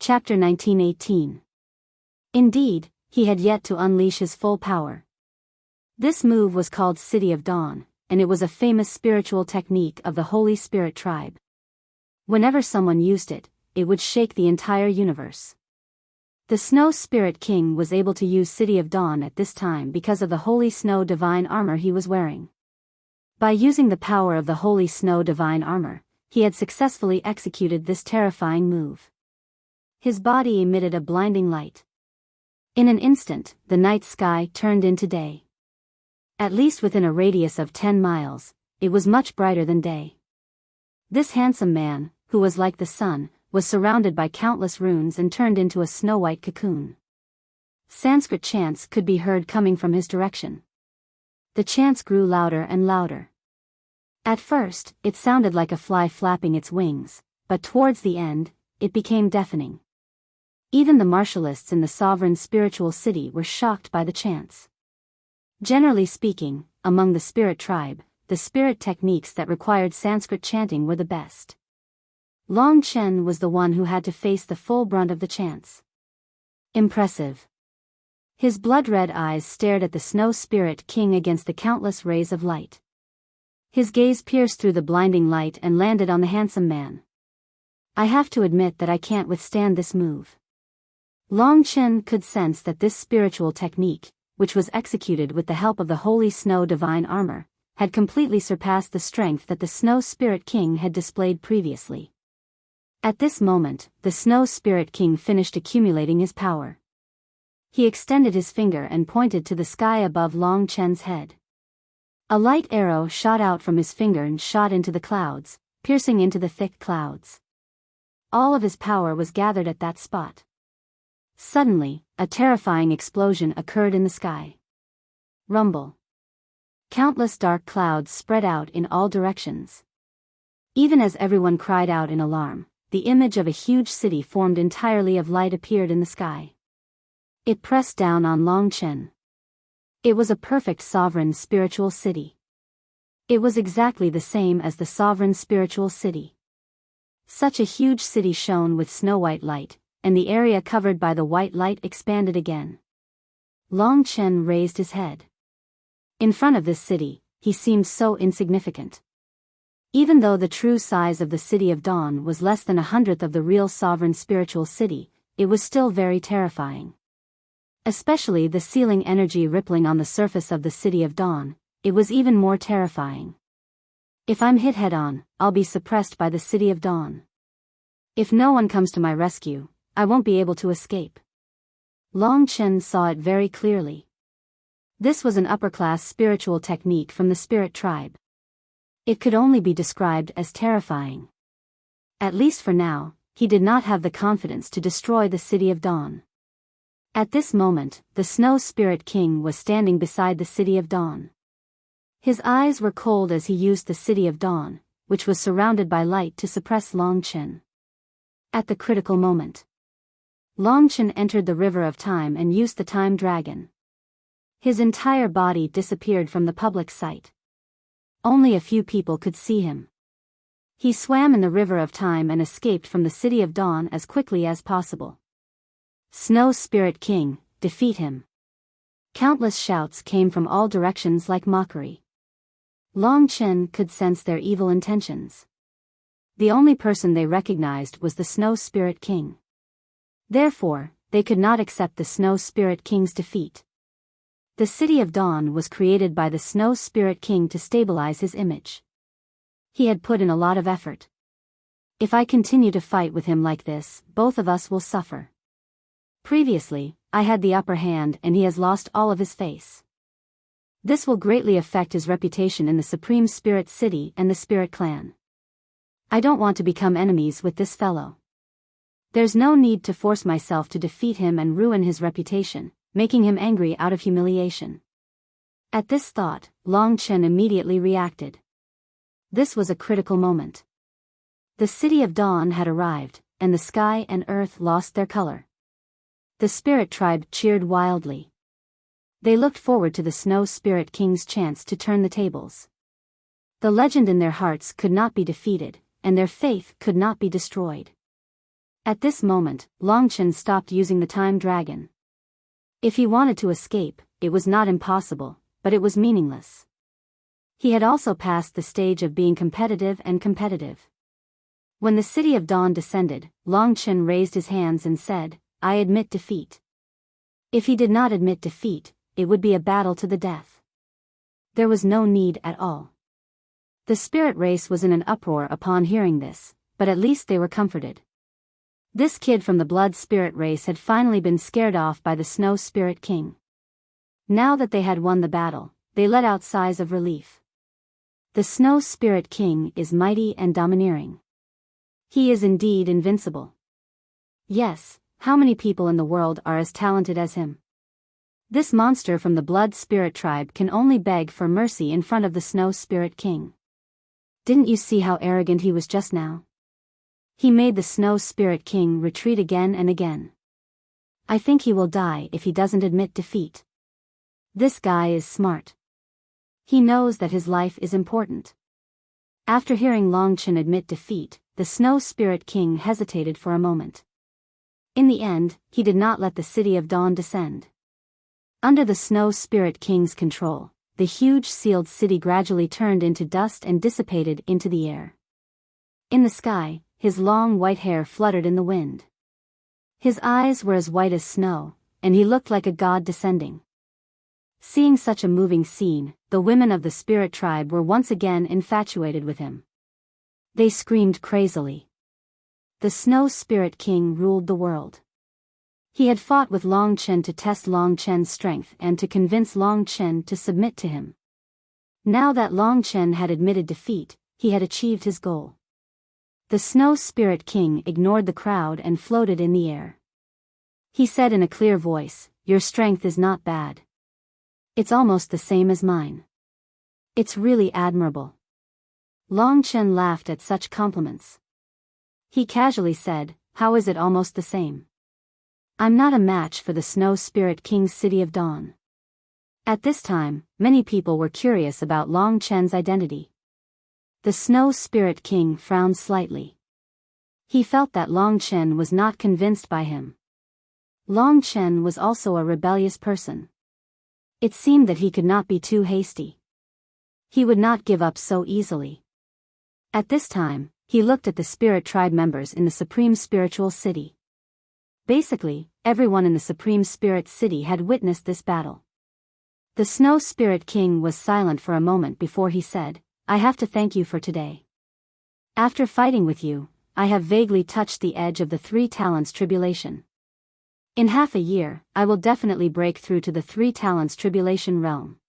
Chapter 1918. Indeed, he had yet to unleash his full power. This move was called City of Dawn, and it was a famous spiritual technique of the Holy Spirit tribe. Whenever someone used it, it would shake the entire universe. The Snow Spirit King was able to use City of Dawn at this time because of the Holy Snow Divine Armor he was wearing. By using the power of the Holy Snow Divine Armor, he had successfully executed this terrifying move. His body emitted a blinding light. In an instant, the night sky turned into day. At least within a radius of 10 miles, it was much brighter than day. This handsome man, who was like the sun, was surrounded by countless runes and turned into a snow-white cocoon. Sanskrit chants could be heard coming from his direction. The chants grew louder and louder. At first, it sounded like a fly flapping its wings, but towards the end, it became deafening. Even the martialists in the sovereign spiritual city were shocked by the chants. Generally speaking, among the spirit tribe, the spirit techniques that required Sanskrit chanting were the best. Long Chen was the one who had to face the full brunt of the chants. Impressive. His blood-red eyes stared at the Snow Spirit King against the countless rays of light. His gaze pierced through the blinding light and landed on the handsome man. I have to admit that I can't withstand this move. Long Chen could sense that this spiritual technique, which was executed with the help of the Holy Snow Divine Armor, had completely surpassed the strength that the Snow Spirit King had displayed previously. At this moment, the Snow Spirit King finished accumulating his power. He extended his finger and pointed to the sky above Long Chen's head. A light arrow shot out from his finger and shot into the clouds, piercing into the thick clouds. All of his power was gathered at that spot. Suddenly, a terrifying explosion occurred in the sky. Rumble. Countless dark clouds spread out in all directions. Even as everyone cried out in alarm, the image of a huge city formed entirely of light appeared in the sky. It pressed down on Long Chen. It was a perfect sovereign spiritual city. It was exactly the same as the sovereign spiritual city. Such a huge city shone with snow-white light, and the area covered by the white light expanded again. Long Chen raised his head. In front of this city, he seemed so insignificant. Even though the true size of the City of Dawn was less than 1/100th of the real sovereign spiritual city, it was still very terrifying. Especially the sealing energy rippling on the surface of the City of Dawn, it was even more terrifying. If I'm hit head-on, I'll be suppressed by the City of Dawn. If no one comes to my rescue, I won't be able to escape. Long Chen saw it very clearly. This was an upper-class spiritual technique from the spirit tribe. It could only be described as terrifying. At least for now, he did not have the confidence to destroy the City of Dawn. At this moment, the Snow Spirit King was standing beside the City of Dawn. His eyes were cold as he used the City of Dawn, which was surrounded by light to suppress Long Chen. At the critical moment, Long Chen entered the River of Time and used the Time Dragon. His entire body disappeared from the public sight. Only a few people could see him. He swam in the River of Time and escaped from the City of Dawn as quickly as possible. Snow Spirit King, defeat him. Countless shouts came from all directions like mockery. Long Chen could sense their evil intentions. The only person they recognized was the Snow Spirit King. Therefore, they could not accept the Snow Spirit King's defeat. The City of Dawn was created by the Snow Spirit King to stabilize his image. He had put in a lot of effort. If I continue to fight with him like this, both of us will suffer. Previously, I had the upper hand and he has lost all of his face. This will greatly affect his reputation in the Supreme Spirit City and the Spirit Clan. I don't want to become enemies with this fellow. There's no need to force myself to defeat him and ruin his reputation, making him angry out of humiliation. At this thought, Long Chen immediately reacted. This was a critical moment. The City of Dawn had arrived, and the sky and earth lost their color. The Spirit Tribe cheered wildly. They looked forward to the Snow Spirit King's chance to turn the tables. The legend in their hearts could not be defeated, and their faith could not be destroyed. At this moment, Longchen stopped using the time dragon. If he wanted to escape, it was not impossible, but it was meaningless. He had also passed the stage of being competitive. When the City of Dawn descended, Longchen raised his hands and said, "I admit defeat." If he did not admit defeat, it would be a battle to the death. There was no need at all. The spirit race was in an uproar upon hearing this, but at least they were comforted. This kid from the blood spirit race had finally been scared off by the Snow Spirit King. Now that they had won the battle, they let out sighs of relief. The Snow Spirit King is mighty and domineering. He is indeed invincible. Yes, how many people in the world are as talented as him? This monster from the blood spirit tribe can only beg for mercy in front of the Snow Spirit King. Didn't you see how arrogant he was just now? He made the Snow Spirit King retreat again and again. I think he will die if he doesn't admit defeat. This guy is smart. He knows that his life is important. After hearing Longchen admit defeat, the Snow Spirit King hesitated for a moment. In the end, he did not let the City of Dawn descend. Under the Snow Spirit King's control, the huge sealed city gradually turned into dust and dissipated into the air. In the sky, his long white hair fluttered in the wind. His eyes were as white as snow, and he looked like a god descending. Seeing such a moving scene, the women of the spirit tribe were once again infatuated with him. They screamed crazily. The Snow Spirit King ruled the world. He had fought with Longchen to test Longchen's strength and to convince Longchen to submit to him. Now that Longchen had admitted defeat, he had achieved his goal. The Snow Spirit King ignored the crowd and floated in the air. He said in a clear voice, "Your strength is not bad. It's almost the same as mine. It's really admirable." Longchen laughed at such compliments. He casually said, "How is it almost the same? I'm not a match for the Snow Spirit King's City of Dawn." At this time, many people were curious about Longchen's identity. The Snow Spirit King frowned slightly. He felt that Longchen was not convinced by him. Longchen was also a rebellious person. It seemed that he could not be too hasty. He would not give up so easily. At this time, he looked at the spirit tribe members in the Supreme Spiritual City. Basically, everyone in the Supreme Spirit City had witnessed this battle. The Snow Spirit King was silent for a moment before he said, "I have to thank you for today. After fighting with you, I have vaguely touched the edge of the Three Talents Tribulation. In half a year, I will definitely break through to the Three Talents Tribulation realm.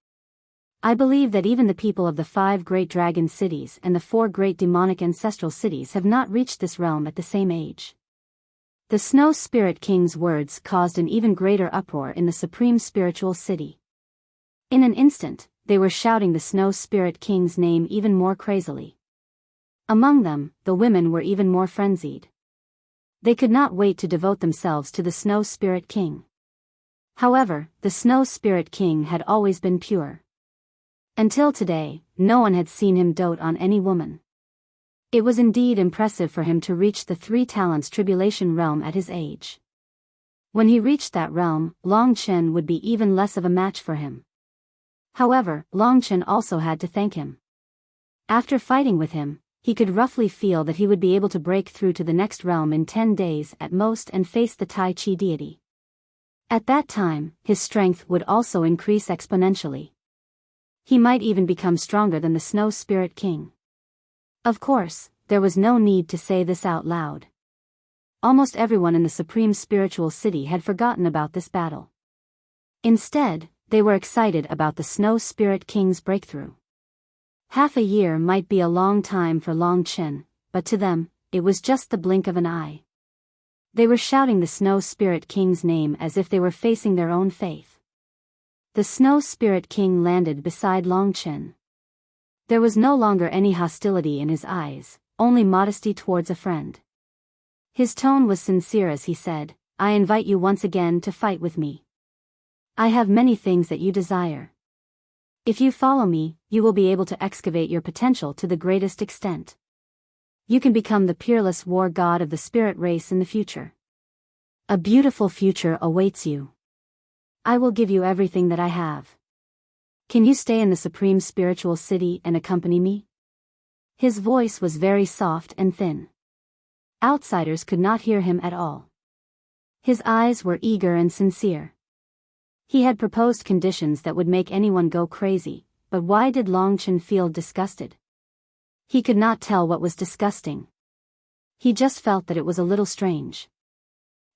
I believe that even the people of the 5 great dragon cities and the 4 great demonic ancestral cities have not reached this realm at the same age." The Snow Spirit King's words caused an even greater uproar in the Supreme Spiritual City. In an instant, they were shouting the Snow Spirit King's name even more crazily. Among them, the women were even more frenzied. They could not wait to devote themselves to the Snow Spirit King. However, the Snow Spirit King had always been pure. Until today, no one had seen him dote on any woman. It was indeed impressive for him to reach the Three Talents Tribulation realm at his age. When he reached that realm, Longchen would be even less of a match for him. However, Longchen also had to thank him. After fighting with him, he could roughly feel that he would be able to break through to the next realm in 10 days at most and face the Tai Chi deity. At that time, his strength would also increase exponentially. He might even become stronger than the Snow Spirit King. Of course, there was no need to say this out loud. Almost everyone in the Supreme Spiritual City had forgotten about this battle. Instead, they were excited about the Snow Spirit King's breakthrough. Half a year might be a long time for Longchen, but to them, it was just the blink of an eye. They were shouting the Snow Spirit King's name as if they were facing their own faith. The Snow Spirit King landed beside Longchen. There was no longer any hostility in his eyes, only modesty towards a friend. His tone was sincere as he said, "I invite you once again to fight with me. I have many things that you desire. If you follow me, you will be able to excavate your potential to the greatest extent. You can become the peerless war god of the spirit race in the future. A beautiful future awaits you. I will give you everything that I have. Can you stay in the supreme spiritual city and accompany me? His voice was very soft and thin. Outsiders could not hear him at all. His eyes were eager and sincere. He had proposed conditions that would make anyone go crazy, but why did Longchen feel disgusted? He could not tell what was disgusting. He just felt that it was a little strange.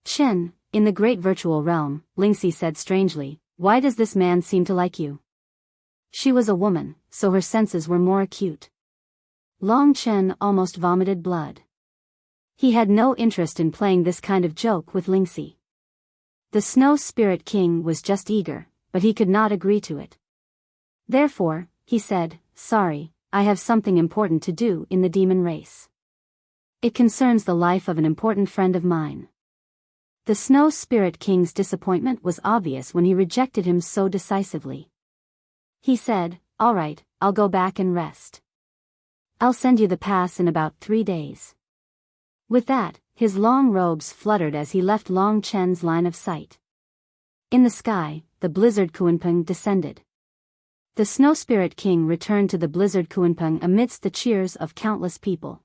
Chen, in the great virtual realm, Lingxi said strangely, why does this man seem to like you? She was a woman, so her senses were more acute. Longchen almost vomited blood. He had no interest in playing this kind of joke with Lingxi. The Snow Spirit King was just eager, but he could not agree to it. Therefore, he said, sorry, I have something important to do in the demon race. It concerns the life of an important friend of mine. The Snow Spirit King's disappointment was obvious when he rejected him so decisively. He said, all right, I'll go back and rest. I'll send you the pass in about 3 days. With that, his long robes fluttered as he left Long Chen's line of sight. In the sky, the blizzard Kuanpeng descended. The Snow Spirit King returned to the blizzard Kuanpeng amidst the cheers of countless people.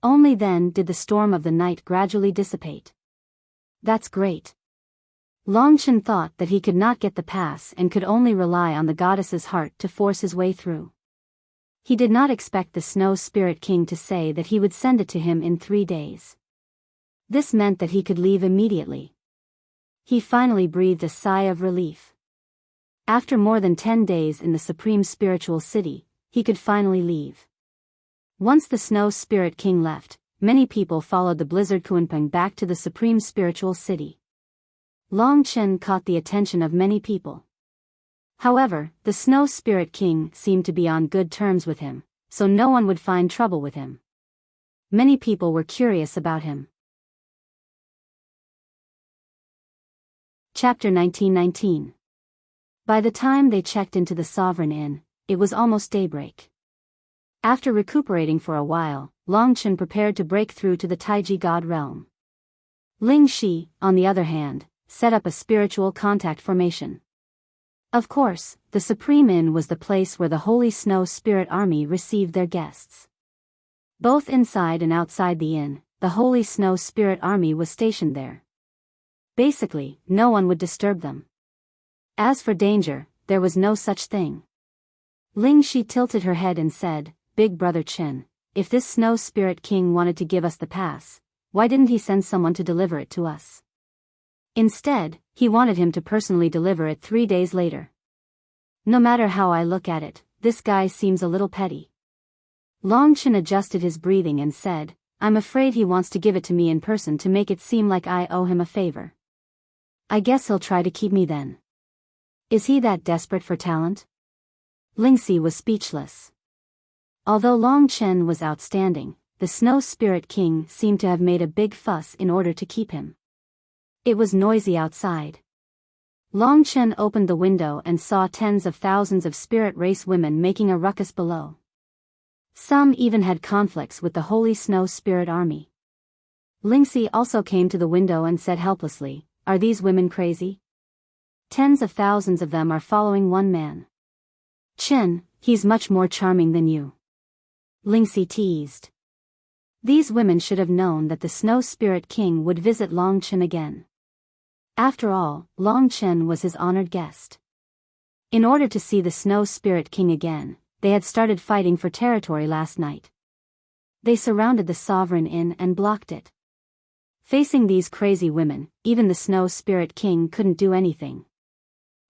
Only then did the storm of the night gradually dissipate. That's great. Longchen thought that he could not get the pass and could only rely on the goddess's heart to force his way through. He did not expect the Snow Spirit King to say that he would send it to him in 3 days. This meant that he could leave immediately. He finally breathed a sigh of relief. After more than 10 days in the Supreme Spiritual City, he could finally leave. Once the Snow Spirit King left, many people followed the Blizzard Kuanpeng back to the Supreme Spiritual City. Longchen caught the attention of many people. However, the Snow Spirit King seemed to be on good terms with him, so no one would find trouble with him. Many people were curious about him. Chapter 1919. By the time they checked into the Sovereign Inn, it was almost daybreak. After recuperating for a while, Longchen prepared to break through to the Taiji God realm. Ling Shi, on the other hand, set up a spiritual contact formation. Of course, the Supreme Inn was the place where the Holy Snow Spirit Army received their guests. Both inside and outside the inn, the Holy Snow Spirit Army was stationed there. Basically, no one would disturb them. As for danger, there was no such thing. Ling Shi tilted her head and said, Big Brother Chen, if this Snow Spirit King wanted to give us the pass, why didn't he send someone to deliver it to us? Instead, he wanted him to personally deliver it 3 days later. No matter how I look at it, this guy seems a little petty. Longchen adjusted his breathing and said, I'm afraid he wants to give it to me in person to make it seem like I owe him a favor. I guess he'll try to keep me then. Is he that desperate for talent? Lingxi was speechless. Although Longchen was outstanding, the Snow Spirit King seemed to have made a big fuss in order to keep him. It was noisy outside. Longchen opened the window and saw tens of thousands of spirit race women making a ruckus below. Some even had conflicts with the Holy Snow Spirit Army. Lingxi also came to the window and said helplessly, Are these women crazy? Tens of thousands of them are following one man. Chen, he's much more charming than you. Lingxi teased. These women should have known that the Snow Spirit King would visit Longchen again. After all, Longchen was his honored guest. In order to see the Snow Spirit King again, they had started fighting for territory last night. They surrounded the Sovereign Inn and blocked it. Facing these crazy women, even the Snow Spirit King couldn't do anything.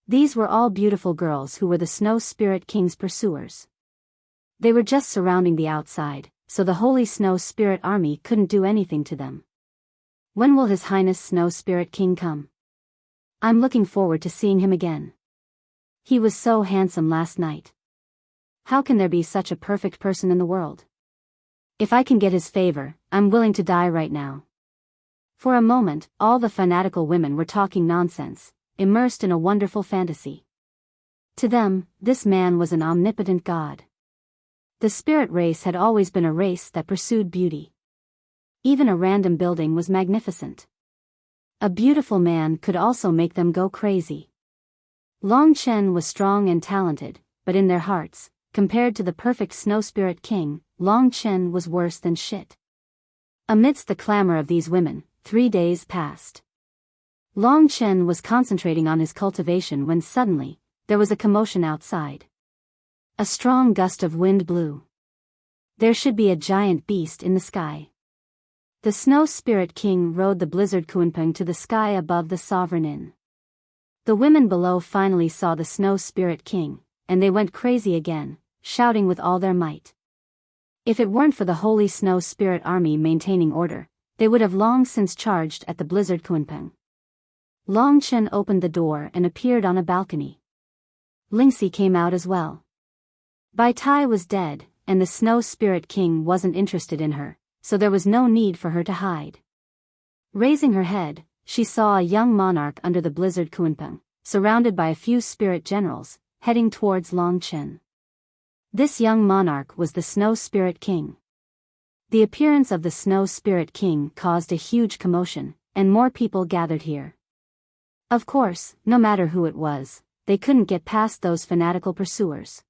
These were all beautiful girls who were the Snow Spirit King's pursuers. They were just surrounding the outside, so the Holy Snow Spirit Army couldn't do anything to them. When will His Highness Snow Spirit King come? I'm looking forward to seeing him again. He was so handsome last night. How can there be such a perfect person in the world? If I can get his favor, I'm willing to die right now. For a moment, all the fanatical women were talking nonsense, immersed in a wonderful fantasy. To them, this man was an omnipotent god. The spirit race had always been a race that pursued beauty. Even a random building was magnificent. A beautiful man could also make them go crazy. Long Chen was strong and talented, but in their hearts, compared to the perfect snow spirit king, Long Chen was worse than shit. Amidst the clamor of these women, 3 days passed. Long Chen was concentrating on his cultivation when suddenly, there was a commotion outside. A strong gust of wind blew. There should be a giant beast in the sky. The snow spirit king rode the blizzard Kunpeng to the sky above the sovereign inn. The women below finally saw the snow spirit king, and they went crazy again, shouting with all their might. If it weren't for the holy snow spirit army maintaining order, they would have long since charged at the blizzard Kunpeng. Long Chen opened the door and appeared on a balcony. Lingxi came out as well. Bai Tai was dead, and the snow spirit king wasn't interested in her, so there was no need for her to hide. Raising her head, she saw a young monarch under the blizzard Kunpeng, surrounded by a few spirit generals, heading towards Long Chen. This young monarch was the snow spirit king. The appearance of the snow spirit king caused a huge commotion, and more people gathered here. Of course, no matter who it was, they couldn't get past those fanatical pursuers.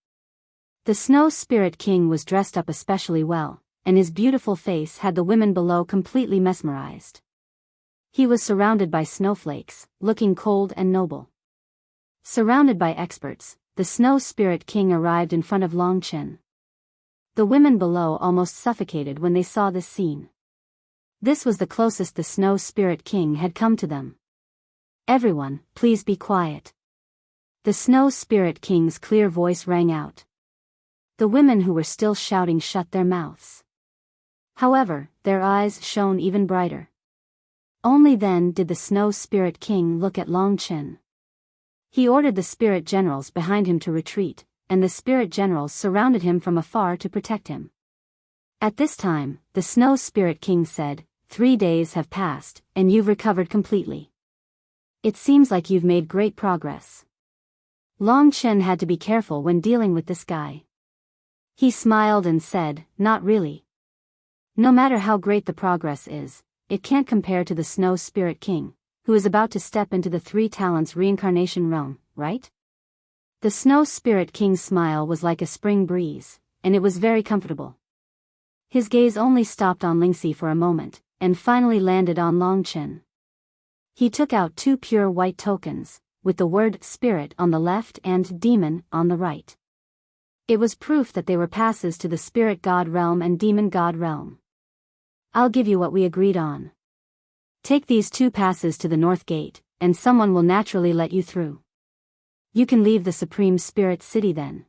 The snow spirit king was dressed up especially well, and his beautiful face had the women below completely mesmerized. He was surrounded by snowflakes, looking cold and noble. Surrounded by experts, the snow spirit king arrived in front of Long Chen. The women below almost suffocated when they saw this scene. This was the closest the snow spirit king had come to them. "Everyone, please be quiet." The snow spirit king's clear voice rang out. The women who were still shouting shut their mouths. However, their eyes shone even brighter. Only then did the snow spirit king look at Long Chen. He ordered the spirit generals behind him to retreat, and the spirit generals surrounded him from afar to protect him. At this time, the snow spirit king said, 3 days have passed, and you've recovered completely. It seems like you've made great progress. Long Chen had to be careful when dealing with this guy. He smiled and said, "Not really. No matter how great the progress is, it can't compare to the snow spirit king, who is about to step into the 3 talents reincarnation realm, right?" The snow spirit king's smile was like a spring breeze, and it was very comfortable. His gaze only stopped on Lingxi for a moment, and finally landed on Long Chen. He took out 2 pure white tokens, with the word spirit on the left and demon on the right. It was proof that they were passes to the spirit god realm and demon god realm. "I'll give you what we agreed on. Take these 2 passes to the north gate, and someone will naturally let you through. You can leave the Supreme Spirit City then."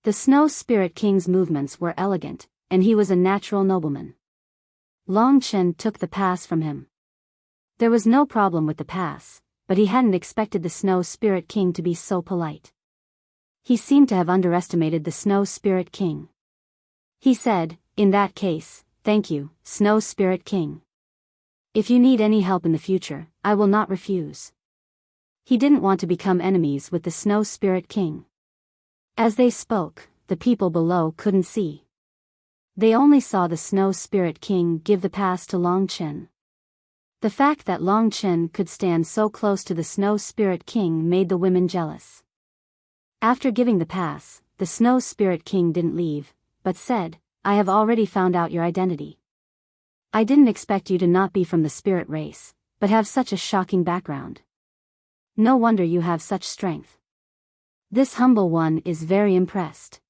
The Snow Spirit King's movements were elegant, and he was a natural nobleman. Long Chen took the pass from him. There was no problem with the pass, but he hadn't expected the Snow Spirit King to be so polite. He seemed to have underestimated the Snow Spirit King. He said, "In that case, thank you, Snow Spirit King. If you need any help in the future, I will not refuse." He didn't want to become enemies with the Snow Spirit King. As they spoke, the people below couldn't see. They only saw the Snow Spirit King give the pass to Long Chen. The fact that Long Chen could stand so close to the Snow Spirit King made the women jealous. After giving the pass, the Snow Spirit King didn't leave, but said, "I have already found out your identity. I didn't expect you to not be from the spirit race, but have such a shocking background. No wonder you have such strength. This humble one is very impressed."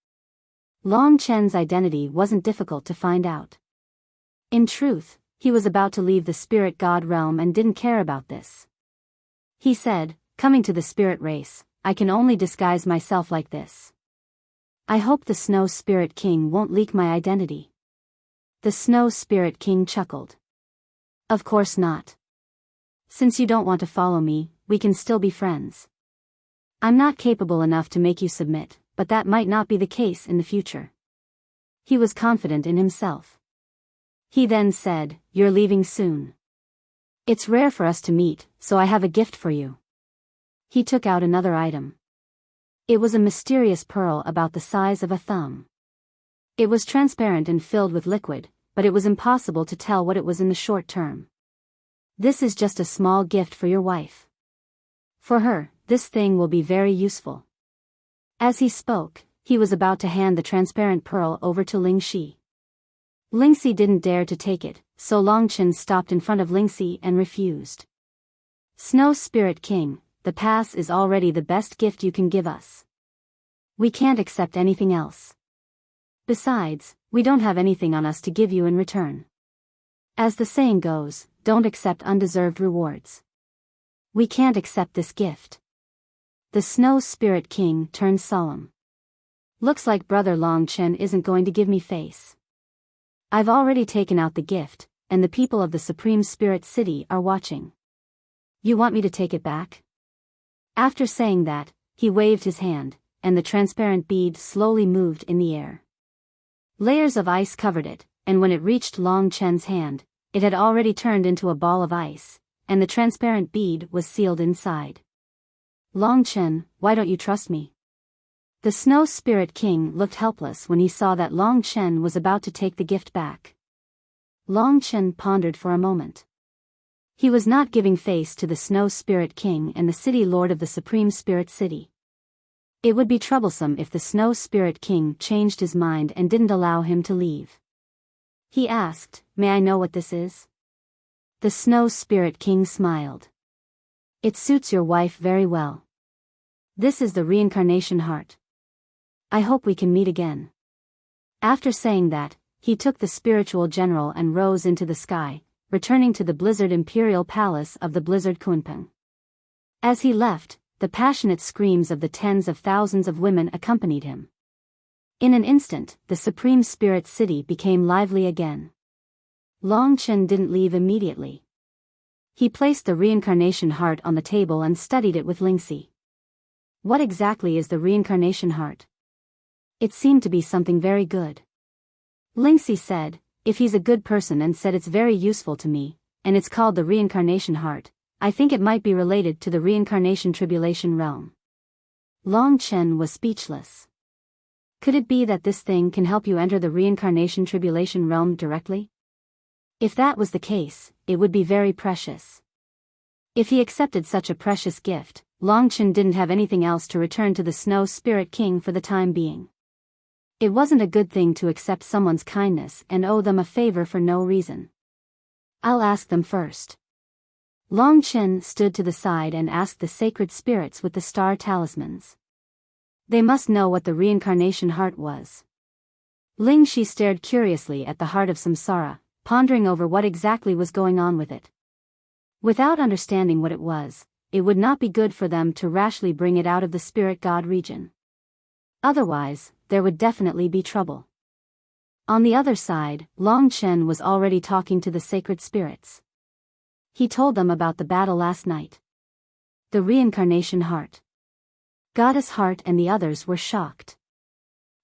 Long Chen's identity wasn't difficult to find out. In truth, he was about to leave the spirit god realm and didn't care about this. He said, "Coming to the spirit race, I can only disguise myself like this. I hope the Snow Spirit King won't leak my identity." The Snow Spirit King chuckled. "Of course not. Since you don't want to follow me, we can still be friends. I'm not capable enough to make you submit, but that might not be the case in the future." He was confident in himself. He then said, "You're leaving soon. It's rare for us to meet, so I have a gift for you." He took out another item. It was a mysterious pearl about the size of a thumb. It was transparent and filled with liquid, but it was impossible to tell what it was in the short term. This is just a small gift for your wife. For her, this thing will be very useful. As he spoke, he was about to hand the transparent pearl over to Lingxi. Lingxi didn't dare to take it, so Longchen stopped in front of Lingxi and refused. Snow Spirit King, the pass is already the best gift you can give us. We can't accept anything else. Besides, we don't have anything on us to give you in return. As the saying goes, don't accept undeserved rewards. We can't accept this gift. The Snow Spirit King turned solemn. Looks like Brother Longchen isn't going to give me face. I've already taken out the gift, and the people of the Supreme Spirit City are watching. You want me to take it back? After saying that, he waved his hand, and the transparent bead slowly moved in the air. Layers of ice covered it, and when it reached Long Chen's hand, it had already turned into a ball of ice, and the transparent bead was sealed inside. Long Chen, why don't you trust me? The Snow Spirit King looked helpless when he saw that Long Chen was about to take the gift back. Long Chen pondered for a moment. He was not giving face to the Snow Spirit King and the City Lord of the Supreme Spirit City. It would be troublesome if the Snow Spirit King changed his mind and didn't allow him to leave. He asked, "May I know what this is?" The Snow Spirit King smiled. "It suits your wife very well. This is the reincarnation heart. I hope we can meet again." After saying that, he took the spiritual general and rose into the sky, returning to the Blizzard Imperial Palace of the Blizzard Kunpeng. As he left, the passionate screams of the tens of thousands of women accompanied him. In an instant, the Supreme Spirit City became lively again. Long Chen didn't leave immediately. He placed the reincarnation heart on the table and studied it with Lingxi. What exactly is the reincarnation heart? It seemed to be something very good. Lingxi said, "If he's a good person and said it's very useful to me, and it's called the reincarnation heart, I think it might be related to the reincarnation tribulation realm." Long Chen was speechless. Could it be that this thing can help you enter the reincarnation tribulation realm directly? If that was the case, it would be very precious. If he accepted such a precious gift, Long Chen didn't have anything else to return to the Snow Spirit King for the time being. It wasn't a good thing to accept someone's kindness and owe them a favor for no reason. "I'll ask them first." Long Chen stood to the side and asked the sacred spirits with the star talismans. They must know what the reincarnation heart was. Lingxi stared curiously at the heart of samsara, pondering over what exactly was going on with it. Without understanding what it was, it would not be good for them to rashly bring it out of the spirit god region. Otherwise, there would definitely be trouble. On the other side, Long Chen was already talking to the sacred spirits. He told them about the battle last night. The reincarnation heart. Goddess Heart and the others were shocked.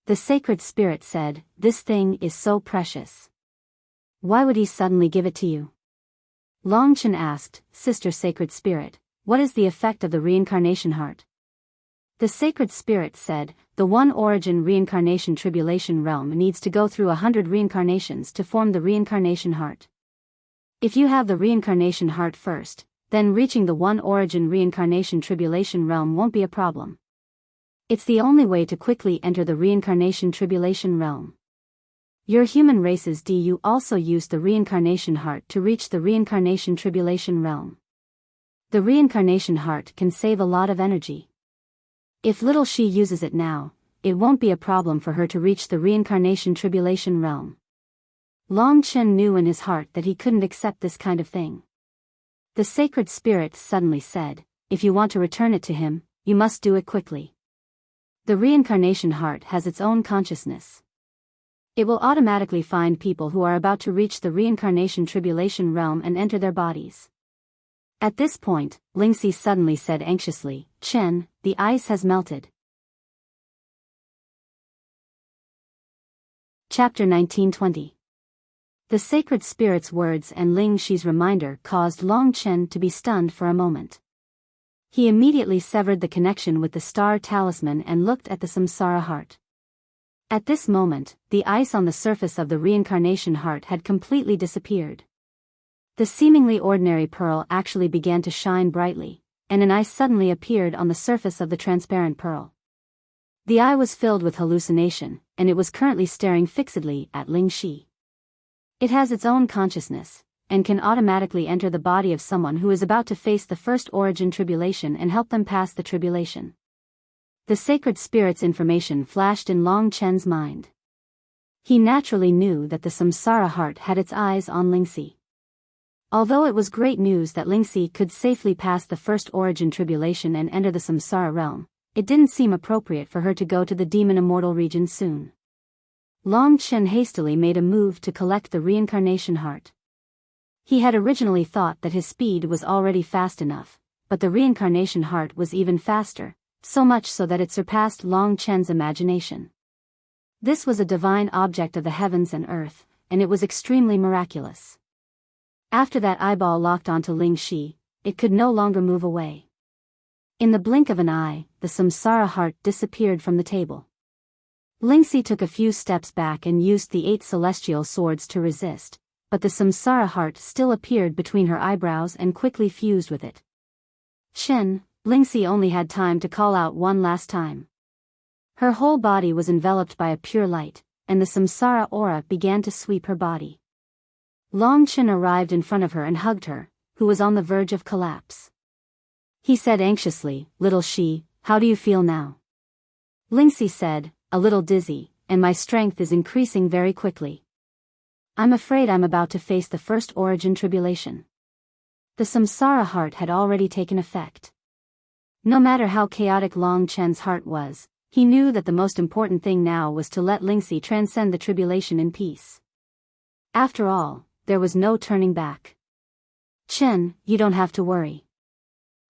The sacred spirit said, "This thing is so precious. Why would he suddenly give it to you?" Long Chen asked, "Sister Sacred Spirit, what is the effect of the reincarnation heart?" The sacred spirit said, "The one origin reincarnation tribulation realm needs to go through 100 reincarnations to form the reincarnation heart. If you have the reincarnation heart first, then reaching the one origin reincarnation tribulation realm won't be a problem. It's the only way to quickly enter the reincarnation tribulation realm. Your human races do also use the reincarnation heart to reach the reincarnation tribulation realm. The reincarnation heart can save a lot of energy. If little she uses it now, it won't be a problem for her to reach the reincarnation tribulation realm." Long Chen knew in his heart that he couldn't accept this kind of thing. The sacred spirit suddenly said, "If you want to return it to him, you must do it quickly. The reincarnation heart has its own consciousness. It will automatically find people who are about to reach the reincarnation tribulation realm and enter their bodies." At this point, Lingxi suddenly said anxiously, "Chen, the ice has melted." Chapter 1920. The sacred spirit's words and Lingxi's reminder caused Long Chen to be stunned for a moment. He immediately severed the connection with the star talisman and looked at the samsara heart. At this moment, the ice on the surface of the reincarnation heart had completely disappeared. The seemingly ordinary pearl actually began to shine brightly, and an eye suddenly appeared on the surface of the transparent pearl. The eye was filled with hallucination, and it was currently staring fixedly at Ling Shi. It has its own consciousness, and can automatically enter the body of someone who is about to face the first origin tribulation and help them pass the tribulation. The sacred spirit's information flashed in Long Chen's mind. He naturally knew that the samsara heart had its eyes on Lingxi. Although it was great news that Lingxi could safely pass the first origin tribulation and enter the samsara realm, it didn't seem appropriate for her to go to the demon immortal region soon. Long Chen hastily made a move to collect the reincarnation heart. He had originally thought that his speed was already fast enough, but the reincarnation heart was even faster, so much so that it surpassed Long Chen's imagination. This was a divine object of the heavens and earth, and it was extremely miraculous. After that eyeball locked onto Ling Shi, it could no longer move away. In the blink of an eye, the samsara heart disappeared from the table. Lingxi took a few steps back and used the 8 celestial swords to resist, but the samsara heart still appeared between her eyebrows and quickly fused with it. Chen, Lingxi only had time to call out one last time. Her whole body was enveloped by a pure light, and the samsara aura began to sweep her body. Long Chen arrived in front of her and hugged her, who was on the verge of collapse. He said anxiously, "Little Shi, how do you feel now?" Lingxi said, "A little dizzy, and my strength is increasing very quickly. I'm afraid I'm about to face the first origin tribulation." The samsara heart had already taken effect. No matter how chaotic Long Chen's heart was, he knew that the most important thing now was to let Lingxi transcend the tribulation in peace. After all, there was no turning back. "Chen, you don't have to worry.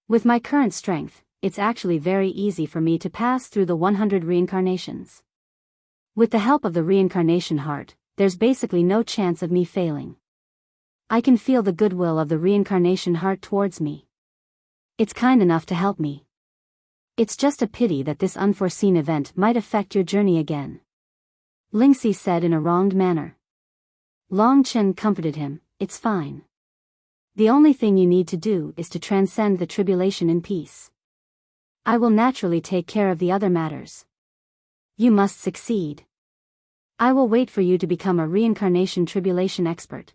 With my current strength, it's actually very easy for me to pass through the 100 reincarnations. With the help of the reincarnation heart, there's basically no chance of me failing. I can feel the goodwill of the reincarnation heart towards me. It's kind enough to help me. It's just a pity that this unforeseen event might affect your journey again," Lingxi said in a wronged manner. Long Chen comforted him, "It's fine. The only thing you need to do is to transcend the tribulation in peace. I will naturally take care of the other matters. You must succeed. I will wait for you to become a reincarnation tribulation expert.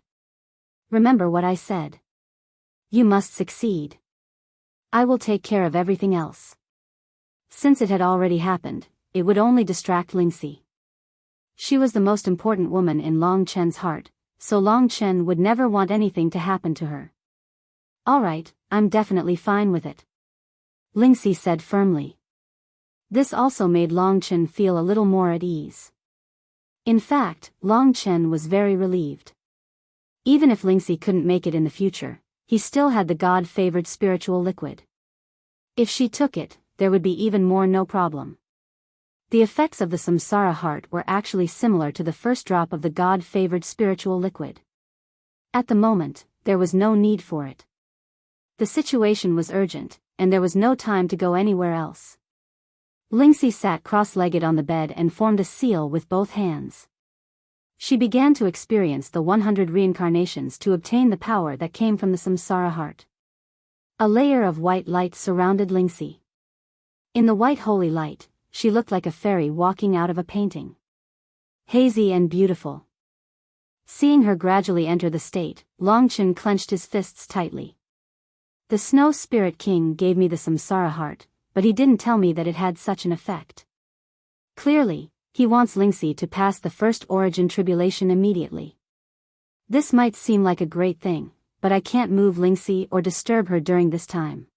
Remember what I said. You must succeed. I will take care of everything else." Since it had already happened, it would only distract Lingxi. She was the most important woman in Long Chen's heart, so Long Chen would never want anything to happen to her. "All right, I'm definitely fine with it," Lingxi said firmly. This also made Long Chen feel a little more at ease. In fact, Long Chen was very relieved. Even if Lingxi couldn't make it in the future, he still had the God-favored spiritual liquid. If she took it, there would be even more no problem. The effects of the samsara heart were actually similar to the first drop of the God-favored spiritual liquid. At the moment, there was no need for it. The situation was urgent, and there was no time to go anywhere else. Lingxi sat cross-legged on the bed and formed a seal with both hands. She began to experience the 100 reincarnations to obtain the power that came from the samsara heart. A layer of white light surrounded Lingxi. In the white holy light, she looked like a fairy walking out of a painting. Hazy and beautiful. Seeing her gradually enter the state, Long Chen clenched his fists tightly. The Snow Spirit King gave me the samsara heart, but he didn't tell me that it had such an effect. Clearly, he wants Lingxi to pass the first origin tribulation immediately. This might seem like a great thing, but I can't move Lingxi or disturb her during this time.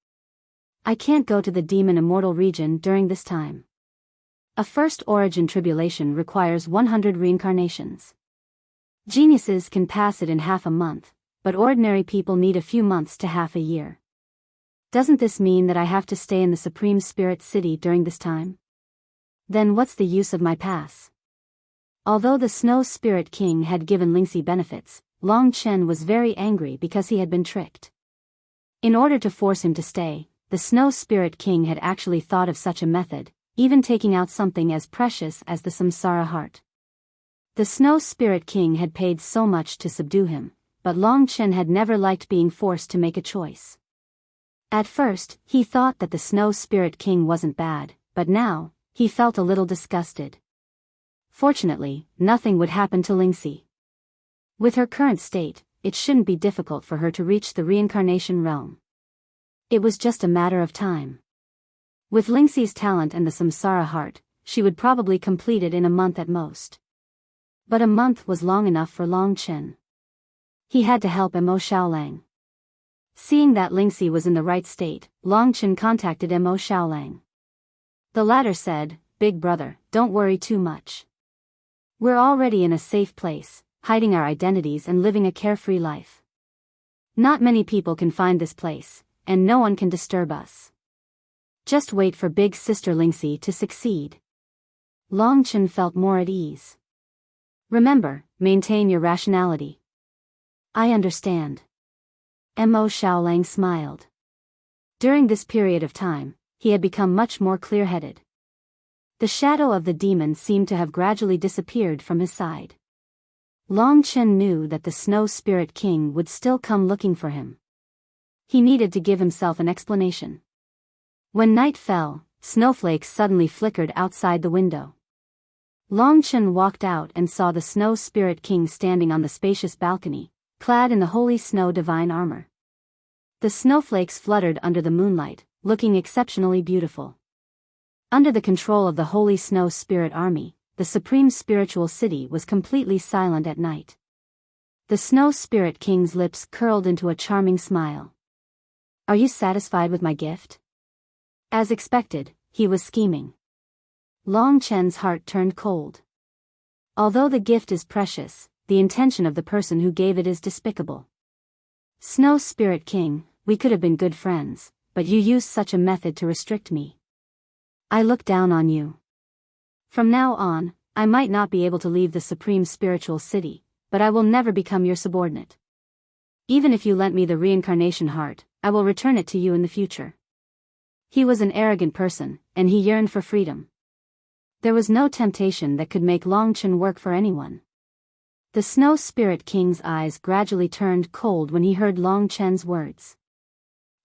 I can't go to the demon immortal region during this time. A first origin tribulation requires 100 reincarnations. Geniuses can pass it in half a month, but ordinary people need a few months to half a year. Doesn't this mean that I have to stay in the Supreme Spirit City during this time? Then what's the use of my pass? Although the Snow Spirit King had given Lingxi benefits, Long Chen was very angry because he had been tricked. In order to force him to stay, the Snow Spirit King had actually thought of such a method, even taking out something as precious as the samsara heart. The Snow Spirit King had paid so much to subdue him, but Long Chen had never liked being forced to make a choice. At first, he thought that the Snow Spirit King wasn't bad, but now, he felt a little disgusted. Fortunately, nothing would happen to Lingxi. With her current state, it shouldn't be difficult for her to reach the reincarnation realm. It was just a matter of time. With Lingxi's talent and the samsara heart, she would probably complete it in a month at most. But a month was long enough for Long Chen. He had to help Mo Xiaolang. Seeing that Lingxi was in the right state, Long Chen contacted Mo Xiaolang. The latter said, "Big brother, don't worry too much. We're already in a safe place, hiding our identities and living a carefree life. Not many people can find this place, and no one can disturb us. Just wait for big sister Lingxi to succeed." Long Chen felt more at ease. "Remember, maintain your rationality." "I understand." Mo Xiaolang smiled. During this period of time, he had become much more clear-headed. The shadow of the demon seemed to have gradually disappeared from his side. Long Chen knew that the Snow Spirit King would still come looking for him. He needed to give himself an explanation. When night fell, snowflakes suddenly flickered outside the window. Long Chen walked out and saw the Snow Spirit King standing on the spacious balcony, clad in the holy snow divine armor. The snowflakes fluttered under the moonlight, looking exceptionally beautiful. Under the control of the Holy Snow Spirit Army, the supreme spiritual city was completely silent at night. The Snow Spirit King's lips curled into a charming smile. "Are you satisfied with my gift?" As expected, he was scheming. Long Chen's heart turned cold. Although the gift is precious, the intention of the person who gave it is despicable. "Snow Spirit King, we could have been good friends, but you used such a method to restrict me. I look down on you. From now on, I might not be able to leave the supreme spiritual city, but I will never become your subordinate. Even if you lent me the reincarnation heart, I will return it to you in the future." He was an arrogant person, and he yearned for freedom. There was no temptation that could make Long Chen work for anyone. The Snow Spirit King's eyes gradually turned cold when he heard Long Chen's words.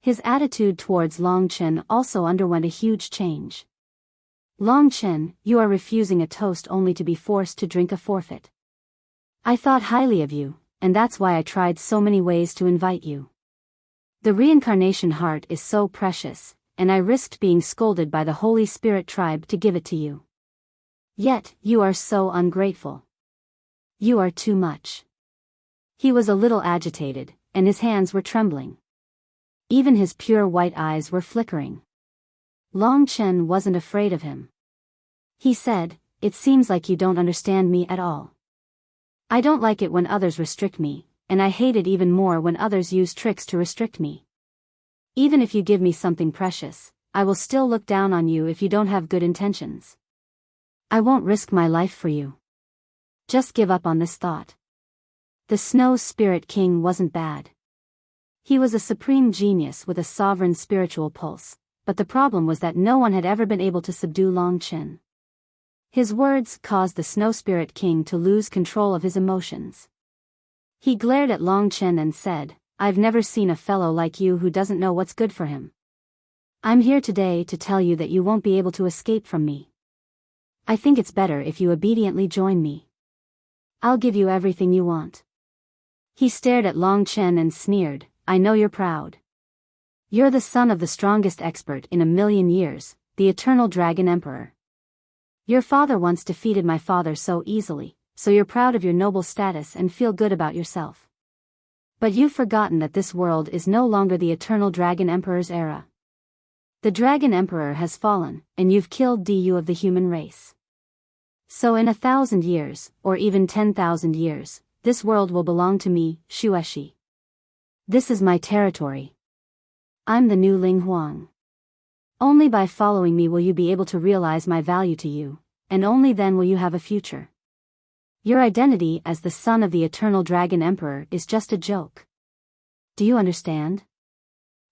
His attitude towards Long Chen also underwent a huge change. "Long Chen, you are refusing a toast only to be forced to drink a forfeit. I thought highly of you, and that's why I tried so many ways to invite you. The reincarnation heart is so precious, and I risked being scolded by the Holy Spirit tribe to give it to you. Yet, you are so ungrateful. You are too much." He was a little agitated, and his hands were trembling. Even his pure white eyes were flickering. Long Chen wasn't afraid of him. He said, "It seems like you don't understand me at all. I don't like it when others restrict me, and I hate it even more when others use tricks to restrict me. Even if you give me something precious, I will still look down on you if you don't have good intentions. I won't risk my life for you. Just give up on this thought." The Snow Spirit King wasn't bad. He was a supreme genius with a sovereign spiritual pulse, but the problem was that no one had ever been able to subdue Long Chen. His words caused the Snow Spirit King to lose control of his emotions. He glared at Long Chen and said, "I've never seen a fellow like you who doesn't know what's good for him. I'm here today to tell you that you won't be able to escape from me. I think it's better if you obediently join me. I'll give you everything you want." He stared at Long Chen and sneered, "I know you're proud. You're the son of the strongest expert in 1,000,000 years, the Eternal Dragon Emperor. Your father once defeated my father so easily, so you're proud of your noble status and feel good about yourself. But you've forgotten that this world is no longer the Eternal Dragon Emperor's era. The Dragon Emperor has fallen, and you've killed Du of the human race. So in 1,000 years, or even 10,000 years, this world will belong to me, Shueshi. This is my territory. I'm the new Ling Huang. Only by following me will you be able to realize my value to you, and only then will you have a future. Your identity as the son of the Eternal Dragon Emperor is just a joke. Do you understand?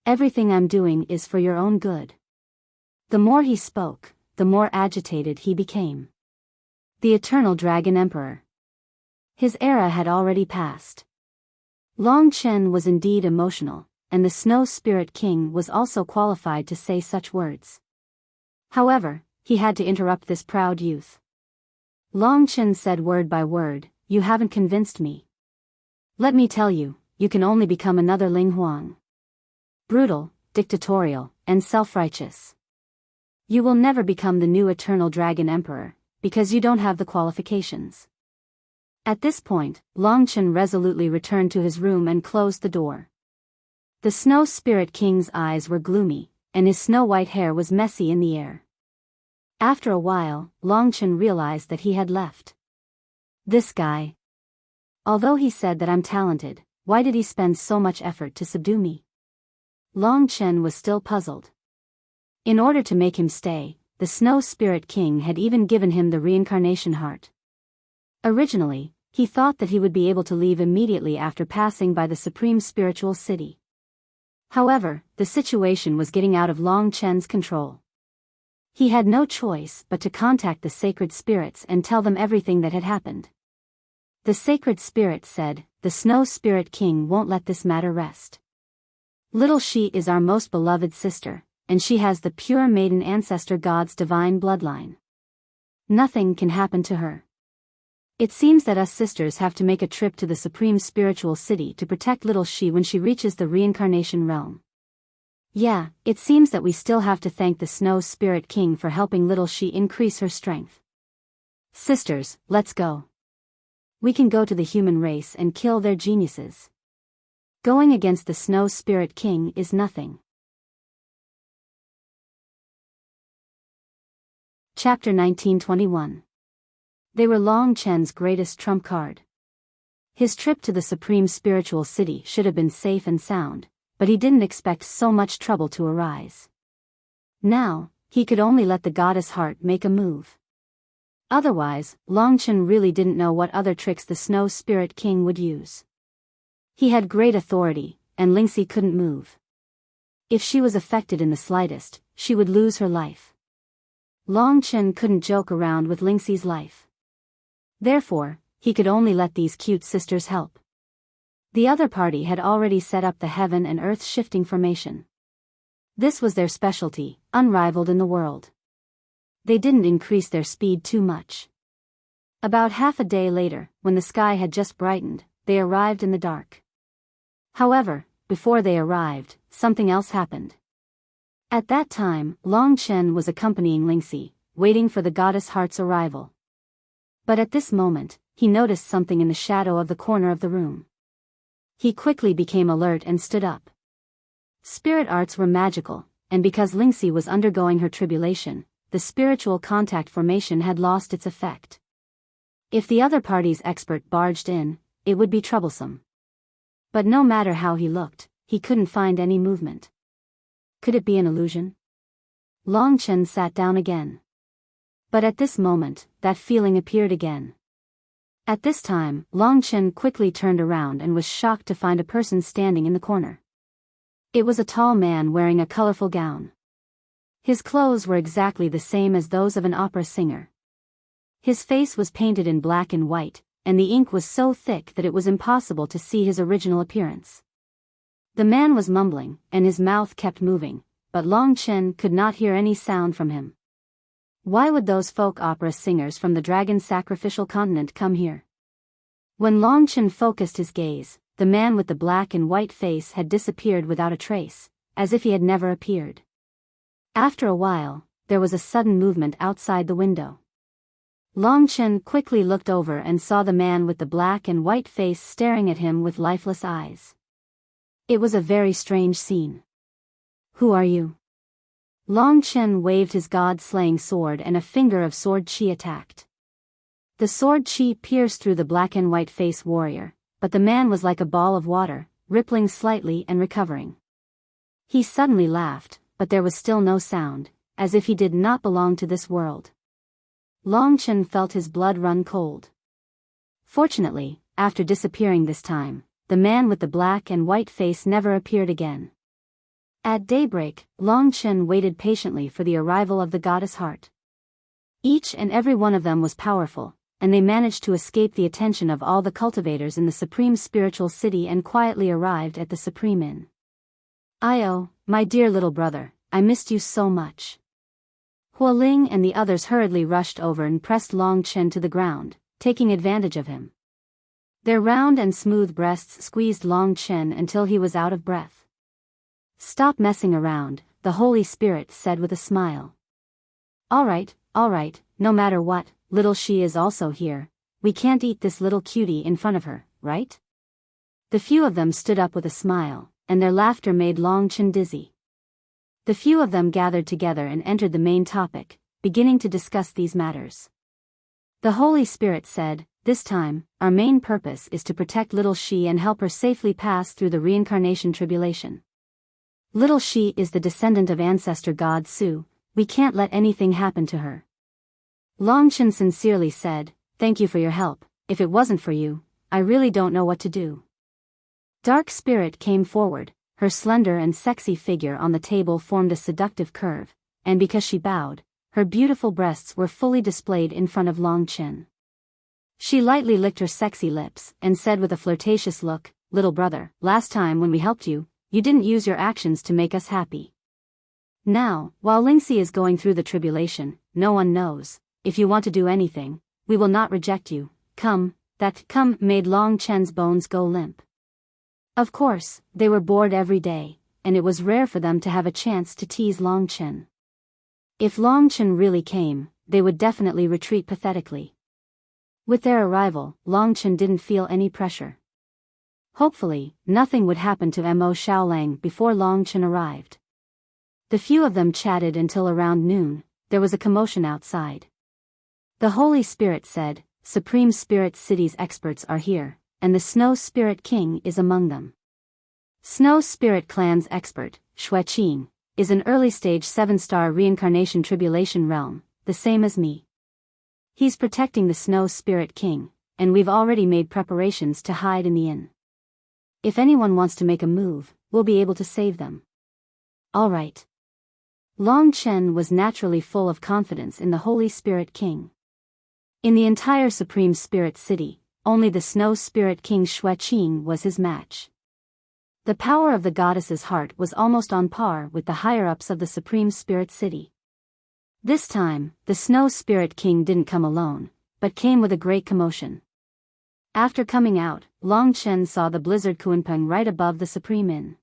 Everything I'm doing is for your own good." The more he spoke, the more agitated he became. The Eternal Dragon Emperor. His era had already passed. Long Chen was indeed emotional, and the Snow Spirit King was also qualified to say such words. However, he had to interrupt this proud youth. Long Chen said word by word, "You haven't convinced me. Let me tell you, you can only become another Ling Huang. Brutal, dictatorial, and self-righteous. You will never become the new Eternal Dragon Emperor, because you don't have the qualifications." At this point, Long Chen resolutely returned to his room and closed the door. The Snow Spirit King's eyes were gloomy, and his snow-white hair was messy in the air. After a while, Long Chen realized that he had left. This guy. Although he said that I'm talented, why did he spend so much effort to subdue me? Long Chen was still puzzled. In order to make him stay, the Snow Spirit King had even given him the reincarnation heart. Originally, he thought that he would be able to leave immediately after passing by the Supreme Spiritual City. However, the situation was getting out of Long Chen's control. He had no choice but to contact the sacred spirits and tell them everything that had happened. The sacred spirit said, "The Snow Spirit King won't let this matter rest. Little she is our most beloved sister, and she has the pure maiden ancestor god's divine bloodline. Nothing can happen to her. It seems that us sisters have to make a trip to the Supreme Spiritual City to protect little she when she reaches the reincarnation realm. Yeah, it seems that we still have to thank the Snow Spirit King for helping little she increase her strength. Sisters, let's go. We can go to the human race and kill their geniuses. Going against the Snow Spirit King is nothing." Chapter 1921. They were Long Chen's greatest trump card. His trip to the Supreme Spiritual City should have been safe and sound, but he didn't expect so much trouble to arise. Now, he could only let the goddess heart make a move. Otherwise, Long Chen really didn't know what other tricks the Snow Spirit King would use. He had great authority, and Lingxi couldn't move. If she was affected in the slightest, she would lose her life. Long Chen couldn't joke around with Lingxi's life. Therefore, he could only let these cute sisters help. The other party had already set up the heaven and earth shifting formation. This was their specialty, unrivaled in the world. They didn't increase their speed too much. About half a day later, when the sky had just brightened, they arrived in the dark. However, before they arrived, something else happened. At that time, Long Chen was accompanying Lingxi, waiting for the goddess heart's arrival. But at this moment, he noticed something in the shadow of the corner of the room. He quickly became alert and stood up. Spirit arts were magical, and because Lingxi was undergoing her tribulation, the spiritual contact formation had lost its effect. If the other party's expert barged in, it would be troublesome. But no matter how he looked, he couldn't find any movement. Could it be an illusion? Long Chen sat down again. But at this moment, that feeling appeared again. At this time, Long Chen quickly turned around and was shocked to find a person standing in the corner. It was a tall man wearing a colorful gown. His clothes were exactly the same as those of an opera singer. His face was painted in black and white, and the ink was so thick that it was impossible to see his original appearance. The man was mumbling, and his mouth kept moving, but Long Chen could not hear any sound from him. Why would those folk opera singers from the dragon sacrificial continent come here? When Long Chen focused his gaze, the man with the black and white face had disappeared without a trace, as if he had never appeared. After a while, there was a sudden movement outside the window. Long Chen quickly looked over and saw the man with the black and white face staring at him with lifeless eyes. It was a very strange scene. "Who are you?" Long Chen waved his god-slaying sword and a finger of sword chi attacked. The sword chi pierced through the black and white face warrior, but the man was like a ball of water, rippling slightly and recovering. He suddenly laughed, but there was still no sound, as if he did not belong to this world. Long Chen felt his blood run cold. Fortunately, after disappearing this time, the man with the black and white face never appeared again. At daybreak, Long Chen waited patiently for the arrival of the goddess heart. Each and every one of them was powerful, and they managed to escape the attention of all the cultivators in the supreme spiritual city and quietly arrived at the supreme inn. "Io, my dear little brother, I missed you so much." Hualing and the others hurriedly rushed over and pressed Long Chen to the ground, taking advantage of him. Their round and smooth breasts squeezed Long Chen until he was out of breath. "Stop messing around," the Holy Spirit said with a smile. All right, no matter what, little she is also here. We can't eat this little cutie in front of her, right?" The few of them stood up with a smile, and their laughter made Long Chen dizzy. The few of them gathered together and entered the main topic, beginning to discuss these matters. The Holy Spirit said, "This time, our main purpose is to protect little she and help her safely pass through the reincarnation tribulation. Little she is the descendant of ancestor God Su. We can't let anything happen to her." Long Chen sincerely said, "Thank you for your help. If it wasn't for you, I really don't know what to do." Dark Spirit came forward. Her slender and sexy figure on the table formed a seductive curve, and because she bowed, her beautiful breasts were fully displayed in front of Long Chen. She lightly licked her sexy lips and said with a flirtatious look, "Little brother, last time when we helped you, you didn't use your actions to make us happy. Now, while Lingxi is going through the tribulation, no one knows. If you want to do anything, we will not reject you. Come." That "come" made Long Chen's bones go limp. Of course, they were bored every day, and it was rare for them to have a chance to tease Long Chen. If Long Chen really came, they would definitely retreat pathetically. With their arrival, Long Chen didn't feel any pressure. Hopefully, nothing would happen to Mo Xiaolang before Long Chen arrived. The few of them chatted until around noon. There was a commotion outside. The Holy Spirit said, "Supreme Spirit City's experts are here, and the Snow Spirit King is among them. Snow Spirit Clan's expert, Xueqin, is an early-stage 7-star reincarnation tribulation realm, the same as me. He's protecting the Snow Spirit King, and we've already made preparations to hide in the inn. If anyone wants to make a move, we'll be able to save them." All right. Long Chen was naturally full of confidence in the Holy Spirit King. In the entire Supreme Spirit City, only the Snow Spirit King Xueqin was his match. The power of the goddess's heart was almost on par with the higher-ups of the Supreme Spirit City. This time, the Snow Spirit King didn't come alone, but came with a great commotion. After coming out, Long Chen saw the blizzard Kunpeng right above the Supreme Inn.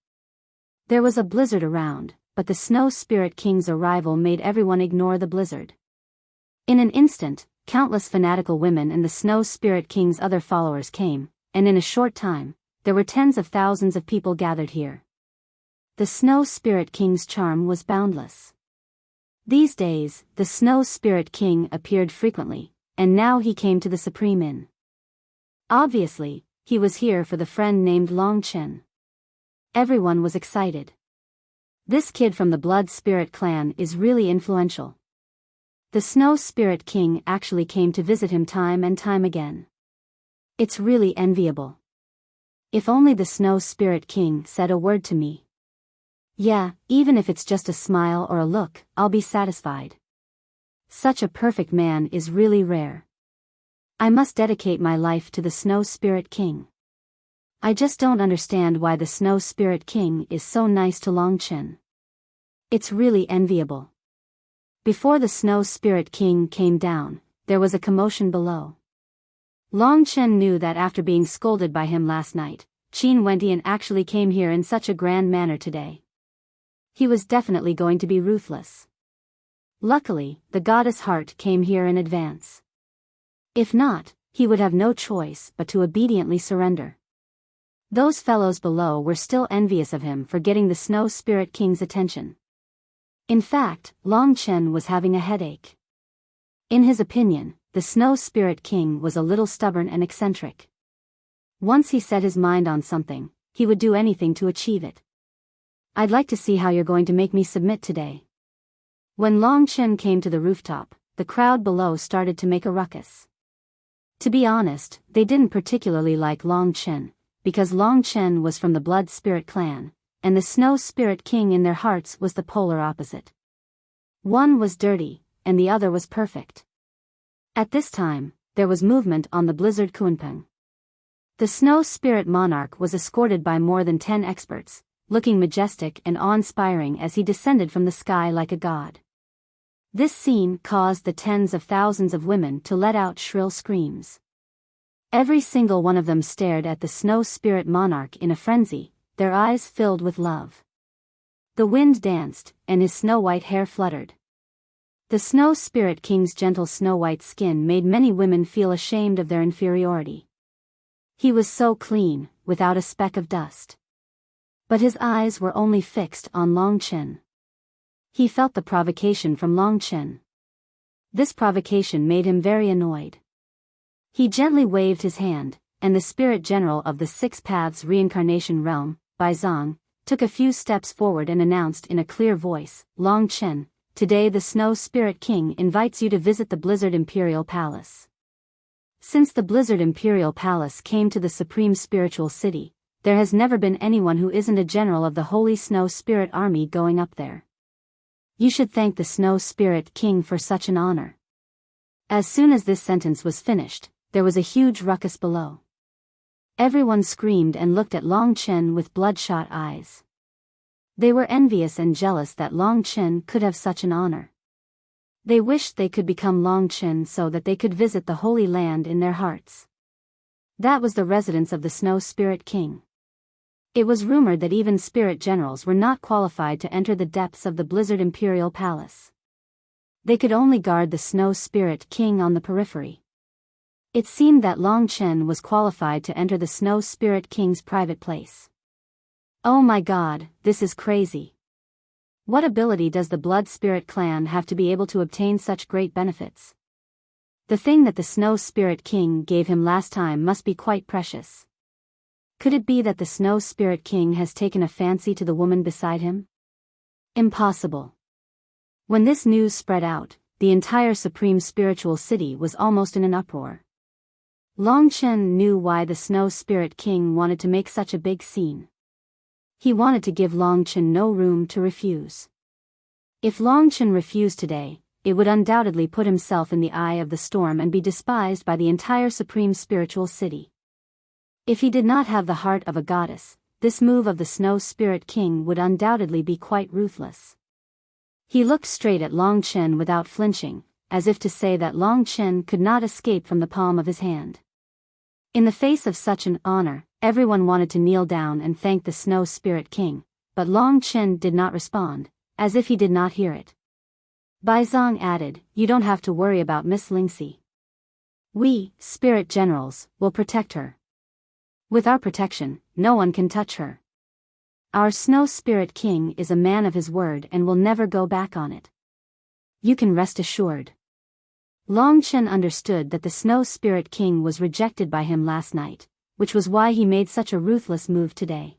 There was a blizzard around, but the Snow Spirit King's arrival made everyone ignore the blizzard. In an instant, countless fanatical women and the Snow Spirit King's other followers came, and in a short time, there were tens of thousands of people gathered here. The Snow Spirit King's charm was boundless. These days, the Snow Spirit King appeared frequently, and now he came to the Supreme Inn. Obviously, he was here for the friend named Long Chen. Everyone was excited. This kid from the Blood Spirit clan is really influential. The Snow Spirit King actually came to visit him time and time again. It's really enviable. If only the Snow Spirit King said a word to me. Yeah, even if it's just a smile or a look, I'll be satisfied. Such a perfect man is really rare. I must dedicate my life to the Snow Spirit King. I just don't understand why the Snow Spirit King is so nice to Long Chen. It's really enviable. Before the Snow Spirit King came down, there was a commotion below. Long Chen knew that after being scolded by him last night, Qin Wentian actually came here in such a grand manner today. He was definitely going to be ruthless. Luckily, the goddess heart came here in advance. If not, he would have no choice but to obediently surrender. Those fellows below were still envious of him for getting the Snow Spirit King's attention. In fact, Long Chen was having a headache. In his opinion, the Snow Spirit King was a little stubborn and eccentric. Once he set his mind on something, he would do anything to achieve it. "I'd like to see how you're going to make me submit today." When Long Chen came to the rooftop, the crowd below started to make a ruckus. To be honest, they didn't particularly like Long Chen, because Long Chen was from the Blood Spirit clan, and the Snow Spirit King in their hearts was the polar opposite. One was dirty, and the other was perfect. At this time, there was movement on the blizzard Kunpeng. The snow spirit monarch was escorted by more than 10 experts, looking majestic and awe-inspiring as he descended from the sky like a god. This scene caused the tens of thousands of women to let out shrill screams. Every single one of them stared at the snow spirit monarch in a frenzy, their eyes filled with love. The wind danced, and his snow-white hair fluttered. The snow spirit king's gentle snow-white skin made many women feel ashamed of their inferiority. He was so clean, without a speck of dust. But his eyes were only fixed on Long Chen. He felt the provocation from Long Chen. This provocation made him very annoyed. He gently waved his hand, and the spirit general of the Six Paths reincarnation realm, Biyao, took a few steps forward and announced in a clear voice, "Long Chen, today the Snow Spirit King invites you to visit the Blizzard Imperial Palace." Since the Blizzard Imperial Palace came to the Supreme Spiritual City, there has never been anyone who isn't a general of the Holy Snow Spirit Army going up there. You should thank the Snow Spirit King for such an honor. As soon as this sentence was finished, there was a huge ruckus below. Everyone screamed and looked at Long Chen with bloodshot eyes. They were envious and jealous that Long Chen could have such an honor. They wished they could become Long Chen so that they could visit the Holy Land in their hearts. That was the residence of the Snow Spirit King. It was rumored that even spirit generals were not qualified to enter the depths of the Blizzard Imperial Palace. They could only guard the Snow Spirit King on the periphery. It seemed that Long Chen was qualified to enter the Snow Spirit King's private place. Oh my god, this is crazy. What ability does the Blood Spirit clan have to be able to obtain such great benefits? The thing that the Snow Spirit King gave him last time must be quite precious. Could it be that the Snow Spirit King has taken a fancy to the woman beside him? Impossible. When this news spread out, the entire Supreme Spiritual City was almost in an uproar. Long Chen knew why the Snow Spirit King wanted to make such a big scene. He wanted to give Long Chen no room to refuse. If Long Chen refused today, it would undoubtedly put himself in the eye of the storm and be despised by the entire Supreme Spiritual City. If he did not have the heart of a goddess, this move of the Snow Spirit King would undoubtedly be quite ruthless. He looked straight at Long Chen without flinching, as if to say that Long Chen could not escape from the palm of his hand. In the face of such an honor, everyone wanted to kneel down and thank the Snow Spirit King, but Long Chen did not respond, as if he did not hear it. Biyao added, "You don't have to worry about Miss Lingxi. We, spirit generals, will protect her. With our protection, no one can touch her. Our Snow Spirit King is a man of his word and will never go back on it. You can rest assured." Long Chen understood that the Snow Spirit King was rejected by him last night, which was why he made such a ruthless move today.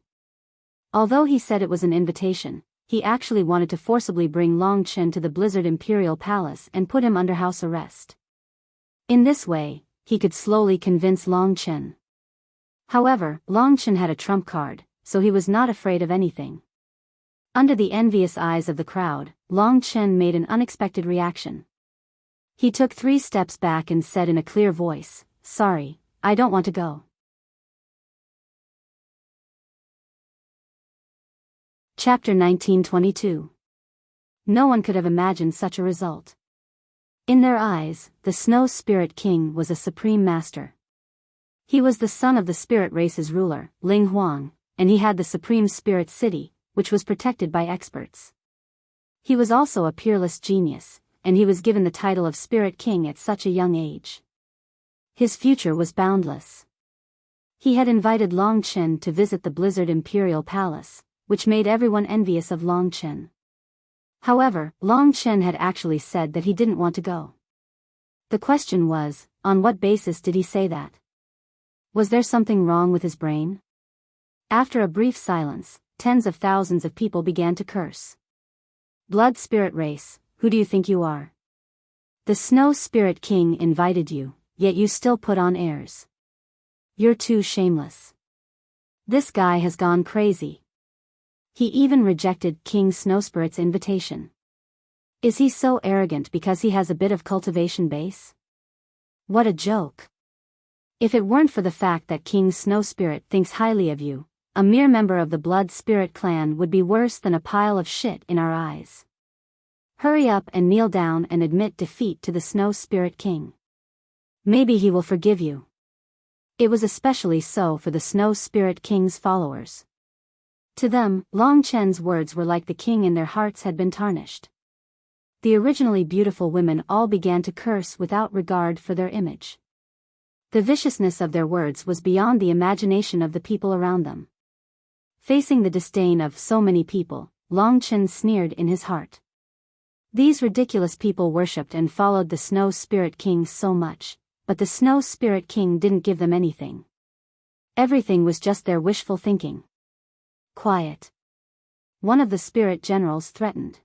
Although he said it was an invitation, he actually wanted to forcibly bring Long Chen to the Blizzard Imperial Palace and put him under house arrest. In this way, he could slowly convince Long Chen. However, Long Chen had a trump card, so he was not afraid of anything. Under the envious eyes of the crowd, Long Chen made an unexpected reaction. He took 3 steps back and said in a clear voice, "Sorry, I don't want to go." Chapter 1922. No one could have imagined such a result. In their eyes, the Snow Spirit King was a supreme master. He was the son of the spirit race's ruler, Ling Huang, and he had the Supreme Spirit City, which was protected by experts. He was also a peerless genius, and he was given the title of Spirit King at such a young age. His future was boundless. He had invited Long Chen to visit the Blizzard Imperial Palace, which made everyone envious of Long Chen. However, Long Chen had actually said that he didn't want to go. The question was, on what basis did he say that? Was there something wrong with his brain? After a brief silence, tens of thousands of people began to curse. "Blood Spirit Race, who do you think you are? The Snow Spirit King invited you, yet you still put on airs. You're too shameless. This guy has gone crazy. He even rejected King Snowspirit's invitation. Is he so arrogant because he has a bit of cultivation base? What a joke. If it weren't for the fact that King Snow Spirit thinks highly of you, a mere member of the Blood Spirit clan would be worse than a pile of shit in our eyes. Hurry up and kneel down and admit defeat to the Snow Spirit King. Maybe he will forgive you. It was especially so for the Snow Spirit King's followers. To them, Long Chen's words were like the king and their hearts had been tarnished. The originally beautiful women all began to curse without regard for their image. The viciousness of their words was beyond the imagination of the people around them. Facing the disdain of so many people, Long Chen sneered in his heart. These ridiculous people worshipped and followed the Snow Spirit King so much, but the Snow Spirit King didn't give them anything. Everything was just their wishful thinking. Quiet. One of the spirit generals threatened.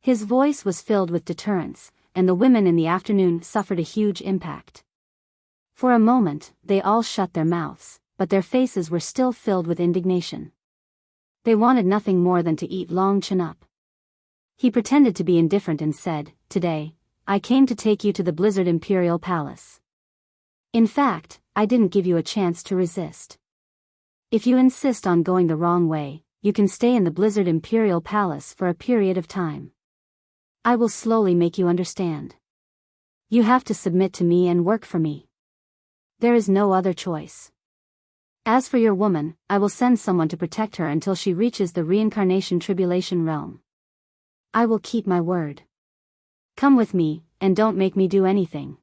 His voice was filled with deterrence, and the women in the afternoon suffered a huge impact. For a moment, they all shut their mouths, but their faces were still filled with indignation. They wanted nothing more than to eat Long Chen up. He pretended to be indifferent and said, "Today, I came to take you to the Blizzard Imperial Palace. In fact, I didn't give you a chance to resist. If you insist on going the wrong way, you can stay in the Blizzard Imperial Palace for a period of time. I will slowly make you understand. You have to submit to me and work for me. There is no other choice. As for your woman, I will send someone to protect her until she reaches the reincarnation tribulation realm. I will keep my word. Come with me, and don't make me do anything."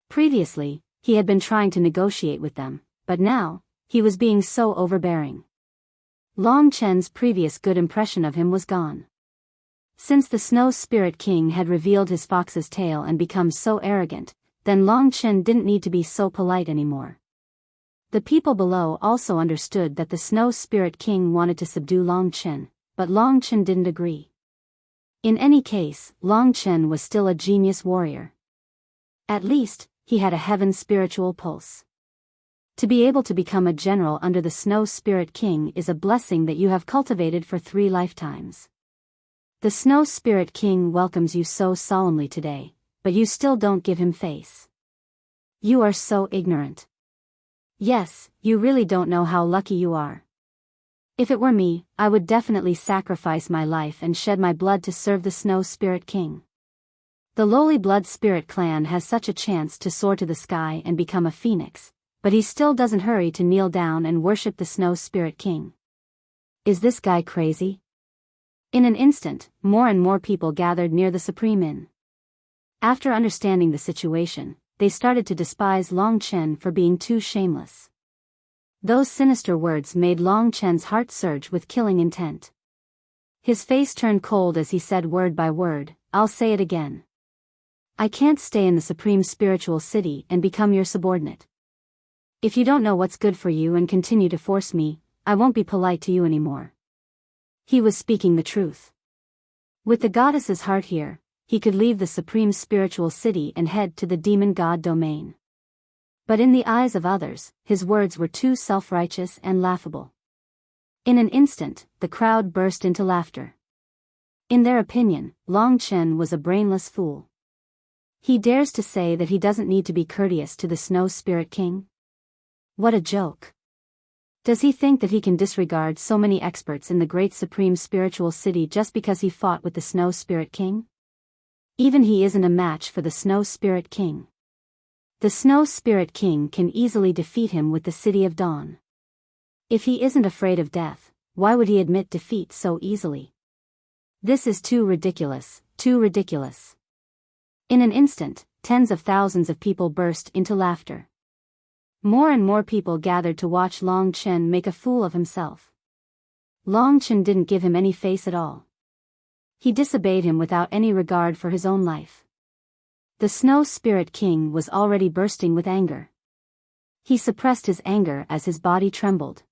Previously, he had been trying to negotiate with them, but now, he was being so overbearing. Long Chen's previous good impression of him was gone. Since the Snow Spirit King had revealed his fox's tail and become so arrogant, then Long Chen didn't need to be so polite anymore. The people below also understood that the Snow Spirit King wanted to subdue Long Chen, but Long Chen didn't agree. In any case, Long Chen was still a genius warrior. At least, he had a heaven spiritual pulse. To be able to become a general under the Snow Spirit King is a blessing that you have cultivated for 3 lifetimes. The Snow Spirit King welcomes you so solemnly today, but you still don't give him face. You are so ignorant. Yes, you really don't know how lucky you are. If it were me, I would definitely sacrifice my life and shed my blood to serve the Snow Spirit King. The lowly Blood Spirit clan has such a chance to soar to the sky and become a phoenix, but he still doesn't hurry to kneel down and worship the Snow Spirit King. Is this guy crazy? In an instant, more and more people gathered near the Supreme Inn. After understanding the situation, they started to despise Long Chen for being too shameless. Those sinister words made Long Chen's heart surge with killing intent. His face turned cold as he said word by word, "I'll say it again. I can't stay in the Supreme Spiritual City and become your subordinate. If you don't know what's good for you and continue to force me, I won't be polite to you anymore." He was speaking the truth. With the goddess's heart here, he could leave the Supreme Spiritual City and head to the demon god domain. But in the eyes of others, his words were too self-righteous and laughable. In an instant, the crowd burst into laughter. In their opinion, Long Chen was a brainless fool. He dares to say that he doesn't need to be courteous to the Snow Spirit King? What a joke. Does he think that he can disregard so many experts in the great Supreme Spiritual City just because he fought with the Snow Spirit King? Even he isn't a match for the Snow Spirit King. The Snow Spirit King can easily defeat him with the City of Dawn. If he isn't afraid of death, why would he admit defeat so easily? This is too ridiculous, too ridiculous. In an instant, tens of thousands of people burst into laughter. More and more people gathered to watch Long Chen make a fool of himself. Long Chen didn't give him any face at all. He disobeyed him without any regard for his own life. The Snow Spirit King was already bursting with anger. He suppressed his anger as his body trembled.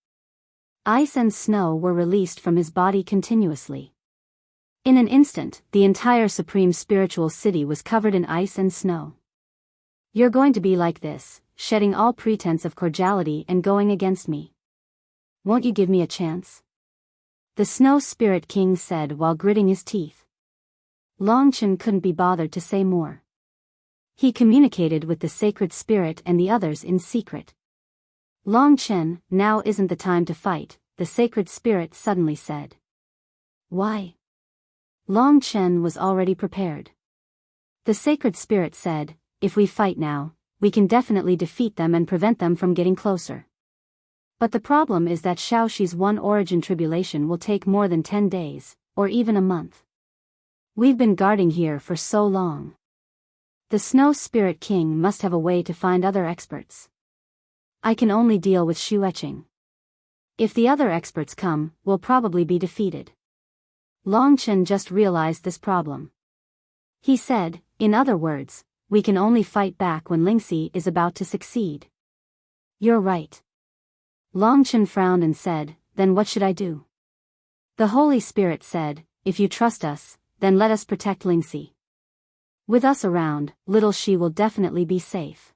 Ice and snow were released from his body continuously. In an instant, the entire Supreme Spiritual City was covered in ice and snow. "You're going to be like this, shedding all pretense of cordiality and going against me. Won't you give me a chance?" The Snow Spirit King said while gritting his teeth. Long Chen couldn't be bothered to say more. He communicated with the sacred spirit and the others in secret. Long Chen, now isn't the time to fight, the sacred spirit suddenly said. Why? Long Chen was already prepared. The sacred spirit said, if we fight now, we can definitely defeat them and prevent them from getting closer. But the problem is that Shaoxi's one origin tribulation will take more than 10 days, or even a month. We've been guarding here for so long. The Snow Spirit King must have a way to find other experts. I can only deal with Xueqing. If the other experts come, we'll probably be defeated. Long Chen just realized this problem. He said, in other words, we can only fight back when Lingxi is about to succeed. You're right. Long Chen frowned and said, then what should I do? The Holy Spirit said, if you trust us, then let us protect Lingxi. With us around, little she will definitely be safe.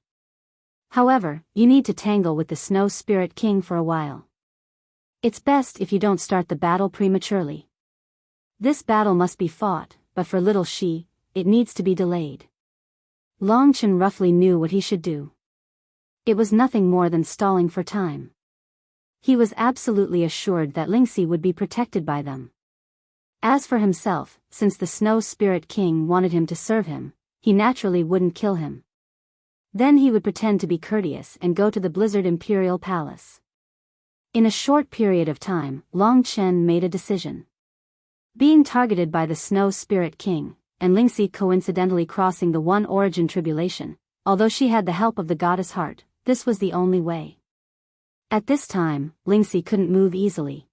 However, you need to tangle with the Snow Spirit King for a while. It's best if you don't start the battle prematurely. This battle must be fought, but for little she, it needs to be delayed. Long Chen roughly knew what he should do. It was nothing more than stalling for time. He was absolutely assured that Lingxi would be protected by them. As for himself, since the Snow Spirit King wanted him to serve him, he naturally wouldn't kill him. Then he would pretend to be courteous and go to the Blizzard Imperial Palace. In a short period of time, Long Chen made a decision. Being targeted by the Snow Spirit King, and Lingxi coincidentally crossing the One Origin Tribulation, although she had the help of the Goddess Heart, this was the only way. At this time, Lingxi couldn't move easily.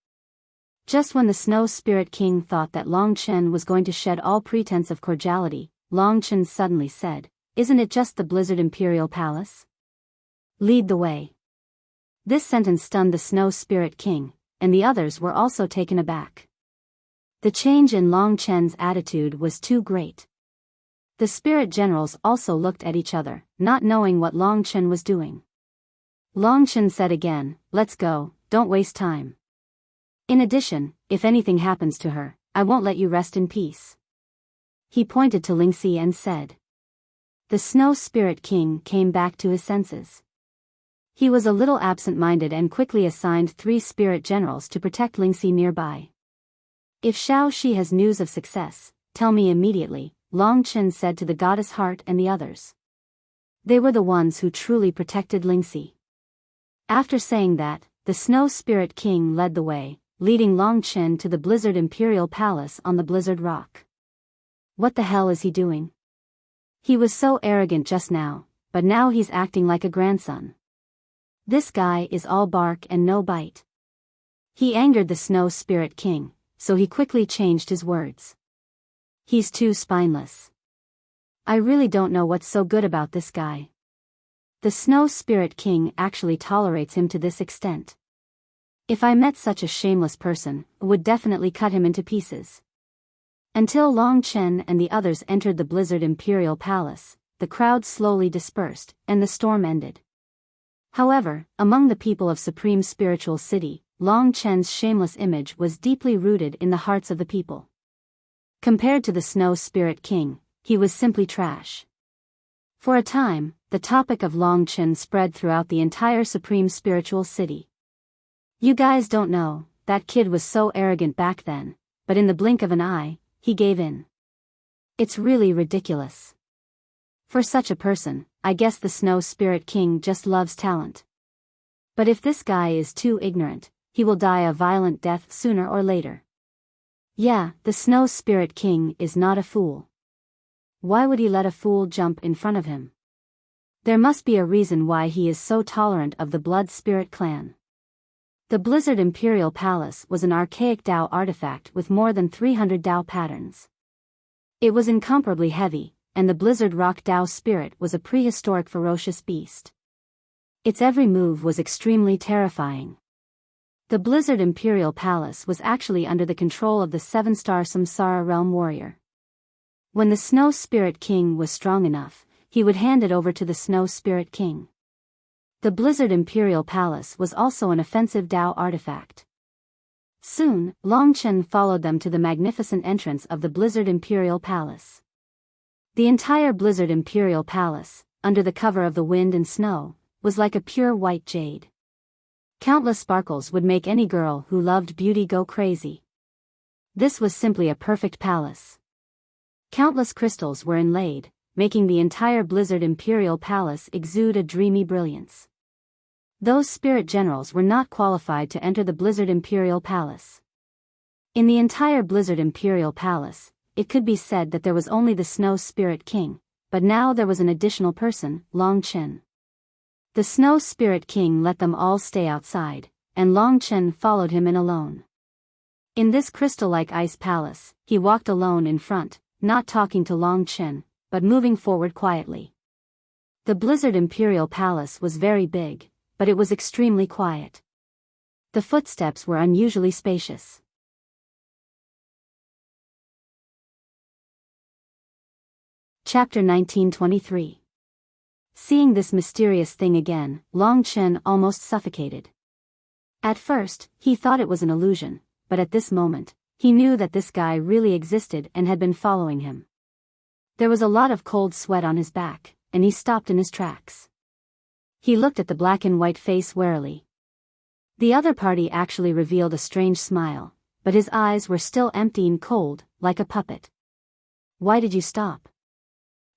Just when the Snow Spirit King thought that Long Chen was going to shed all pretense of cordiality, Long Chen suddenly said, isn't it just the Blizzard Imperial Palace? Lead the way. This sentence stunned the Snow Spirit King, and the others were also taken aback. The change in Long Chen's attitude was too great. The spirit generals also looked at each other, not knowing what Long Chen was doing. Long Chen said again, let's go, don't waste time. In addition, if anything happens to her, I won't let you rest in peace. He pointed to Lingxi and said. The Snow Spirit King came back to his senses. He was a little absent-minded and quickly assigned 3 spirit generals to protect Lingxi nearby. If Shaoxi has news of success, tell me immediately, Long Chen said to the Goddess Heart and the others. They were the ones who truly protected Lingxi. After saying that, the Snow Spirit King led the way, leading Long Chen to the Blizzard Imperial Palace on the Blizzard Rock. What the hell is he doing? He was so arrogant just now, but now he's acting like a grandson. This guy is all bark and no bite. He angered the Snow Spirit King, so he quickly changed his words. He's too spineless. I really don't know what's so good about this guy. The Snow Spirit King actually tolerates him to this extent. If I met such a shameless person, I would definitely cut him into pieces. Until Long Chen and the others entered the Blizzard Imperial Palace, the crowd slowly dispersed, and the storm ended. However, among the people of Supreme Spiritual City, Long Chen's shameless image was deeply rooted in the hearts of the people. Compared to the Snow Spirit King, he was simply trash. For a time, the topic of Long Chen spread throughout the entire Supreme Spiritual City. You guys don't know, that kid was so arrogant back then, but in the blink of an eye, he gave in. It's really ridiculous. For such a person, I guess the Snow Spirit King just loves talent. But if this guy is too ignorant, he will die a violent death sooner or later. Yeah, the Snow Spirit King is not a fool. Why would he let a fool jump in front of him? There must be a reason why he is so tolerant of the Blood Spirit clan. The Blizzard Imperial Palace was an archaic Dao artifact with more than 300 Dao patterns. It was incomparably heavy, and the Blizzard Rock Dao spirit was a prehistoric ferocious beast. Its every move was extremely terrifying. The Blizzard Imperial Palace was actually under the control of the 7-star Samsara Realm warrior. When the Snow Spirit King was strong enough, he would hand it over to the Snow Spirit King. The Blizzard Imperial Palace was also an offensive Dao artifact. Soon, Long Chen followed them to the magnificent entrance of the Blizzard Imperial Palace. The entire Blizzard Imperial Palace, under the cover of the wind and snow, was like a pure white jade. Countless sparkles would make any girl who loved beauty go crazy. This was simply a perfect palace. Countless crystals were inlaid, making the entire Blizzard Imperial Palace exude a dreamy brilliance. Those spirit generals were not qualified to enter the Blizzard Imperial Palace. In the entire Blizzard Imperial Palace, it could be said that there was only the Snow Spirit King, but now there was an additional person, Long Chen. The Snow Spirit King let them all stay outside, and Long Chen followed him in alone. In this crystal-like ice palace, he walked alone in front, not talking to Long Chen, but moving forward quietly. The Blizzard Imperial Palace was very big, but it was extremely quiet. The footsteps were unusually spacious. Chapter 1923. Seeing this mysterious thing again, Long Chen almost suffocated. At first, he thought it was an illusion, but at this moment, he knew that this guy really existed and had been following him. There was a lot of cold sweat on his back, and he stopped in his tracks. He looked at the black and white face warily. The other party actually revealed a strange smile, but his eyes were still empty and cold, like a puppet. "Why did you stop?"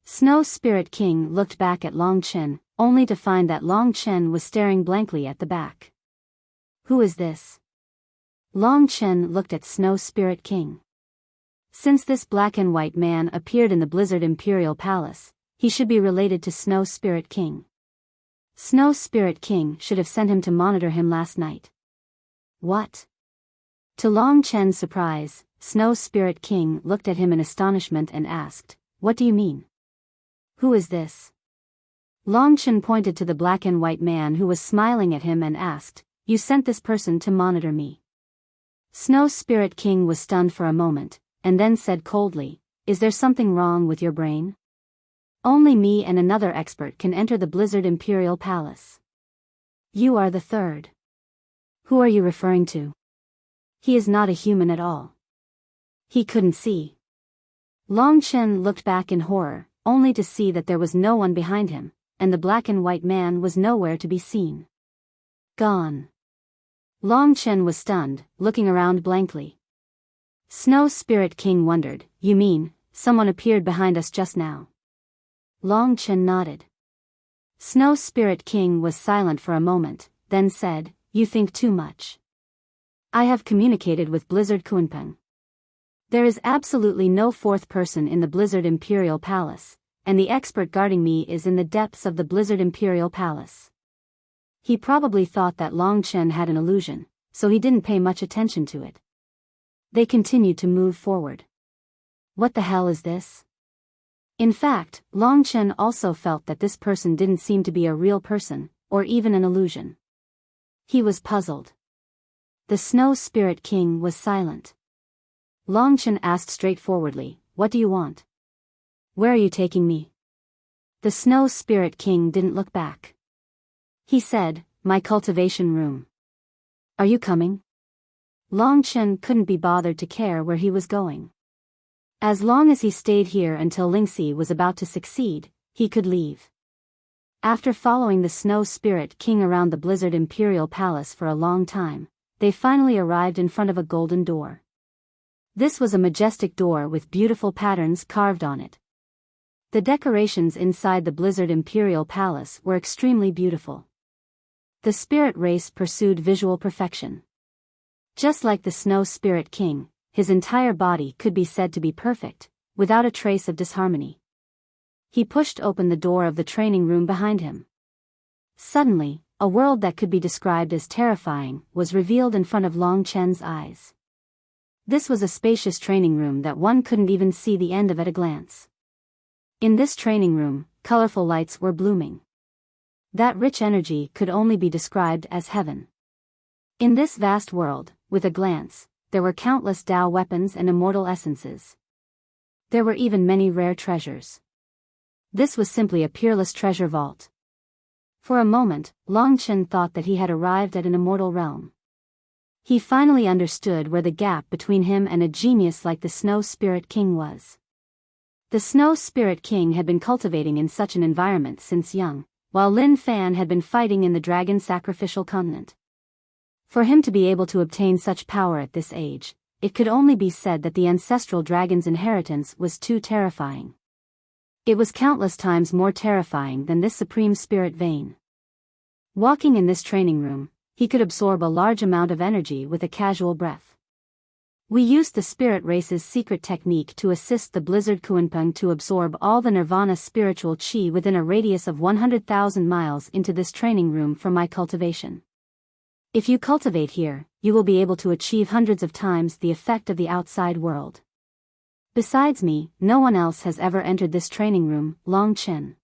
Snow Spirit King looked back at Long Chen, only to find that Long Chen was staring blankly at the back. "Who is this?" Long Chen looked at Snow Spirit King. Since this black and white man appeared in the Blizzard Imperial Palace, he should be related to Snow Spirit King. Snow Spirit King should have sent him to monitor him last night. What? To Long Chen's surprise, Snow Spirit King looked at him in astonishment and asked, "What do you mean? Who is this?" Long Chen pointed to the black and white man who was smiling at him and asked, "You sent this person to monitor me?" Snow Spirit King was stunned for a moment, and then said coldly, "Is there something wrong with your brain? Only me and another expert can enter the Blizzard Imperial Palace. You are the third. Who are you referring to? He is not a human at all. He couldn't see." Long Chen looked back in horror, only to see that there was no one behind him, and the black and white man was nowhere to be seen. Gone. Long Chen was stunned, looking around blankly. Snow Spirit King wondered, "You mean, someone appeared behind us just now?" Long Chen nodded. Snow Spirit King was silent for a moment, then said, "You think too much. I have communicated with Blizzard Kunpeng. There is absolutely no fourth person in the Blizzard Imperial Palace, and the expert guarding me is in the depths of the Blizzard Imperial Palace." He probably thought that Long Chen had an illusion, so he didn't pay much attention to it. They continued to move forward. What the hell is this? In fact, Long Chen also felt that this person didn't seem to be a real person, or even an illusion. He was puzzled. The Snow Spirit King was silent. Long Chen asked straightforwardly, "What do you want? Where are you taking me?" The Snow Spirit King didn't look back. He said, "My cultivation room." "Are you coming?" Long Chen couldn't be bothered to care where he was going. As long as he stayed here until Lingxi was about to succeed, he could leave. After following the Snow Spirit King around the Blizzard Imperial Palace for a long time, they finally arrived in front of a golden door. This was a majestic door with beautiful patterns carved on it. The decorations inside the Blizzard Imperial Palace were extremely beautiful. The spirit race pursued visual perfection. Just like the Snow Spirit King, his entire body could be said to be perfect, without a trace of disharmony. He pushed open the door of the training room behind him. Suddenly, a world that could be described as terrifying was revealed in front of Long Chen's eyes. This was a spacious training room that one couldn't even see the end of at a glance. In this training room, colorful lights were blooming. That rich energy could only be described as heaven. In this vast world, with a glance, there were countless Tao weapons and immortal essences. There were even many rare treasures. This was simply a peerless treasure vault. For a moment, Long Chen thought that he had arrived at an immortal realm. He finally understood where the gap between him and a genius like the Snow Spirit King was. The Snow Spirit King had been cultivating in such an environment since young, while Lin Fan had been fighting in the dragon sacrificial continent. For him to be able to obtain such power at this age, it could only be said that the ancestral dragon's inheritance was too terrifying. It was countless times more terrifying than this supreme spirit vein. Walking in this training room, he could absorb a large amount of energy with a casual breath. We used the spirit race's secret technique to assist the Blizzard Kuanpeng to absorb all the Nirvana spiritual chi within a radius of 100,000 miles into this training room for my cultivation. If you cultivate here, you will be able to achieve hundreds of times the effect of the outside world. Besides me, no one else has ever entered this training room, Long Chen.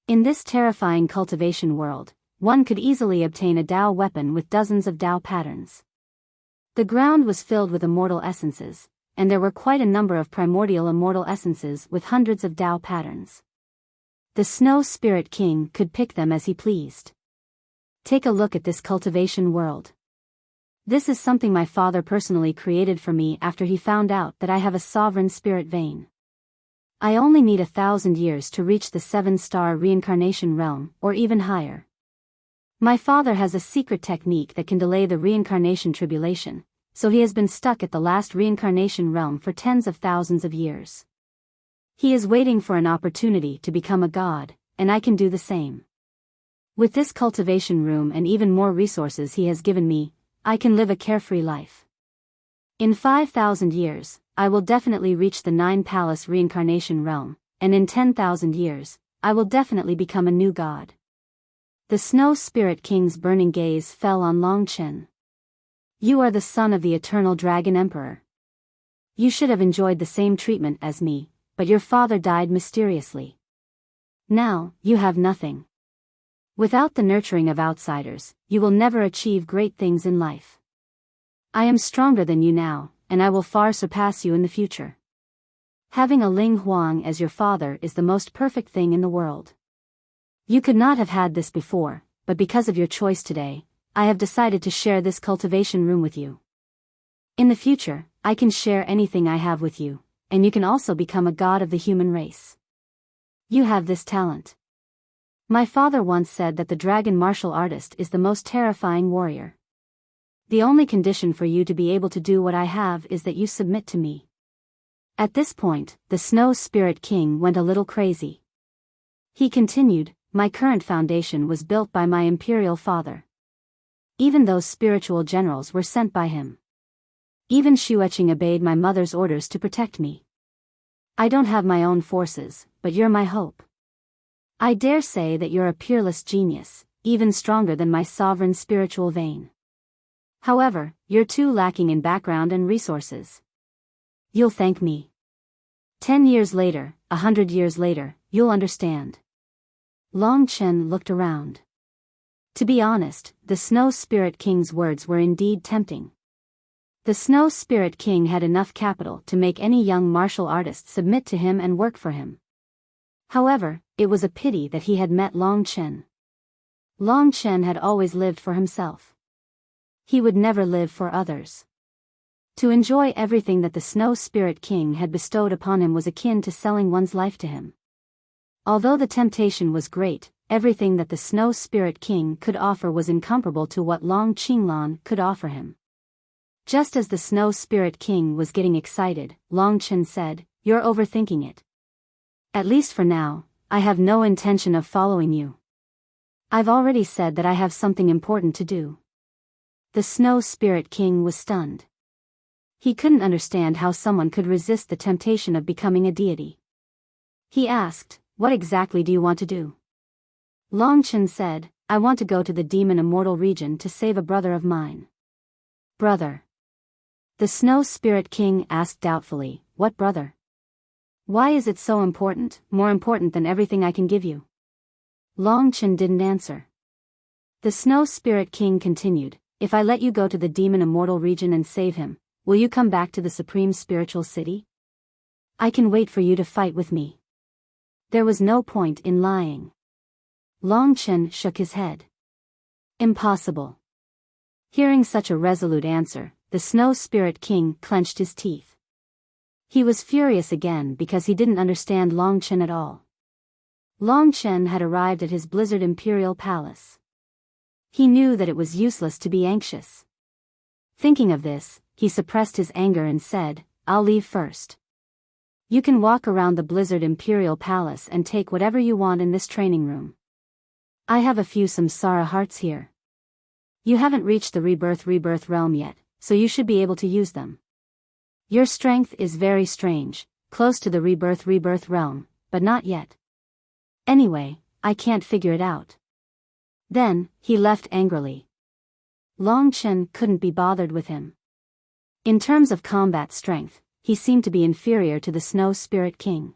In this terrifying cultivation world, one could easily obtain a Dao weapon with dozens of Dao patterns. The ground was filled with immortal essences, and there were quite a number of primordial immortal essences with hundreds of Dao patterns. The Snow Spirit King could pick them as he pleased. Take a look at this cultivation world. This is something my father personally created for me after he found out that I have a sovereign spirit vein. I only need 1,000 years to reach the 7-star reincarnation realm, or even higher. My father has a secret technique that can delay the reincarnation tribulation, so he has been stuck at the last reincarnation realm for tens of thousands of years. He is waiting for an opportunity to become a god, and I can do the same. With this cultivation room and even more resources he has given me, I can live a carefree life. In 5,000 years, I will definitely reach the 9-palace reincarnation realm, and in 10,000 years, I will definitely become a new god. The Snow Spirit King's burning gaze fell on Long Chen. You are the son of the eternal Dragon Emperor. You should have enjoyed the same treatment as me, but your father died mysteriously. Now, you have nothing. Without the nurturing of outsiders, you will never achieve great things in life. I am stronger than you now, and I will far surpass you in the future. Having a Ling Huang as your father is the most perfect thing in the world. You could not have had this before, but because of your choice today, I have decided to share this cultivation room with you. In the future, I can share anything I have with you, and you can also become a god of the human race. You have this talent. My father once said that the dragon martial artist is the most terrifying warrior. The only condition for you to be able to do what I have is that you submit to me. At this point, the Snow Spirit King went a little crazy. He continued, my current foundation was built by my imperial father. Even those spiritual generals were sent by him. Even Xueqing obeyed my mother's orders to protect me. I don't have my own forces, but you're my hope. I dare say that you're a peerless genius, even stronger than my sovereign spiritual vein. However, you're too lacking in background and resources. You'll thank me. 10 years later, 100 years later, you'll understand. Long Chen looked around. To be honest, the Snow Spirit King's words were indeed tempting. The Snow Spirit King had enough capital to make any young martial artist submit to him and work for him. However, it was a pity that he had met Long Chen. Long Chen had always lived for himself. He would never live for others. To enjoy everything that the Snow Spirit King had bestowed upon him was akin to selling one's life to him. Although the temptation was great, everything that the Snow Spirit King could offer was incomparable to what Long Qinglan could offer him. Just as the Snow Spirit King was getting excited, Long Chen said, "You're overthinking it. At least for now, I have no intention of following you. I've already said that I have something important to do." The Snow Spirit King was stunned. He couldn't understand how someone could resist the temptation of becoming a deity. He asked, "What exactly do you want to do?" Long Chen said, "I want to go to the demon immortal region to save a brother of mine." "Brother?" The Snow Spirit King asked doubtfully, "What brother? Why is it so important, more important than everything I can give you?" Long Chen didn't answer. The Snow Spirit King continued, "If I let you go to the demon immortal region and save him, will you come back to the supreme spiritual city? I can wait for you to fight with me." There was no point in lying. Long Chen shook his head. Impossible. Hearing such a resolute answer, the Snow Spirit King clenched his teeth. He was furious again because he didn't understand Long Chen at all. Long Chen had arrived at his Blizzard Imperial Palace. He knew that it was useless to be anxious. Thinking of this, he suppressed his anger and said, "I'll leave first. You can walk around the Blizzard Imperial Palace and take whatever you want in this training room. I have a few samsara hearts here. You haven't reached the rebirth realm yet, so you should be able to use them. Your strength is very strange, close to the rebirth realm, but not yet. Anyway, I can't figure it out." Then, he left angrily. Long Chen couldn't be bothered with him. In terms of combat strength, he seemed to be inferior to the Snow Spirit King.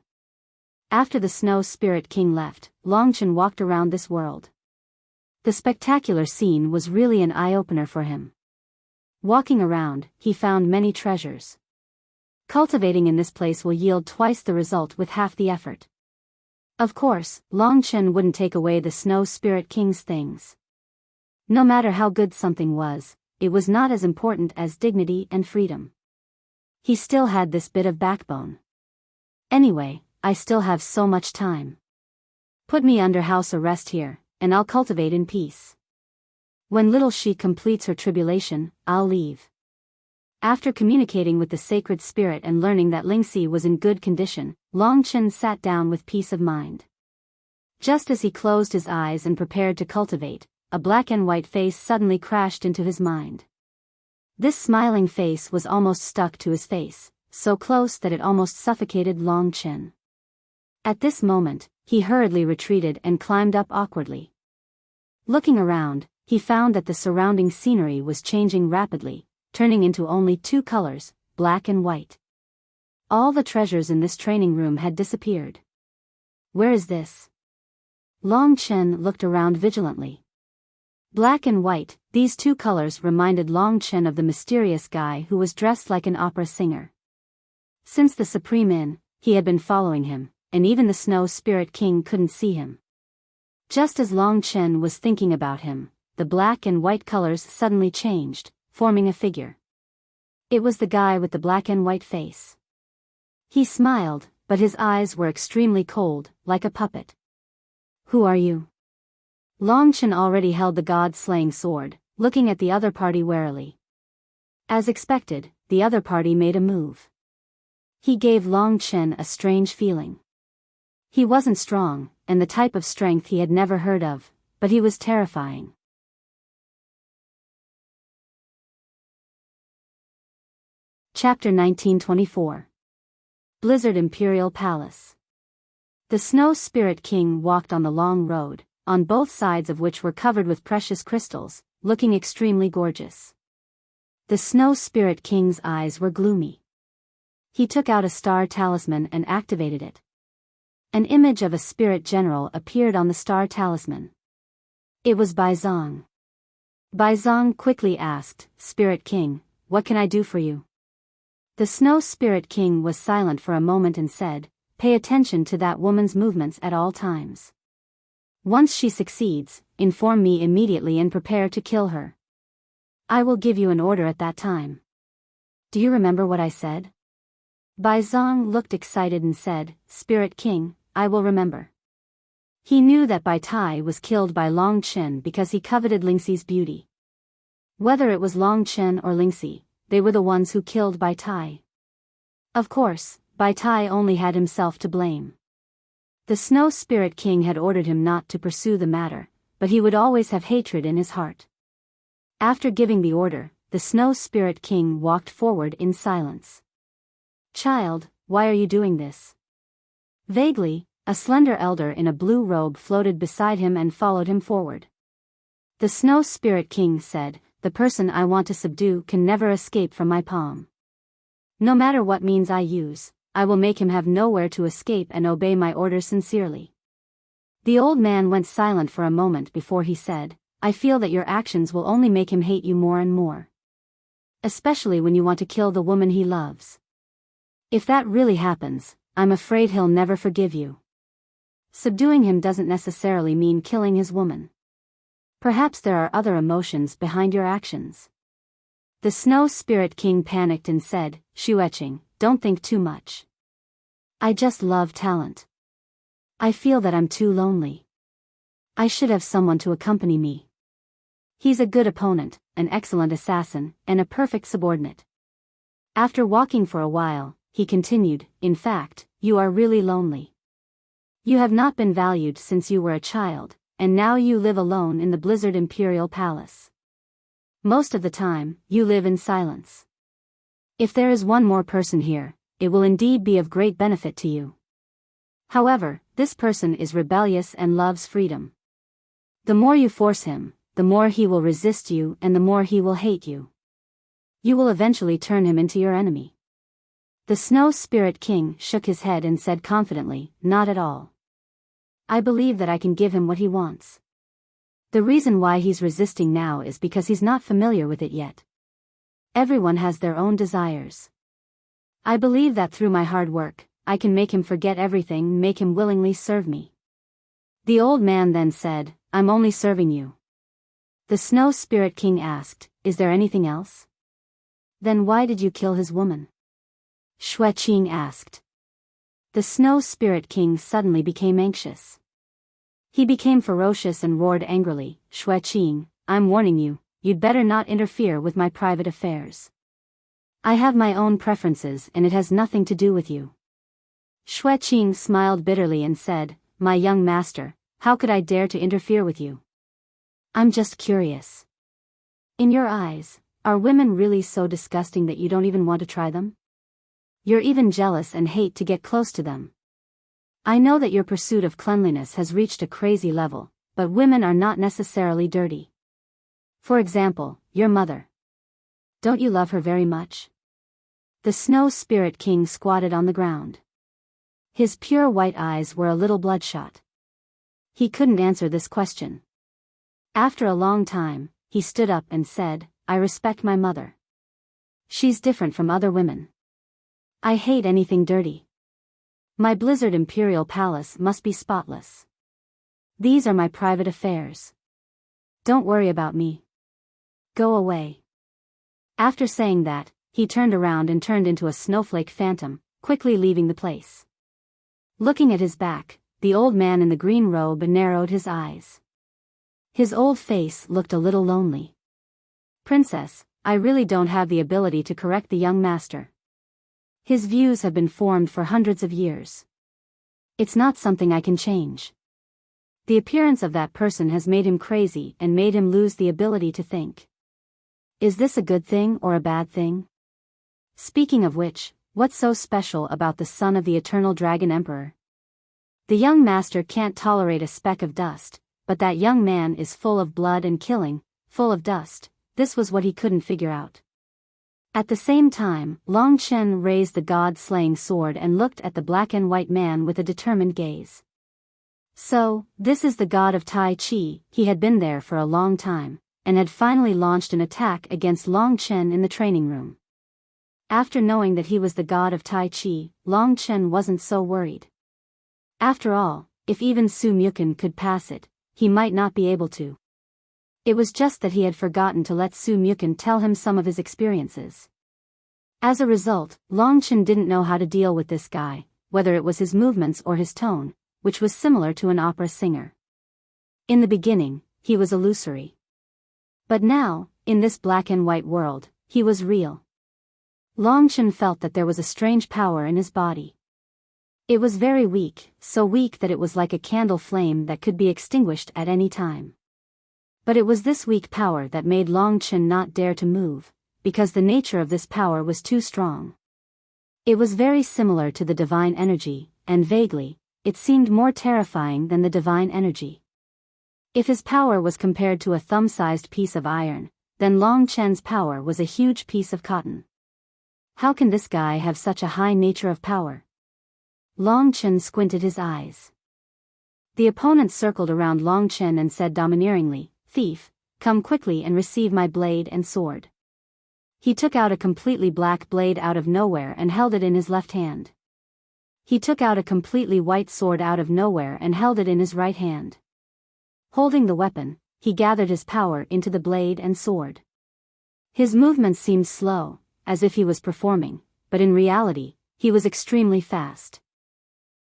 After the Snow Spirit King left, Long Chen walked around this world. The spectacular scene was really an eye-opener for him. Walking around, he found many treasures. Cultivating in this place will yield twice the result with half the effort. Of course, Long Chen wouldn't take away the Snow Spirit King's things. No matter how good something was, it was not as important as dignity and freedom. He still had this bit of backbone. Anyway, I still have so much time. Put me under house arrest here, and I'll cultivate in peace. When little she completes her tribulation, I'll leave. After communicating with the sacred spirit and learning that Lingxi was in good condition, Long Chen sat down with peace of mind. Just as he closed his eyes and prepared to cultivate, a black and white face suddenly crashed into his mind. This smiling face was almost stuck to his face, so close that it almost suffocated Long Chen. At this moment, he hurriedly retreated and climbed up awkwardly. Looking around, he found that the surrounding scenery was changing rapidly, turning into only two colors, black and white. All the treasures in this training room had disappeared. Where is this? Long Chen looked around vigilantly. Black and white, these two colors reminded Long Chen of the mysterious guy who was dressed like an opera singer. Since the Supreme Inn, he had been following him, and even the Snow Spirit King couldn't see him. Just as Long Chen was thinking about him, the black and white colors suddenly changed, forming a figure. It was the guy with the black and white face. He smiled, but his eyes were extremely cold, like a puppet. "Who are you?" Long Chen already held the god-slaying sword, looking at the other party warily. As expected, the other party made a move. He gave Long Chen a strange feeling. He wasn't strong, and the type of strength he had never heard of, but he was terrifying. Chapter 1924. Blizzard Imperial Palace. The Snow Spirit King walked on the long road, on both sides of which were covered with precious crystals, looking extremely gorgeous. The Snow Spirit King's eyes were gloomy. He took out a star talisman and activated it. An image of a spirit general appeared on the star talisman. It was Baizong. Baizong quickly asked, "Spirit King, what can I do for you?" The Snow Spirit King was silent for a moment and said, "Pay attention to that woman's movements at all times. Once she succeeds, inform me immediately and prepare to kill her. I will give you an order at that time." "Do you remember what I said?" Baizong looked excited and said, "Spirit King, I will remember." He knew that Bai Tai was killed by Long Chen because he coveted Lingxi's beauty. Whether it was Long Chen or Lingxi, they were the ones who killed Bai Tai. Of course, Bai Tai only had himself to blame. The Snow Spirit King had ordered him not to pursue the matter, but he would always have hatred in his heart. After giving the order, the Snow Spirit King walked forward in silence. "Child, why are you doing this?" Vaguely, a slender elder in a blue robe floated beside him and followed him forward. The Snow Spirit King said, "The person I want to subdue can never escape from my palm. No matter what means I use, I will make him have nowhere to escape and obey my orders sincerely." The old man went silent for a moment before he said, "I feel that your actions will only make him hate you more and more. Especially when you want to kill the woman he loves. If that really happens, I'm afraid he'll never forgive you. Subduing him doesn't necessarily mean killing his woman. Perhaps there are other emotions behind your actions." The Snow Spirit King panicked and said, "Xueqing, don't think too much. I just love talent. I feel that I'm too lonely. I should have someone to accompany me. He's a good opponent, an excellent assassin, and a perfect subordinate. After walking for a while, he continued, in fact, you are really lonely. You have not been valued since you were a child, and now you live alone in the Blizzard Imperial Palace. Most of the time, you live in silence. If there is one more person here, it will indeed be of great benefit to you. However, this person is rebellious and loves freedom. The more you force him, the more he will resist you and the more he will hate you. You will eventually turn him into your enemy. The Snow Spirit King shook his head and said confidently, not at all. I believe that I can give him what he wants. The reason why he's resisting now is because he's not familiar with it yet. Everyone has their own desires. I believe that through my hard work, I can make him forget everything, make him willingly serve me. The old man then said, I'm only serving you. The Snow Spirit King asked, is there anything else? Then why did you kill his woman? Xueqing asked. The Snow Spirit King suddenly became anxious. He became ferocious and roared angrily, Xueqing, I'm warning you, you'd better not interfere with my private affairs. I have my own preferences and it has nothing to do with you. Xueqing smiled bitterly and said, my young master, how could I dare to interfere with you? I'm just curious. In your eyes, are women really so disgusting that you don't even want to try them? You're even jealous and hate to get close to them. I know that your pursuit of cleanliness has reached a crazy level, but women are not necessarily dirty. For example, your mother. Don't you love her very much? The Snow Spirit King squatted on the ground. His pure white eyes were a little bloodshot. He couldn't answer this question. After a long time, he stood up and said, I respect my mother. She's different from other women. I hate anything dirty. My Blizzard Imperial Palace must be spotless. These are my private affairs. Don't worry about me. Go away. After saying that, he turned around and turned into a snowflake phantom, quickly leaving the place. Looking at his back, the old man in the green robe narrowed his eyes. His old face looked a little lonely. Princess, I really don't have the ability to correct the young master. His views have been formed for hundreds of years. It's not something I can change. The appearance of that person has made him crazy and made him lose the ability to think. Is this a good thing or a bad thing? Speaking of which, what's so special about the son of the Eternal Dragon Emperor? The young master can't tolerate a speck of dust, but that young man is full of blood and killing, full of dust. This was what he couldn't figure out. At the same time, Long Chen raised the god-slaying sword and looked at the black and white man with a determined gaze. So, this is the god of Tai Chi. He had been there for a long time, and had finally launched an attack against Long Chen in the training room. After knowing that he was the god of Tai Chi, Long Chen wasn't so worried. After all, if even Su Mukin could pass it, he might not be able to. It was just that he had forgotten to let Su Mukin tell him some of his experiences. As a result, Long Chen didn't know how to deal with this guy, whether it was his movements or his tone, which was similar to an opera singer. In the beginning, he was illusory. But now, in this black and white world, he was real. Long Chen felt that there was a strange power in his body. It was very weak, so weak that it was like a candle flame that could be extinguished at any time. But it was this weak power that made Long Chen not dare to move, because the nature of this power was too strong. It was very similar to the divine energy, and vaguely, it seemed more terrifying than the divine energy. If his power was compared to a thumb-sized piece of iron, then Long Chen's power was a huge piece of cotton. How can this guy have such a high nature of power? Long Chen squinted his eyes. The opponent circled around Long Chen and said domineeringly, "Thief, come quickly and receive my blade and sword." He took out a completely black blade out of nowhere and held it in his left hand. He took out a completely white sword out of nowhere and held it in his right hand. Holding the weapon, he gathered his power into the blade and sword. His movements seemed slow, as if he was performing, but in reality, he was extremely fast.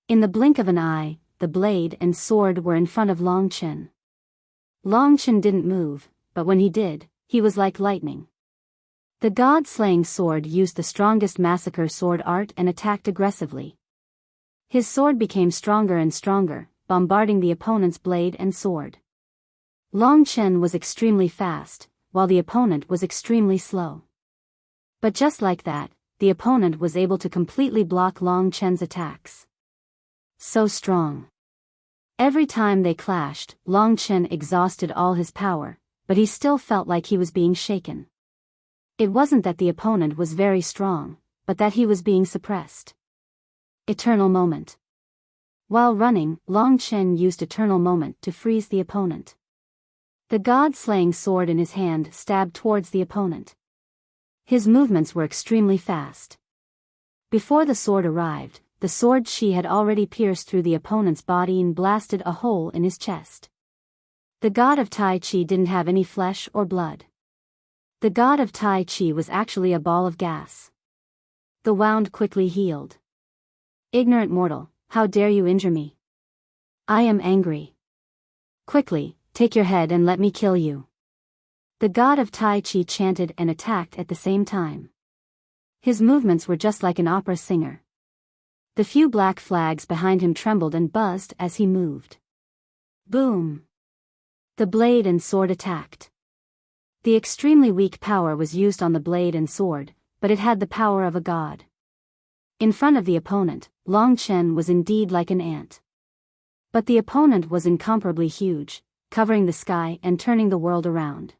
In the blink of an eye, the blade and sword were in front of Long Chen. Long Chen didn't move, but when he did, he was like lightning. The god-slaying sword used the strongest massacre sword art and attacked aggressively. His sword became stronger and stronger, bombarding the opponent's blade and sword. Long Chen was extremely fast, while the opponent was extremely slow. But just like that, the opponent was able to completely block Long Chen's attacks. So strong. Every time they clashed, Long Chen exhausted all his power, but he still felt like he was being shaken. It wasn't that the opponent was very strong, but that he was being suppressed. Eternal Moment. While running, Long Chen used Eternal Moment to freeze the opponent. The god-slaying sword in his hand stabbed towards the opponent. His movements were extremely fast. Before the sword arrived, the sword she had already pierced through the opponent's body and blasted a hole in his chest. The god of Tai Chi didn't have any flesh or blood. The god of Tai Chi was actually a ball of gas. The wound quickly healed. Ignorant mortal, how dare you injure me? I am angry. Quickly, take your head and let me kill you. The god of Tai Chi chanted and attacked at the same time. His movements were just like an opera singer. The few black flags behind him trembled and buzzed as he moved. Boom! The blade and sword attacked. The extremely weak power was used on the blade and sword, but it had the power of a god. In front of the opponent, Long Chen was indeed like an ant. But the opponent was incomparably huge, covering the sky and turning the world around.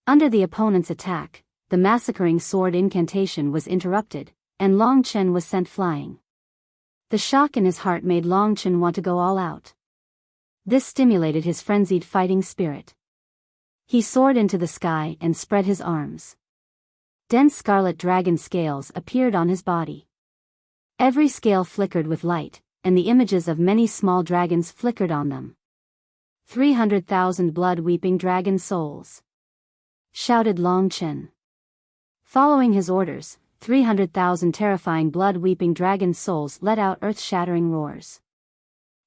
Under the opponent's attack, the massacring sword incantation was interrupted, and Long Chen was sent flying. The shock in his heart made Long Chen want to go all out. This stimulated his frenzied fighting spirit. He soared into the sky and spread his arms. Dense scarlet dragon scales appeared on his body. Every scale flickered with light, and the images of many small dragons flickered on them. 300,000 blood-weeping dragon souls! Shouted Long Chen. Following his orders, 300,000 terrifying blood-weeping dragon souls let out earth-shattering roars.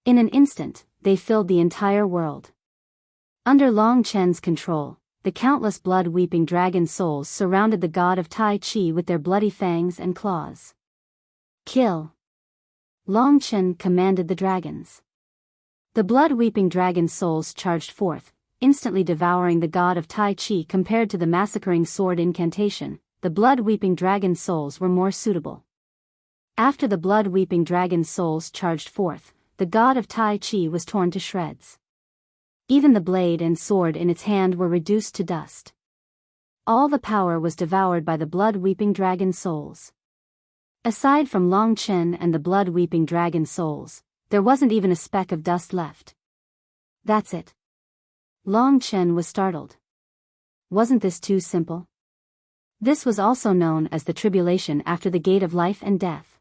In an instant, they filled the entire world. Under Long Chen's control, the countless blood-weeping dragon souls surrounded the god of Tai Chi with their bloody fangs and claws. Kill! Long Chen commanded the dragons. The blood-weeping dragon souls charged forth, instantly devouring the god of Tai Chi. Compared to the massacring sword incantation, the blood-weeping dragon souls were more suitable. After the blood-weeping dragon souls charged forth, the god of Tai Chi was torn to shreds. Even the blade and sword in its hand were reduced to dust. All the power was devoured by the blood-weeping dragon souls. Aside from Long Chen and the blood-weeping dragon souls, there wasn't even a speck of dust left. That's it. Long Chen was startled. Wasn't this too simple? This was also known as the tribulation after the gate of life and death.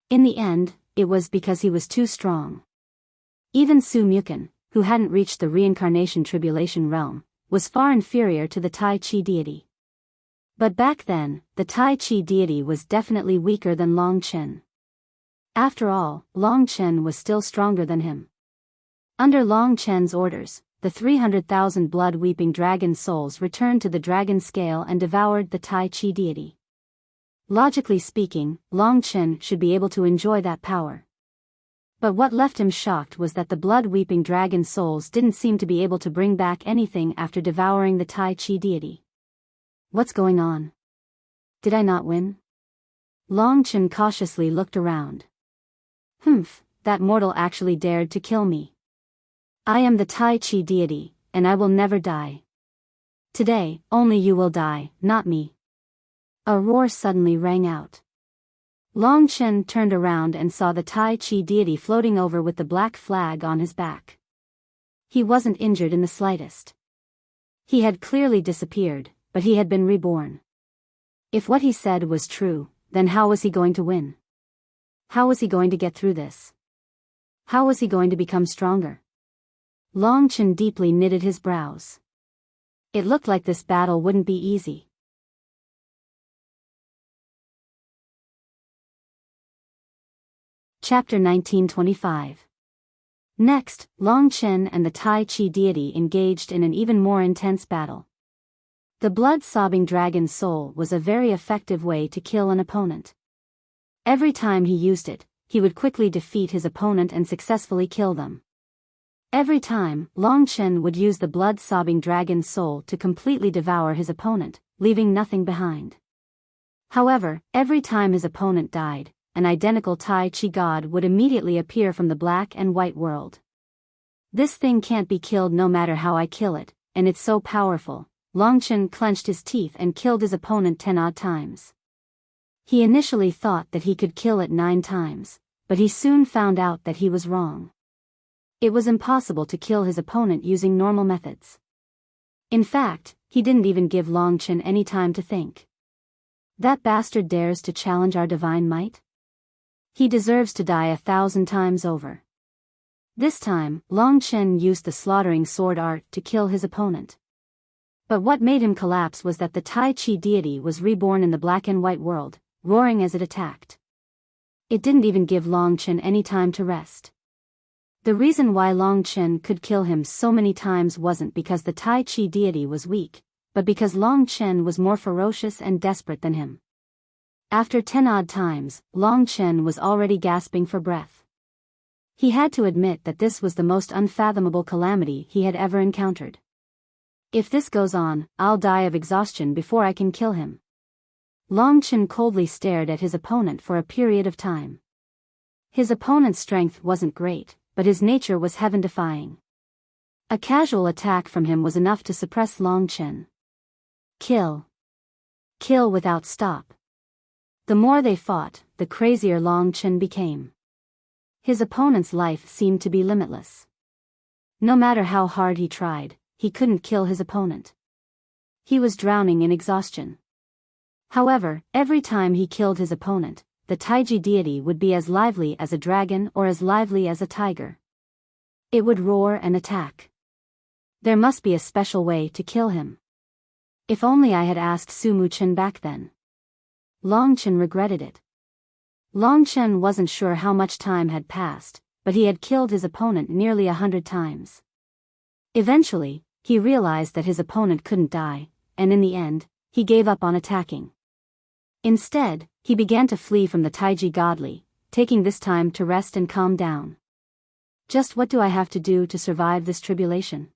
In the end, it was because he was too strong. Even Su Muken, who hadn't reached the reincarnation tribulation realm, was far inferior to the Tai Chi deity. But back then, the Tai Chi deity was definitely weaker than Long Chen. After all, Long Chen was still stronger than him. Under Long Chen's orders, the 300,000 blood-weeping dragon souls returned to the dragon scale and devoured the Tai Chi deity. Logically speaking, Long Chen should be able to enjoy that power. But what left him shocked was that the blood-weeping dragon souls didn't seem to be able to bring back anything after devouring the Tai Chi deity. What's going on? Did I not win? Long Chen cautiously looked around. That mortal actually dared to kill me. I am the Tai Chi deity, and I will never die. Today, only you will die, not me. A roar suddenly rang out. Long Chen turned around and saw the Tai Chi deity floating over with the black flag on his back. He wasn't injured in the slightest. He had clearly disappeared, but he had been reborn. If what he said was true, then how was he going to win? How was he going to get through this? How was he going to become stronger? Long Chen deeply knitted his brows. It looked like this battle wouldn't be easy. Chapter 1925. Next, Long Chen and the Tai Chi deity engaged in an even more intense battle. The blood-sobbing dragon's soul was a very effective way to kill an opponent. Every time he used it, he would quickly defeat his opponent and successfully kill them. Every time, Long Chen would use the blood-sobbing dragon's soul to completely devour his opponent, leaving nothing behind. However, every time his opponent died, an identical Tai Chi god would immediately appear from the black and white world. This thing can't be killed no matter how I kill it, and it's so powerful. Long Chen clenched his teeth and killed his opponent 10-odd times. He initially thought that he could kill it 9 times, but he soon found out that he was wrong. It was impossible to kill his opponent using normal methods. In fact, he didn't even give Long Chen any time to think. That bastard dares to challenge our divine might? He deserves to die 1,000 times over. This time, Long Chen used the slaughtering sword art to kill his opponent. But what made him collapse was that the Tai Chi deity was reborn in the black and white world, roaring as it attacked. It didn't even give Long Chen any time to rest. The reason why Long Chen could kill him so many times wasn't because the Tai Chi deity was weak, but because Long Chen was more ferocious and desperate than him. After 10-odd times, Long Chen was already gasping for breath. He had to admit that this was the most unfathomable calamity he had ever encountered. If this goes on, I'll die of exhaustion before I can kill him. Long Chen coldly stared at his opponent for a period of time. His opponent's strength wasn't great, but his nature was heaven-defying. A casual attack from him was enough to suppress Long Chen. Kill. Kill without stop. The more they fought, the crazier Long Chen became. His opponent's life seemed to be limitless. No matter how hard he tried, he couldn't kill his opponent. He was drowning in exhaustion. However, every time he killed his opponent, the Taiji deity would be as lively as a dragon or as lively as a tiger. It would roar and attack. There must be a special way to kill him. If only I had asked Su Mu Chen back then. Long Chen regretted it. Long Chen wasn't sure how much time had passed, but he had killed his opponent nearly 100 times. Eventually, he realized that his opponent couldn't die, and in the end, he gave up on attacking. Instead, he began to flee from the Taiji godly, taking this time to rest and calm down. Just what do I have to do to survive this tribulation?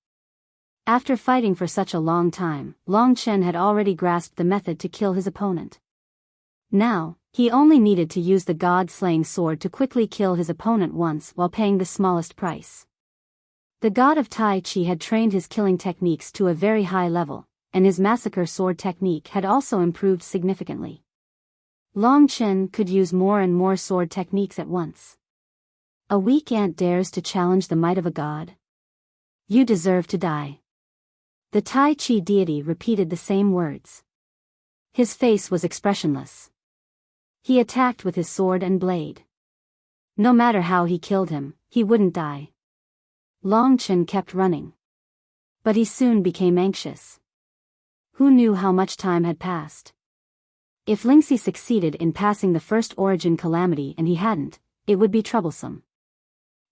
After fighting for such a long time, Long Chen had already grasped the method to kill his opponent. Now, he only needed to use the god-slaying sword to quickly kill his opponent once while paying the smallest price. The god of Tai Chi had trained his killing techniques to a very high level, and his massacre sword technique had also improved significantly. Long Chen could use more and more sword techniques at once. A weak ant dares to challenge the might of a god? You deserve to die. The Tai Chi deity repeated the same words. His face was expressionless. He attacked with his sword and blade. No matter how he killed him, he wouldn't die. Long Chen kept running. But he soon became anxious. Who knew how much time had passed? If Lingxi succeeded in passing the first origin calamity and he hadn't, it would be troublesome.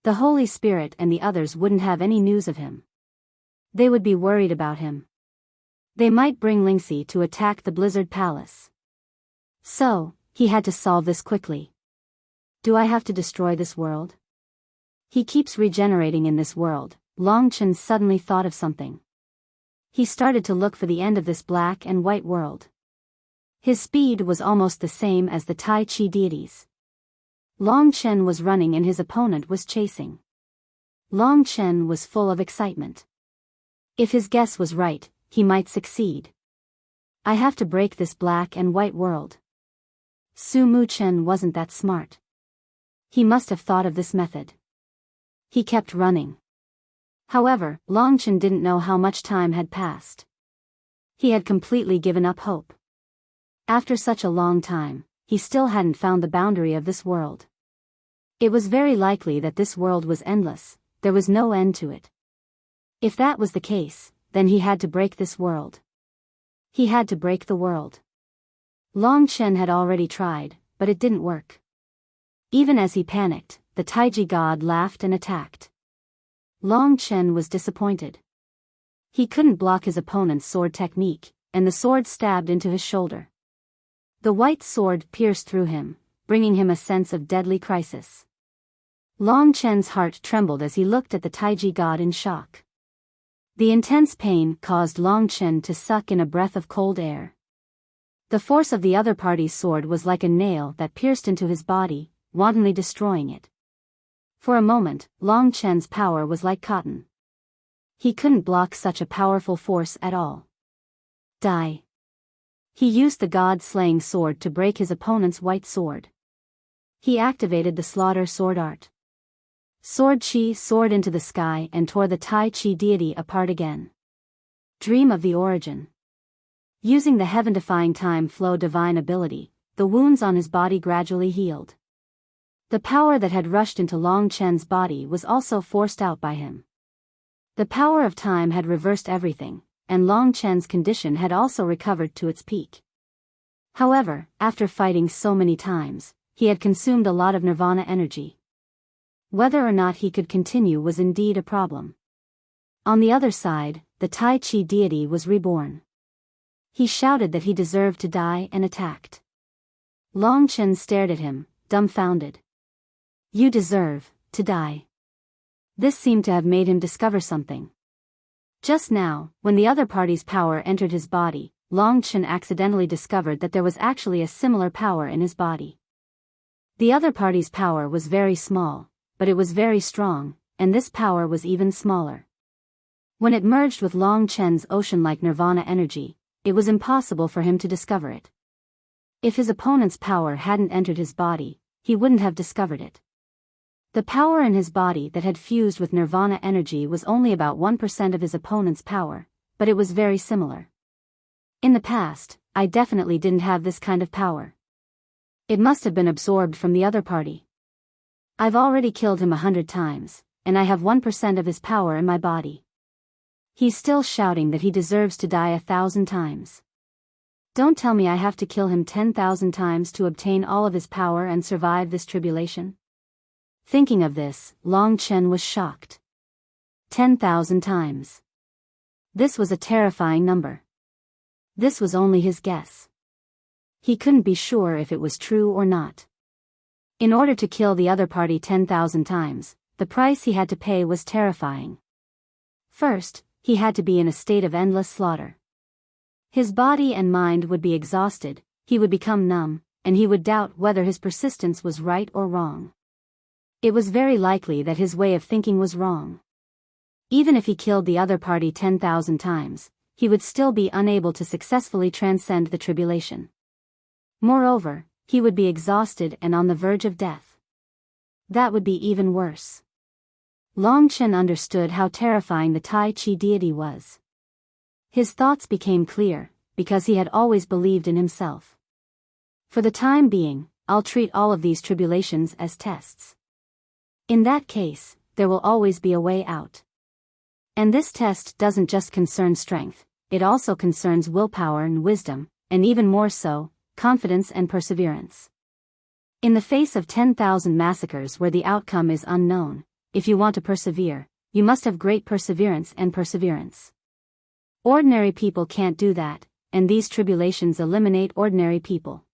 The Holy Spirit and the others wouldn't have any news of him. They would be worried about him. They might bring Lingxi to attack the Blizzard Palace. So, he had to solve this quickly. Do I have to destroy this world? He keeps regenerating in this world. Long Chen suddenly thought of something. He started to look for the end of this black and white world. His speed was almost the same as the Tai Chi deities. Long Chen was running and his opponent was chasing. Long Chen was full of excitement. If his guess was right, he might succeed. I have to break this black and white world. Su Mu Chen wasn't that smart. He must have thought of this method. He kept running. However, Long Chen didn't know how much time had passed. He had completely given up hope. After such a long time, he still hadn't found the boundary of this world. It was very likely that this world was endless, there was no end to it. If that was the case, then he had to break this world. He had to break the world. Long Chen had already tried, but it didn't work. Even as he panicked, the Taiji god laughed and attacked. Long Chen was disappointed. He couldn't block his opponent's sword technique, and the sword stabbed into his shoulder. The white sword pierced through him, bringing him a sense of deadly crisis. Long Chen's heart trembled as he looked at the Taiji god in shock. The intense pain caused Long Chen to suck in a breath of cold air. The force of the other party's sword was like a nail that pierced into his body, wantonly destroying it. For a moment, Long Chen's power was like cotton. He couldn't block such a powerful force at all. Die. He used the god-slaying sword to break his opponent's white sword. He activated the slaughter sword art. Sword Chi soared into the sky and tore the Tai Chi deity apart again. Dream of the origin. Using the heaven-defying time flow divine ability, the wounds on his body gradually healed. The power that had rushed into Long Chen's body was also forced out by him. The power of time had reversed everything, and Long Chen's condition had also recovered to its peak. However, after fighting so many times, he had consumed a lot of nirvana energy. Whether or not he could continue was indeed a problem. On the other side, the Tai Chi deity was reborn. He shouted that he deserved to die and attacked. Long Chen stared at him, dumbfounded. You deserve to die. This seemed to have made him discover something. Just now, when the other party's power entered his body, Long Chen accidentally discovered that there was actually a similar power in his body. The other party's power was very small, but it was very strong, and this power was even smaller. When it merged with Long Chen's ocean-like nirvana energy, it was impossible for him to discover it. If his opponent's power hadn't entered his body, he wouldn't have discovered it. The power in his body that had fused with nirvana energy was only about 1% of his opponent's power, but it was very similar. In the past, I definitely didn't have this kind of power. It must have been absorbed from the other party. I've already killed him 100 times, and I have 1% of his power in my body. He's still shouting that he deserves to die 1,000 times. Don't tell me I have to kill him 10,000 times to obtain all of his power and survive this tribulation. Thinking of this, Long Chen was shocked. 10,000 times. This was a terrifying number. This was only his guess. He couldn't be sure if it was true or not. In order to kill the other party 10,000 times, the price he had to pay was terrifying. First, he had to be in a state of endless slaughter. His body and mind would be exhausted, he would become numb, and he would doubt whether his persistence was right or wrong. It was very likely that his way of thinking was wrong. Even if he killed the other party 10,000 times, he would still be unable to successfully transcend the tribulation. Moreover, he would be exhausted and on the verge of death. That would be even worse. Long Chen understood how terrifying the Tai Chi deity was. His thoughts became clear, because he had always believed in himself. For the time being, I'll treat all of these tribulations as tests. In that case, there will always be a way out. And this test doesn't just concern strength, it also concerns willpower and wisdom, and even more so, confidence and perseverance. In the face of 10,000 massacres where the outcome is unknown, if you want to persevere, you must have great perseverance and perseverance. Ordinary people can't do that, and these tribulations eliminate ordinary people.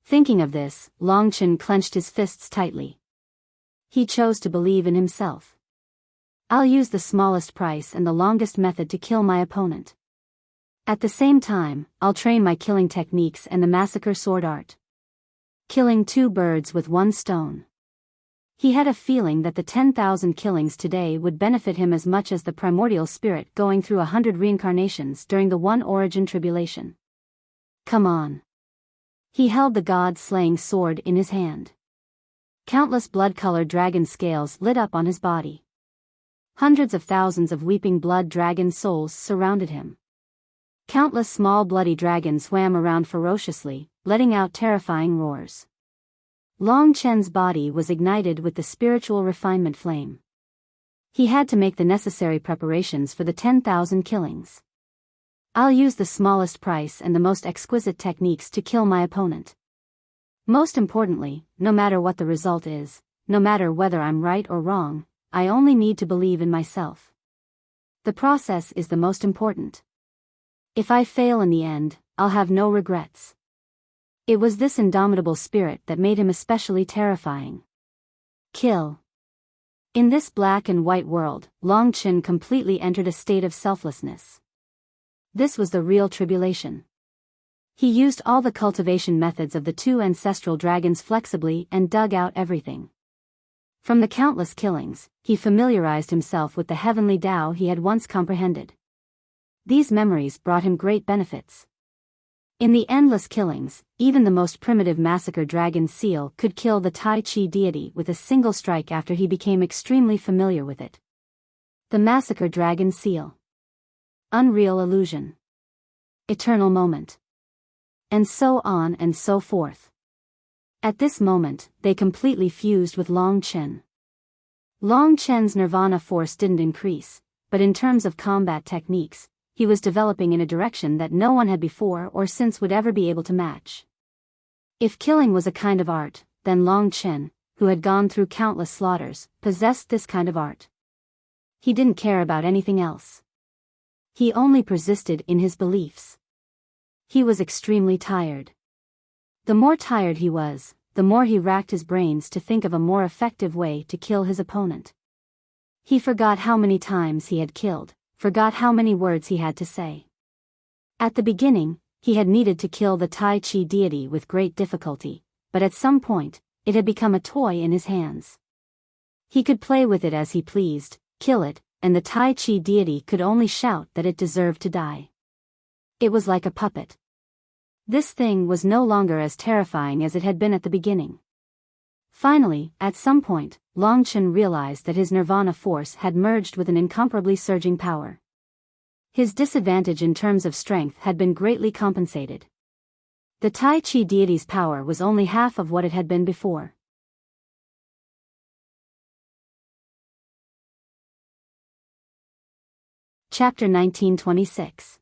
Thinking of this, Long Chen clenched his fists tightly. He chose to believe in himself. I'll use the smallest price and the longest method to kill my opponent. At the same time, I'll train my killing techniques and the massacre sword art. Killing 2 birds with 1 stone. He had a feeling that the 10,000 killings today would benefit him as much as the primordial spirit going through 100 reincarnations during the One Origin tribulation. Come on. He held the god-slaying sword in his hand. Countless blood-colored dragon scales lit up on his body. Hundreds of thousands of weeping blood dragon souls surrounded him. Countless small bloody dragons swam around ferociously, letting out terrifying roars. Long Chen's body was ignited with the spiritual refinement flame. He had to make the necessary preparations for the 10,000 killings. I'll use the smallest price and the most exquisite techniques to kill my opponent. Most importantly, no matter what the result is, no matter whether I'm right or wrong, I only need to believe in myself. The process is the most important. If I fail in the end, I'll have no regrets. It was this indomitable spirit that made him especially terrifying. Kill. In this black and white world, Long Chen completely entered a state of selflessness. This was the real tribulation. He used all the cultivation methods of the two ancestral dragons flexibly and dug out everything. From the countless killings, he familiarized himself with the heavenly Tao he had once comprehended. These memories brought him great benefits. In the endless killings, even the most primitive massacre dragon seal could kill the Tai Chi deity with a single strike after he became extremely familiar with it. The massacre dragon seal. Unreal illusion. Eternal moment. And so on and so forth. At this moment, they completely fused with Long Chen. Long Chen's nirvana force didn't increase, but in terms of combat techniques, he was developing in a direction that no one had before or since would ever be able to match. If killing was a kind of art, then Long Chen, who had gone through countless slaughters, possessed this kind of art. He didn't care about anything else. He only persisted in his beliefs. He was extremely tired. The more tired he was, the more he racked his brains to think of a more effective way to kill his opponent. He forgot how many times he had killed, forgot how many words he had to say. At the beginning, he had needed to kill the Tai Chi deity with great difficulty, but at some point, it had become a toy in his hands. He could play with it as he pleased, kill it, and the Tai Chi deity could only shout that it deserved to die. It was like a puppet. This thing was no longer as terrifying as it had been at the beginning. Finally, at some point, Long Chen realized that his nirvana force had merged with an incomparably surging power. His disadvantage in terms of strength had been greatly compensated. The Tai Chi deity's power was only half of what it had been before. Chapter 1926.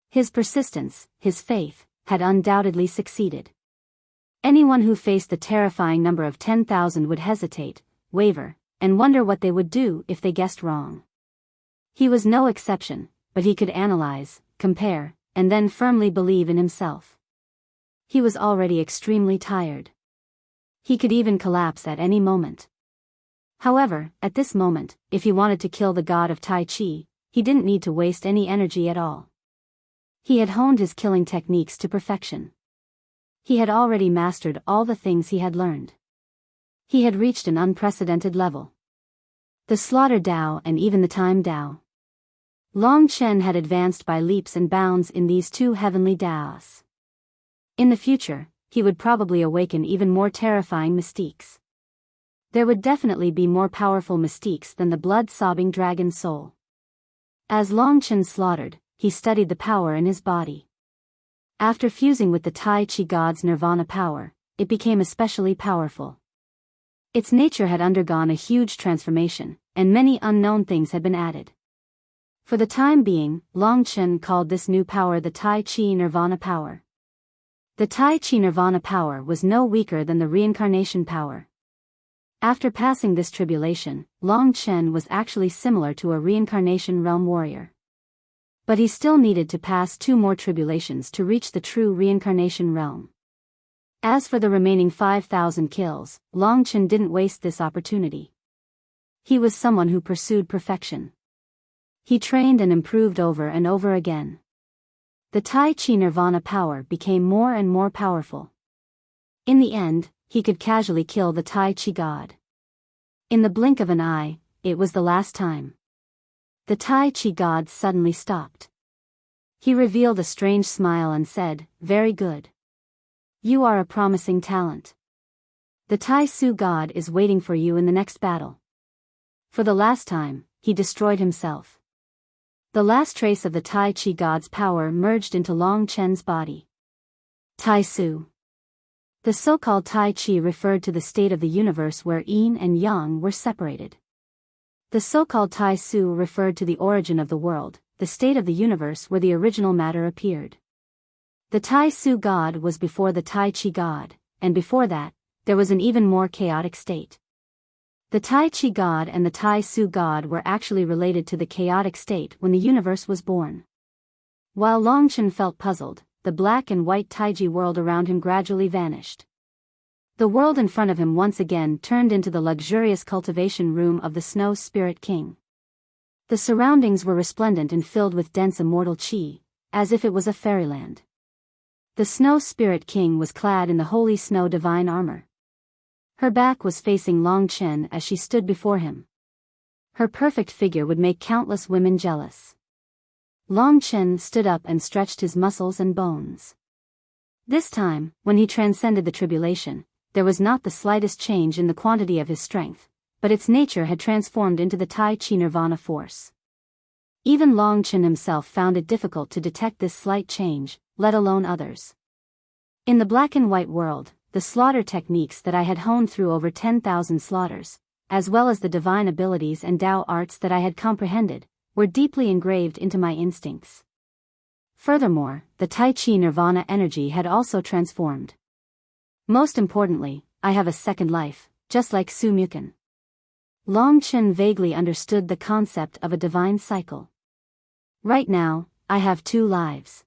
His persistence, his faith, had undoubtedly succeeded. Anyone who faced the terrifying number of 10,000 would hesitate, waver, and wonder what they would do if they guessed wrong. He was no exception, but he could analyze, compare, and then firmly believe in himself. He was already extremely tired. He could even collapse at any moment. However, at this moment, if he wanted to kill the god of Tai Chi, he didn't need to waste any energy at all. He had honed his killing techniques to perfection. He had already mastered all the things he had learned. He had reached an unprecedented level. The slaughter Tao and even the time Tao. Long Chen had advanced by leaps and bounds in these two heavenly Taos. In the future, he would probably awaken even more terrifying mystiques. There would definitely be more powerful mystiques than the blood-sobbing dragon soul. As Long Chen slaughtered, he studied the power in his body. After fusing with the Tai Chi god's nirvana power, it became especially powerful. Its nature had undergone a huge transformation, and many unknown things had been added. For the time being, Long Chen called this new power the Tai Chi nirvana power. The Tai Chi nirvana power was no weaker than the reincarnation power. After passing this tribulation, Long Chen was actually similar to a reincarnation realm warrior. But he still needed to pass 2 more tribulations to reach the true reincarnation realm. As for the remaining 5,000 kills, Long Chen didn't waste this opportunity. He was someone who pursued perfection. He trained and improved over and over again. The Tai Chi nirvana power became more and more powerful. In the end, he could casually kill the Tai Chi god. In the blink of an eye, it was the last time. The Tai Chi god suddenly stopped. He revealed a strange smile and said, "Very good. You are a promising talent. The Tai Su god is waiting for you in the next battle." For the last time, he destroyed himself. The last trace of the Tai Chi god's power merged into Long Chen's body. Tai Su. The so-called Tai Chi referred to the state of the universe where Yin and Yang were separated. The so-called Tai Su referred to the origin of the world, the state of the universe where the original matter appeared. The Tai Su god was before the Tai Chi god, and before that, there was an even more chaotic state. The Tai Chi god and the Tai Su god were actually related to the chaotic state when the universe was born. While Longchen felt puzzled, the black and white Taiji world around him gradually vanished. The world in front of him once again turned into the luxurious cultivation room of the Snow Spirit King. The surroundings were resplendent and filled with dense immortal chi, as if it was a fairyland. The Snow Spirit King was clad in the holy snow divine armor. Her back was facing Longchen as she stood before him. Her perfect figure would make countless women jealous. Longchen stood up and stretched his muscles and bones. This time, when he transcended the tribulation, there was not the slightest change in the quantity of his strength, but its nature had transformed into the Tai Chi Nirvana force. Even Longchen himself found it difficult to detect this slight change, let alone others. In the black and white world, the slaughter techniques that I had honed through over 10,000 slaughters, as well as the divine abilities and Tao arts that I had comprehended, were deeply engraved into my instincts. Furthermore, the Tai Chi Nirvana energy had also transformed. Most importantly, I have a second life, just like Su Muken. Longchen vaguely understood the concept of a divine cycle. Right now, I have 2 lives.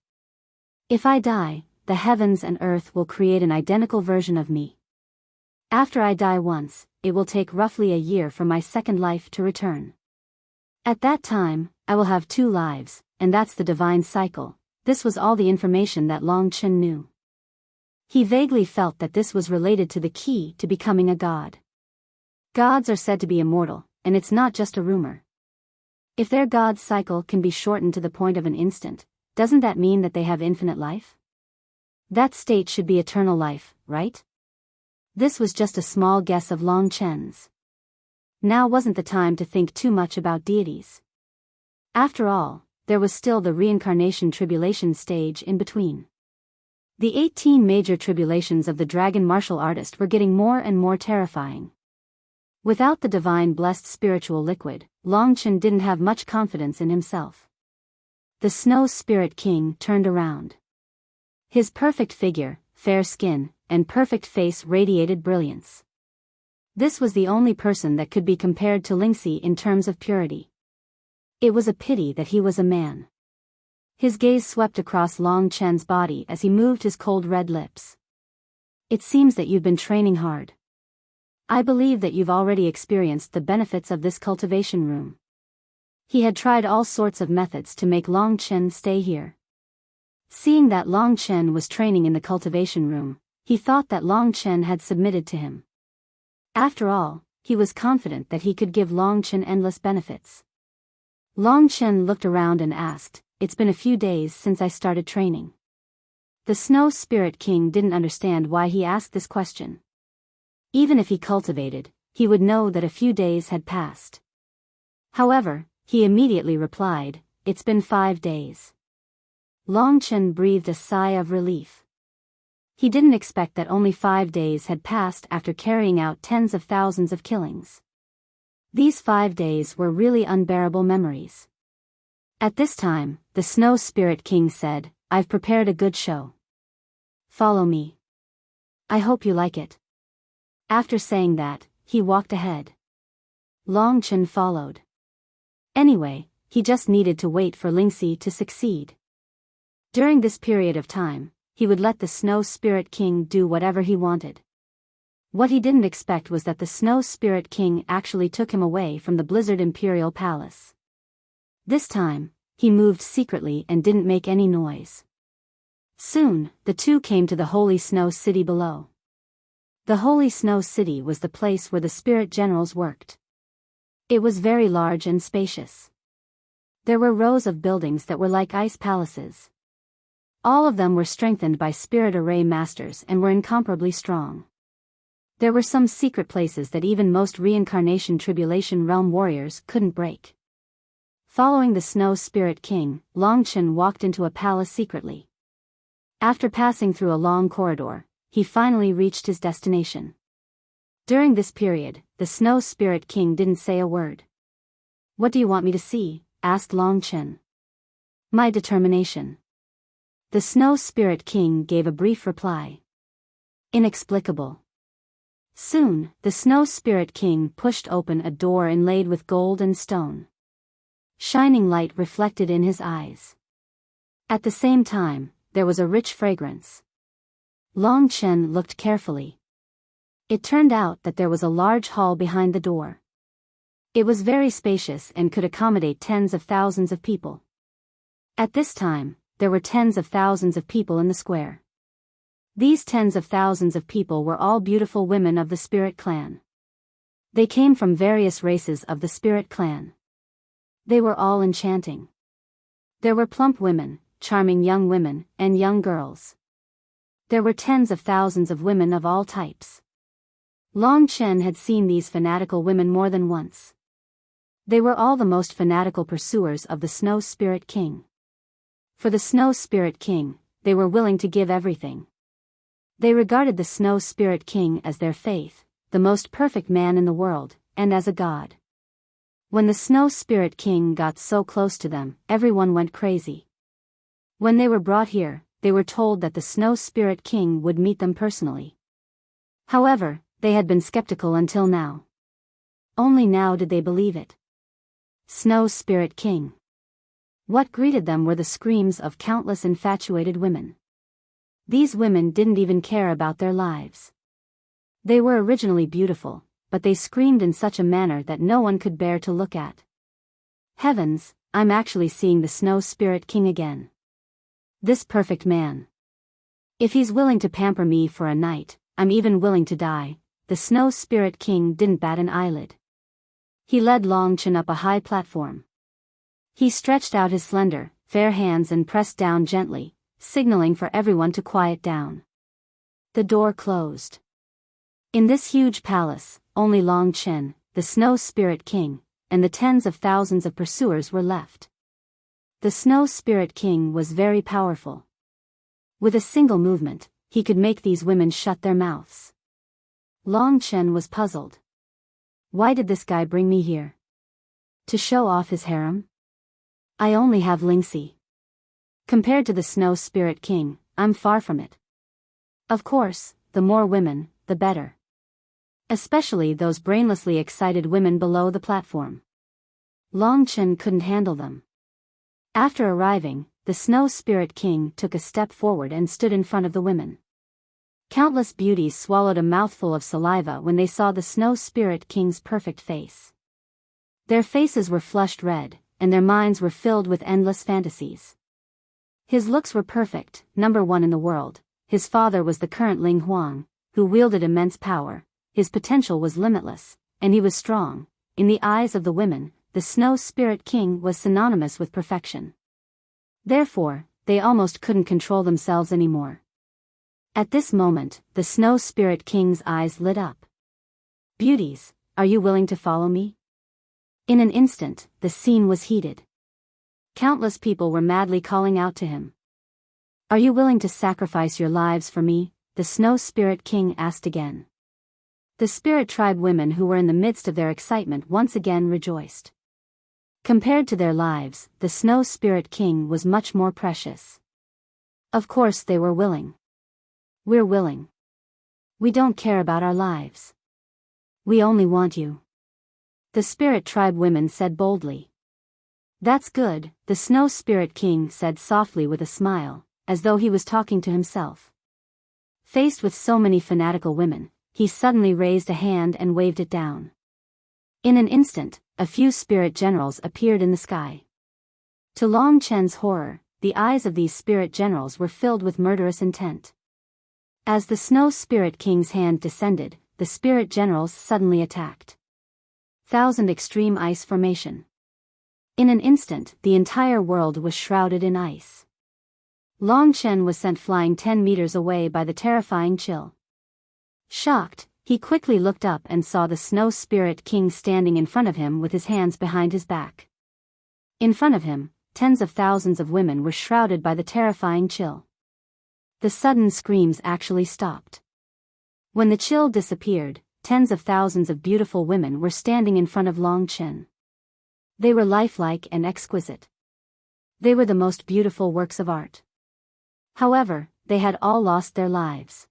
If I die, the heavens and earth will create an identical version of me. After I die once, it will take roughly a year for my second life to return. At that time, I will have 2 lives, and that's the divine cycle. This was all the information that Longchen knew. He vaguely felt that this was related to the key to becoming a god. Gods are said to be immortal, and it's not just a rumor. If their god's cycle can be shortened to the point of an instant, doesn't that mean that they have infinite life? That state should be eternal life, right? This was just a small guess of Longchen's. Now wasn't the time to think too much about deities. After all, there was still the reincarnation tribulation stage in between. The 18 major tribulations of the dragon martial artist were getting more and more terrifying. Without the divine blessed spiritual liquid, Longchen didn't have much confidence in himself. The Snow Spirit King turned around. His perfect figure, fair skin, and perfect face radiated brilliance. This was the only person that could be compared to Lingxi in terms of purity. It was a pity that he was a man. His gaze swept across Longchen's body as he moved his cold red lips. It seems that you've been training hard. I believe that you've already experienced the benefits of this cultivation room. He had tried all sorts of methods to make Longchen stay here. Seeing that Longchen was training in the cultivation room, he thought that Longchen had submitted to him. After all, he was confident that he could give Longchen endless benefits. Longchen looked around and asked, "It's been a few days since I started training." The Snow Spirit King didn't understand why he asked this question. Even if he cultivated, he would know that a few days had passed. However, he immediately replied, "It's been 5 days." Longchen breathed a sigh of relief. He didn't expect that only 5 days had passed after carrying out tens of thousands of killings. These 5 days were really unbearable memories. At this time, the Snow Spirit King said, "I've prepared a good show. Follow me. I hope you like it." After saying that, he walked ahead. Longchen followed. Anyway, he just needed to wait for Lingxi to succeed. During this period of time, he would let the Snow Spirit King do whatever he wanted. What he didn't expect was that the Snow Spirit King actually took him away from the Blizzard Imperial Palace. This time, he moved secretly and didn't make any noise. Soon, the two came to the Holy Snow City below. The Holy Snow City was the place where the spirit generals worked. It was very large and spacious. There were rows of buildings that were like ice palaces. All of them were strengthened by spirit array masters and were incomparably strong. There were some secret places that even most reincarnation tribulation realm warriors couldn't break. Following the Snow Spirit King, Longchen walked into a palace secretly. After passing through a long corridor, he finally reached his destination. During this period, the Snow Spirit King didn't say a word. "What do you want me to see?" asked Longchen. "My determination." The Snow Spirit King gave a brief reply. Inexplicable. Soon, the Snow Spirit King pushed open a door inlaid with gold and stone. Shining light reflected in his eyes. At the same time, there was a rich fragrance. Long Chen looked carefully. It turned out that there was a large hall behind the door. It was very spacious and could accommodate tens of thousands of people. At this time, there were tens of thousands of people in the square. These tens of thousands of people were all beautiful women of the Spirit Clan. They came from various races of the Spirit Clan. They were all enchanting. There were plump women, charming young women, and young girls. There were tens of thousands of women of all types. Long Chen had seen these fanatical women more than once. They were all the most fanatical pursuers of the Snow Spirit King. For the Snow Spirit King, they were willing to give everything. They regarded the Snow Spirit King as their faith, the most perfect man in the world, and as a god. When the Snow Spirit King got so close to them, everyone went crazy. When they were brought here, they were told that the Snow Spirit King would meet them personally. However, they had been skeptical until now. Only now did they believe it. Snow Spirit King. What greeted them were the screams of countless infatuated women. These women didn't even care about their lives. They were originally beautiful, but they screamed in such a manner that no one could bear to look at. Heavens, I'm actually seeing the Snow Spirit King again. This perfect man. If he's willing to pamper me for a night, I'm even willing to die. The Snow Spirit King didn't bat an eyelid. He led Long Chen up a high platform. He stretched out his slender, fair hands and pressed down gently, signaling for everyone to quiet down. The door closed. In this huge palace, only Long Chen, the Snow Spirit King, and the tens of thousands of pursuers were left. The Snow Spirit King was very powerful. With a single movement, he could make these women shut their mouths. Long Chen was puzzled. Why did this guy bring me here? To show off his harem? I only have Lingxi. Compared to the Snow Spirit King, I'm far from it. Of course, the more women, the better. Especially those brainlessly excited women below the platform. Long Chen couldn't handle them. After arriving, the Snow Spirit King took a step forward and stood in front of the women. Countless beauties swallowed a mouthful of saliva when they saw the Snow Spirit King's perfect face. Their faces were flushed red, and their minds were filled with endless fantasies. His looks were perfect, number one in the world. His father was the current Ling Huang, who wielded immense power. His potential was limitless, and he was strong. In the eyes of the women, the Snow Spirit King was synonymous with perfection. Therefore, they almost couldn't control themselves anymore. At this moment, the Snow Spirit King's eyes lit up. Beauties, are you willing to follow me? In an instant, the scene was heated. Countless people were madly calling out to him. Are you willing to sacrifice your lives for me? The Snow Spirit King asked again. The Spirit Tribe women who were in the midst of their excitement once again rejoiced. Compared to their lives, the Snow Spirit King was much more precious. Of course they were willing. We're willing. We don't care about our lives. We only want you. The Spirit Tribe women said boldly. That's good, the Snow Spirit King said softly with a smile, as though he was talking to himself. Faced with so many fanatical women, he suddenly raised a hand and waved it down. In an instant, a few spirit generals appeared in the sky. To Long Chen's horror, the eyes of these spirit generals were filled with murderous intent. As the Snow Spirit King's hand descended, the spirit generals suddenly attacked. 1,000 extreme ice formation. In an instant, the entire world was shrouded in ice. Long Chen was sent flying 10 meters away by the terrifying chill. Shocked, he quickly looked up and saw the Snow Spirit King standing in front of him with his hands behind his back. In front of him, tens of thousands of women were shrouded by the terrifying chill. The sudden screams actually stopped. When the chill disappeared, tens of thousands of beautiful women were standing in front of Long Chen. They were lifelike and exquisite. They were the most beautiful works of art. However, they had all lost their lives.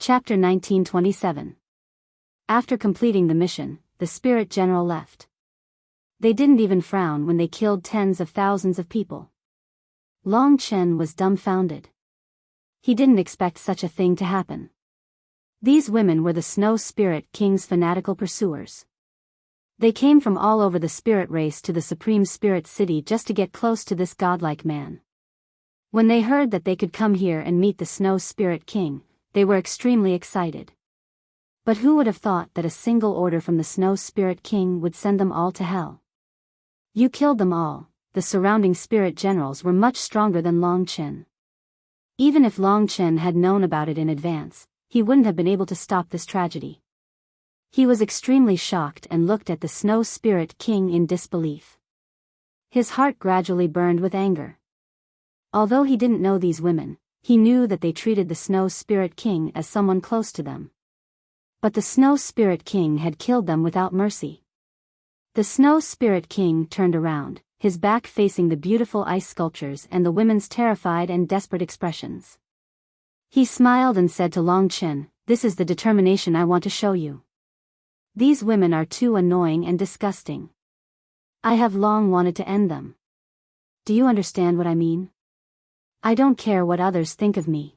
Chapter 1927. After completing the mission, the spirit general left. They didn't even frown when they killed tens of thousands of people. Long Chen was dumbfounded. He didn't expect such a thing to happen. These women were the Snow Spirit King's fanatical pursuers. They came from all over the spirit race to the Supreme Spirit City just to get close to this godlike man. When they heard that they could come here and meet the Snow Spirit King, they were extremely excited. But who would have thought that a single order from the Snow Spirit King would send them all to hell? You killed them all. The surrounding spirit generals were much stronger than Long Chen. Even if Long Chen had known about it in advance, he wouldn't have been able to stop this tragedy. He was extremely shocked and looked at the Snow Spirit King in disbelief. His heart gradually burned with anger. Although he didn't know these women, he knew that they treated the Snow Spirit King as someone close to them. But the Snow Spirit King had killed them without mercy. The Snow Spirit King turned around, his back facing the beautiful ice sculptures and the women's terrified and desperate expressions. He smiled and said to Long Chen, "This is the determination I want to show you. These women are too annoying and disgusting. I have long wanted to end them. Do you understand what I mean? I don't care what others think of me.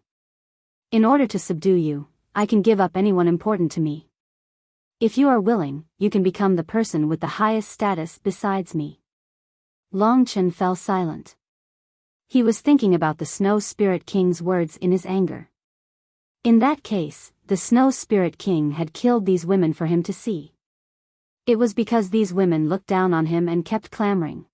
In order to subdue you, I can give up anyone important to me. If you are willing, you can become the person with the highest status besides me." Long Chen fell silent. He was thinking about the Snow Spirit King's words in his anger. In that case, the Snow Spirit King had killed these women for him to see. It was because these women looked down on him and kept clamoring.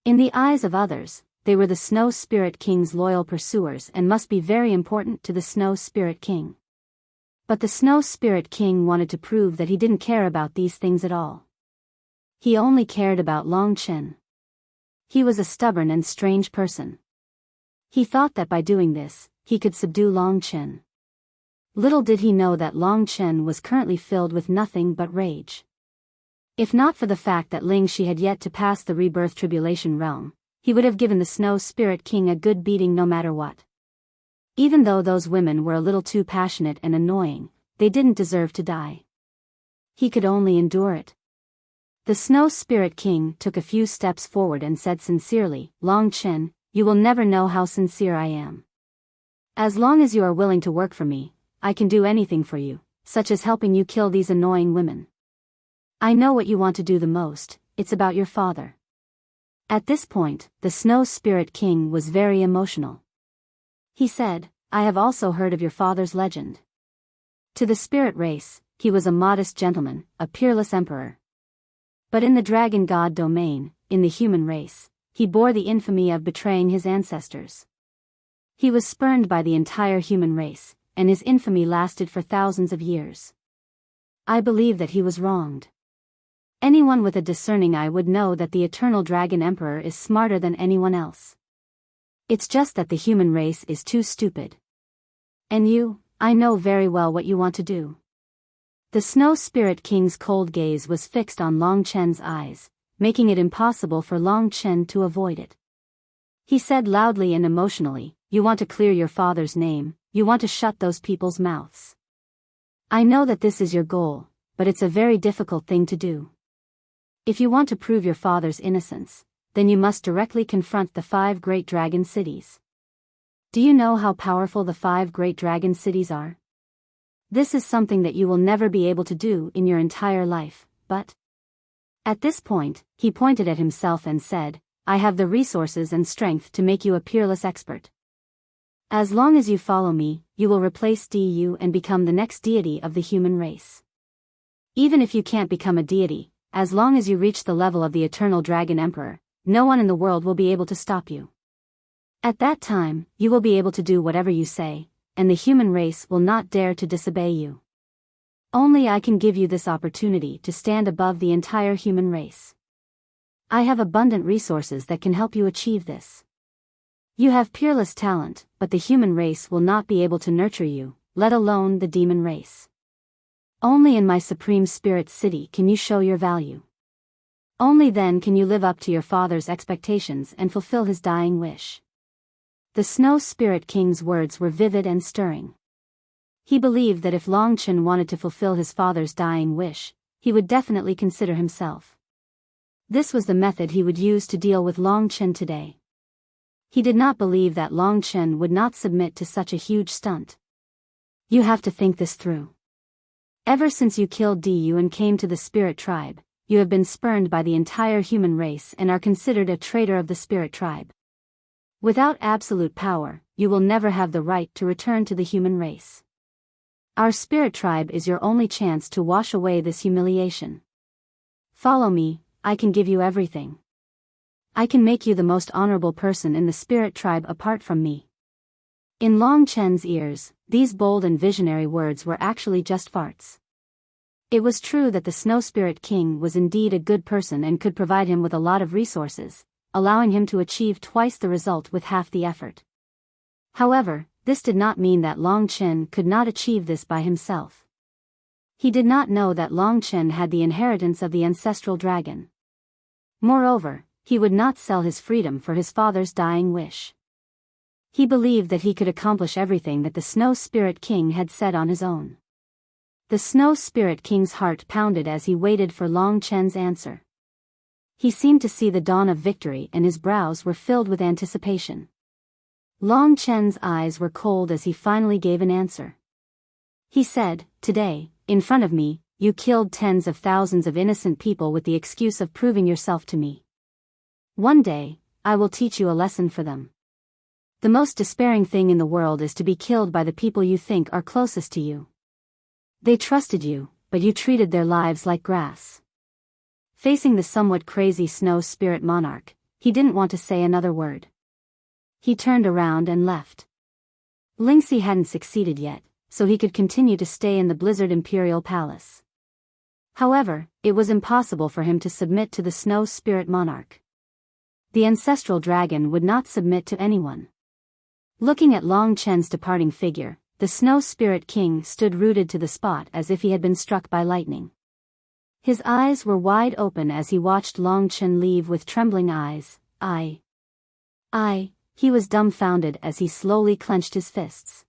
In the eyes of others, they were the Snow Spirit King's loyal pursuers and must be very important to the Snow Spirit King. But the Snow Spirit King wanted to prove that he didn't care about these things at all. He only cared about Long Chen. He was a stubborn and strange person. He thought that by doing this, he could subdue Long Chen. Little did he know that Long Chen was currently filled with nothing but rage. If not for the fact that Ling Shi had yet to pass the rebirth tribulation realm, he would have given the Snow Spirit King a good beating no matter what. Even though those women were a little too passionate and annoying, they didn't deserve to die. He could only endure it. The Snow Spirit King took a few steps forward and said sincerely, "Long Chen, you will never know how sincere I am. As long as you are willing to work for me, I can do anything for you, such as helping you kill these annoying women. I know what you want to do the most, it's about your father." At this point, the Snow Spirit King was very emotional. He said, "I have also heard of your father's legend. To the spirit race, he was a modest gentleman, a peerless emperor. But in the dragon god domain, in the human race, he bore the infamy of betraying his ancestors. He was spurned by the entire human race, and his infamy lasted for thousands of years. I believe that he was wronged. Anyone with a discerning eye would know that the eternal dragon emperor is smarter than anyone else. It's just that the human race is too stupid. And you, I know very well what you want to do." The Snow Spirit King's cold gaze was fixed on Long Chen's eyes, making it impossible for Long Chen to avoid it. He said loudly and emotionally, "You want to clear your father's name, you want to shut those people's mouths. I know that this is your goal, but it's a very difficult thing to do. If you want to prove your father's innocence, then you must directly confront the 5 great dragon cities. Do you know how powerful the 5 great dragon cities are? This is something that you will never be able to do in your entire life, but..." At this point, he pointed at himself and said, "I have the resources and strength to make you a peerless expert. As long as you follow me, you will replace Du and become the next deity of the human race. Even if you can't become a deity, as long as you reach the level of the eternal dragon emperor, no one in the world will be able to stop you. At that time, you will be able to do whatever you say, and the human race will not dare to disobey you. Only I can give you this opportunity to stand above the entire human race. I have abundant resources that can help you achieve this. You have peerless talent, but the human race will not be able to nurture you, let alone the demon race. Only in my Supreme Spirit City can you show your value. Only then can you live up to your father's expectations and fulfill his dying wish." The Snow Spirit King's words were vivid and stirring. He believed that if Long Chen wanted to fulfill his father's dying wish, he would definitely consider himself. This was the method he would use to deal with Long Chen today. He did not believe that Long Chen would not submit to such a huge stunt. You have to think this through. Ever since you killed Diyu and came to the spirit tribe, you have been spurned by the entire human race and are considered a traitor of the spirit tribe. Without absolute power, you will never have the right to return to the human race. Our spirit tribe is your only chance to wash away this humiliation. Follow me, I can give you everything. I can make you the most honorable person in the spirit tribe apart from me. In Long Chen's ears, these bold and visionary words were actually just farts. It was true that the Snow Spirit King was indeed a good person and could provide him with a lot of resources, allowing him to achieve twice the result with half the effort. However, this did not mean that Long Chen could not achieve this by himself. He did not know that Long Chen had the inheritance of the ancestral dragon. Moreover, he would not sell his freedom for his father's dying wish. He believed that he could accomplish everything that the Snow Spirit King had said on his own. The Snow Spirit King's heart pounded as he waited for Long Chen's answer. He seemed to see the dawn of victory and his brows were filled with anticipation. Long Chen's eyes were cold as he finally gave an answer. He said, "Today, in front of me, you killed tens of thousands of innocent people with the excuse of proving yourself to me. One day, I will teach you a lesson for them. The most despairing thing in the world is to be killed by the people you think are closest to you. They trusted you, but you treated their lives like grass." Facing the somewhat crazy Snow Spirit Monarch, he didn't want to say another word. He turned around and left. Lingxi hadn't succeeded yet, so he could continue to stay in the Blizzard Imperial Palace. However, it was impossible for him to submit to the Snow Spirit Monarch. The ancestral dragon would not submit to anyone. Looking at Long Chen's departing figure, the Snow Spirit King stood rooted to the spot as if he had been struck by lightning. His eyes were wide open as he watched Long Chen leave with trembling eyes. He was dumbfounded as he slowly clenched his fists.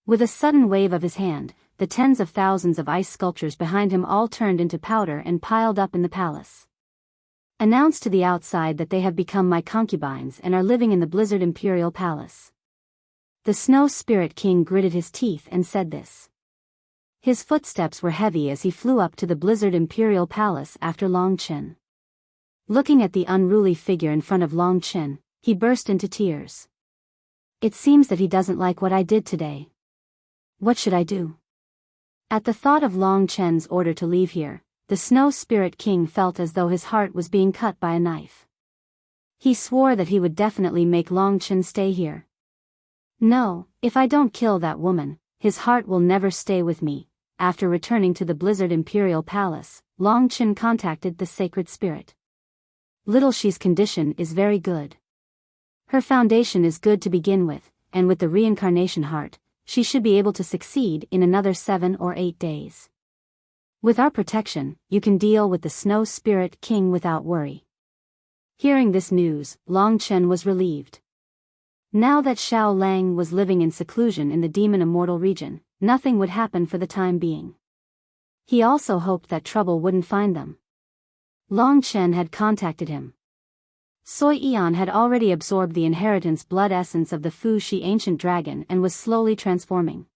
With a sudden wave of his hand, the tens of thousands of ice sculptures behind him all turned into powder and piled up in the palace. Announce to the outside that they have become my concubines and are living in the Blizzard Imperial Palace. The Snow Spirit King gritted his teeth and said this. His footsteps were heavy as he flew up to the Blizzard Imperial Palace after Long Chen. Looking at the unruly figure in front of Long Chen, he burst into tears. It seems that he doesn't like what I did today. What should I do? At the thought of Long Chen's order to leave here, the Snow Spirit King felt as though his heart was being cut by a knife. He swore that he would definitely make Long Chen stay here. No, if I don't kill that woman, his heart will never stay with me. After returning to the Blizzard Imperial Palace, Long Chen contacted the Sacred Spirit. Little Shi's condition is very good. Her foundation is good to begin with, and with the reincarnation heart, she should be able to succeed in another 7 or 8 days. With our protection, you can deal with the Snow Spirit King without worry. Hearing this news, Long Chen was relieved. Now that Xiao Lang was living in seclusion in the Demon Immortal region, nothing would happen for the time being. He also hoped that trouble wouldn't find them. Long Chen had contacted him. Soi Eon had already absorbed the inheritance blood essence of the Fu Shi ancient dragon and was slowly transforming.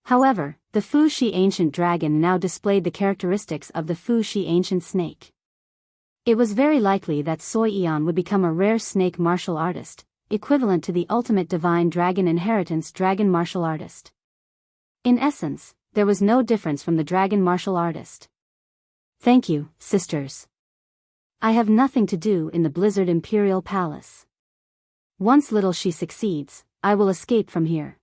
However, the Fu Shi ancient dragon now displayed the characteristics of the Fu Shi ancient snake. It was very likely that Soi Eon would become a rare snake martial artist, equivalent to the ultimate divine dragon inheritance dragon martial artist. In essence, there was no difference from the dragon martial artist. Thank you, sisters. I have nothing to do in the Blizzard Imperial Palace. Once Little Shi succeeds, I will escape from here.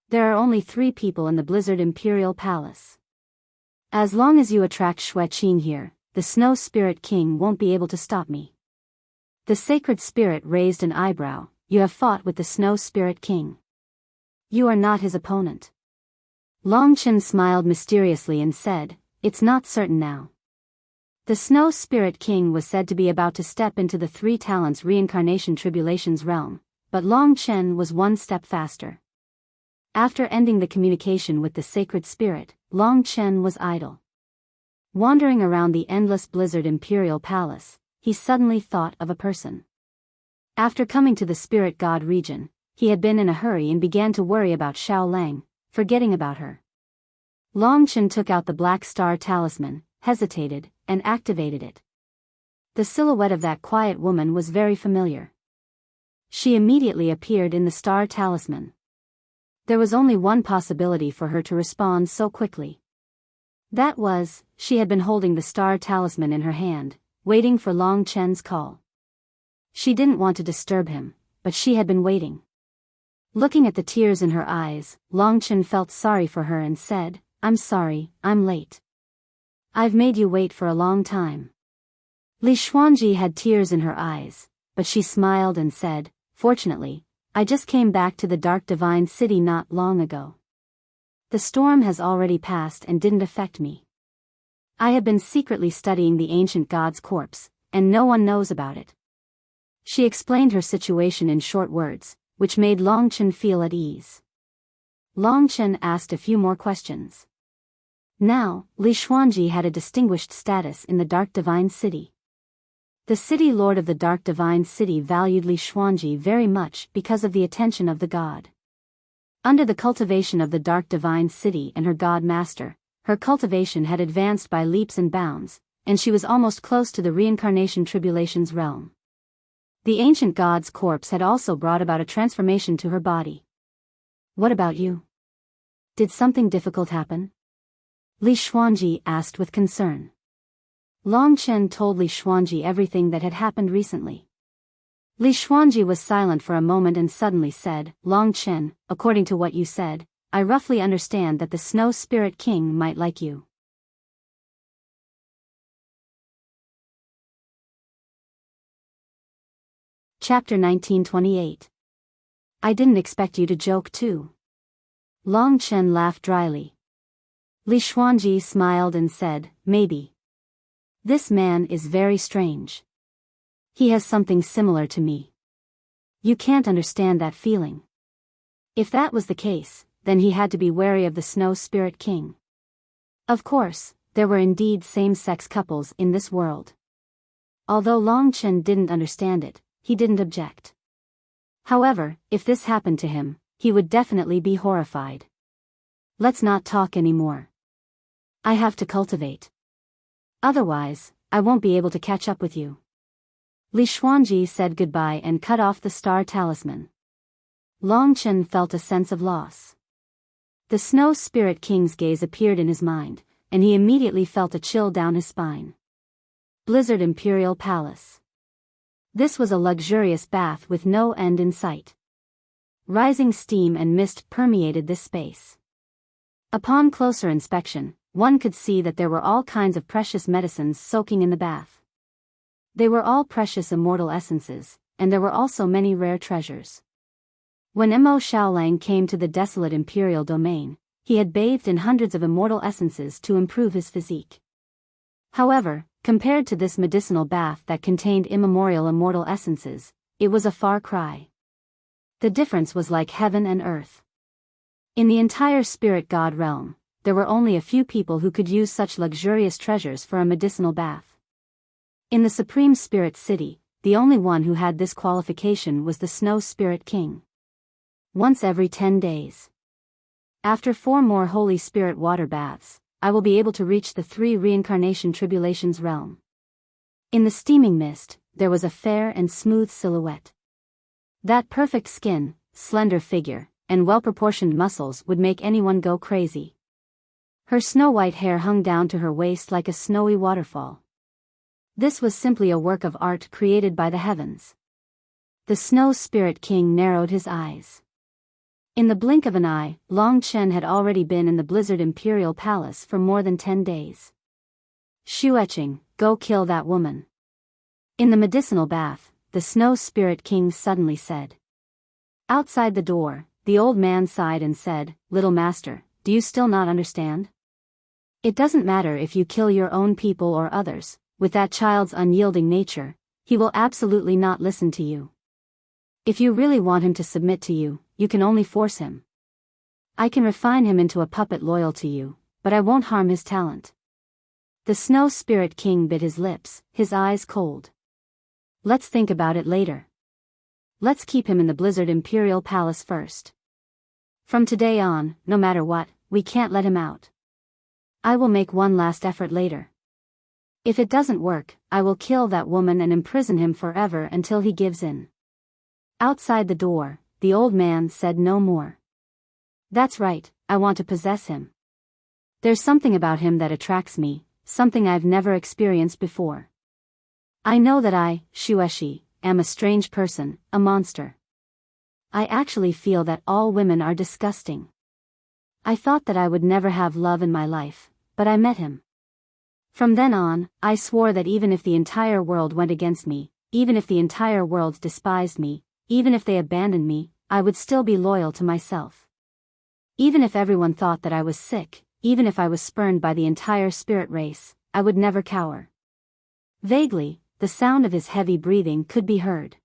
There are only 3 people in the Blizzard Imperial Palace. As long as you attract Xueqing here, the Snow Spirit King won't be able to stop me. The Sacred Spirit raised an eyebrow. You have fought with the Snow Spirit King. You are not his opponent. Long Chen smiled mysteriously and said, "It's not certain now." The Snow Spirit King was said to be about to step into the 3 talents reincarnation tribulations realm, but Long Chen was one step faster. After ending the communication with the sacred spirit, Long Chen was idle. Wandering around the endless blizzard imperial palace, he suddenly thought of a person. After coming to the spirit god region, he had been in a hurry and began to worry about Xiao Lang, forgetting about her. Long Chen took out the black star talisman, hesitated, and activated it. The silhouette of that quiet woman was very familiar. She immediately appeared in the star talisman. There was only one possibility for her to respond so quickly. That was, she had been holding the star talisman in her hand, waiting for Long Chen's call. She didn't want to disturb him, but she had been waiting. Looking at the tears in her eyes, Long Chen felt sorry for her and said, "I'm sorry, I'm late. I've made you wait for a long time." Li Xuanji had tears in her eyes, but she smiled and said, "Fortunately, I just came back to the Dark Divine City not long ago. The storm has already passed and didn't affect me. I have been secretly studying the ancient god's corpse, and no one knows about it." She explained her situation in short words, which made Long Chen feel at ease. Long Chen asked a few more questions. Now, Li Xuanji had a distinguished status in the Dark Divine City. The city lord of the Dark Divine City valued Li Xuanji very much because of the attention of the god. Under the cultivation of the Dark Divine City and her god master, her cultivation had advanced by leaps and bounds, and she was almost close to the reincarnation tribulations realm. The ancient god's corpse had also brought about a transformation to her body. "What about you? Did something difficult happen?" Li Xuanji asked with concern. Long Chen told Li Xuanji everything that had happened recently. Li Xuanji was silent for a moment and suddenly said, "Long Chen, according to what you said, I roughly understand that the Snow Spirit King might like you." Chapter 1928. "I didn't expect you to joke too." Long Chen laughed dryly. Li Xuanji smiled and said, "Maybe. This man is very strange. He has something similar to me. You can't understand that feeling." If that was the case, then he had to be wary of the Snow Spirit King. Of course, there were indeed same-sex couples in this world. Although Long Chen didn't understand it, he didn't object. However, if this happened to him, he would definitely be horrified. "Let's not talk anymore. I have to cultivate. Otherwise, I won't be able to catch up with you." Li Xuanji said goodbye and cut off the star talisman. Long Chen felt a sense of loss. The Snow Spirit King's gaze appeared in his mind, and he immediately felt a chill down his spine. Blizzard Imperial Palace. This was a luxurious bath with no end in sight. Rising steam and mist permeated this space. Upon closer inspection, one could see that there were all kinds of precious medicines soaking in the bath. They were all precious immortal essences, and there were also many rare treasures. When Mo Xiaolang came to the desolate imperial domain, he had bathed in hundreds of immortal essences to improve his physique. However, compared to this medicinal bath that contained immemorial immortal essences, it was a far cry. The difference was like heaven and earth. In the entire spirit god realm, there were only a few people who could use such luxurious treasures for a medicinal bath. In the Supreme Spirit City, the only one who had this qualification was the Snow Spirit King. Once every 10 days. After 4 more Holy Spirit water baths, I will be able to reach the 3 reincarnation tribulations realm. In the steaming mist, there was a fair and smooth silhouette. That perfect skin, slender figure, and well-proportioned muscles would make anyone go crazy. Her snow-white hair hung down to her waist like a snowy waterfall. This was simply a work of art created by the heavens. The Snow Spirit King narrowed his eyes. In the blink of an eye, Long Chen had already been in the Blizzard Imperial Palace for more than 10 days. "Shueching, go kill that woman." In the medicinal bath, the Snow Spirit King suddenly said. Outside the door, the old man sighed and said, "Little master, do you still not understand? It doesn't matter if you kill your own people or others, with that child's unyielding nature, he will absolutely not listen to you. If you really want him to submit to you, you can only force him." I can refine him into a puppet loyal to you, but I won't harm his talent. The Snow Spirit King bit his lips, his eyes cold. Let's think about it later. Let's keep him in the Blizzard Imperial Palace first. From today on, no matter what, we can't let him out. I will make one last effort later. If it doesn't work, I will kill that woman and imprison him forever until he gives in. Outside the door, the old man said no more. That's right, I want to possess him. There's something about him that attracts me, something I've never experienced before. I know that I, Shueshi, am a strange person, a monster. I actually feel that all women are disgusting. I thought that I would never have love in my life, but I met him. From then on, I swore that even if the entire world went against me, even if the entire world despised me, even if they abandoned me, I would still be loyal to myself. Even if everyone thought that I was sick, even if I was spurned by the entire spirit race, I would never cower. Vaguely, the sound of his heavy breathing could be heard.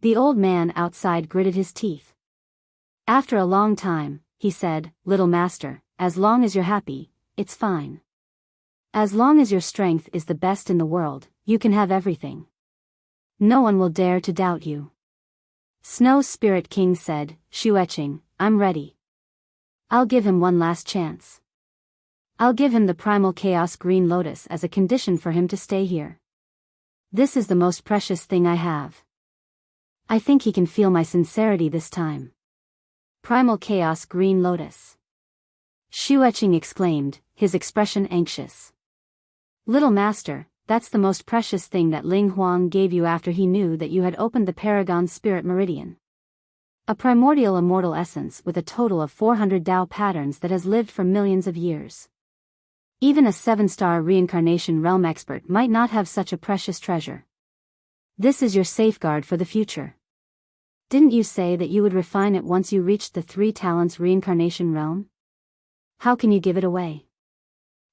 The old man outside gritted his teeth. After a long time, he said, "Little master, as long as you're happy, it's fine. As long as your strength is the best in the world, you can have everything. No one will dare to doubt you." Snow Spirit King said, "Shueching, I'm ready. I'll give him one last chance. I'll give him the primal chaos green lotus as a condition for him to stay here. This is the most precious thing I have. I think he can feel my sincerity this time." Primal chaos green lotus. Shueching exclaimed, his expression anxious. "Little master, that's the most precious thing that Ling Huang gave you after he knew that you had opened the Paragon Spirit Meridian. A primordial immortal essence with a total of 400 Tao patterns that has lived for millions of years. Even a 7-star reincarnation realm expert might not have such a precious treasure. This is your safeguard for the future. Didn't you say that you would refine it once you reached the 3 talents reincarnation realm? How can you give it away?"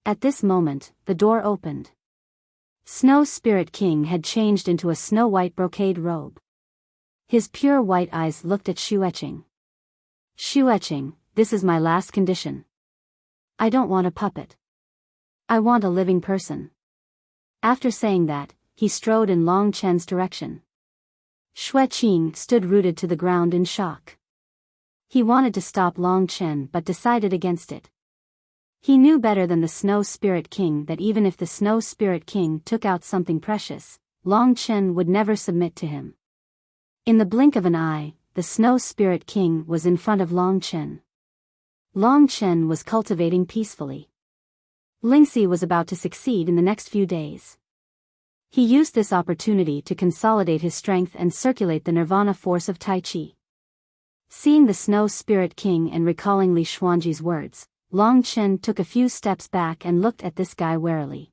At this moment, the door opened. Snow Spirit King had changed into a snow-white brocade robe. His pure white eyes looked at Shueching. "Shueching, this is my last condition. I don't want a puppet. I want a living person." After saying that, he strode in Long Chen's direction. Shueching stood rooted to the ground in shock. He wanted to stop Long Chen but decided against it. He knew better than the Snow Spirit King that even if the Snow Spirit King took out something precious, Long Chen would never submit to him. In the blink of an eye, the Snow Spirit King was in front of Long Chen. Long Chen was cultivating peacefully. Lingxi was about to succeed in the next few days. He used this opportunity to consolidate his strength and circulate the nirvana force of Tai Chi. Seeing the Snow Spirit King and recalling Li Xuanji's words, Long Chen took a few steps back and looked at this guy warily.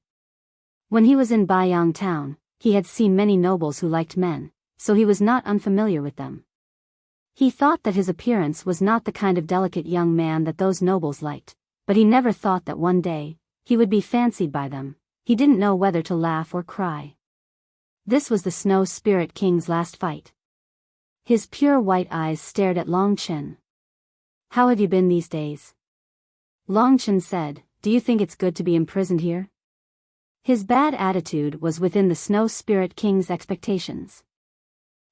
When he was in Biyao town, he had seen many nobles who liked men, so he was not unfamiliar with them. He thought that his appearance was not the kind of delicate young man that those nobles liked, but he never thought that one day, he would be fancied by them. He didn't know whether to laugh or cry. This was the Snow Spirit King's last fight. His pure white eyes stared at Long Chen. "How have you been these days?" Long Chen said, "Do you think it's good to be imprisoned here?" His bad attitude was within the Snow Spirit King's expectations.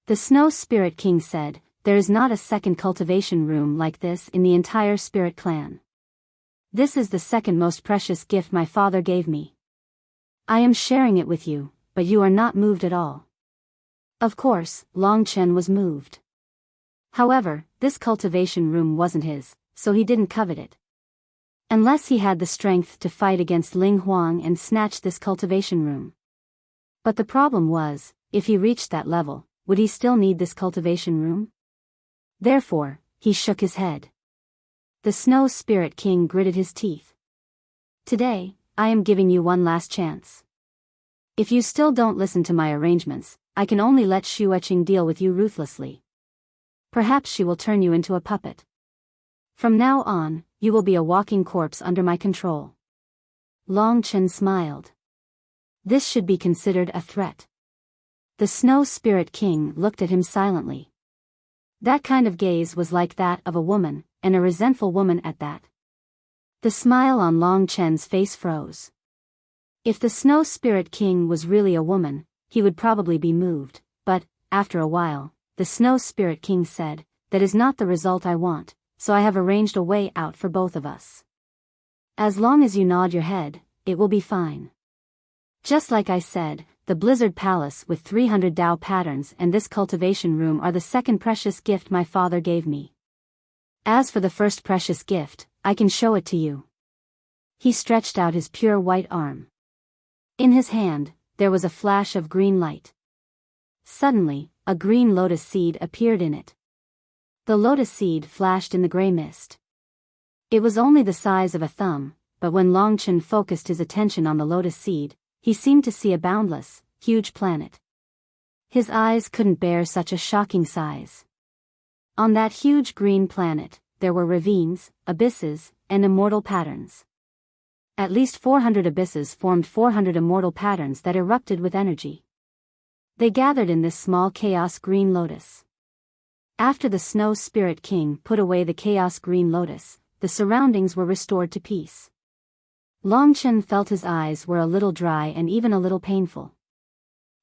The Snow Spirit King said, "There is not a second cultivation room like this in the entire Spirit Clan. This is the second most precious gift my father gave me. I am sharing it with you, but you are not moved at all." Of course, Long Chen was moved. However, this cultivation room wasn't his, so he didn't covet it. Unless he had the strength to fight against Ling Huang and snatch this cultivation room. But the problem was, if he reached that level, would he still need this cultivation room? Therefore, he shook his head. The Snow Spirit King gritted his teeth. "Today, I am giving you one last chance. If you still don't listen to my arrangements, I can only let Shueching deal with you ruthlessly. Perhaps she will turn you into a puppet. From now on, you will be a walking corpse under my control." Long Chen smiled. This should be considered a threat. The Snow Spirit King looked at him silently. That kind of gaze was like that of a woman, and a resentful woman at that. The smile on Long Chen's face froze. If the Snow Spirit King was really a woman, he would probably be moved, but, after a while, the Snow Spirit King said, "That is not the result I want, so I have arranged a way out for both of us. As long as you nod your head, it will be fine. Just like I said, the Blizzard Palace with 300 Tao patterns and this cultivation room are the second precious gift my father gave me. As for the first precious gift, I can show it to you." He stretched out his pure white arm. In his hand, there was a flash of green light. Suddenly, a green lotus seed appeared in it. The lotus seed flashed in the gray mist. It was only the size of a thumb, but when Long Chen focused his attention on the lotus seed, he seemed to see a boundless, huge planet. His eyes couldn't bear such a shocking size. On that huge green planet, there were ravines, abysses, and immortal patterns. At least 400 abysses formed 400 immortal patterns that erupted with energy. They gathered in this small chaos green lotus. After the Snow Spirit King put away the chaos green lotus, the surroundings were restored to peace. Long Chen felt his eyes were a little dry and even a little painful.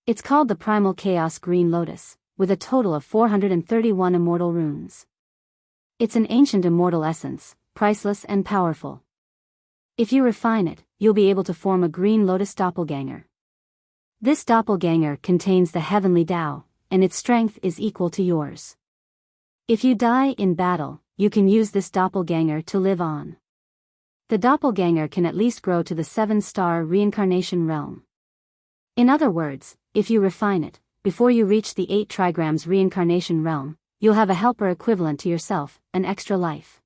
It's called the Primal Chaos Green Lotus, with a total of 431 immortal runes. It's an ancient immortal essence, priceless and powerful. If you refine it, you'll be able to form a green lotus doppelganger. This doppelganger contains the heavenly Tao, and its strength is equal to yours. If you die in battle, you can use this doppelganger to live on. The doppelganger can at least grow to the 7-star reincarnation realm. In other words, if you refine it, before you reach the 8 trigrams reincarnation realm, you'll have a helper equivalent to yourself, an extra life.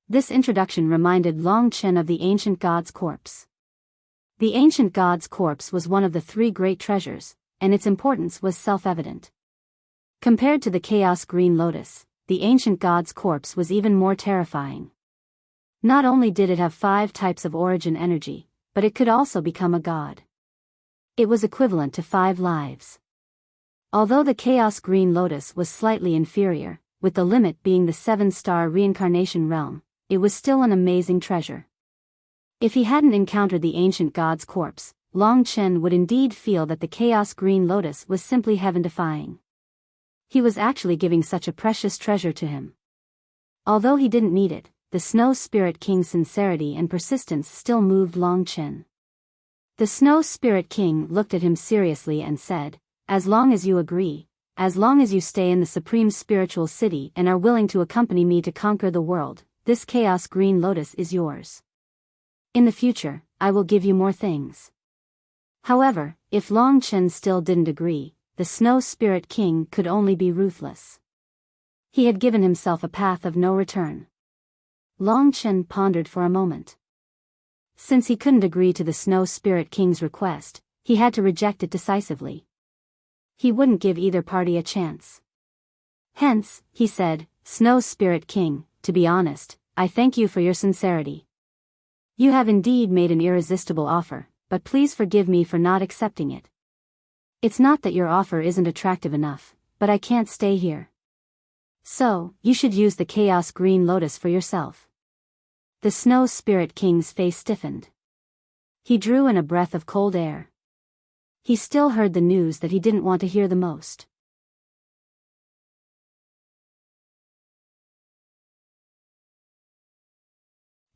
This introduction reminded Long Chen of the ancient god's corpse. The ancient god's corpse was one of the 3 great treasures, and its importance was self-evident. Compared to the Chaos Green Lotus, the ancient god's corpse was even more terrifying. Not only did it have 5 types of origin energy, but it could also become a god. It was equivalent to 5 lives. Although the Chaos Green Lotus was slightly inferior, with the limit being the 7-star reincarnation realm, it was still an amazing treasure. If he hadn't encountered the ancient god's corpse, Long Chen would indeed feel that the Chaos Green Lotus was simply heaven-defying. He was actually giving such a precious treasure to him. Although he didn't need it, the Snow Spirit King's sincerity and persistence still moved Long Chen. The Snow Spirit King looked at him seriously and said, "As long as you agree, as long as you stay in the Supreme Spiritual City and are willing to accompany me to conquer the world, this Chaos Green Lotus is yours. In the future, I will give you more things." However, if Long Chen still didn't agree, the Snow Spirit King could only be ruthless. He had given himself a path of no return. Long Chen pondered for a moment. Since he couldn't agree to the Snow Spirit King's request, he had to reject it decisively. He wouldn't give either party a chance. Hence, he said, "Snow Spirit King, to be honest, I thank you for your sincerity. You have indeed made an irresistible offer, but please forgive me for not accepting it. It's not that your offer isn't attractive enough, but I can't stay here. So, you should use the Chaos Green Lotus for yourself." The Snow Spirit King's face stiffened. He drew in a breath of cold air. He still heard the news that he didn't want to hear the most.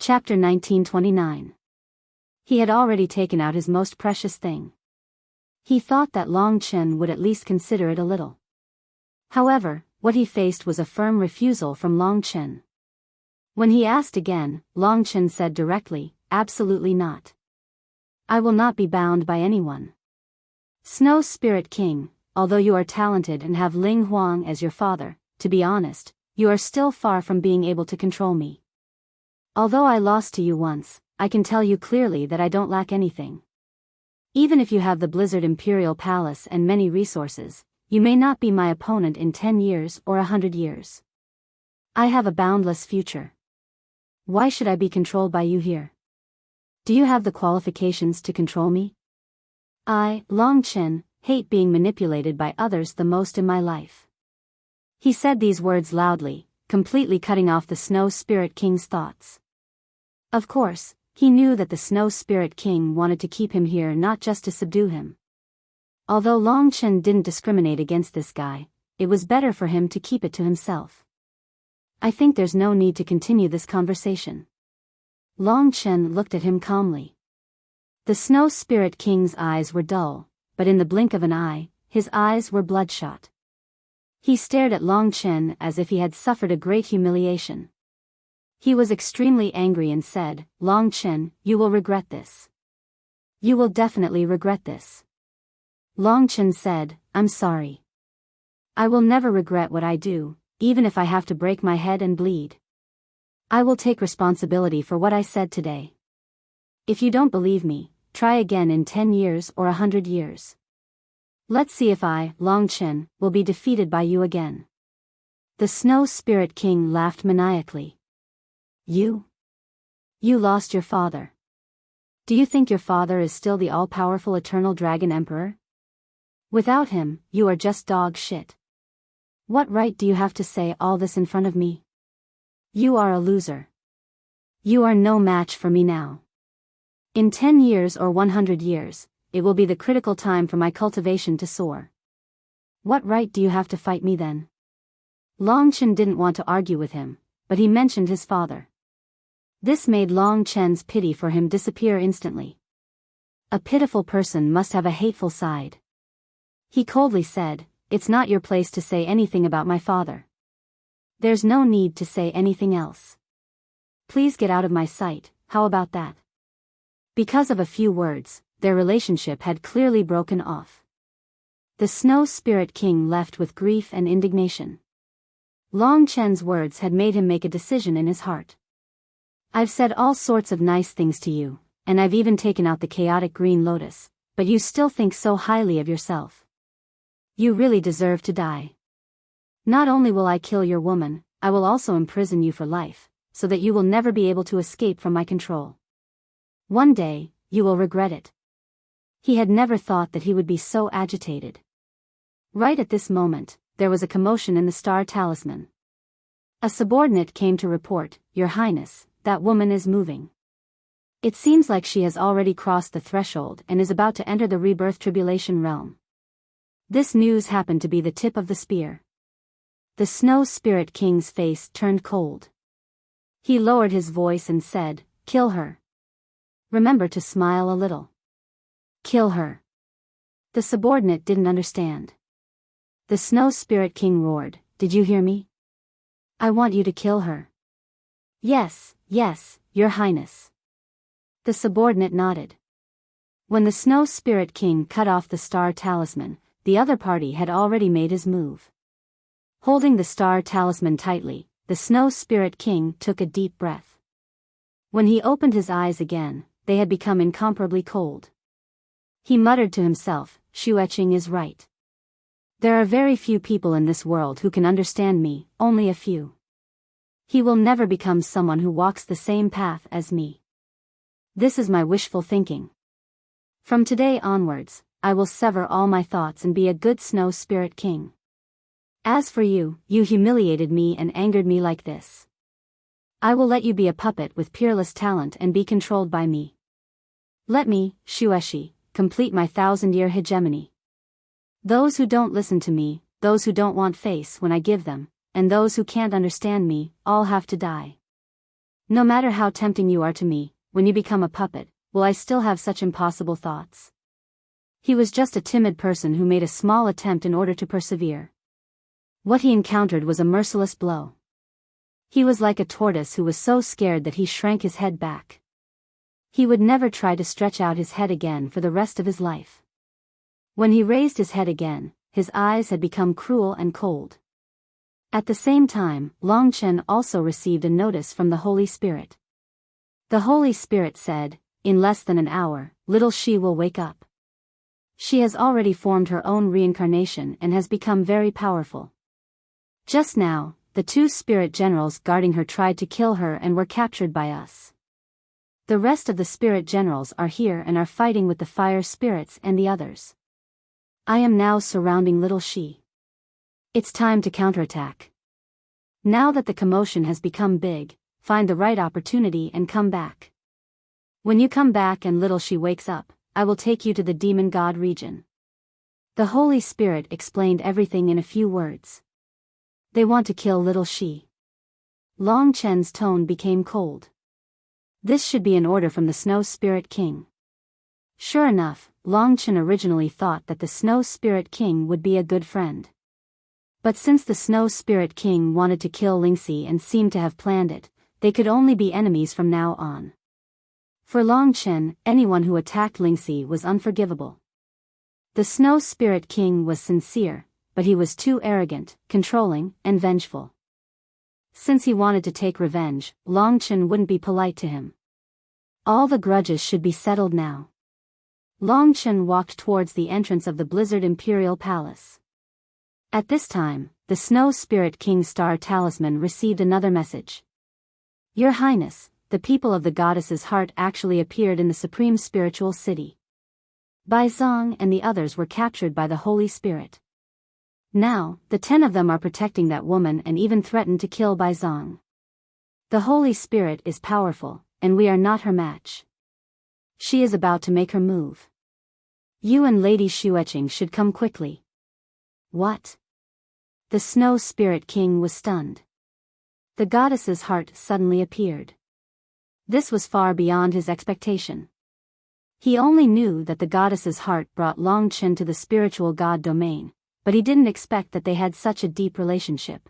Chapter 1929. He had already taken out his most precious thing. He thought that Long Chen would at least consider it a little. However, what he faced was a firm refusal from Long Chen. When he asked again, Long Chen said directly, "Absolutely not. I will not be bound by anyone. Snow Spirit King, although you are talented and have Ling Huang as your father, to be honest, you are still far from being able to control me. Although I lost to you once, I can tell you clearly that I don't lack anything. Even if you have the Blizzard Imperial Palace and many resources, you may not be my opponent in 10 years or 100 years. I have a boundless future. Why should I be controlled by you here? Do you have the qualifications to control me? I, Long Chen, hate being manipulated by others the most in my life." He said these words loudly, completely cutting off the Snow Spirit King's thoughts. Of course, he knew that the Snow Spirit King wanted to keep him here not just to subdue him. Although Long Chen didn't discriminate against this guy, it was better for him to keep it to himself. I think there's no need to continue this conversation. Long Chen looked at him calmly. The Snow Spirit King's eyes were dull, but in the blink of an eye, his eyes were bloodshot. He stared at Long Chen as if he had suffered a great humiliation. He was extremely angry and said, "Long Chen, you will regret this. You will definitely regret this." Long Chen said, "I'm sorry. I will never regret what I do, even if I have to break my head and bleed. I will take responsibility for what I said today. If you don't believe me, try again in 10 years or 100 years. Let's see if I, Long Chen, will be defeated by you again." The Snow Spirit King laughed maniacally. You lost your father. Do you think your father is still the all-powerful Eternal Dragon Emperor? Without him, you are just dog shit. What right do you have to say all this in front of me? You are a loser. You are no match for me now. In 10 years or 100 years, it will be the critical time for my cultivation to soar. What right do you have to fight me then? Long Chen didn't want to argue with him, but he mentioned his father. This made Long Chen's pity for him disappear instantly. A pitiful person must have a hateful side. He coldly said, "It's not your place to say anything about my father. There's no need to say anything else. Please get out of my sight, how about that?" Because of a few words, their relationship had clearly broken off. The Snow Spirit King left with grief and indignation. Long Chen's words had made him make a decision in his heart. "I've said all sorts of nice things to you, and I've even taken out the chaotic green lotus, but you still think so highly of yourself. You really deserve to die. Not only will I kill your woman, I will also imprison you for life, so that you will never be able to escape from my control. One day, you will regret it." He had never thought that he would be so agitated. Right at this moment, there was a commotion in the Star Talisman. A subordinate came to report, "Your Highness, that woman is moving. It seems like she has already crossed the threshold and is about to enter the rebirth tribulation realm." This news happened to be the tip of the spear. The Snow Spirit King's face turned cold. He lowered his voice and said, "Kill her. Remember to smile a little. Kill her." The subordinate didn't understand. The Snow Spirit King roared, "Did you hear me? I want you to kill her." Yes, Your Highness." The subordinate nodded. When the Snow Spirit King cut off the Star Talisman, the other party had already made his move. Holding the Star Talisman tightly, the Snow Spirit King took a deep breath. When he opened his eyes again, they had become incomparably cold. He muttered to himself, "Xueqing is right. There are very few people in this world who can understand me, only a few. He will never become someone who walks the same path as me. This is my wishful thinking. From today onwards, I will sever all my thoughts and be a good Snow Spirit King. As for you, you humiliated me and angered me like this. I will let you be a puppet with peerless talent and be controlled by me. Let me, Xueqi, complete my 1,000-year hegemony. Those who don't listen to me, those who don't want face when I give them, and those who can't understand me, all have to die. No matter how tempting you are to me, when you become a puppet, will I still have such impossible thoughts?" He was just a timid person who made a small attempt in order to persevere. What he encountered was a merciless blow. He was like a tortoise who was so scared that he shrank his head back. He would never try to stretch out his head again for the rest of his life. When he raised his head again, his eyes had become cruel and cold. At the same time, Long Chen also received a notice from the Holy Spirit. The Holy Spirit said, "In less than an hour, little she will wake up. She has already formed her own reincarnation and has become very powerful. Just now, the 2 spirit generals guarding her tried to kill her and were captured by us. The rest of the spirit generals are here and are fighting with the fire spirits and the others. I am now surrounding little she. It's time to counterattack. Now that the commotion has become big, find the right opportunity and come back. When you come back and little she wakes up, I will take you to the demon god region. The Holy Spirit explained everything in a few words. They want to kill little she. Long Chen's tone became cold. This should be an order from the Snow Spirit King. Sure enough, Long Chen originally thought that the Snow Spirit King would be a good friend. But since the Snow Spirit King wanted to kill Lingxi and seemed to have planned it, they could only be enemies from now on. For Long Chen, anyone who attacked Lingxi was unforgivable. The Snow Spirit King was sincere, but he was too arrogant, controlling, and vengeful. Since he wanted to take revenge, Long Chen wouldn't be polite to him. All the grudges should be settled now. Long Chen walked towards the entrance of the Blizzard Imperial Palace. At this time, the Snow Spirit King's star talisman received another message. Your Highness, the people of the goddess's heart actually appeared in the supreme spiritual city. Bai Zong and the others were captured by the Holy Spirit. Now, the 10 of them are protecting that woman and even threatened to kill Bai Zong. The Holy Spirit is powerful, and we are not her match. She is about to make her move. You and Lady Xueqing should come quickly. What? The Snow Spirit King was stunned. The goddess's heart suddenly appeared. This was far beyond his expectation. He only knew that the goddess's heart brought Long Chen to the spiritual god domain, but he didn't expect that they had such a deep relationship.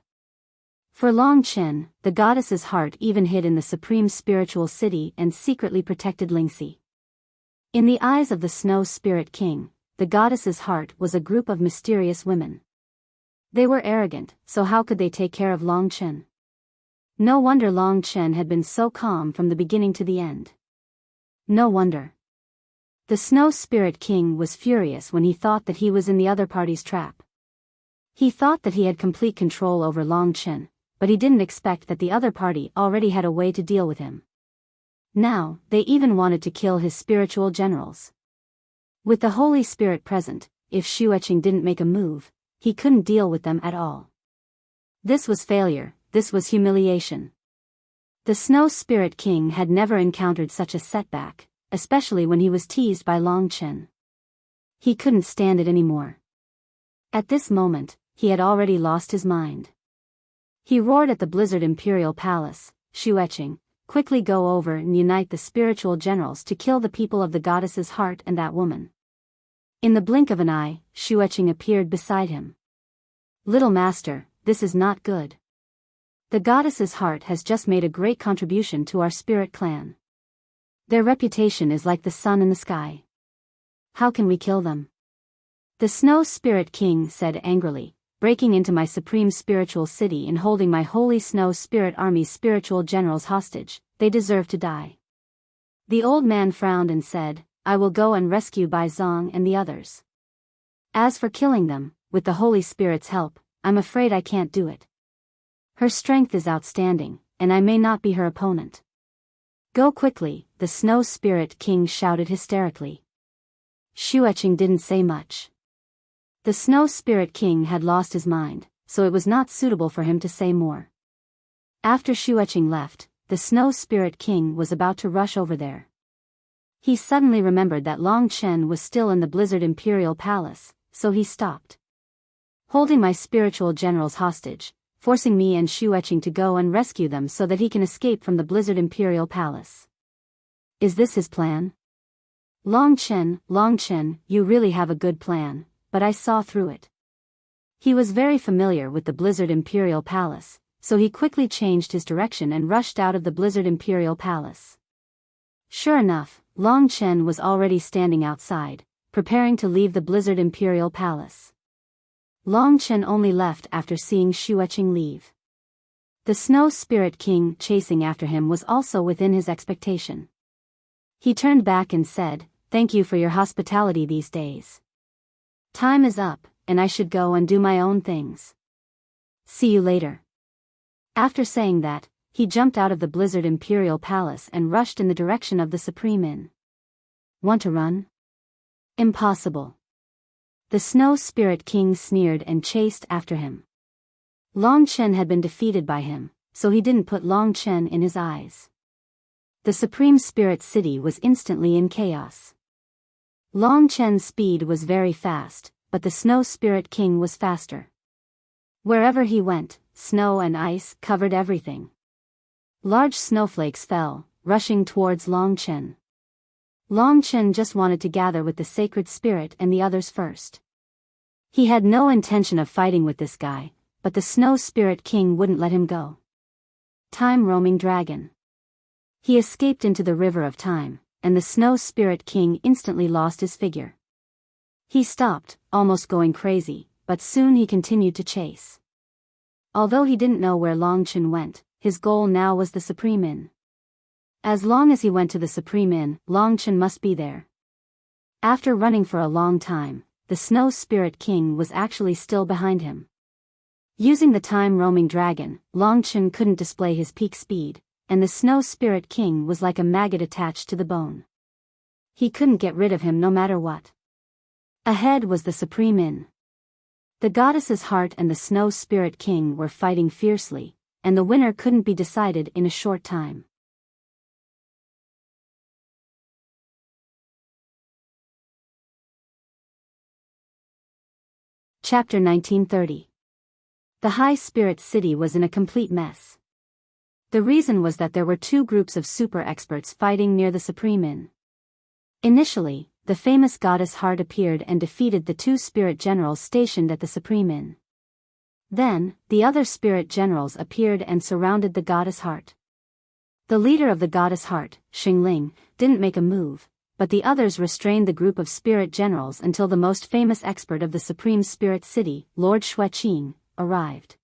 For Long Chen, the goddess's heart even hid in the supreme spiritual city and secretly protected Lingxi. In the eyes of the Snow Spirit King, the goddess's heart was a group of mysterious women. They were arrogant, so how could they take care of Long Chen? No wonder Long Chen had been so calm from the beginning to the end. No wonder. The Snow Spirit King was furious when he thought that he was in the other party's trap. He thought that he had complete control over Long Chen, but he didn't expect that the other party already had a way to deal with him. Now, they even wanted to kill his spiritual generals. With the Holy Spirit present, if Xueqing didn't make a move, he couldn't deal with them at all. This was failure, this was humiliation. The Snow Spirit King had never encountered such a setback, especially when he was teased by Long Chen. He couldn't stand it anymore. At this moment, he had already lost his mind. He roared at the Blizzard Imperial Palace, Xueqing, quickly go over and unite the spiritual generals to kill the people of the goddess's heart and that woman. In the blink of an eye, Xueqing appeared beside him. Little master, this is not good. The goddess's heart has just made a great contribution to our spirit clan. Their reputation is like the sun in the sky. How can we kill them? The Snow Spirit King said angrily, breaking into my supreme spiritual city and holding my holy Snow Spirit Army's spiritual generals hostage. They deserve to die. The old man frowned and said, I will go and rescue Bai Zong and the others. As for killing them, with the Holy Spirit's help, I'm afraid I can't do it. Her strength is outstanding, and I may not be her opponent. Go quickly, the Snow Spirit King shouted hysterically. Xueqing didn't say much. The Snow Spirit King had lost his mind, so it was not suitable for him to say more. After Xueqing left, the Snow Spirit King was about to rush over there. He suddenly remembered that Long Chen was still in the Blizzard Imperial Palace, so he stopped. Holding my spiritual generals hostage, forcing me and Xueqing to go and rescue them so that he can escape from the Blizzard Imperial Palace. Is this his plan? Long Chen, you really have a good plan, but I saw through it. He was very familiar with the Blizzard Imperial Palace, so he quickly changed his direction and rushed out of the Blizzard Imperial Palace. Sure enough, Long Chen was already standing outside, preparing to leave the Blizzard Imperial Palace. Long Chen only left after seeing Xueqing leave. The Snow Spirit King chasing after him was also within his expectation. He turned back and said, Thank you for your hospitality these days. Time is up, and I should go and do my own things. See you later. After saying that, he jumped out of the Blizzard Imperial Palace and rushed in the direction of the Supreme Inn. Want to run? Impossible. The Snow Spirit King sneered and chased after him. Long Chen had been defeated by him, so he didn't put Long Chen in his eyes. The Supreme Spirit City was instantly in chaos. Long Chen's speed was very fast, but the Snow Spirit King was faster. Wherever he went, snow and ice covered everything. Large snowflakes fell, rushing towards Long Chen. Long Chen just wanted to gather with the sacred spirit and the others first. He had no intention of fighting with this guy, but the Snow Spirit King wouldn't let him go. Time roaming dragon. He escaped into the river of time, and the Snow Spirit King instantly lost his figure. He stopped, almost going crazy, but soon he continued to chase. Although he didn't know where Long Chen went, his goal now was the Supreme Inn. As long as he went to the Supreme Inn, Long Chen must be there. After running for a long time, the Snow Spirit King was actually still behind him. Using the time-roaming dragon, Long Chen couldn't display his peak speed, and the Snow Spirit King was like a maggot attached to the bone. He couldn't get rid of him no matter what. Ahead was the Supreme Inn. The goddess's heart and the Snow Spirit King were fighting fiercely, and the winner couldn't be decided in a short time. Chapter 1930. The High Spirit City was in a complete mess. The reason was that there were two groups of super experts fighting near the Supreme Inn. Initially, the famous goddess Heart appeared and defeated the two spirit generals stationed at the Supreme Inn. Then, the other spirit generals appeared and surrounded the goddess Heart. The leader of the goddess Heart, Xingling, didn't make a move, but the others restrained the group of spirit generals until the most famous expert of the Supreme Spirit City, Lord Xueqing, arrived.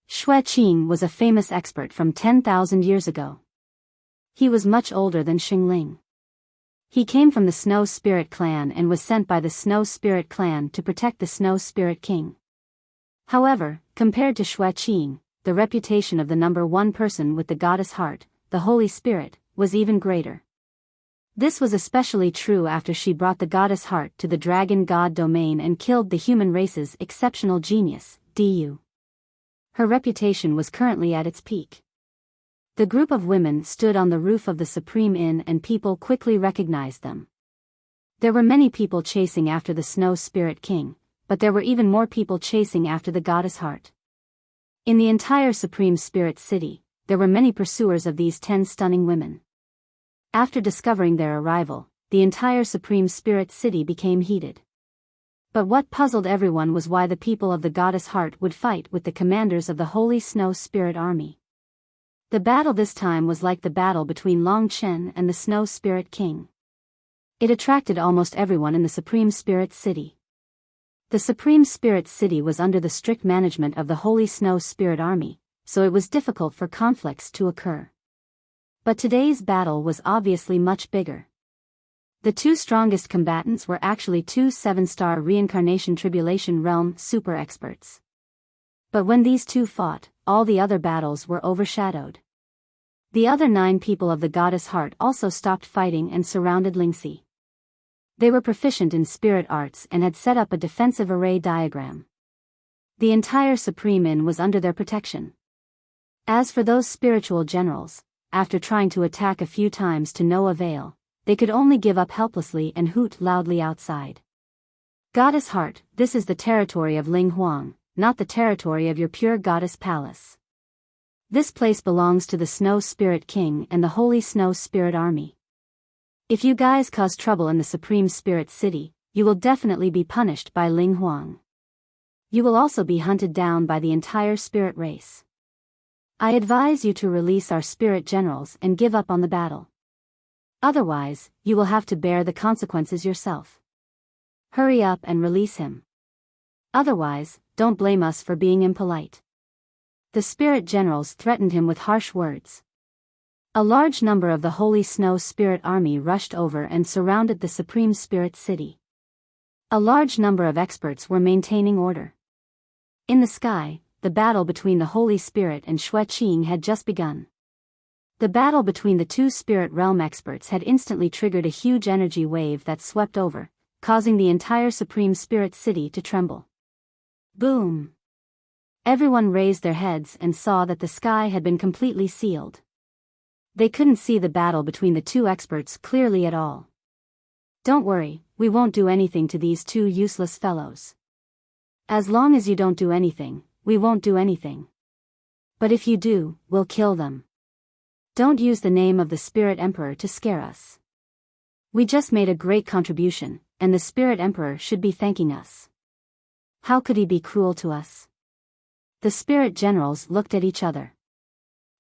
Xueqing was a famous expert from 10,000 years ago. He was much older than Xingling. He came from the Snow Spirit Clan and was sent by the Snow Spirit Clan to protect the Snow Spirit King. However, compared to Xueqing, the reputation of the number one person with the goddess Heart, the Holy Spirit, was even greater. This was especially true after she brought the goddess Heart to the dragon god domain and killed the human race's exceptional genius, Du. Her reputation was currently at its peak. The group of women stood on the roof of the Supreme Inn and people quickly recognized them. There were many people chasing after the Snow Spirit King, but there were even more people chasing after the goddess Heart. In the entire Supreme Spirit City, there were many pursuers of these 10 stunning women. After discovering their arrival, the entire Supreme Spirit City became heated. But what puzzled everyone was why the people of the goddess Heart would fight with the commanders of the Holy Snow Spirit Army. The battle this time was like the battle between Long Chen and the Snow Spirit King. It attracted almost everyone in the Supreme Spirit City. The Supreme Spirit City was under the strict management of the Holy Snow Spirit Army, so it was difficult for conflicts to occur. But today's battle was obviously much bigger. The two strongest combatants were actually two 7-star reincarnation tribulation realm super experts. But when these two fought, all the other battles were overshadowed. The other 9 people of the goddess Heart also stopped fighting and surrounded Lingxi. They were proficient in spirit arts and had set up a defensive array diagram. The entire Supreme Inn was under their protection. As for those spiritual generals, after trying to attack a few times to no avail, they could only give up helplessly and hoot loudly outside. Goddess Heart, this is the territory of Ling Huang, not the territory of your pure goddess palace. This place belongs to the Snow Spirit King and the Holy Snow Spirit Army. If you guys cause trouble in the Supreme Spirit City, you will definitely be punished by Ling Huang. You will also be hunted down by the entire spirit race. I advise you to release our spirit generals and give up on the battle. Otherwise, you will have to bear the consequences yourself. Hurry up and release him. Otherwise, don't blame us for being impolite. The spirit generals threatened him with harsh words. A large number of the Holy Snow Spirit Army rushed over and surrounded the Supreme Spirit City. A large number of experts were maintaining order. In the sky, the battle between the Holy Spirit and Xueqing had just begun. The battle between the two spirit realm experts had instantly triggered a huge energy wave that swept over, causing the entire Supreme Spirit City to tremble. Boom! Everyone raised their heads and saw that the sky had been completely sealed. They couldn't see the battle between the two experts clearly at all. "Don't worry, we won't do anything to these two useless fellows. As long as you don't do anything, we won't do anything. But if you do, we'll kill them. Don't use the name of the Spirit Emperor to scare us. We just made a great contribution, and the Spirit Emperor should be thanking us. How could he be cruel to us?" The spirit generals looked at each other.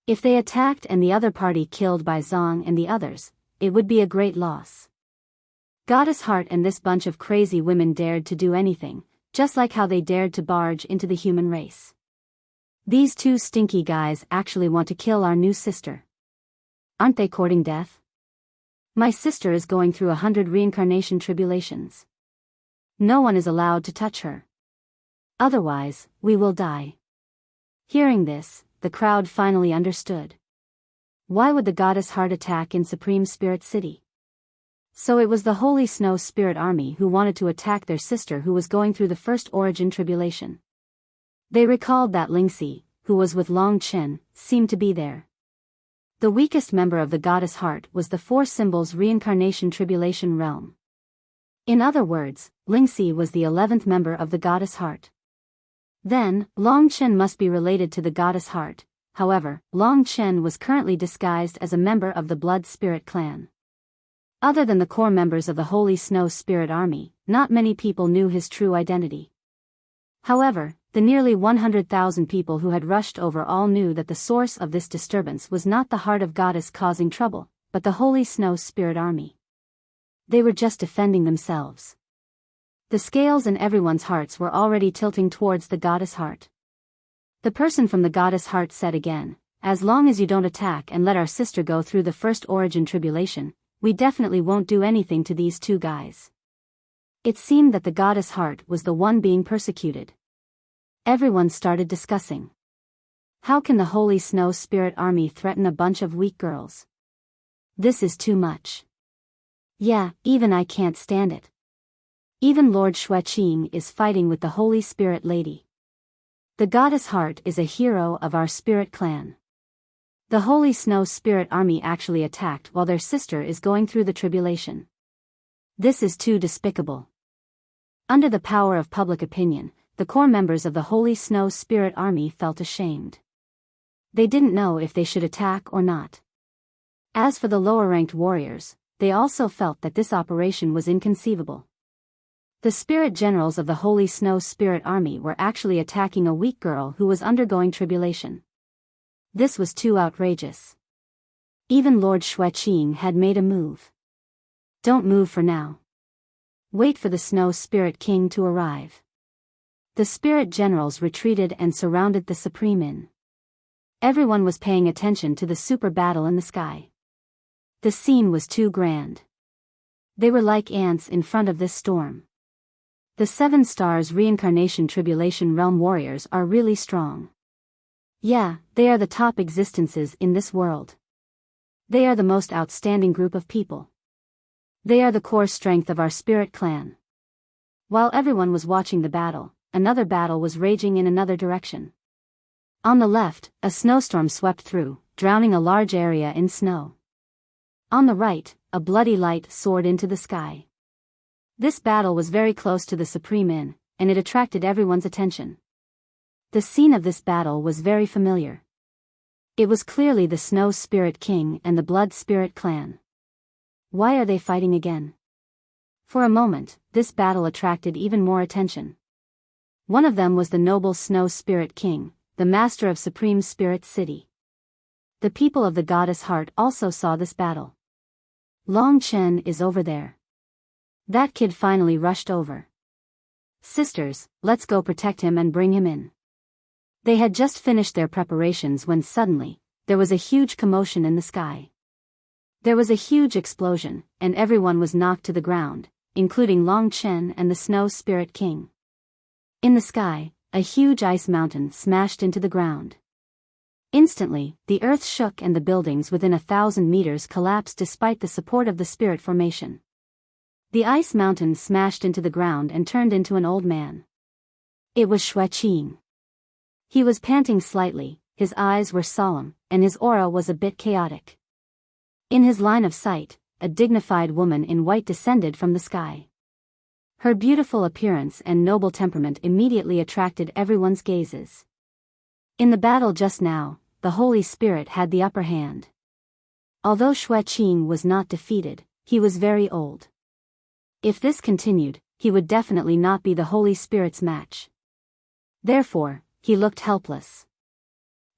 If they attacked and the other party killed by Zhang and the others, it would be a great loss. Goddess Heart and this bunch of crazy women dared to do anything, just like how they dared to barge into the human race. These two stinky guys actually want to kill our new sister. Aren't they courting death? My sister is going through 100 reincarnation tribulations. No one is allowed to touch her. Otherwise, we will die. Hearing this, the crowd finally understood. Why would the Goddess Heart attack in Supreme Spirit City? So it was the Holy Snow Spirit Army who wanted to attack their sister who was going through the first origin tribulation. They recalled that Lingxi, who was with Long Chen, seemed to be there. The weakest member of the Goddess Heart was the Four Symbols Reincarnation Tribulation Realm. In other words, Lingxi was the 11th member of the Goddess Heart. Then, Long Chen must be related to the Goddess Heart. However, Long Chen was currently disguised as a member of the Blood Spirit clan. Other than the core members of the Holy Snow Spirit Army, not many people knew his true identity. However, the nearly 100,000 people who had rushed over all knew that the source of this disturbance was not the heart of goddess causing trouble, but the Holy Snow Spirit Army. They were just defending themselves. The scales in everyone's hearts were already tilting towards the Goddess Heart. The person from the Goddess Heart said again, "As long as you don't attack and let our sister go through the first origin tribulation, we definitely won't do anything to these two guys." It seemed that the Goddess Heart was the one being persecuted. Everyone started discussing. How can the Holy Snow Spirit Army threaten a bunch of weak girls? This is too much. Yeah, even I can't stand it. Even Lord Xueqing is fighting with the Holy Spirit Lady. The Goddess Heart is a hero of our spirit clan. The Holy Snow Spirit Army actually attacked while their sister is going through the tribulation. This is too despicable. Under the power of public opinion, the core members of the Holy Snow Spirit Army felt ashamed. They didn't know if they should attack or not. As for the lower-ranked warriors, they also felt that this operation was inconceivable. The spirit generals of the Holy Snow Spirit Army were actually attacking a weak girl who was undergoing tribulation. This was too outrageous. Even Lord Xueqing had made a move. Don't move for now. Wait for the Snow Spirit King to arrive. The spirit generals retreated and surrounded the Supreme Inn. Everyone was paying attention to the super battle in the sky. The scene was too grand. They were like ants in front of this storm. The 7 Stars Reincarnation Tribulation Realm warriors are really strong. Yeah, they are the top existences in this world. They are the most outstanding group of people. They are the core strength of our spirit clan. While everyone was watching the battle, another battle was raging in another direction. On the left, a snowstorm swept through, drowning a large area in snow. On the right, a bloody light soared into the sky. This battle was very close to the Supreme Inn, and it attracted everyone's attention. The scene of this battle was very familiar. It was clearly the Snow Spirit King and the Blood Spirit clan. Why are they fighting again? For a moment, this battle attracted even more attention. One of them was the noble Snow Spirit King, the master of Supreme Spirit City. The people of the Goddess Heart also saw this battle. Long Chen is over there. That kid finally rushed over. Sisters, let's go protect him and bring him in. They had just finished their preparations when suddenly, there was a huge commotion in the sky. There was a huge explosion, and everyone was knocked to the ground, including Long Chen and the Snow Spirit King. In the sky, a huge ice mountain smashed into the ground. Instantly, the earth shook and the buildings within 1,000 meters collapsed despite the support of the spirit formation. The ice mountain smashed into the ground and turned into an old man. It was Xueqing. He was panting slightly, his eyes were solemn, and his aura was a bit chaotic. In his line of sight, a dignified woman in white descended from the sky. Her beautiful appearance and noble temperament immediately attracted everyone's gazes. In the battle just now, the Holy Spirit had the upper hand. Although Xue Qing was not defeated, he was very old. If this continued, he would definitely not be the Holy Spirit's match. Therefore, he looked helpless.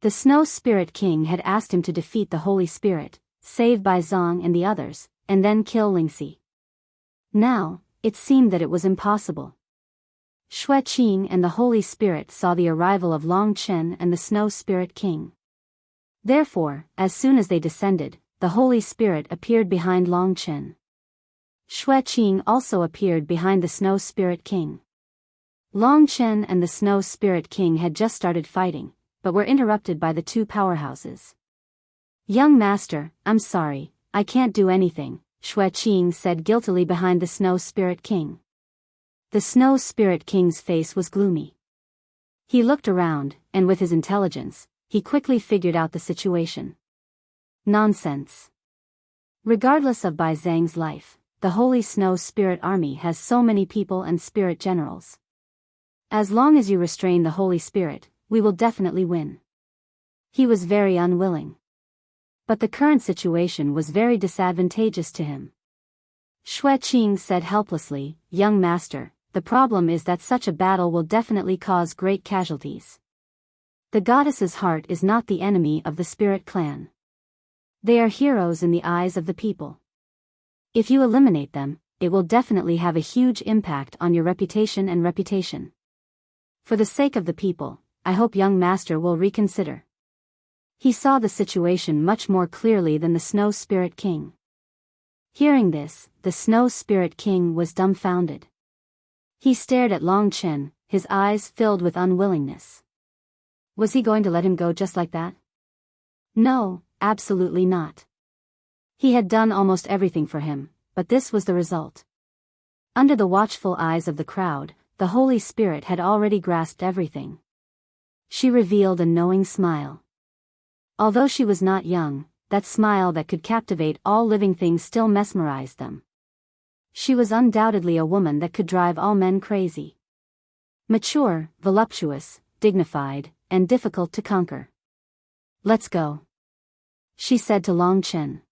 The Snow Spirit King had asked him to defeat the Holy Spirit, save Bai Zong and the others, and then kill Lingxi. Now, it seemed that it was impossible. Xue Qing and the Holy Spirit saw the arrival of Long Chen and the Snow Spirit King. Therefore, as soon as they descended, the Holy Spirit appeared behind Long Chen. Xue Qing also appeared behind the Snow Spirit King. Long Chen and the Snow Spirit King had just started fighting, but were interrupted by the two powerhouses. "Young master, I'm sorry, I can't do anything," Xue Qing said guiltily behind the Snow Spirit King. The Snow Spirit King's face was gloomy. He looked around, and with his intelligence, he quickly figured out the situation. Nonsense. Regardless of Bai Zhang's life, the Holy Snow Spirit Army has so many people and spirit generals. As long as you restrain the Holy Spirit, we will definitely win. He was very unwilling. But the current situation was very disadvantageous to him. Xue Qing said helplessly, "Young master, the problem is that such a battle will definitely cause great casualties. The goddess's heart is not the enemy of the spirit clan. They are heroes in the eyes of the people. If you eliminate them, it will definitely have a huge impact on your reputation and reputation. For the sake of the people, I hope young master will reconsider." He saw the situation much more clearly than the Snow Spirit King. Hearing this, the Snow Spirit King was dumbfounded. He stared at Long Chen, his eyes filled with unwillingness. Was he going to let him go just like that? No, absolutely not. He had done almost everything for him, but this was the result. Under the watchful eyes of the crowd, the Holy Spirit had already grasped everything. She revealed a knowing smile. Although she was not young, that smile that could captivate all living things still mesmerized them. She was undoubtedly a woman that could drive all men crazy. Mature, voluptuous, dignified, and difficult to conquer. "Let's go," she said to Long Chen.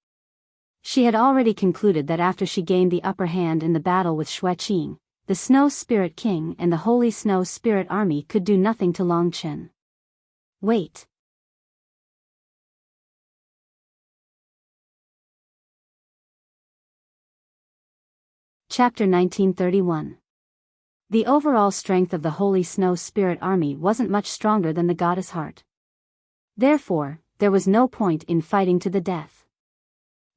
She had already concluded that after she gained the upper hand in the battle with Xue Qing, the Snow Spirit King and the Holy Snow Spirit Army could do nothing to Long Chen. Wait. Chapter 1931. The overall strength of the Holy Snow Spirit Army wasn't much stronger than the goddess heart. Therefore, there was no point in fighting to the death.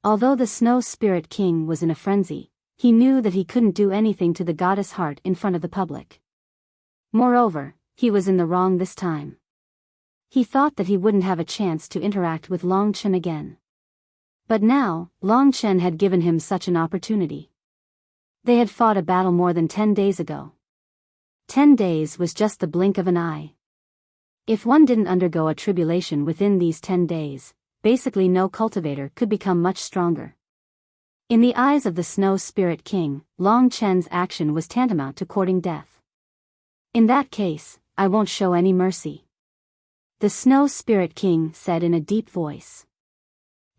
Although the Snow Spirit King was in a frenzy, he knew that he couldn't do anything to the goddess heart in front of the public. Moreover, he was in the wrong this time. He thought that he wouldn't have a chance to interact with Long Chen again. But now, Long Chen had given him such an opportunity. They had fought a battle more than 10 days ago. 10 days was just the blink of an eye. If one didn't undergo a tribulation within these 10 days, basically no cultivator could become much stronger. In the eyes of the Snow Spirit King, Long Chen's action was tantamount to courting death. "In that case, I won't show any mercy," the Snow Spirit King said in a deep voice.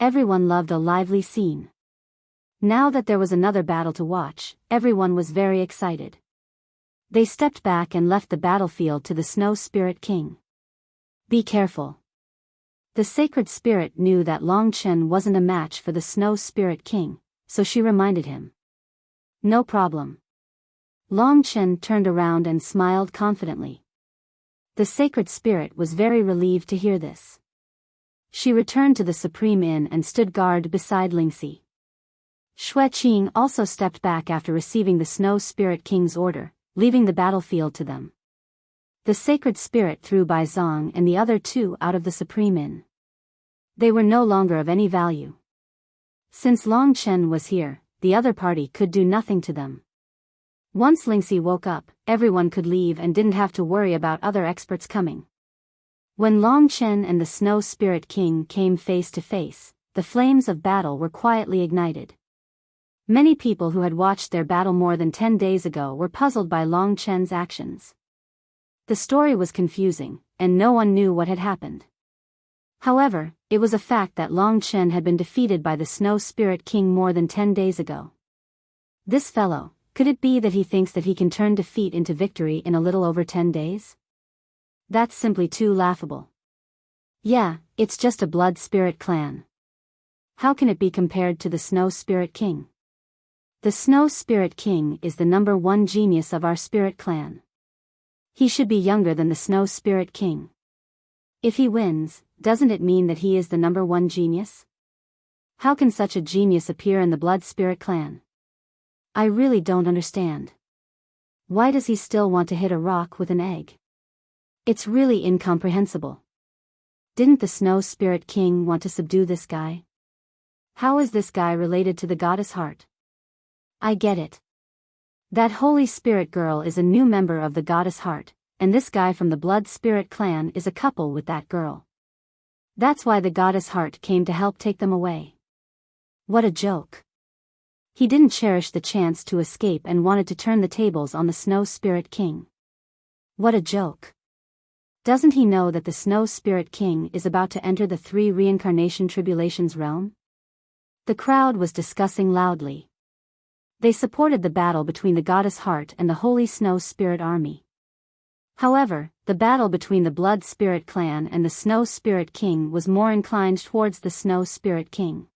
Everyone loved a lively scene. Now that there was another battle to watch, everyone was very excited. They stepped back and left the battlefield to the Snow Spirit King. "Be careful." The Sacred Spirit knew that Long Chen wasn't a match for the Snow Spirit King, so she reminded him. "No problem." Long Chen turned around and smiled confidently. The Sacred Spirit was very relieved to hear this. She returned to the Supreme Inn and stood guard beside Lingxi. Xue Qing also stepped back after receiving the Snow Spirit King's order, leaving the battlefield to them. The Sacred Spirit threw Bai Zong and the other two out of the Supreme Inn. They were no longer of any value. Since Long Chen was here, the other party could do nothing to them. Once Lingxi woke up, everyone could leave and didn't have to worry about other experts coming. When Long Chen and the Snow Spirit King came face to face, the flames of battle were quietly ignited. Many people who had watched their battle more than 10 days ago were puzzled by Long Chen's actions. The story was confusing, and no one knew what had happened. However, it was a fact that Long Chen had been defeated by the Snow Spirit King more than 10 days ago. This fellow, could it be that he thinks that he can turn defeat into victory in a little over 10 days? That's simply too laughable. Yeah, it's just a blood spirit clan. How can it be compared to the Snow Spirit King? The Snow Spirit King is the #1 genius of our spirit clan. He should be younger than the Snow Spirit King. If he wins, doesn't it mean that he is the #1 genius? How can such a genius appear in the Blood Spirit clan? I really don't understand. Why does he still want to hit a rock with an egg? It's really incomprehensible. Didn't the Snow Spirit King want to subdue this guy? How is this guy related to the goddess Heart? I get it. That Holy Spirit girl is a new member of the goddess Heart, and this guy from the Blood Spirit clan is a couple with that girl. That's why the goddess Heart came to help take them away. What a joke. He didn't cherish the chance to escape and wanted to turn the tables on the Snow Spirit King. What a joke. Doesn't he know that the Snow Spirit King is about to enter the 3 reincarnation tribulations realm? The crowd was discussing loudly. They supported the battle between the goddess Heart and the Holy Snow Spirit Army. However, the battle between the Blood Spirit clan and the Snow Spirit King was more inclined towards the Snow Spirit King.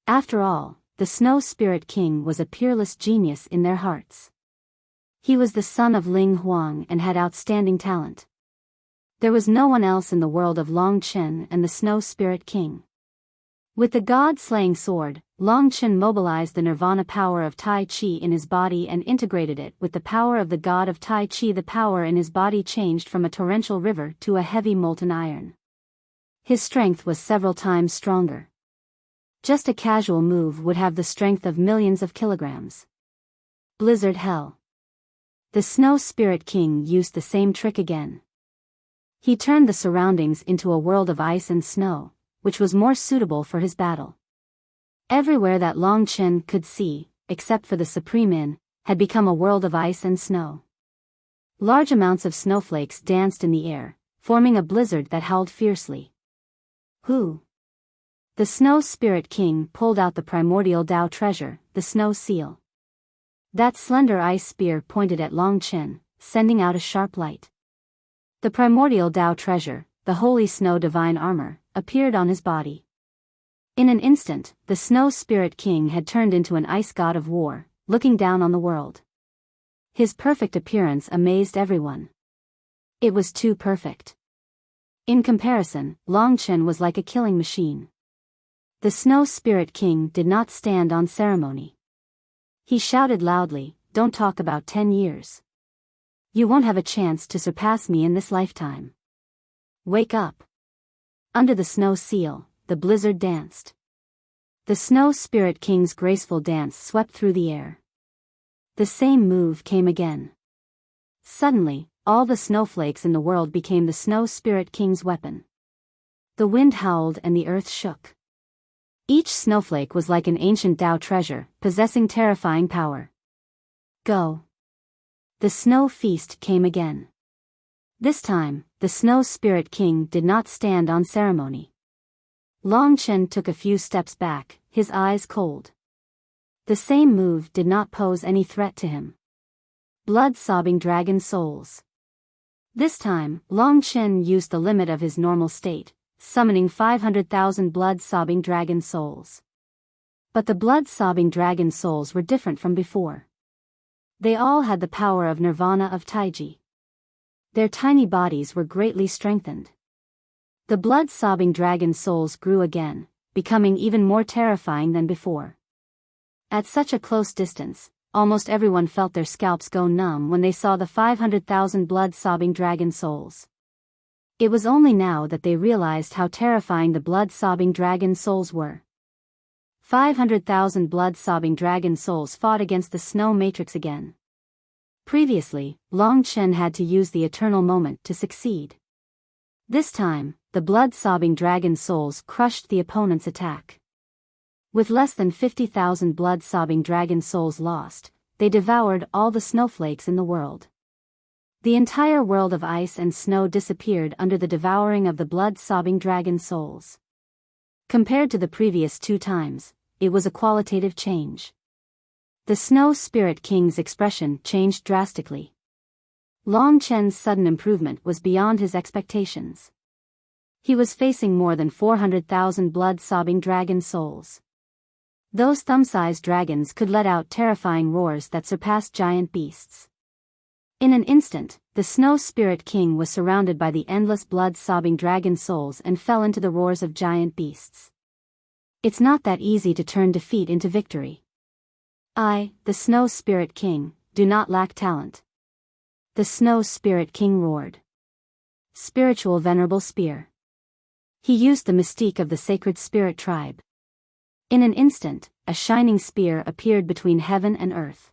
After all, the Snow Spirit King was a peerless genius in their hearts. He was the son of Ling Huang and had outstanding talent. There was no one else in the world of Long Chen and the Snow Spirit King. With the god-slaying sword, Long Chen mobilized the nirvana power of Tai Chi in his body and integrated it with the power of the god of Tai Chi. The power in his body changed from a torrential river to a heavy molten iron. His strength was several times stronger. Just a casual move would have the strength of millions of kilograms. Blizzard hell. The Snow Spirit King used the same trick again. He turned the surroundings into a world of ice and snow, which was more suitable for his battle. Everywhere that Long Chen could see, except for the Supreme Inn, had become a world of ice and snow. Large amounts of snowflakes danced in the air, forming a blizzard that howled fiercely. Who? The Snow Spirit King pulled out the primordial Tao treasure, the Snow Seal. That slender ice spear pointed at Long Chen, sending out a sharp light. The primordial Tao treasure, the holy snow divine armor, appeared on his body. In an instant, the Snow Spirit King had turned into an ice god of war, looking down on the world. His perfect appearance amazed everyone. It was too perfect. In comparison, Long Chen was like a killing machine. The Snow Spirit King did not stand on ceremony. He shouted loudly, "Don't talk about 10 years. You won't have a chance to surpass me in this lifetime. Wake up." Under the snow seal, the blizzard danced. The Snow Spirit King's graceful dance swept through the air. The same move came again. Suddenly, all the snowflakes in the world became the Snow Spirit King's weapon. The wind howled and the earth shook. Each snowflake was like an ancient Tao treasure, possessing terrifying power. Go. The snow feast came again. This time, the Snow Spirit King did not stand on ceremony. Long Chen took a few steps back, his eyes cold. The same move did not pose any threat to him. Blood-sobbing dragon souls. This time, Long Chen used the limit of his normal state, summoning 500,000 blood-sobbing dragon souls. But the blood-sobbing dragon souls were different from before. They all had the power of nirvana of Taiji. Their tiny bodies were greatly strengthened. The blood-sobbing dragon souls grew again, becoming even more terrifying than before. At such a close distance, almost everyone felt their scalps go numb when they saw the 500,000 blood-sobbing dragon souls. It was only now that they realized how terrifying the blood-sobbing dragon souls were. 500,000 blood-sobbing dragon souls fought against the snow matrix again. Previously, Long Chen had to use the eternal moment to succeed. This time, the blood-sobbing dragon souls crushed the opponent's attack. With less than 50,000 blood-sobbing dragon souls lost, they devoured all the snowflakes in the world. The entire world of ice and snow disappeared under the devouring of the blood-sobbing dragon souls. Compared to the previous 2 times, it was a qualitative change. The Snow Spirit King's expression changed drastically. Long Chen's sudden improvement was beyond his expectations. He was facing more than 400,000 blood-sobbing dragon souls. Those thumb-sized dragons could let out terrifying roars that surpassed giant beasts. In an instant, the Snow Spirit King was surrounded by the endless blood-sobbing dragon souls and fell into the roars of giant beasts. It's not that easy to turn defeat into victory. I, the Snow Spirit King, do not lack talent. The Snow Spirit King roared. Spiritual Venerable Spear. He used the mystique of the sacred spirit tribe. In an instant, a shining spear appeared between heaven and earth.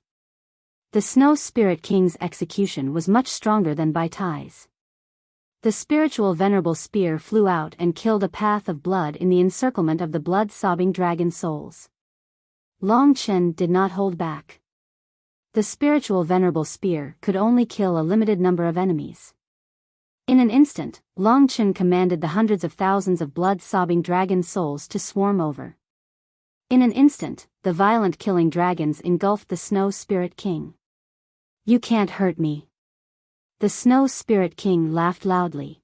The Snow Spirit King's execution was much stronger than Baitai's. The spiritual Venerable Spear flew out and killed a path of blood in the encirclement of the blood-sobbing dragon souls. Long Chen did not hold back. The spiritual Venerable Spear could only kill a limited number of enemies. In an instant, Long Chen commanded the hundreds of thousands of blood-sobbing dragon souls to swarm over. In an instant, the violent killing dragons engulfed the Snow Spirit King. You can't hurt me. The Snow Spirit King laughed loudly.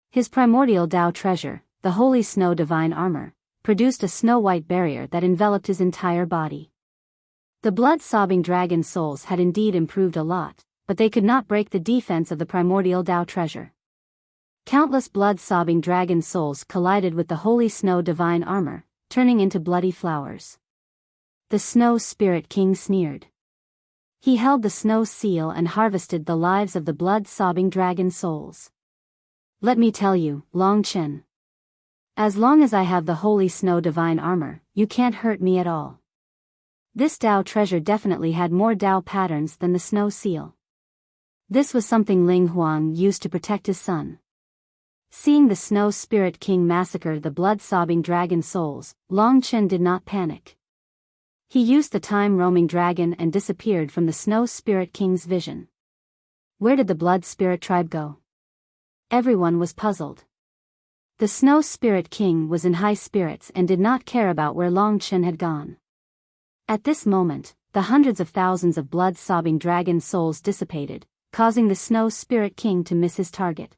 His primordial Tao treasure, the Holy Snow Divine Armor, produced a snow-white barrier that enveloped his entire body. The blood-sobbing dragon souls had indeed improved a lot, but they could not break the defense of the primordial Tao treasure. Countless blood-sobbing dragon souls collided with the Holy Snow Divine Armor, turning into bloody flowers. The Snow Spirit King sneered. He held the snow seal and harvested the lives of the blood-sobbing dragon souls. Let me tell you, Long Chen. As long as I have the Holy Snow Divine Armor, you can't hurt me at all. This Tao treasure definitely had more Tao patterns than the snow seal. This was something Ling Huang used to protect his son. Seeing the Snow Spirit King massacre the blood-sobbing dragon souls, Long Chen did not panic. He used the time-roaming dragon and disappeared from the Snow Spirit King's vision. Where did the Blood Spirit tribe go? Everyone was puzzled. The Snow Spirit King was in high spirits and did not care about where Long Chen had gone. At this moment, the hundreds of thousands of blood-sobbing dragon souls dissipated, causing the Snow Spirit King to miss his target.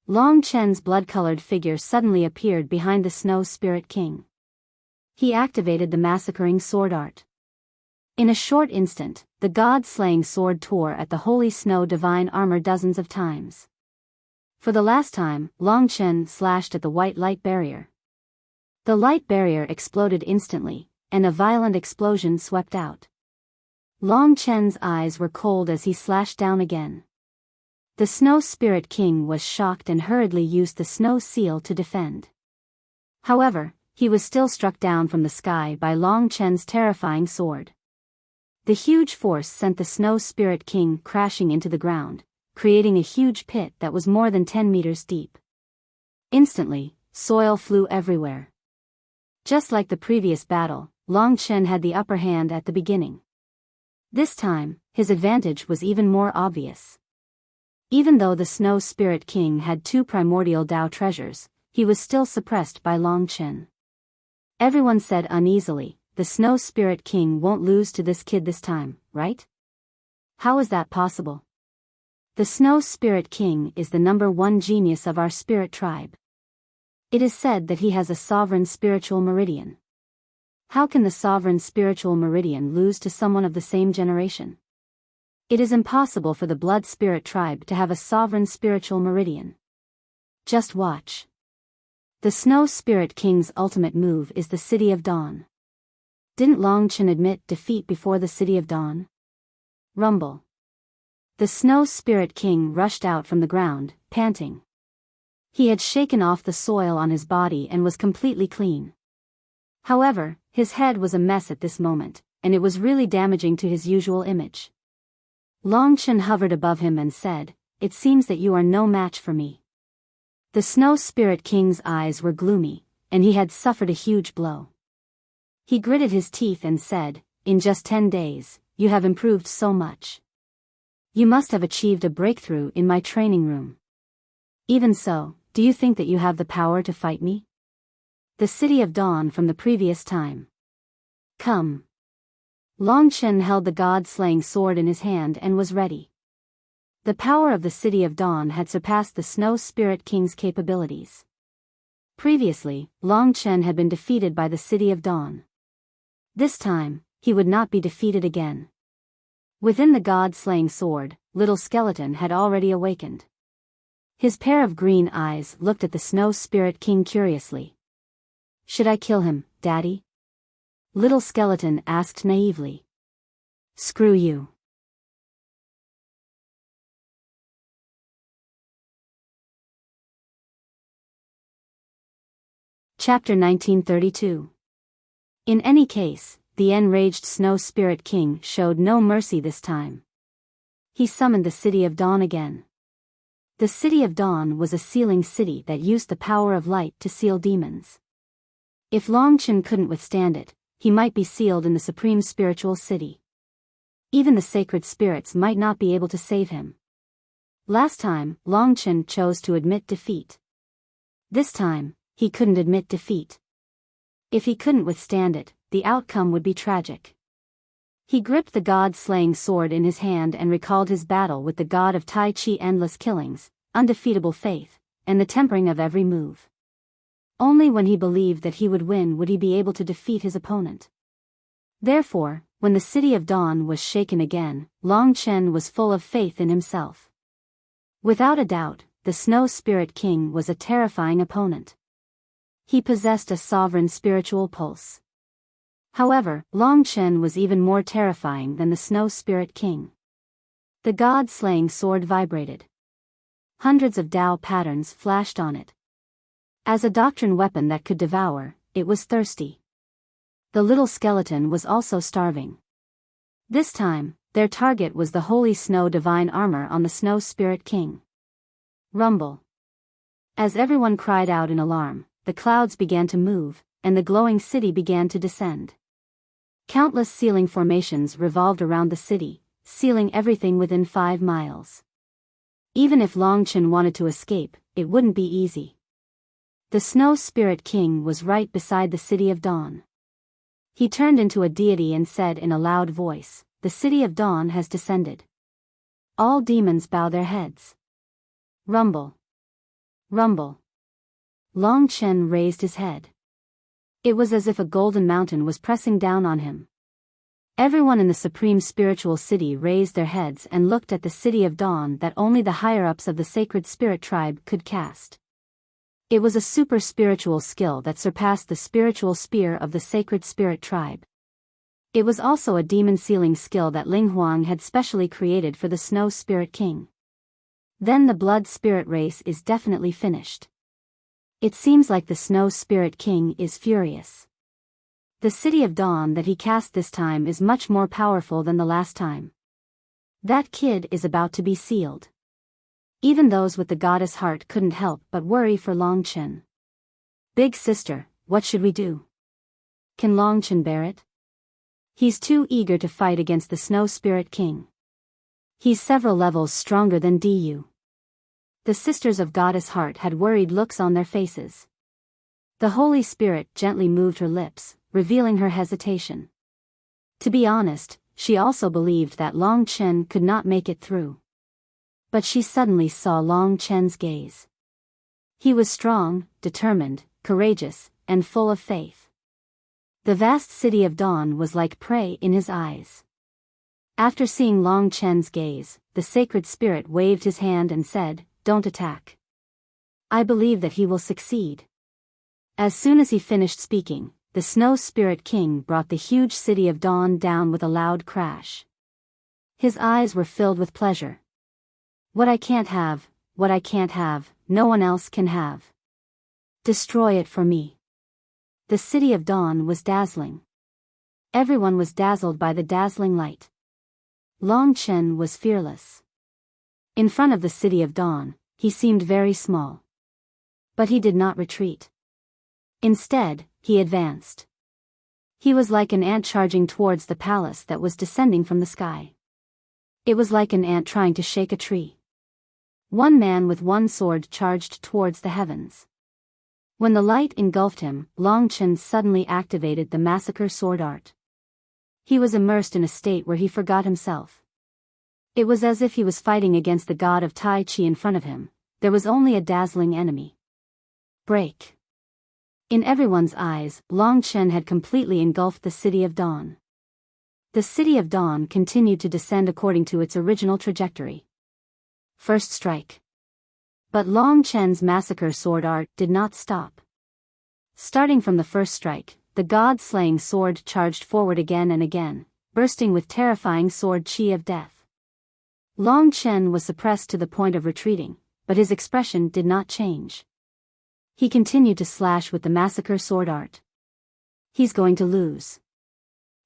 Long Chen's blood-colored figure suddenly appeared behind the Snow Spirit King. He activated the massacring sword art. In a short instant, the god-slaying sword tore at the Holy Snow Divine Armor dozens of times. For the last time, Long Chen slashed at the white light barrier. The light barrier exploded instantly, and a violent explosion swept out. Long Chen's eyes were cold as he slashed down again. The Snow Spirit King was shocked and hurriedly used the snow seal to defend. However, he was still struck down from the sky by Long Chen's terrifying sword. The huge force sent the Snow Spirit King crashing into the ground, creating a huge pit that was more than 10 meters deep. Instantly, soil flew everywhere. Just like the previous battle, Long Chen had the upper hand at the beginning. This time, his advantage was even more obvious. Even though the Snow Spirit King had 2 primordial Tao treasures, he was still suppressed by Long Chen. Everyone said uneasily, the Snow Spirit King won't lose to this kid this time, right? How is that possible? The Snow Spirit King is the #1 genius of our spirit tribe. It is said that he has a sovereign spiritual meridian. How can the sovereign spiritual meridian lose to someone of the same generation? It is impossible for the blood spirit tribe to have a sovereign spiritual meridian. Just watch. The Snow Spirit King's ultimate move is the City of Dawn. Didn't Long Chen admit defeat before the City of Dawn? Rumble. The Snow Spirit King rushed out from the ground, panting. He had shaken off the soil on his body and was completely clean. However, his head was a mess at this moment, and it was really damaging to his usual image. Long Chen hovered above him and said, "It seems that you are no match for me." The Snow Spirit King's eyes were gloomy, and he had suffered a huge blow. He gritted his teeth and said, "In just 10 days, you have improved so much. You must have achieved a breakthrough in my training room. Even so, do you think that you have the power to fight me? The City of Dawn from the previous time. Come." Long Chen held the god-slaying sword in his hand and was ready. The power of the City of Dawn had surpassed the Snow Spirit King's capabilities. Previously, Long Chen had been defeated by the City of Dawn. This time, he would not be defeated again. Within the god-slaying sword, Little Skeleton had already awakened. His pair of green eyes looked at the Snow Spirit King curiously. "Should I kill him, Daddy?" Little Skeleton asked naively. "Screw you." Chapter 1932. In any case, the enraged Snow Spirit King showed no mercy this time. He summoned the City of Dawn again. The City of Dawn was a sealing city that used the power of light to seal demons. If Long Chen couldn't withstand it, he might be sealed in the Supreme Spiritual City. Even the sacred spirits might not be able to save him. Last time, Long Chen chose to admit defeat. This time, he couldn't admit defeat. If he couldn't withstand it, the outcome would be tragic. He gripped the god-slaying sword in his hand and recalled his battle with the god of Tai Chi, endless killings, undefeatable faith, and the tempering of every move. Only when he believed that he would win would he be able to defeat his opponent. Therefore, when the City of Dawn was shaken again, Long Chen was full of faith in himself. Without a doubt, the Snow Spirit King was a terrifying opponent. He possessed a sovereign spiritual pulse. However, Long Chen was even more terrifying than the Snow Spirit King. The god-slaying sword vibrated. Hundreds of Tao patterns flashed on it. As a doctrine weapon that could devour, it was thirsty. The little skeleton was also starving. This time, their target was the holy snow divine armor on the Snow Spirit King. Rumble. As everyone cried out in alarm, the clouds began to move, and the glowing city began to descend. Countless sealing formations revolved around the city, sealing everything within 5 miles. Even if Long Chen wanted to escape, it wouldn't be easy. The Snow Spirit King was right beside the City of Dawn. He turned into a deity and said in a loud voice, "The City of Dawn has descended. All demons bow their heads." Rumble. Rumble. Long Chen raised his head. It was as if a golden mountain was pressing down on him. Everyone in the Supreme Spiritual City raised their heads and looked at the City of Dawn that only the higher-ups of the Sacred Spirit Tribe could cast. It was a super spiritual skill that surpassed the spiritual spear of the Sacred Spirit Tribe. It was also a demon sealing skill that Ling Huang had specially created for the Snow Spirit King. Then the Blood Spirit race is definitely finished. It seems like the Snow Spirit King is furious. The City of Dawn that he cast this time is much more powerful than the last time. That kid is about to be sealed. Even those with the goddess heart couldn't help but worry for Long Chen. "Big sister, what should we do? Can Long Chen bear it? He's too eager to fight against the Snow Spirit King. He's several levels stronger than Du." The sisters of Goddess Heart had worried looks on their faces. The Holy Spirit gently moved her lips, revealing her hesitation. To be honest, she also believed that Long Chen could not make it through. But she suddenly saw Long Chen's gaze. He was strong, determined, courageous, and full of faith. The vast City of Dawn was like prey in his eyes. After seeing Long Chen's gaze, the sacred spirit waved his hand and said, "Don't attack. I believe that he will succeed." As soon as he finished speaking, the Snow Spirit King brought the huge City of Dawn down with a loud crash. His eyes were filled with pleasure. What I can't have, no one else can have. Destroy it for me." The City of Dawn was dazzling. Everyone was dazzled by the dazzling light. Long Chen was fearless. In front of the City of Dawn, he seemed very small. But he did not retreat. Instead, he advanced. He was like an ant charging towards the palace that was descending from the sky. It was like an ant trying to shake a tree. One man with one sword charged towards the heavens. When the light engulfed him, Long Chen suddenly activated the massacre sword art. He was immersed in a state where he forgot himself. It was as if he was fighting against the god of Tai Chi in front of him. There was only a dazzling enemy. Break. In everyone's eyes, Long Chen had completely engulfed the City of Dawn. The City of Dawn continued to descend according to its original trajectory. First strike. But Long Chen's massacre sword art did not stop. Starting from the first strike, the god-slaying sword charged forward again and again, bursting with terrifying sword chi of death. Long Chen was suppressed to the point of retreating, but his expression did not change. He continued to slash with the massacre sword art. He's going to lose.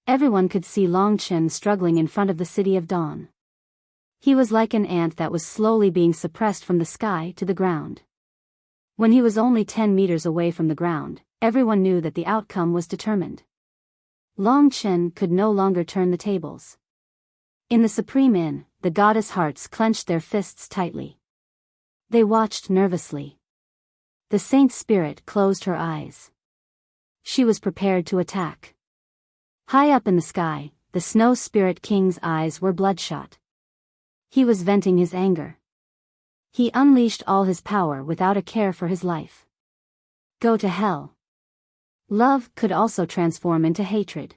Everyone could see Long Chen struggling in front of the City of Dawn. He was like an ant that was slowly being suppressed from the sky to the ground. When he was only 10 meters away from the ground, everyone knew that the outcome was determined. Long Chen could no longer turn the tables. In the Supreme Inn, the goddess hearts clenched their fists tightly. They watched nervously. The saint spirit closed her eyes. She was prepared to attack. High up in the sky, the snow spirit king's eyes were bloodshot. He was venting his anger. He unleashed all his power without a care for his life. Go to hell. Love could also transform into hatred.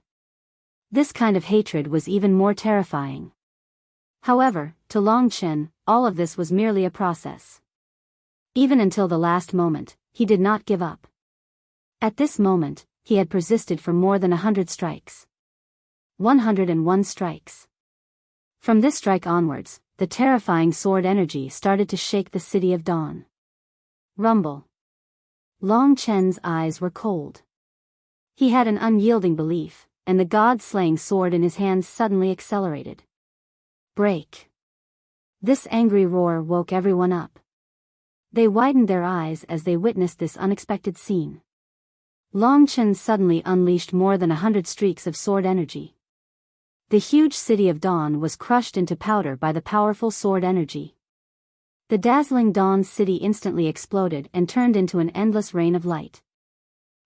This kind of hatred was even more terrifying. However, to Long Chen, all of this was merely a process. Even until the last moment, he did not give up. At this moment, he had persisted for more than 100 strikes. 101 strikes. From this strike onwards, the terrifying sword energy started to shake the City of Dawn. Rumble. Long Chen's eyes were cold. He had an unyielding belief, and the god-slaying sword in his hands suddenly accelerated. Break. This angry roar woke everyone up. They widened their eyes as they witnessed this unexpected scene. Long Chen suddenly unleashed more than 100 streaks of sword energy. The huge City of Dawn was crushed into powder by the powerful sword energy. The dazzling Dawn City instantly exploded and turned into an endless rain of light.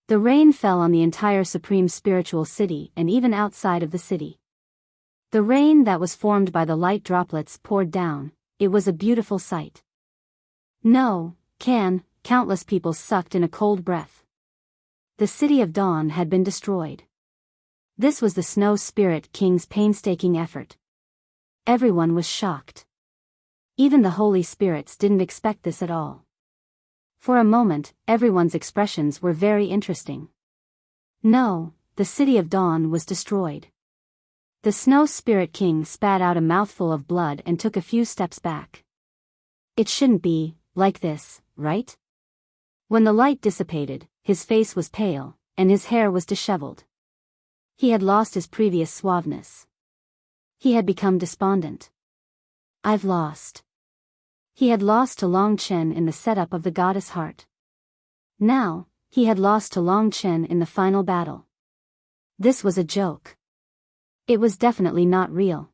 The rain fell on the entire Supreme Spiritual City and even outside of the city. The rain that was formed by the light droplets poured down. It was a beautiful sight. Countless people sucked in a cold breath. The City of Dawn had been destroyed. This was the Snow Spirit King's painstaking effort. Everyone was shocked. Even the Holy Spirits didn't expect this at all. For a moment, everyone's expressions were very interesting. No, the City of Dawn was destroyed. The Snow Spirit King spat out a mouthful of blood and took a few steps back. It shouldn't be like this, right? When the light dissipated, his face was pale, and his hair was disheveled. He had lost his previous suaveness. He had become despondent. I've lost. He had lost to Long Chen in the setup of the goddess heart. Now, he had lost to Long Chen in the final battle. This was a joke. It was definitely not real.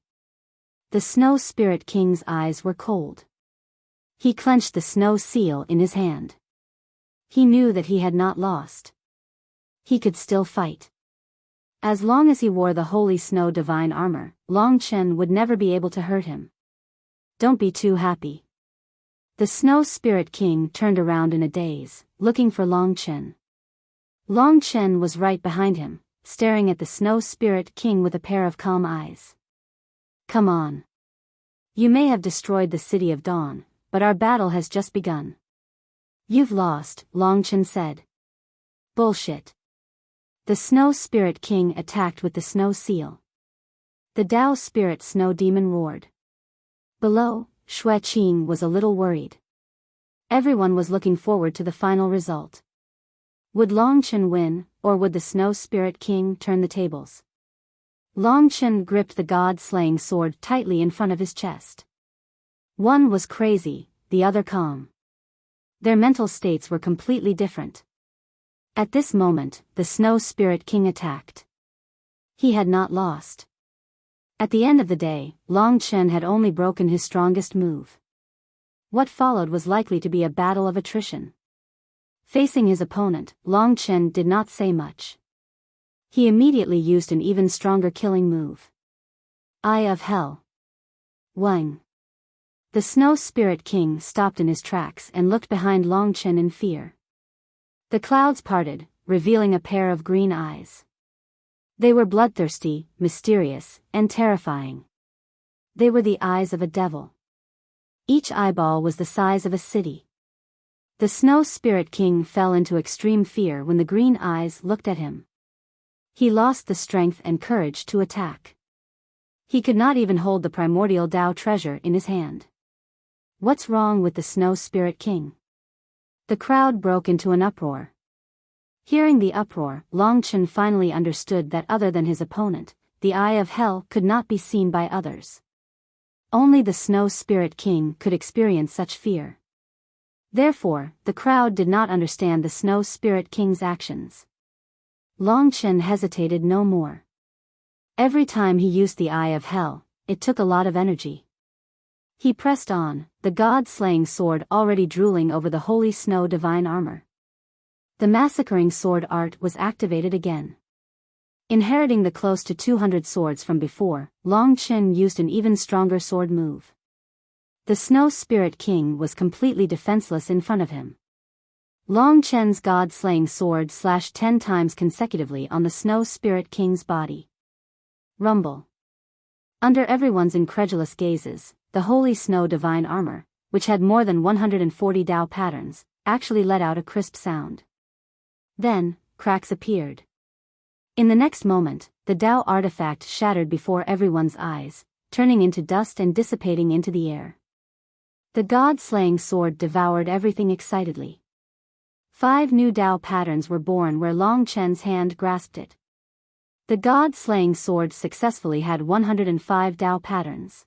The Snow Spirit King's eyes were cold. He clenched the snow seal in his hand. He knew that he had not lost. He could still fight. As long as he wore the Holy Snow Divine Armor, Long Chen would never be able to hurt him. Don't be too happy. The Snow Spirit King turned around in a daze, looking for Long Chen. Long Chen was right behind him, staring at the Snow Spirit King with a pair of calm eyes. Come on. You may have destroyed the City of Dawn, but our battle has just begun. You've lost, Long Chen said. Bullshit. The Snow Spirit King attacked with the Snow Seal. The Tao Spirit Snow Demon roared. Below, Xue Qing was a little worried. Everyone was looking forward to the final result. Would Long Chen win, or would the Snow Spirit King turn the tables? Long Chen gripped the god-slaying sword tightly in front of his chest. One was crazy, the other calm. Their mental states were completely different. At this moment, the Snow Spirit King attacked. He had not lost. At the end of the day, Long Chen had only broken his strongest move. What followed was likely to be a battle of attrition. Facing his opponent, Long Chen did not say much. He immediately used an even stronger killing move. Eye of Hell. Wang. The Snow Spirit King stopped in his tracks and looked behind Long Chen in fear. The clouds parted, revealing a pair of green eyes. They were bloodthirsty, mysterious, and terrifying. They were the eyes of a devil. Each eyeball was the size of a city. The Snow Spirit King fell into extreme fear when the green eyes looked at him. He lost the strength and courage to attack. He could not even hold the primordial Tao treasure in his hand. What's wrong with the Snow Spirit King? The crowd broke into an uproar. Hearing the uproar, Long Chen finally understood that other than his opponent, the Eye of Hell could not be seen by others. Only the Snow Spirit King could experience such fear. Therefore, the crowd did not understand the Snow Spirit King's actions. Long Chen hesitated no more. Every time he used the Eye of Hell, it took a lot of energy. He pressed on, the god-slaying sword already drooling over the holy snow divine armor. The massacring sword art was activated again. Inheriting the close to 200 swords from before, Long Chen used an even stronger sword move. The Snow Spirit King was completely defenseless in front of him. Long Chen's god-slaying sword slashed 10 times consecutively on the Snow Spirit King's body. Rumble. Under everyone's incredulous gazes, the holy snow divine armor, which had more than 140 Tao patterns, actually let out a crisp sound. Then, cracks appeared. In the next moment, the Tao artifact shattered before everyone's eyes, turning into dust and dissipating into the air. The god-slaying sword devoured everything excitedly. 5 new Tao patterns were born where Long Chen's hand grasped it. The god-slaying sword successfully had 105 Tao patterns.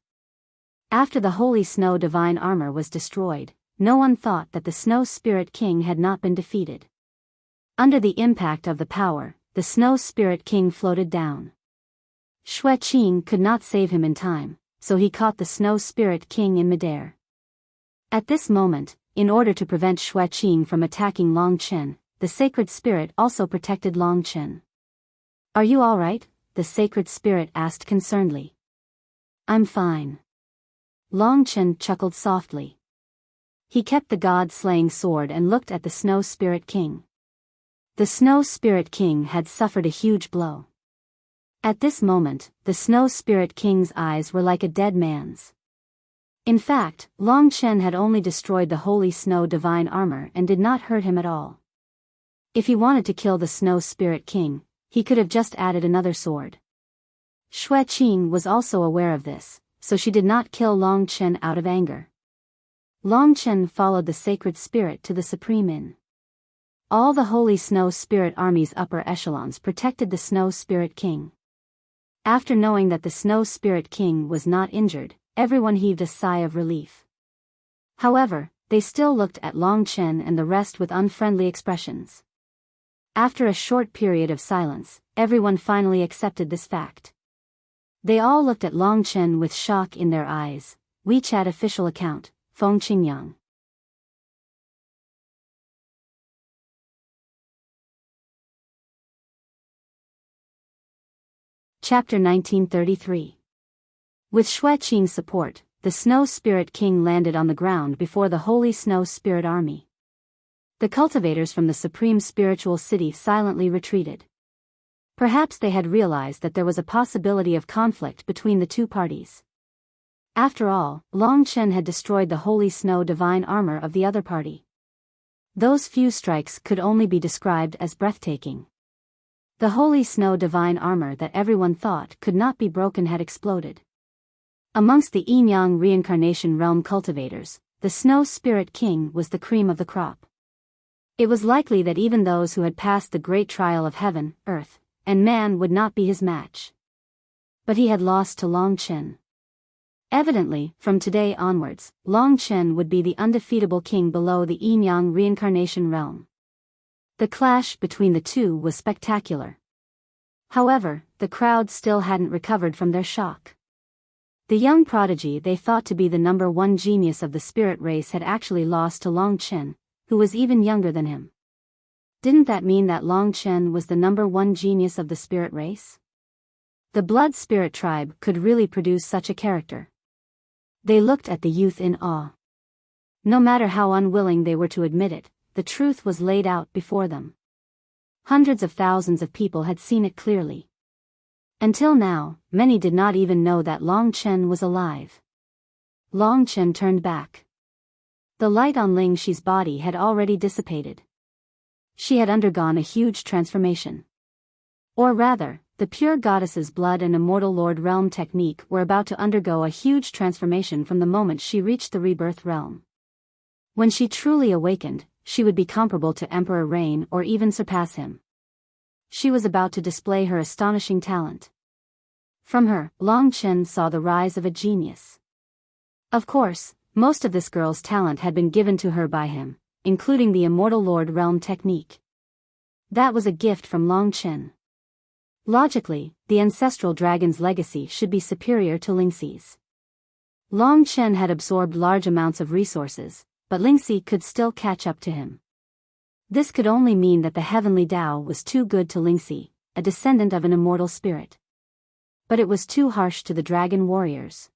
After the holy snow divine armor was destroyed, no one thought that the Snow Spirit King had not been defeated. Under the impact of the power, the Snow Spirit King floated down. Xue Qing could not save him in time, so he caught the Snow Spirit King in midair. At this moment, in order to prevent Xue Qing from attacking Long Chen, the Sacred Spirit also protected Long Chen. "Are you all right?" the Sacred Spirit asked concernedly. "I'm fine." Long Chen chuckled softly. He kept the god-slaying sword and looked at the Snow Spirit King. The Snow Spirit King had suffered a huge blow. At this moment, the Snow Spirit King's eyes were like a dead man's. In fact, Long Chen had only destroyed the holy snow divine armor and did not hurt him at all. If he wanted to kill the Snow Spirit King, he could have just added another sword. Xue Qing was also aware of this, so she did not kill Long Chen out of anger. Long Chen followed the Sacred Spirit to the Supreme Inn. All the Holy Snow Spirit Army's upper echelons protected the Snow Spirit King. After knowing that the Snow Spirit King was not injured, everyone heaved a sigh of relief. However, they still looked at Long Chen and the rest with unfriendly expressions. After a short period of silence, everyone finally accepted this fact. They all looked at Long Chen with shock in their eyes. WeChat official account, Feng Qingyang. Chapter 1933. With Xue Qing's support, the Snow Spirit King landed on the ground before the Holy Snow Spirit Army. The cultivators from the Supreme Spiritual City silently retreated. Perhaps they had realized that there was a possibility of conflict between the two parties. After all, Long Chen had destroyed the holy snow divine armor of the other party. Those few strikes could only be described as breathtaking. The holy snow divine armor that everyone thought could not be broken had exploded. Amongst the Yin-Yang reincarnation realm cultivators, the Snow Spirit King was the cream of the crop. It was likely that even those who had passed the great trial of heaven, earth, and man would not be his match. But he had lost to Long Chen. Evidently, from today onwards, Long Chen would be the undefeatable king below the yin-yang reincarnation realm. The clash between the two was spectacular. However, the crowd still hadn't recovered from their shock. The young prodigy they thought to be the number one genius of the spirit race had actually lost to Long Chen, who was even younger than him. Didn't that mean that Long Chen was the number one genius of the spirit race? The blood spirit tribe could really produce such a character. They looked at the youth in awe. No matter how unwilling they were to admit it, the truth was laid out before them. Hundreds of thousands of people had seen it clearly. Until now, many did not even know that Long Chen was alive. Long Chen turned back. The light on Ling Shi's body had already dissipated. She had undergone a huge transformation. Or rather, the pure goddess's blood and immortal lord realm technique were about to undergo a huge transformation from the moment she reached the rebirth realm. When she truly awakened, she would be comparable to Emperor Rain or even surpass him. She was about to display her astonishing talent. From her, Long Chen saw the rise of a genius. Of course, most of this girl's talent had been given to her by him, including the immortal lord realm technique. That was a gift from Long Chen. Logically, the ancestral dragon's legacy should be superior to Lingxi's. Long Chen had absorbed large amounts of resources, but Lingxi could still catch up to him. This could only mean that the heavenly Tao was too good to Lingxi, a descendant of an immortal spirit. But it was too harsh to the dragon warriors.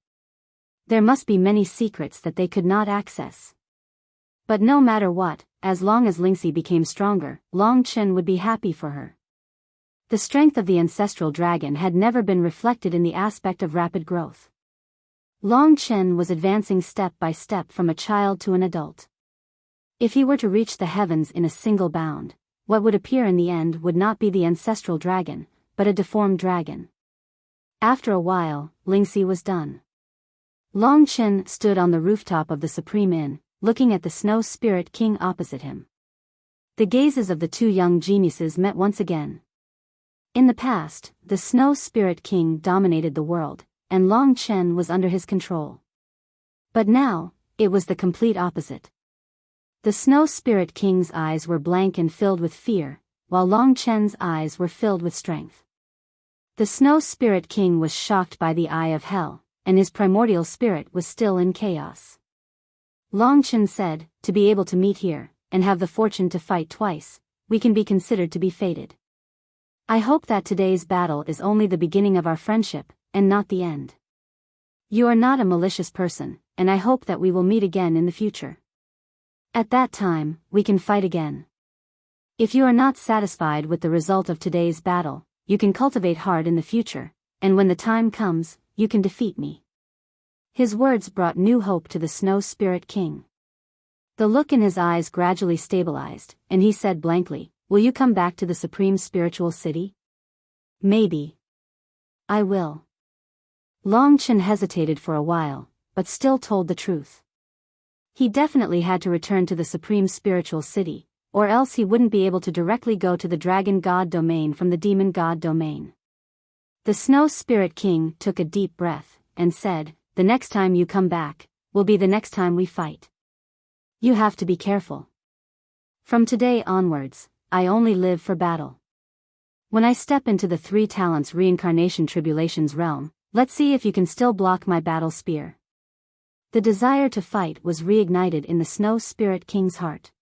There must be many secrets that they could not access. But no matter what, as long as Lingxi became stronger, Long Chen would be happy for her. The strength of the ancestral dragon had never been reflected in the aspect of rapid growth. Long Chen was advancing step by step from a child to an adult. If he were to reach the heavens in a single bound, what would appear in the end would not be the ancestral dragon, but a deformed dragon. After a while, Lingxi was done. Long Chen stood on the rooftop of the Supreme Inn, looking at the Snow Spirit King opposite him. The gazes of the two young geniuses met once again. In the past, the Snow Spirit King dominated the world, and Long Chen was under his control. But now, it was the complete opposite. The Snow Spirit King's eyes were blank and filled with fear, while Long Chen's eyes were filled with strength. The Snow Spirit King was shocked by the eye of hell, and his primordial spirit was still in chaos. Long Chen said, "To be able to meet here, and have the fortune to fight twice, we can be considered to be fated. I hope that today's battle is only the beginning of our friendship, and not the end. You are not a malicious person, and I hope that we will meet again in the future. At that time, we can fight again. If you are not satisfied with the result of today's battle, you can cultivate hard in the future, and when the time comes, you can defeat me." His words brought new hope to the Snow Spirit King. The look in his eyes gradually stabilized, and he said blankly, "Will you come back to the Supreme Spiritual City?" "Maybe. I will." Long Chen hesitated for a while, but still told the truth. He definitely had to return to the Supreme Spiritual City, or else he wouldn't be able to directly go to the Dragon God domain from the Demon God domain. The Snow Spirit King took a deep breath, and said, "The next time you come back, will be the next time we fight. You have to be careful. From today onwards, I only live for battle. When I step into the Three Talents Reincarnation Tribulations realm, let's see if you can still block my battle spear." The desire to fight was reignited in the Snow Spirit King's heart.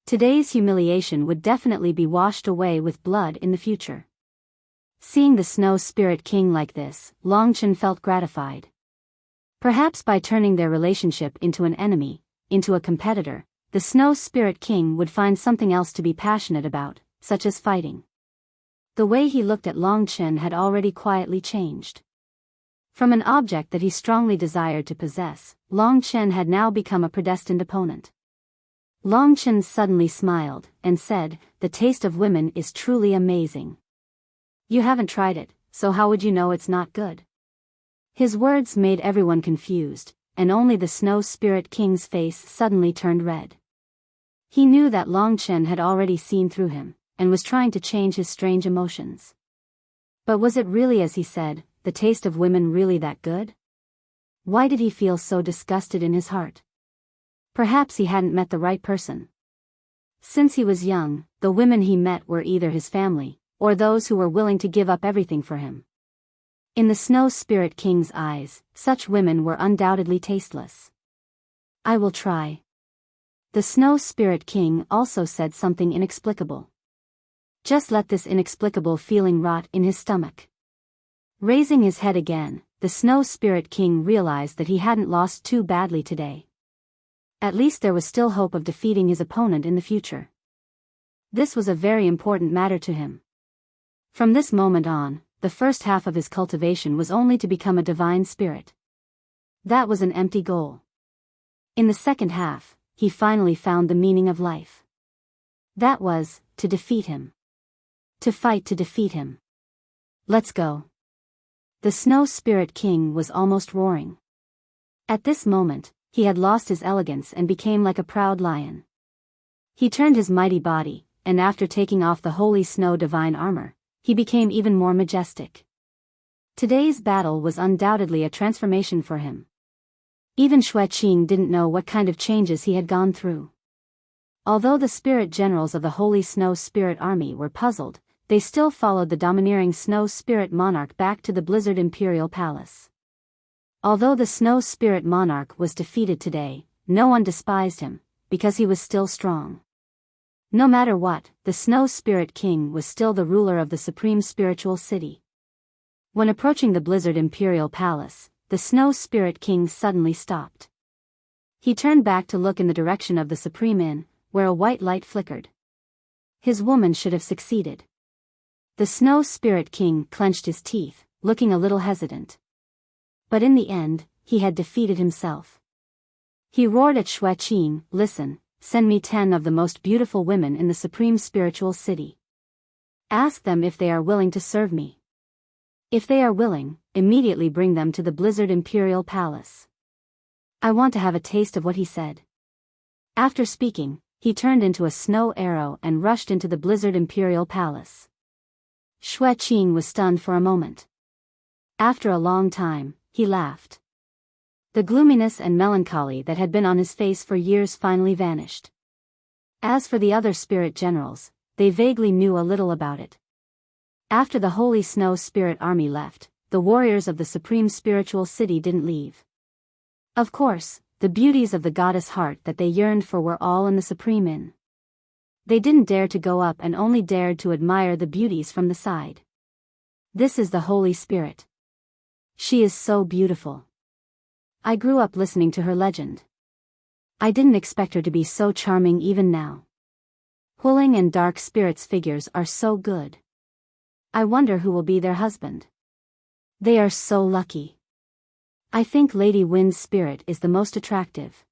Today's humiliation would definitely be washed away with blood in the future. Seeing the Snow Spirit King like this, Long Chen felt gratified. Perhaps by turning their relationship into an enemy, into a competitor, the Snow Spirit King would find something else to be passionate about, such as fighting. The way he looked at Long Chen had already quietly changed. From an object that he strongly desired to possess, Long Chen had now become a predestined opponent. Long Chen suddenly smiled, and said, "The taste of women is truly amazing. You haven't tried it, so how would you know it's not good?" His words made everyone confused, and only the Snow Spirit King's face suddenly turned red. He knew that Long Chen had already seen through him, and was trying to change his strange emotions. But was it really as he said, the taste of women really that good? Why did he feel so disgusted in his heart? Perhaps he hadn't met the right person. Since he was young, the women he met were either his family, or those who were willing to give up everything for him. In the Snow Spirit King's eyes, such women were undoubtedly tasteless. I will try. The Snow Spirit King also said something inexplicable. Just let this inexplicable feeling rot in his stomach. Raising his head again, the Snow Spirit King realized that he hadn't lost too badly today. At least there was still hope of defeating his opponent in the future. This was a very important matter to him. From this moment on, the first half of his cultivation was only to become a divine spirit. That was an empty goal. In the second half, he finally found the meaning of life. That was, to defeat him. To fight to defeat him. Let's go. The Snow Spirit King was almost roaring. At this moment, he had lost his elegance and became like a proud lion. He turned his mighty body, and after taking off the holy snow divine armor, he became even more majestic. Today's battle was undoubtedly a transformation for him. Even Xueqing didn't know what kind of changes he had gone through. Although the spirit generals of the Holy Snow Spirit Army were puzzled, they still followed the domineering Snow Spirit Monarch back to the Blizzard Imperial Palace. Although the Snow Spirit Monarch was defeated today, no one despised him, because he was still strong. No matter what, the Snow Spirit King was still the ruler of the Supreme Spiritual City. When approaching the Blizzard Imperial Palace, the Snow Spirit King suddenly stopped. He turned back to look in the direction of the Supreme Inn, where a white light flickered. His woman should have succeeded. The Snow Spirit King clenched his teeth, looking a little hesitant. But in the end, he had defeated himself. He roared at Xueqing, "Listen, send me 10 of the most beautiful women in the Supreme Spiritual City. Ask them if they are willing to serve me. If they are willing, immediately bring them to the Blizzard Imperial Palace." I want to have a taste of what he said. After speaking, he turned into a snow arrow and rushed into the Blizzard Imperial Palace. Xueqing was stunned for a moment. After a long time, he laughed. The gloominess and melancholy that had been on his face for years finally vanished. As for the other spirit generals, they vaguely knew a little about it. After the Holy Snow Spirit Army left, the warriors of the Supreme Spiritual City didn't leave. Of course, the beauties of the goddess heart that they yearned for were all in the Supreme Inn. They didn't dare to go up and only dared to admire the beauties from the side. This is the Holy Spirit. She is so beautiful. I grew up listening to her legend. I didn't expect her to be so charming even now. Huling and Dark Spirit's figures are so good. I wonder who will be their husband. They are so lucky. I think Lady Wind's spirit is the most attractive.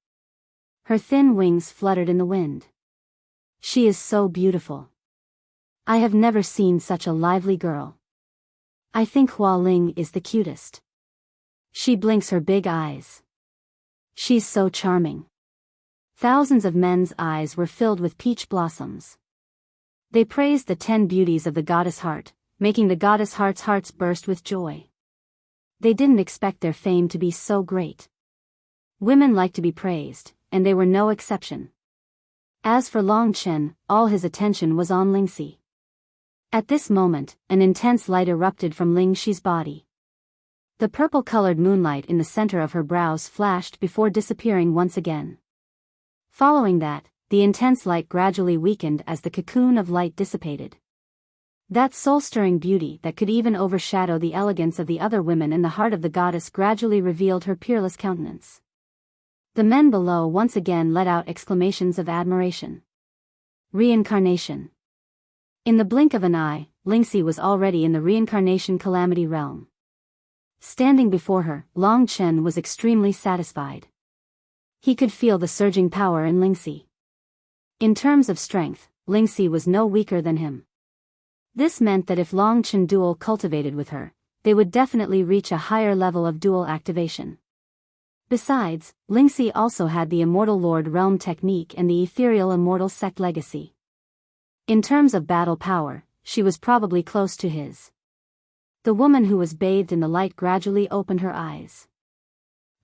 Her thin wings fluttered in the wind. She is so beautiful. I have never seen such a lively girl. I think Hua Ling is the cutest. She blinks her big eyes. She's so charming. Thousands of men's eyes were filled with peach blossoms. They praised the 10 beauties of the goddess heart, making the goddess heart's hearts burst with joy. They didn't expect their fame to be so great. Women like to be praised, and they were no exception. As for Long Chen, all his attention was on Lingxi. At this moment, an intense light erupted from Lingxi's body. The purple-colored moonlight in the center of her brows flashed before disappearing once again. Following that, the intense light gradually weakened as the cocoon of light dissipated. That soul-stirring beauty that could even overshadow the elegance of the other women in the heart of the goddess gradually revealed her peerless countenance. The men below once again let out exclamations of admiration. Reincarnation. In the blink of an eye, Lingxi was already in the reincarnation calamity realm. Standing before her, Long Chen was extremely satisfied. He could feel the surging power in Lingxi. In terms of strength, Lingxi was no weaker than him. This meant that if Long Chen dual cultivated with her, they would definitely reach a higher level of dual activation. Besides, Lingxi also had the Immortal Lord Realm technique and the Ethereal Immortal Sect legacy. In terms of battle power, she was probably close to his. The woman who was bathed in the light gradually opened her eyes.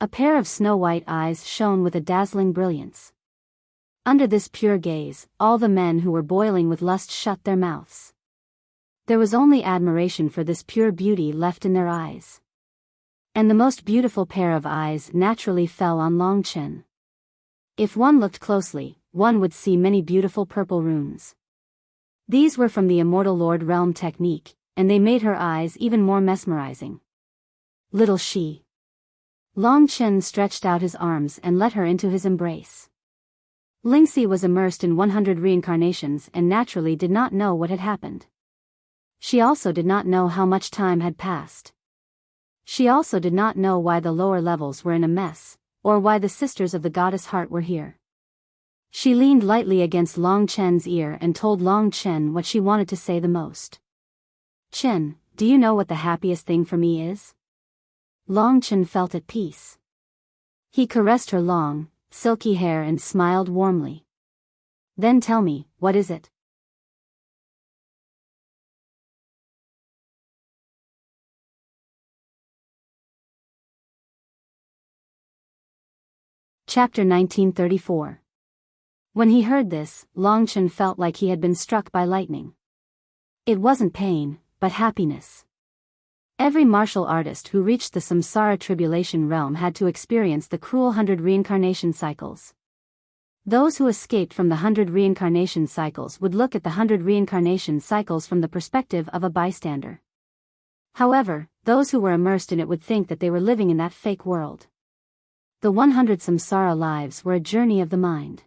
A pair of snow-white eyes shone with a dazzling brilliance. Under this pure gaze, all the men who were boiling with lust shut their mouths. There was only admiration for this pure beauty left in their eyes. And the most beautiful pair of eyes naturally fell on Long Chen. If one looked closely, one would see many beautiful purple runes. These were from the Immortal Lord Realm technique, and they made her eyes even more mesmerizing. Little she. Long Chen stretched out his arms and let her into his embrace. Lingxi was immersed in 100 reincarnations and naturally did not know what had happened. She also did not know how much time had passed. She also did not know why the lower levels were in a mess, or why the sisters of the goddess heart were here. She leaned lightly against Long Chen's ear and told Long Chen what she wanted to say the most. Chen, do you know what the happiest thing for me is? Long Chen felt at peace. He caressed her long, silky hair and smiled warmly. Then tell me, what is it? Chapter 1934. When he heard this, Long Chen felt like he had been struck by lightning. It wasn't pain, but happiness. Every martial artist who reached the samsara tribulation realm had to experience the cruel 100 reincarnation cycles. Those who escaped from the 100 reincarnation cycles would look at the 100 reincarnation cycles from the perspective of a bystander. However, those who were immersed in it would think that they were living in that fake world. The 100 samsara lives were a journey of the mind.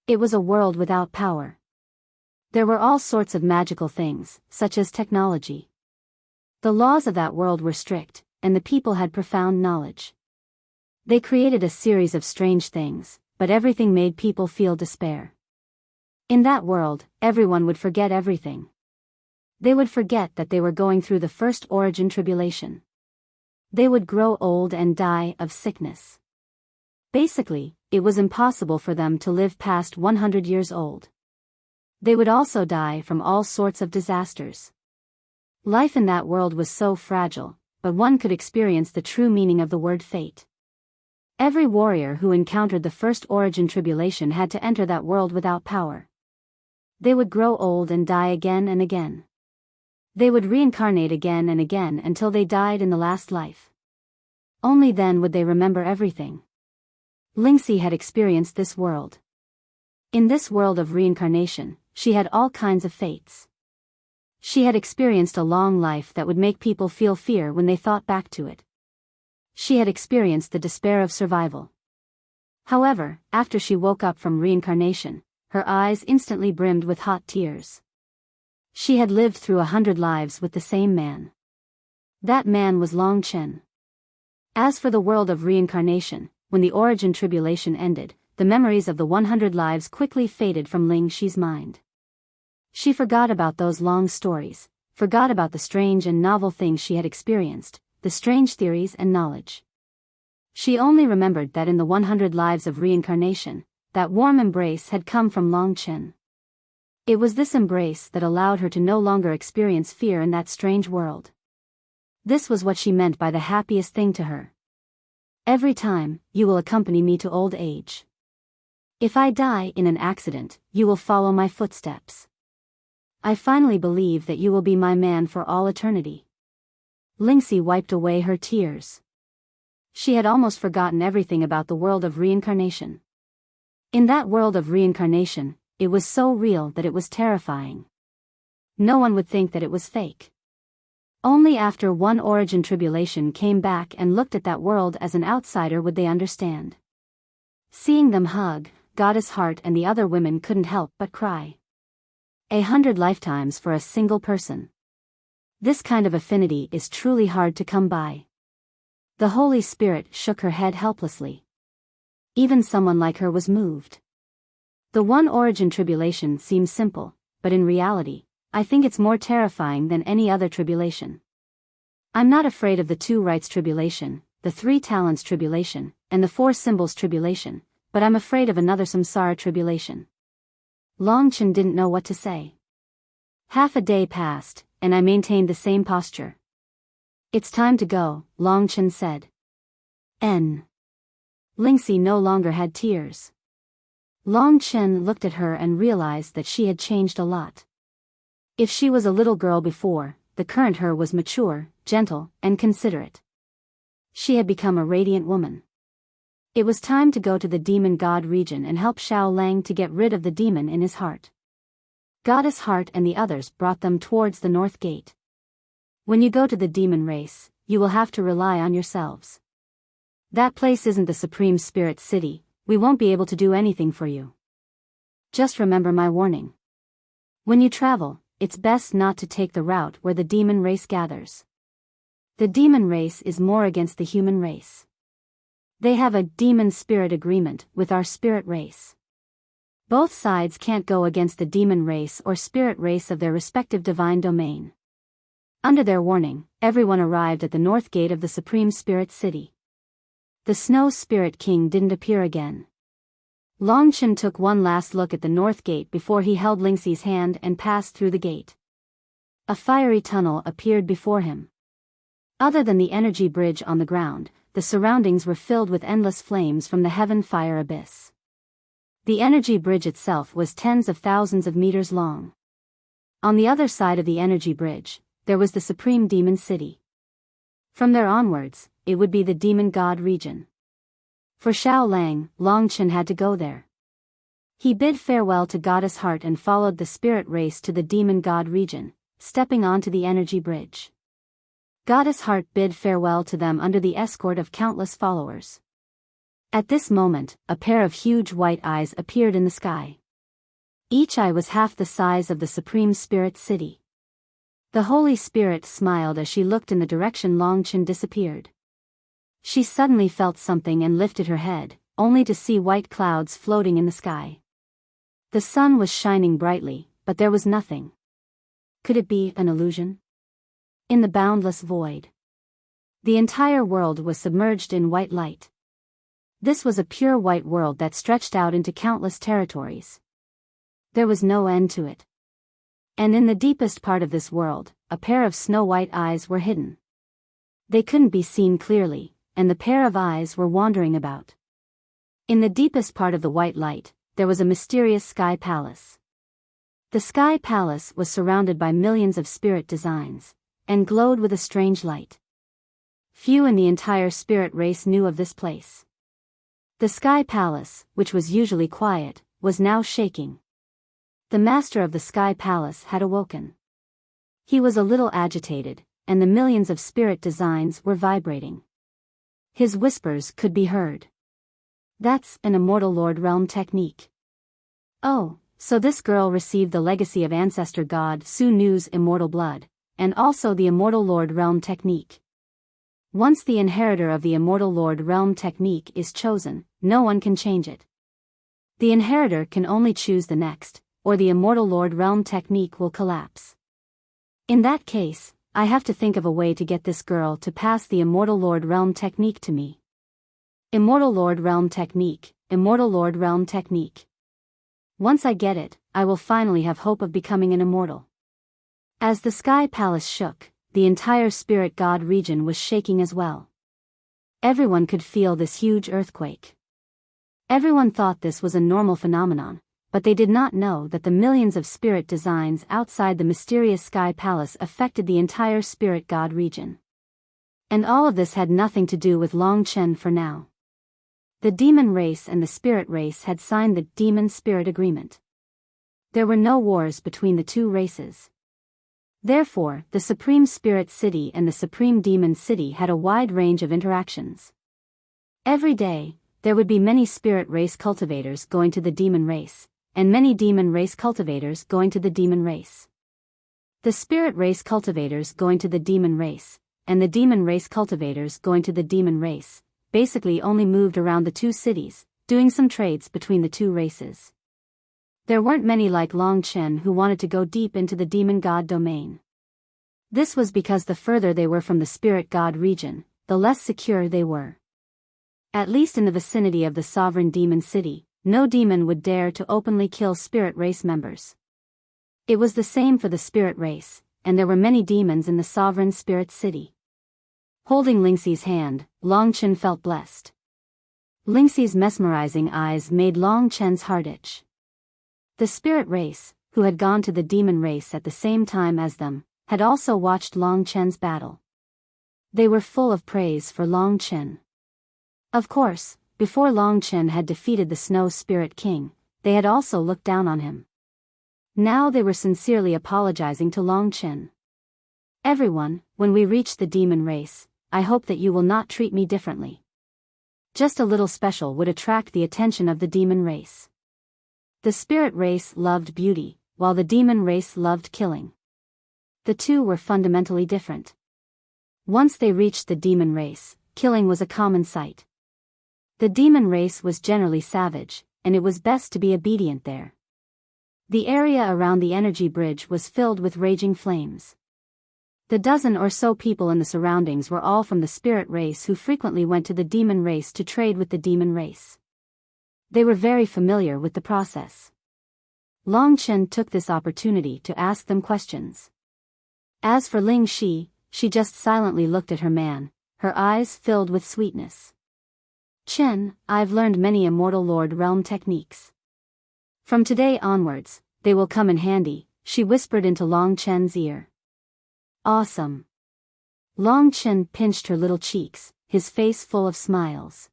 It was a world without power. There were all sorts of magical things, such as technology. The laws of that world were strict, and the people had profound knowledge. They created a series of strange things, but everything made people feel despair. In that world, everyone would forget everything. They would forget that they were going through the first origin tribulation. They would grow old and die of sickness. Basically, it was impossible for them to live past 100 years old. They would also die from all sorts of disasters. Life in that world was so fragile, but one could experience the true meaning of the word fate. Every warrior who encountered the first origin tribulation had to enter that world without power. They would grow old and die again and again. They would reincarnate again and again until they died in the last life. Only then would they remember everything. Lingxi had experienced this world. In this world of reincarnation, she had all kinds of fates. She had experienced a long life that would make people feel fear when they thought back to it. She had experienced the despair of survival. However, after she woke up from reincarnation, her eyes instantly brimmed with hot tears. She had lived through 100 lives with the same man. That man was Long Chen. As for the world of reincarnation, when the origin tribulation ended, the memories of the 100 lives quickly faded from Ling Xi's mind. She forgot about those long stories, forgot about the strange and novel things she had experienced, the strange theories and knowledge. She only remembered that in the 100 lives of reincarnation, that warm embrace had come from Long Chen. It was this embrace that allowed her to no longer experience fear in that strange world. This was what she meant by the happiest thing to her. Every time, you will accompany me to old age. If I die in an accident, you will follow my footsteps. I finally believe that you will be my man for all eternity. Lingxi wiped away her tears. She had almost forgotten everything about the world of reincarnation. In that world of reincarnation, it was so real that it was terrifying. No one would think that it was fake. Only after one origin tribulation came back and looked at that world as an outsider would they understand. Seeing them hug, Goddess Heart and the other women couldn't help but cry. 100 lifetimes for a single person. This kind of affinity is truly hard to come by. The Holy Spirit shook her head helplessly. Even someone like her was moved. The one origin tribulation seems simple, but in reality, I think it's more terrifying than any other tribulation. I'm not afraid of the 2 rights tribulation, the 3 talents tribulation, and the 4 symbols tribulation, but I'm afraid of another samsara tribulation. Long Chen didn't know what to say. Half a day passed, and I maintained the same posture. It's time to go, Long Chen said. N. Lingxi no longer had tears. Long Chen looked at her and realized that she had changed a lot. If she was a little girl before, the current her was mature, gentle, and considerate. She had become a radiant woman. It was time to go to the demon god region and help Xiao Lang to get rid of the demon in his heart. Goddess Heart and the others brought them towards the north gate. When you go to the demon race, you will have to rely on yourselves. That place isn't the Supreme Spirit City, we won't be able to do anything for you. Just remember my warning. When you travel, it's best not to take the route where the demon race gathers. The demon race is more against the human race. They have a demon spirit agreement with our spirit race. Both sides can't go against the demon race or spirit race of their respective divine domain. Under their warning, everyone arrived at the north gate of the Supreme Spirit City. The Snow Spirit King didn't appear again. Long Chen took one last look at the north gate before he held Lingxi's hand and passed through the gate. A fiery tunnel appeared before him. Other than the energy bridge on the ground, the surroundings were filled with endless flames from the heaven fire abyss. The energy bridge itself was tens of thousands of meters long. On the other side of the energy bridge, there was the Supreme Demon City. From there onwards, it would be the Demon God region. For Xiao Lang, Long Chen had to go there. He bid farewell to Goddess Heart and followed the spirit race to the Demon God region, stepping onto the energy bridge. Goddess Heart bid farewell to them under the escort of countless followers. At this moment, a pair of huge white eyes appeared in the sky. Each eye was half the size of the Supreme Spirit City. The Holy Spirit smiled as she looked in the direction Long Chen disappeared. She suddenly felt something and lifted her head, only to see white clouds floating in the sky. The sun was shining brightly, but there was nothing. Could it be an illusion? In the boundless void, the entire world was submerged in white light. This was a pure white world that stretched out into countless territories. There was no end to it. And in the deepest part of this world, a pair of snow-white eyes were hidden. They couldn't be seen clearly, and the pair of eyes were wandering about. In the deepest part of the white light, there was a mysterious sky palace. The sky palace was surrounded by millions of spirit designs, and glowed with a strange light. Few in the entire spirit race knew of this place. The Sky Palace, which was usually quiet, was now shaking. The master of the Sky Palace had awoken. He was a little agitated, and the millions of spirit designs were vibrating. His whispers could be heard. That's an Immortal Lord Realm technique. Oh, so this girl received the legacy of Ancestor God Su Nu's immortal blood, and also the Immortal Lord Realm technique. Once the inheritor of the Immortal Lord Realm technique is chosen, no one can change it. The inheritor can only choose the next, or the Immortal Lord Realm technique will collapse. In that case, I have to think of a way to get this girl to pass the Immortal Lord Realm technique to me. Immortal Lord Realm technique, Immortal Lord Realm technique. Once I get it, I will finally have hope of becoming an immortal. As the Sky Palace shook, the entire Spirit God region was shaking as well. Everyone could feel this huge earthquake. Everyone thought this was a normal phenomenon, but they did not know that the millions of spirit designs outside the mysterious Sky Palace affected the entire Spirit God region. And all of this had nothing to do with Long Chen for now. The demon race and the spirit race had signed the Demon Spirit Agreement. There were no wars between the two races. Therefore, the Supreme Spirit City and the Supreme Demon City had a wide range of interactions. Every day, there would be many spirit race cultivators going to the demon race, and many demon race cultivators going to the demon race. The spirit race cultivators going to the demon race, and the demon race cultivators going to the demon race, basically only moved around the two cities, doing some trades between the two races. There weren't many like Long Chen who wanted to go deep into the demon god domain. This was because the further they were from the spirit god region, the less secure they were. At least in the vicinity of the sovereign demon city, no demon would dare to openly kill spirit race members. It was the same for the spirit race, and there were many demons in the sovereign spirit city. Holding Lingxi's hand, Long Chen felt blessed. Lingxi's mesmerizing eyes made Long Chen's heart itch. The spirit race, who had gone to the demon race at the same time as them, had also watched Long Chen's battle. They were full of praise for Long Chen. Of course, before Long Chen had defeated the Snow Spirit King, they had also looked down on him. Now they were sincerely apologizing to Long Chen. Everyone, when we reach the demon race, I hope that you will not treat me differently. Just a little special would attract the attention of the demon race. The spirit race loved beauty, while the demon race loved killing. The two were fundamentally different. Once they reached the demon race, killing was a common sight. The demon race was generally savage, and it was best to be obedient there. The area around the energy bridge was filled with raging flames. The dozen or so people in the surroundings were all from the spirit race who frequently went to the demon race to trade with the demon race. They were very familiar with the process. Long Chen took this opportunity to ask them questions. As for Ling Shi, she just silently looked at her man, her eyes filled with sweetness. Chen, I've learned many Immortal Lord Realm techniques. From today onwards, they will come in handy, she whispered into Long Chen's ear. Awesome. Long Chen pinched her little cheeks, his face full of smiles.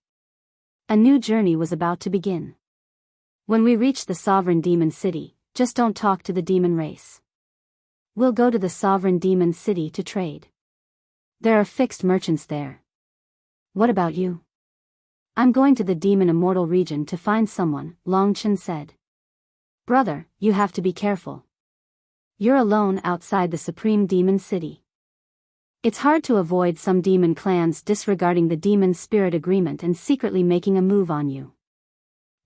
A new journey was about to begin. When we reach the Sovereign Demon City, just don't talk to the demon race. We'll go to the Sovereign Demon City to trade. There are fixed merchants there. What about you? I'm going to the Demon Immortal region to find someone, Long Chen said. Brother, you have to be careful. You're alone outside the Supreme Demon City. It's hard to avoid some demon clans disregarding the demon spirit agreement and secretly making a move on you.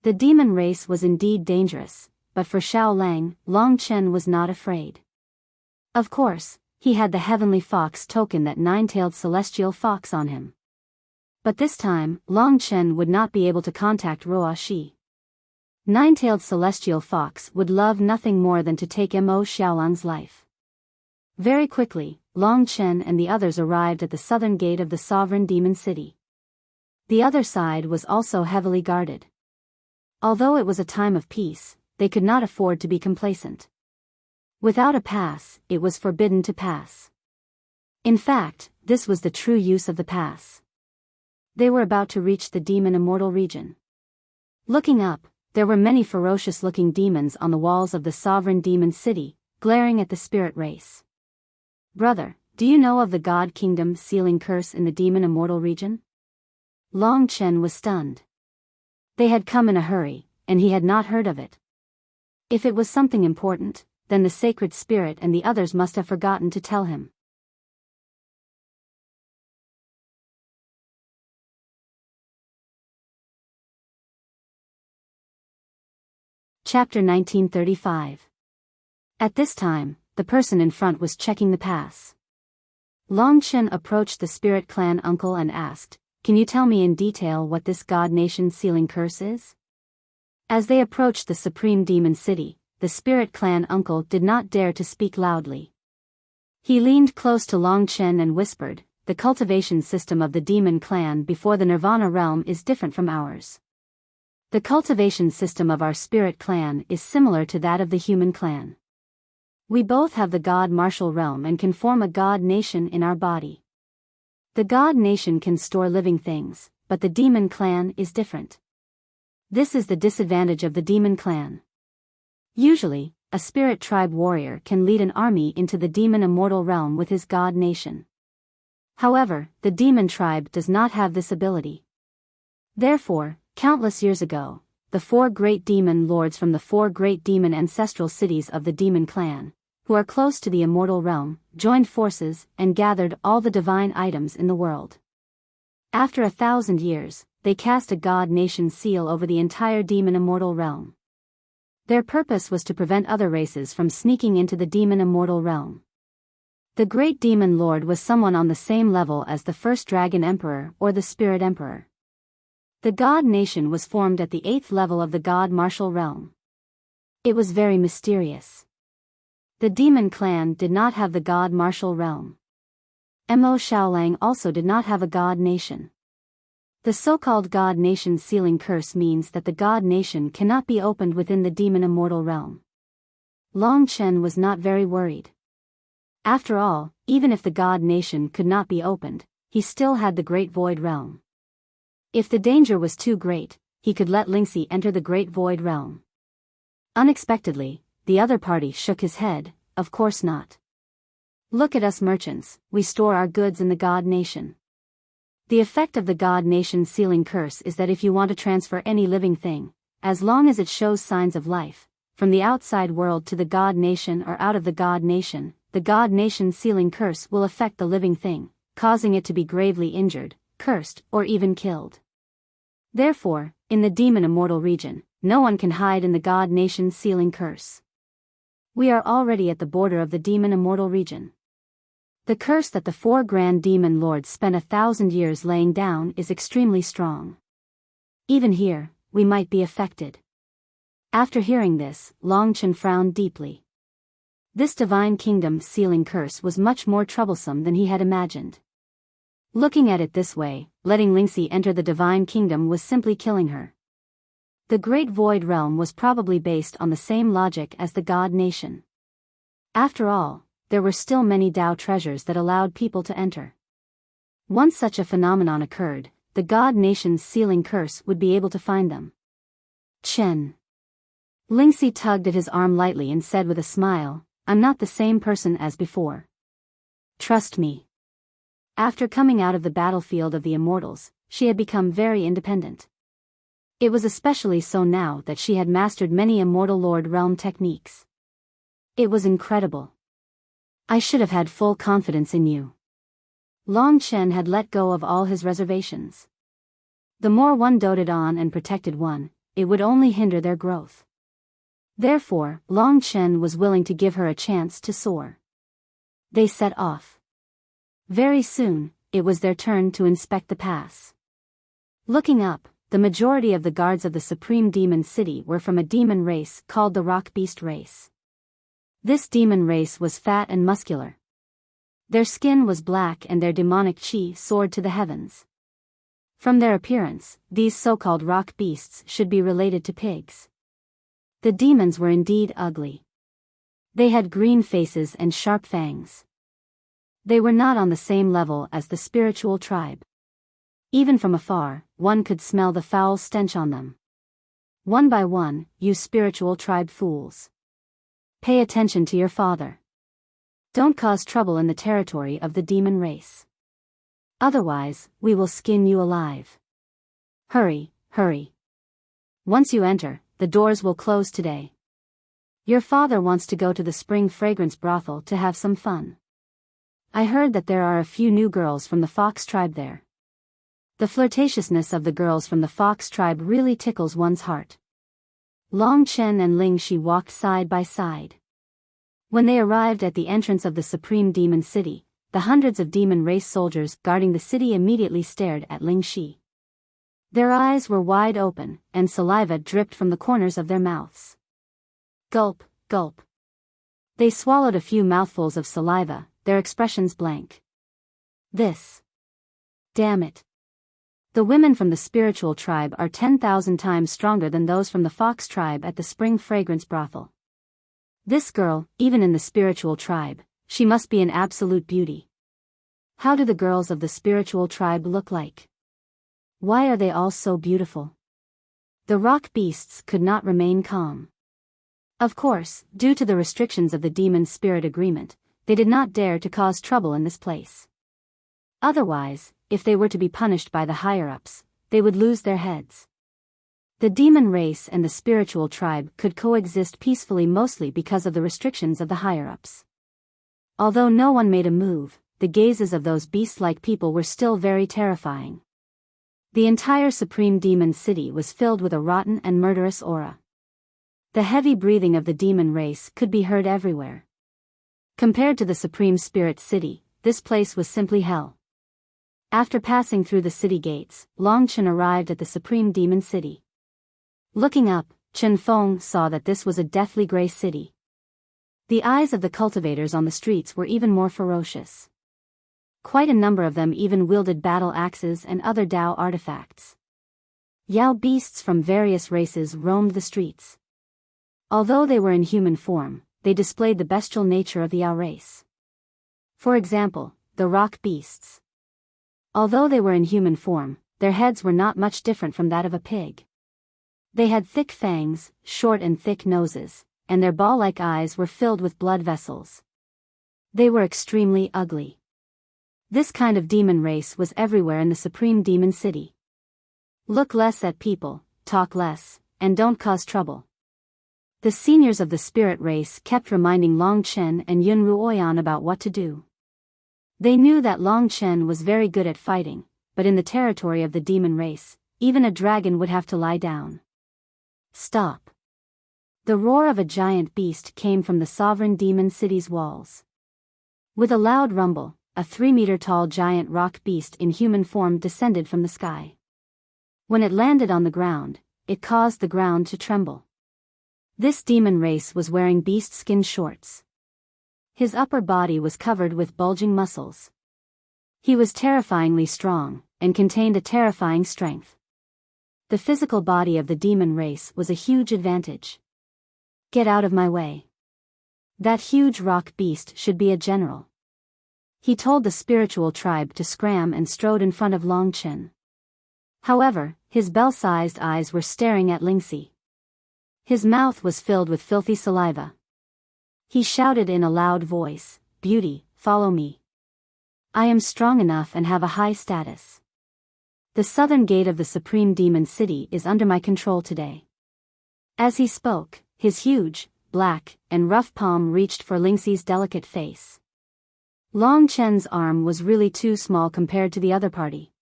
The demon race was indeed dangerous, but for Xiao Lang, Long Chen was not afraid. Of course, he had the Heavenly Fox token, that nine-tailed celestial fox, on him. But this time, Long Chen would not be able to contact Ruo Shi. Nine-tailed celestial fox would love nothing more than to take Mo Xiaolang's life. Very quickly, Long Chen and the others arrived at the southern gate of the Sovereign Demon City. The other side was also heavily guarded. Although it was a time of peace, they could not afford to be complacent. Without a pass, it was forbidden to pass. In fact, this was the true use of the pass. They were about to reach the Demon Immortal region. Looking up, there were many ferocious-looking demons on the walls of the Sovereign Demon City, glaring at the spirit race. Brother, do you know of the God Kingdom sealing curse in the Demon Immortal region? Long Chen was stunned. They had come in a hurry, and he had not heard of it. If it was something important, then the sacred spirit and the others must have forgotten to tell him. Chapter 1935. At this time, the person in front was checking the pass. Long Chen approached the spirit clan uncle and asked, "Can you tell me in detail what this God Nation sealing curse is?" As they approached the Supreme Demon City, the spirit clan uncle did not dare to speak loudly. He leaned close to Long Chen and whispered, "The cultivation system of the demon clan before the Nirvana realm is different from ours. The cultivation system of our spirit clan is similar to that of the human clan. We both have the God martial realm and can form a God nation in our body. The God nation can store living things, but the demon clan is different. This is the disadvantage of the demon clan. Usually, a spirit tribe warrior can lead an army into the demon immortal realm with his God nation. However, the demon tribe does not have this ability. Therefore, countless years ago, the 4 great demon lords from the 4 great demon ancestral cities of the demon clan, who are close to the immortal realm, joined forces and gathered all the divine items in the world. After 1,000 years, they cast a God nation seal over the entire demon immortal realm. Their purpose was to prevent other races from sneaking into the demon immortal realm. The great demon lord was someone on the same level as the first dragon emperor or the spirit emperor. The God nation was formed at the 8th level of the God martial realm. It was very mysterious. The demon clan did not have the God martial realm. Mo Shaolang also did not have a god nation. The so-called god nation's sealing curse means that the god nation cannot be opened within the demon immortal realm. Long Chen was not very worried. After all, even if the god nation could not be opened, he still had the Great Void Realm. If the danger was too great, he could let Lingxi enter the Great Void Realm. Unexpectedly, the other party shook his head. Of course not. Look at us merchants, we store our goods in the God Nation. The effect of the God Nation's sealing curse is that if you want to transfer any living thing, as long as it shows signs of life, from the outside world to the God Nation or out of the God Nation's sealing curse will affect the living thing, causing it to be gravely injured, cursed, or even killed. Therefore, in the demon immortal region, no one can hide in the God Nation's sealing curse. We are already at the border of the demon immortal region. The curse that the 4 grand demon lords spent 1,000 years laying down is extremely strong. Even here, we might be affected. After hearing this, Long Chen frowned deeply. This divine kingdom sealing curse was much more troublesome than he had imagined. Looking at it this way, letting Lingxi enter the divine kingdom was simply killing her. The Great Void Realm was probably based on the same logic as the God Nation. After all, there were still many Dao treasures that allowed people to enter. Once such a phenomenon occurred, the God Nation's sealing curse would be able to find them. Chen. Lingxi tugged at his arm lightly and said with a smile, "I'm not the same person as before. Trust me." After coming out of the battlefield of the immortals, she had become very independent. It was especially so now that she had mastered many immortal Lord Realm techniques. It was incredible. I should have had full confidence in you. Long Chen had let go of all his reservations. The more one doted on and protected one, it would only hinder their growth. Therefore, Long Chen was willing to give her a chance to soar. They set off. Very soon, it was their turn to inspect the pass. Looking up, the majority of the guards of the Supreme Demon City were from a demon race called the Rock Beast race. This demon race was fat and muscular. Their skin was black and their demonic chi soared to the heavens. From their appearance, these so-called rock beasts should be related to pigs. The demons were indeed ugly. They had green faces and sharp fangs. They were not on the same level as the spiritual tribe. Even from afar, one could smell the foul stench on them. One by one, you spiritual tribe fools. Pay attention to your father. Don't cause trouble in the territory of the demon race. Otherwise, we will skin you alive. Hurry, hurry. Once you enter, the doors will close today. Your father wants to go to the Spring Fragrance Brothel to have some fun. I heard that there are a few new girls from the Fox tribe there. The flirtatiousness of the girls from the Fox tribe really tickles one's heart. Long Chen and Ling Shi walked side by side. When they arrived at the entrance of the Supreme Demon City, the hundreds of demon race soldiers guarding the city immediately stared at Ling Shi. Their eyes were wide open, and saliva dripped from the corners of their mouths. Gulp, gulp. They swallowed a few mouthfuls of saliva, their expressions blank. This. Damn it. The women from the spiritual tribe are 10,000 times stronger than those from the Fox tribe at the Spring Fragrance Brothel. This girl, even in the spiritual tribe, she must be an absolute beauty. How do the girls of the spiritual tribe look like? Why are they all so beautiful? The rock beasts could not remain calm. Of course, due to the restrictions of the demon spirit agreement, they did not dare to cause trouble in this place. Otherwise, if they were to be punished by the higher-ups, they would lose their heads. The demon race and the spiritual tribe could coexist peacefully mostly because of the restrictions of the higher-ups. Although no one made a move, the gazes of those beast-like people were still very terrifying. The entire Supreme Demon City was filled with a rotten and murderous aura. The heavy breathing of the demon race could be heard everywhere. Compared to the Supreme Spirit City, this place was simply hell. After passing through the city gates, Long Chen arrived at the Supreme Demon City. Looking up, Chen Feng saw that this was a deathly gray city. The eyes of the cultivators on the streets were even more ferocious. Quite a number of them even wielded battle axes and other Dao artifacts. Yao beasts from various races roamed the streets. Although they were in human form, they displayed the bestial nature of the Yao race. For example, the rock beasts. Although they were in human form, their heads were not much different from that of a pig. They had thick fangs, short and thick noses, and their ball-like eyes were filled with blood vessels. They were extremely ugly. This kind of demon race was everywhere in the Supreme Demon City. Look less at people, talk less, and don't cause trouble. The seniors of the spirit race kept reminding Long Chen and Yun Ruoyan about what to do. They knew that Long Chen was very good at fighting, but in the territory of the demon race, even a dragon would have to lie down. Stop. The roar of a giant beast came from the sovereign demon city's walls. With a loud rumble, a 3-meter-tall giant rock beast in human form descended from the sky. When it landed on the ground, it caused the ground to tremble. This demon race was wearing beast skin shorts. His upper body was covered with bulging muscles. He was terrifyingly strong, and contained a terrifying strength. The physical body of the demon race was a huge advantage. Get out of my way. That huge rock beast should be a general. He told the spiritual tribe to scram and strode in front of Long Chen. However, his bell-sized eyes were staring at Lingxi. His mouth was filled with filthy saliva. He shouted in a loud voice, "Beauty, follow me. I am strong enough and have a high status. The southern gate of the Supreme Demon City is under my control today." As he spoke, his huge, black, and rough palm reached for Lingxi's delicate face. Long Chen's arm was really too small compared to the other party.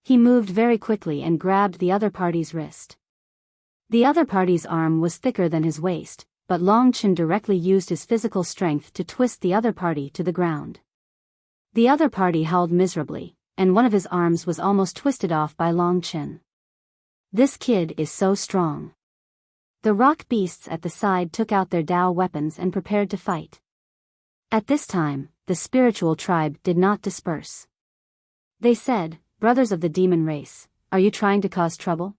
He moved very quickly and grabbed the other party's wrist. The other party's arm was thicker than his waist, but Long Chen directly used his physical strength to twist the other party to the ground. The other party howled miserably, and one of his arms was almost twisted off by Long Chen. This kid is so strong. The rock beasts at the side took out their Dao weapons and prepared to fight. At this time, the spiritual tribe did not disperse. They said, "Brothers of the demon race, are you trying to cause trouble?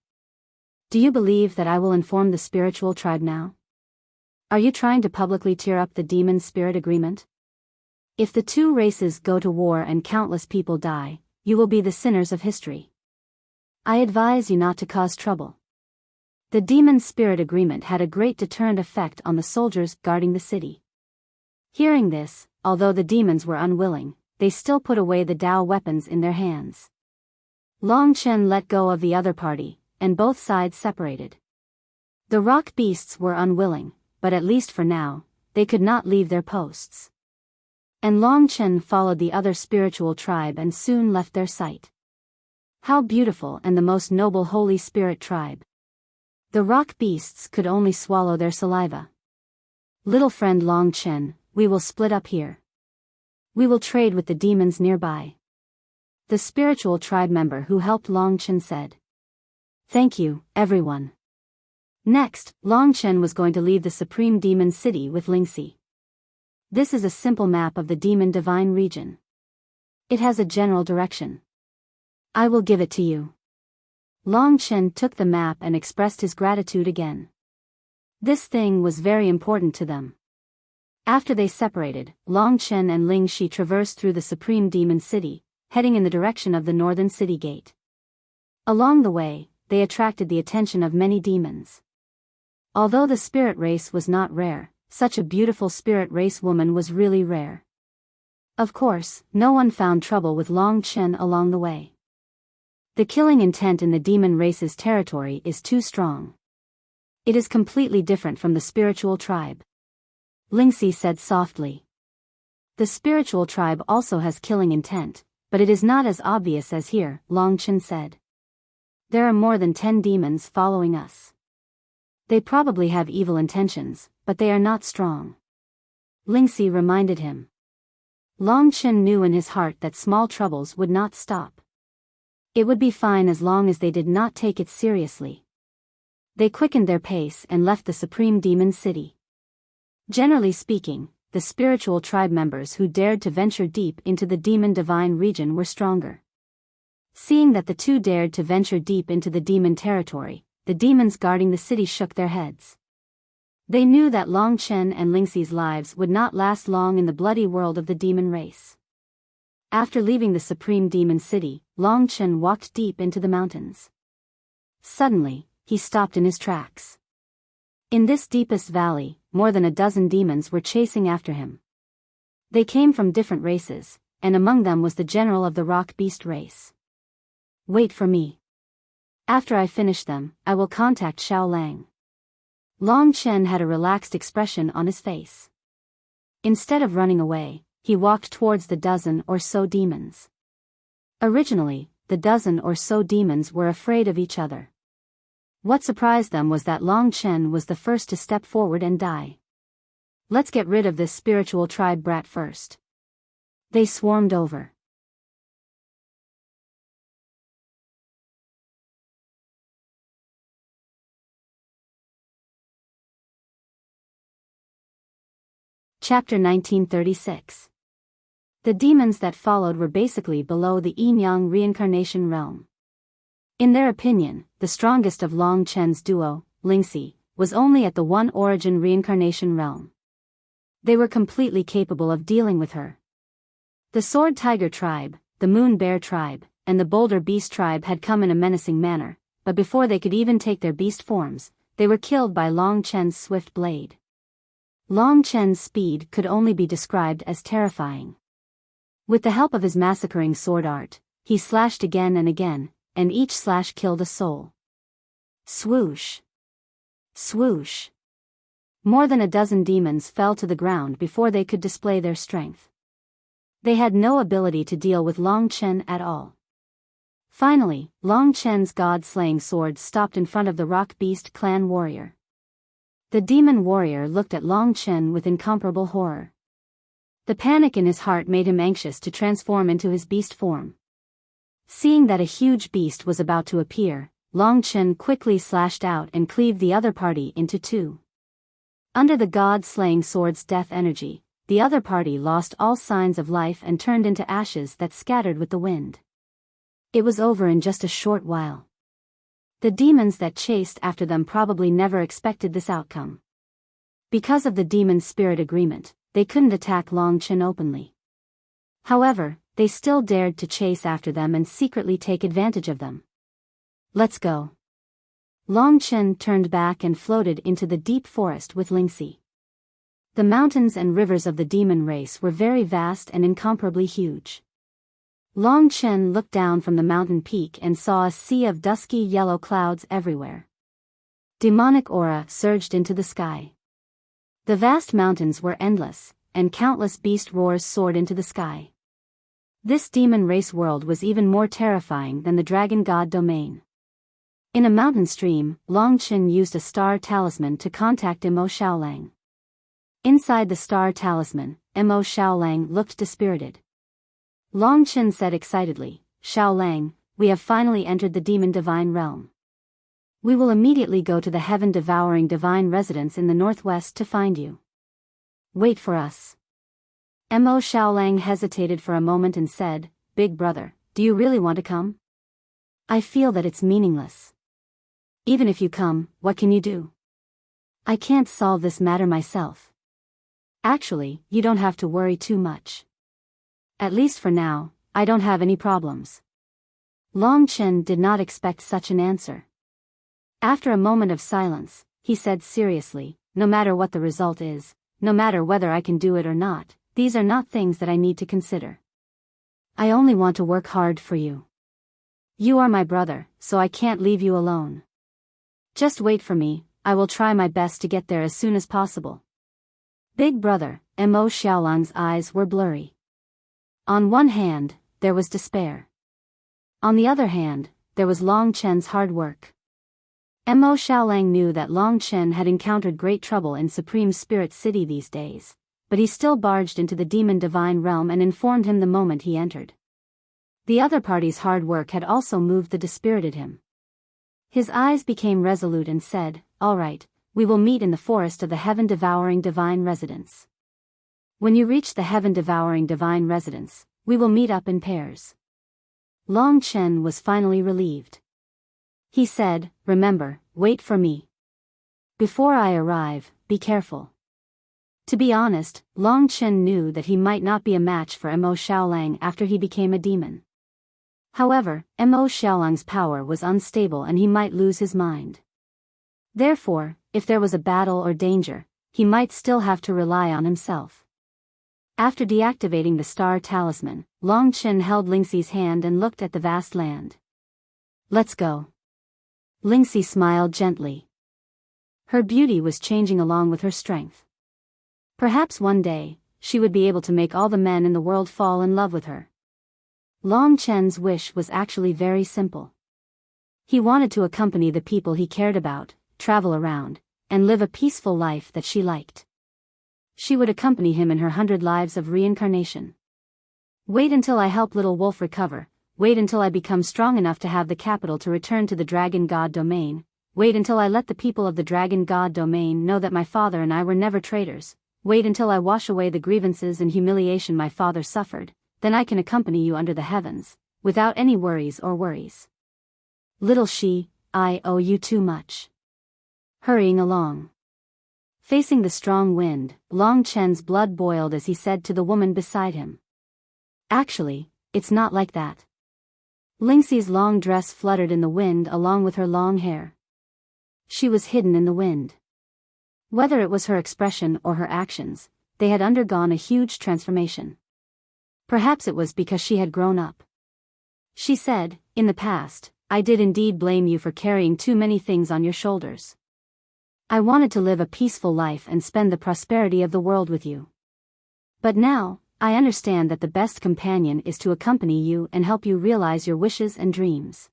Do you believe that I will inform the spiritual tribe now? Are you trying to publicly tear up the demon spirit agreement? If the two races go to war and countless people die, you will be the sinners of history. I advise you not to cause trouble." The demon spirit agreement had a great deterrent effect on the soldiers guarding the city. Hearing this, although the demons were unwilling, they still put away the Dao weapons in their hands. Long Chen let go of the other party, and both sides separated. The rock beasts were unwilling, but at least for now, they could not leave their posts. And Long Chen followed the other spiritual tribe and soon left their sight. How beautiful and the most noble Holy Spirit tribe. The rock beasts could only swallow their saliva. "Little friend Long Chen, we will split up here. We will trade with the demons nearby." The spiritual tribe member who helped Long Chen said. "Thank you, everyone." Next, Long Chen was going to leave the Supreme Demon City with Lingxi. This is a simple map of the Demon Divine region. It has a general direction. I will give it to you. Long Chen took the map and expressed his gratitude again. This thing was very important to them. After they separated, Long Chen and Lingxi traversed through the Supreme Demon City, heading in the direction of the northern city gate. Along the way, they attracted the attention of many demons. Although the spirit race was not rare, such a beautiful spirit race woman was really rare. Of course, no one found trouble with Long Chen along the way. The killing intent in the demon race's territory is too strong. It is completely different from the spiritual tribe. Lingxi said softly. The spiritual tribe also has killing intent, but it is not as obvious as here, Long Chen said. There are more than 10 demons following us. They probably have evil intentions, but they are not strong. Lingxi reminded him. Long Chen knew in his heart that small troubles would not stop. It would be fine as long as they did not take it seriously. They quickened their pace and left the Supreme Demon City. Generally speaking, the spiritual tribe members who dared to venture deep into the demon divine region were stronger. Seeing that the two dared to venture deep into the demon territory, the demons guarding the city shook their heads. They knew that Long Chen and Lingxi's lives would not last long in the bloody world of the demon race. After leaving the supreme demon city, Long Chen walked deep into the mountains. Suddenly, he stopped in his tracks. In this deepest valley, more than a dozen demons were chasing after him. They came from different races, and among them was the general of the rock beast race. Wait for me. After I finish them, I will contact Xiao Lang. Long Chen had a relaxed expression on his face. Instead of running away, he walked towards the dozen or so demons. Originally, the dozen or so demons were afraid of each other. What surprised them was that Long Chen was the first to step forward and die. Let's get rid of this spiritual tribe brat first. They swarmed over. Chapter 1936. The demons that followed were basically below the yin-yang reincarnation realm. In their opinion, the strongest of Long Chen's duo, Lingxi, was only at the one origin reincarnation realm. They were completely capable of dealing with her. The Sword Tiger tribe, the Moon Bear tribe, and the Boulder Beast tribe had come in a menacing manner, but before they could even take their beast forms, they were killed by Long Chen's swift blade. Long Chen's speed could only be described as terrifying. With the help of his massacring sword art, he slashed again and again, and each slash killed a soul. Swoosh! Swoosh! More than a dozen demons fell to the ground before they could display their strength. They had no ability to deal with Long Chen at all. Finally, Long Chen's god-slaying sword stopped in front of the Rock Beast clan warrior. The demon warrior looked at Long Chen with incomparable horror. The panic in his heart made him anxious to transform into his beast form. Seeing that a huge beast was about to appear, Long Chen quickly slashed out and cleaved the other party into two. Under the god-slaying sword's death energy, the other party lost all signs of life and turned into ashes that scattered with the wind. It was over in just a short while. The demons that chased after them probably never expected this outcome. Because of the demon spirit agreement, they couldn't attack Long Chen openly. However, they still dared to chase after them and secretly take advantage of them. Let's go. Long Chen turned back and floated into the deep forest with Lingxi. The mountains and rivers of the demon race were very vast and incomparably huge. Long Chen looked down from the mountain peak and saw a sea of dusky yellow clouds everywhere. Demonic aura surged into the sky. The vast mountains were endless, and countless beast roars soared into the sky. This demon race world was even more terrifying than the dragon god domain. In a mountain stream, Long Chen used a star talisman to contact Mo Xiaolang. Inside the star talisman, Mo Xiaolang looked dispirited. Long Chen said excitedly, "Xiaolang, we have finally entered the demon divine realm. We will immediately go to the heaven-devouring divine residence in the northwest to find you. Wait for us." Mo Xiaolang hesitated for a moment and said, "Big brother, do you really want to come? I feel that it's meaningless. Even if you come, what can you do? I can't solve this matter myself." "Actually, you don't have to worry too much. At least for now, I don't have any problems." Long Chen did not expect such an answer. After a moment of silence, he said seriously, "No matter what the result is, no matter whether I can do it or not, these are not things that I need to consider. I only want to work hard for you. You are my brother, so I can't leave you alone. Just wait for me, I will try my best to get there as soon as possible." Big brother, Mo Xiaolang's eyes were blurry. On one hand, there was despair. On the other hand, there was Long Chen's hard work. Mo Xiaolang knew that Long Chen had encountered great trouble in Supreme Spirit City these days, but he still barged into the demon divine realm and informed him the moment he entered. The other party's hard work had also moved the dispirited him. His eyes became resolute and said, "All right, we will meet in the forest of the heaven-devouring divine residence." When you reach the heaven-devouring divine residence, we will meet up in pairs. Long Chen was finally relieved. He said, remember, wait for me. Before I arrive, be careful. To be honest, Long Chen knew that he might not be a match for Mo Xiaolang after he became a demon. However, Mo Xiaolang's power was unstable and he might lose his mind. Therefore, if there was a battle or danger, he might still have to rely on himself. After deactivating the star talisman, Long Chen held Lingxi's hand and looked at the vast land. Let's go. Lingxi smiled gently. Her beauty was changing along with her strength. Perhaps one day, she would be able to make all the men in the world fall in love with her. Long Chen's wish was actually very simple. He wanted to accompany the people he cared about, travel around, and live a peaceful life that she liked. She would accompany him in her 100 lives of reincarnation. Wait until I help little wolf recover, wait until I become strong enough to have the capital to return to the Dragon God domain, wait until I let the people of the Dragon God domain know that my father and I were never traitors. Wait until I wash away the grievances and humiliation my father suffered, then I can accompany you under the heavens, without any worries or worries. Little she, I owe you too much. Hurrying along. Facing the strong wind, Long Chen's blood boiled as he said to the woman beside him. Actually, it's not like that. Lingxi's long dress fluttered in the wind along with her long hair. She was hidden in the wind. Whether it was her expression or her actions, they had undergone a huge transformation. Perhaps it was because she had grown up. She said, in the past, I did indeed blame you for carrying too many things on your shoulders. I wanted to live a peaceful life and spend the prosperity of the world with you. But now, I understand that the best companion is to accompany you and help you realize your wishes and dreams.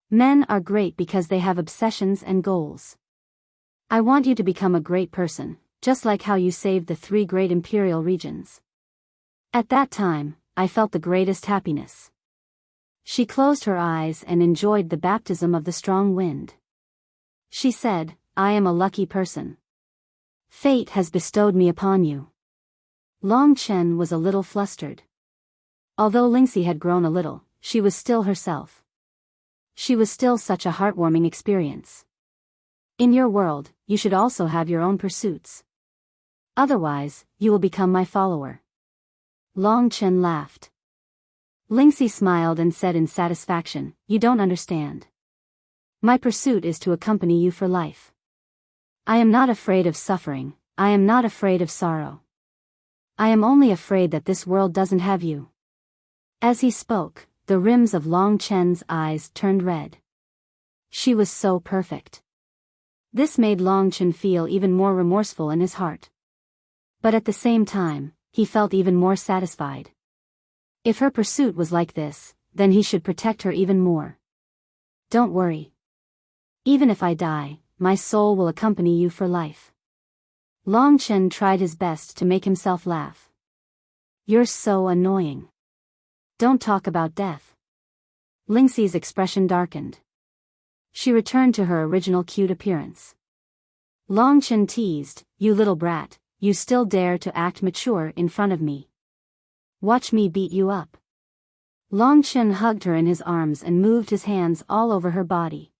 Men are great because they have obsessions and goals. I want you to become a great person, just like how you saved the 3 great imperial regions. At that time, I felt the greatest happiness. She closed her eyes and enjoyed the baptism of the strong wind. She said, I am a lucky person. Fate has bestowed me upon you. Long Chen was a little flustered. Although Lingxi had grown a little, she was still herself. She was still such a heartwarming experience. In your world, you should also have your own pursuits. Otherwise, you will become my follower. Long Chen laughed. Lingxi smiled and said in satisfaction, you don't understand. My pursuit is to accompany you for life. I am not afraid of suffering, I am not afraid of sorrow. I am only afraid that this world doesn't have you. As he spoke, the rims of Long Chen's eyes turned red. She was so perfect. This made Long Chen feel even more remorseful in his heart. But at the same time, he felt even more satisfied. If her pursuit was like this, then he should protect her even more. Don't worry. Even if I die, my soul will accompany you for life. Long Chen tried his best to make himself laugh. You're so annoying. Don't talk about death. Lingxi's expression darkened. She returned to her original cute appearance. Long Chen teased, you little brat, you still dare to act mature in front of me. Watch me beat you up. Long Chen hugged her in his arms and moved his hands all over her body.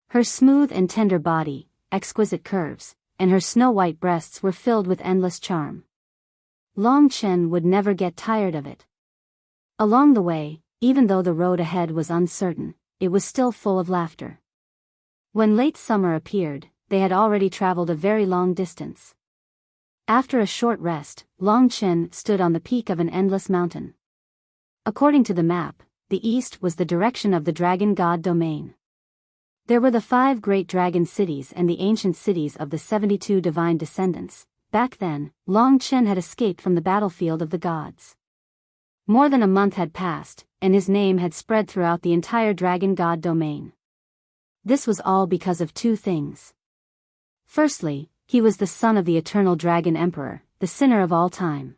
Her smooth and tender body, exquisite curves, and her snow-white breasts were filled with endless charm. Long Chen would never get tired of it. Along the way, even though the road ahead was uncertain, it was still full of laughter. When late summer appeared, they had already traveled a very long distance. After a short rest, Long Chen stood on the peak of an endless mountain. According to the map, the east was the direction of the Dragon God domain. There were the 5 great dragon cities and the ancient cities of the 72 divine descendants. Back then, Long Chen had escaped from the battlefield of the gods. More than a month had passed, and his name had spread throughout the entire Dragon God domain. This was all because of 2 things. Firstly, he was the son of the eternal Dragon Emperor, the sinner of all time.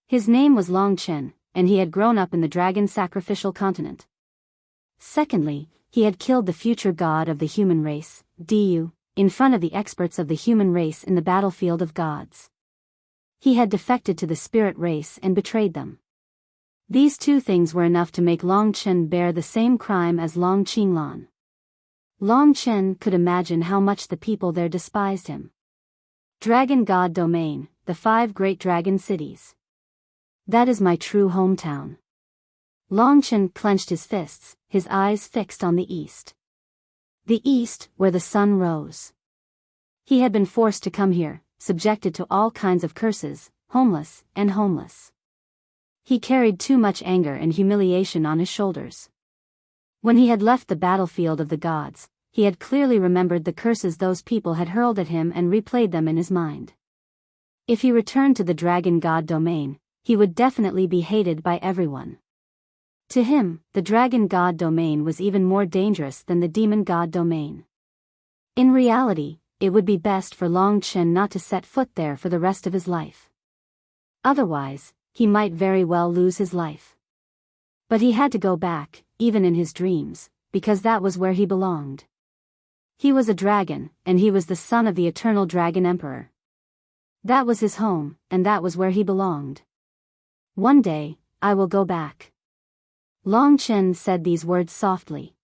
His name was Long Chen, and he had grown up in the dragon sacrificial continent. Secondly, he had killed the future god of the human race, Du, in front of the experts of the human race in the battlefield of gods. He had defected to the spirit race and betrayed them. These two things were enough to make Long Chen bear the same crime as Long Qinglan. Long Chen could imagine how much the people there despised him. Dragon God Domain, the 5 great dragon cities. That is my true hometown. Long Chen clenched his fists, his eyes fixed on the east. The east, where the sun rose. He had been forced to come here, subjected to all kinds of curses, homeless. He carried too much anger and humiliation on his shoulders. When he had left the battlefield of the gods, he had clearly remembered the curses those people had hurled at him and replayed them in his mind. If he returned to the dragon god domain, he would definitely be hated by everyone. To him, the dragon god domain was even more dangerous than the demon god domain. In reality, it would be best for Long Chen not to set foot there for the rest of his life. Otherwise, he might very well lose his life. But he had to go back, even in his dreams, because that was where he belonged. He was a dragon, and he was the son of the eternal dragon emperor. That was his home, and that was where he belonged. One day, I will go back. Long Chen said these words softly.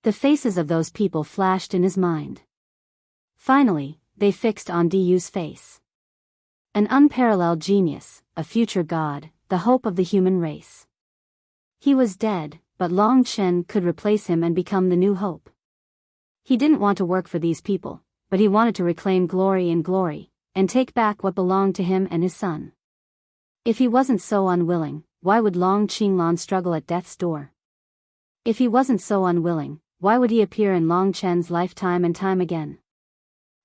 The faces of those people flashed in his mind. Finally, they fixed on Diyu's face. An unparalleled genius, a future god, the hope of the human race. He was dead, but Long Chen could replace him and become the new hope. He didn't want to work for these people, but he wanted to reclaim glory, and take back what belonged to him and his son. If he wasn't so unwilling, why would Long Qinglan struggle at death's door? If he wasn't so unwilling, why would he appear in Long Chen's life time and time again?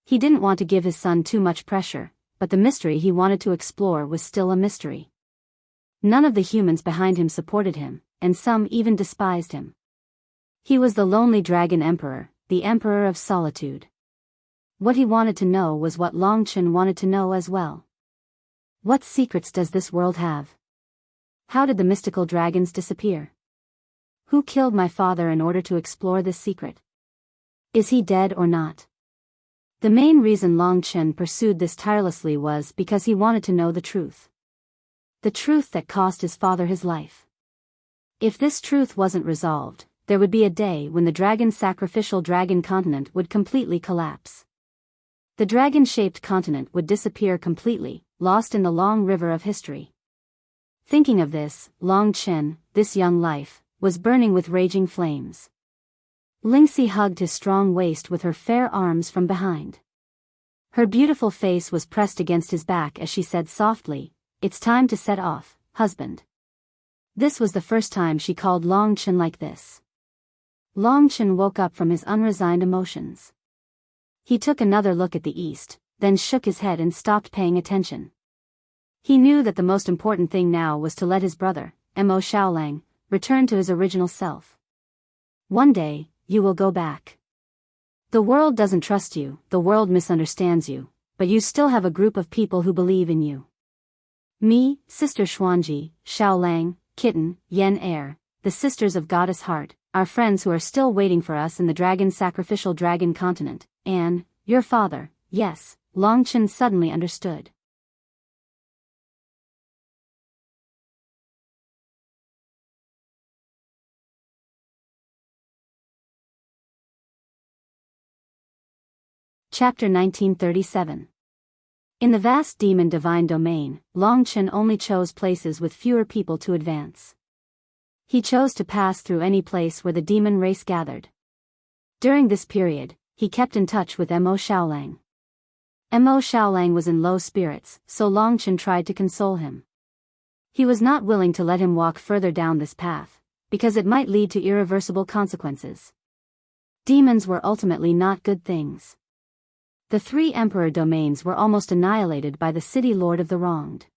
He didn't want to give his son too much pressure, but the mystery he wanted to explore was still a mystery. None of the humans behind him supported him, and some even despised him. He was the lonely dragon emperor, the emperor of solitude. What he wanted to know was what Long Chen wanted to know as well. What secrets does this world have? How did the mystical dragons disappear? Who killed my father in order to explore this secret? Is he dead or not? The main reason Long Chen pursued this tirelessly was because he wanted to know the truth. The truth that cost his father his life. If this truth wasn't resolved, there would be a day when the sacrificial dragon continent would completely collapse. The dragon-shaped continent would disappear completely, lost in the long river of history. Thinking of this, Long Chen, this young life, was burning with raging flames. Lingxi hugged his strong waist with her fair arms from behind. Her beautiful face was pressed against his back as she said softly, "It's time to set off, husband." This was the first time she called Long Chen like this. Long Chen woke up from his unresigned emotions. He took another look at the east, then shook his head and stopped paying attention. He knew that the most important thing now was to let his brother, Mo Xiaolang, return to his original self. One day, you will go back. The world doesn't trust you, the world misunderstands you, but you still have a group of people who believe in you. Me, Sister Xuanji, Xiaolang, Kitten, Yen Air, the sisters of Goddess Heart, our friends who are still waiting for us in the sacrificial dragon continent, and, your father, yes, Long Chen suddenly understood. Chapter 1937. In the vast demon divine domain, Long Chen only chose places with fewer people to advance. He chose to pass through any place where the demon race gathered. During this period, he kept in touch with Mo Xiaolang. Mo Xiaolang was in low spirits, so Long Chen tried to console him. He was not willing to let him walk further down this path, because it might lead to irreversible consequences. Demons were ultimately not good things. The 3 emperor domains were almost annihilated by the city lord of the wronged.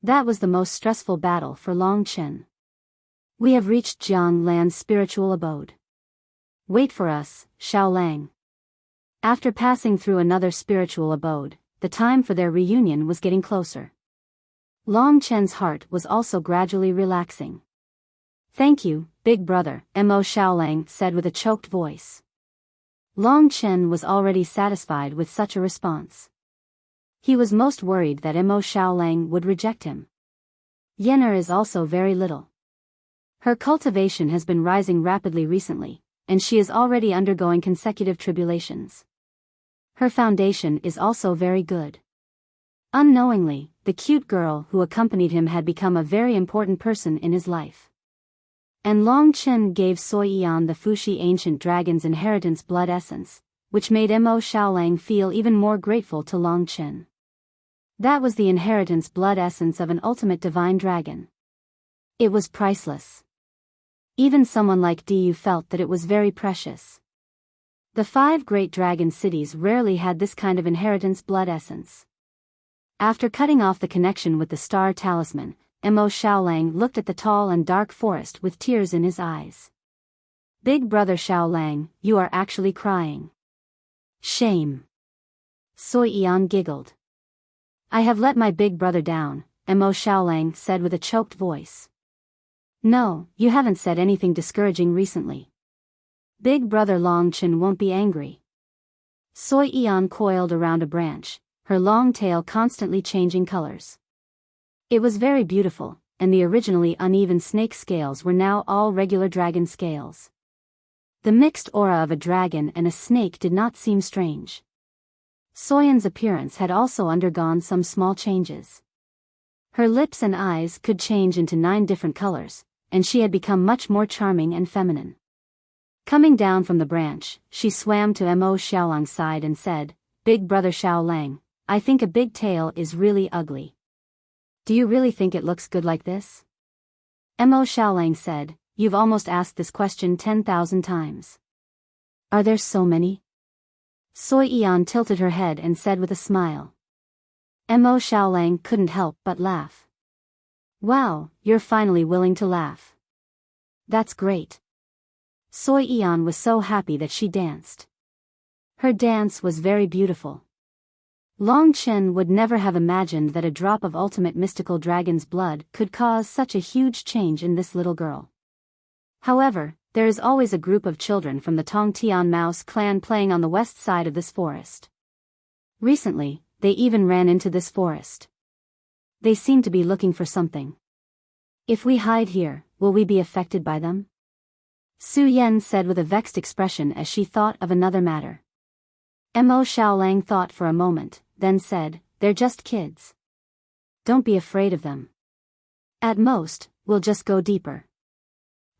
That was the most stressful battle for Long Chen. We have reached Jiang Lan's spiritual abode. Wait for us, Xiaolang. After passing through another spiritual abode, the time for their reunion was getting closer. Long Chen's heart was also gradually relaxing. Thank you, big brother, Mo Xiaolang said with a choked voice. Long Chen was already satisfied with such a response. He was most worried that Mo Xiaolang would reject him. Yen'er is also very little. Her cultivation has been rising rapidly recently, and she is already undergoing consecutive tribulations. Her foundation is also very good. Unknowingly, the cute girl who accompanied him had become a very important person in his life. And Long Chen gave Sui Yan the Fuxi ancient dragon's inheritance blood essence, which made Mo Xiaolang feel even more grateful to Long Chen. That was the inheritance blood essence of an ultimate divine dragon. It was priceless. Even someone like Diyu felt that it was very precious. The 5 great dragon cities rarely had this kind of inheritance blood essence. After cutting off the connection with the star talisman, Mo Xiaolang looked at the tall and dark forest with tears in his eyes. Big brother Xiaolang, you are actually crying. Shame. Sui Yan giggled. I have let my big brother down, Mo Xiaolang said with a choked voice. No, you haven't said anything discouraging recently. Big brother Long Chen won't be angry. Sui Yan coiled around a branch, her long tail constantly changing colors. It was very beautiful, and the originally uneven snake scales were now all regular dragon scales. The mixed aura of a dragon and a snake did not seem strange. Soyan's appearance had also undergone some small changes. Her lips and eyes could change into 9 different colors, and she had become much more charming and feminine. Coming down from the branch, she swam to Mo Xiaolang's side and said, Big brother Xiaolang, I think a big tail is really ugly. Do you really think it looks good like this? Mo Xiaolang said, You've almost asked this question 10,000 times. Are there so many? Sui Yan tilted her head and said with a smile. Mo Xiaolang couldn't help but laugh. Wow, you're finally willing to laugh. That's great. Sui Yan was so happy that she danced. Her dance was very beautiful. Long Chen would never have imagined that a drop of ultimate mystical dragon's blood could cause such a huge change in this little girl. However, there is always a group of children from the Tongtian mouse clan playing on the west side of this forest. Recently, they even ran into this forest. They seem to be looking for something. If we hide here, will we be affected by them? Su Yan said with a vexed expression as she thought of another matter. Mo Xiaolang thought for a moment, then said, They're just kids. Don't be afraid of them. At most, we'll just go deeper.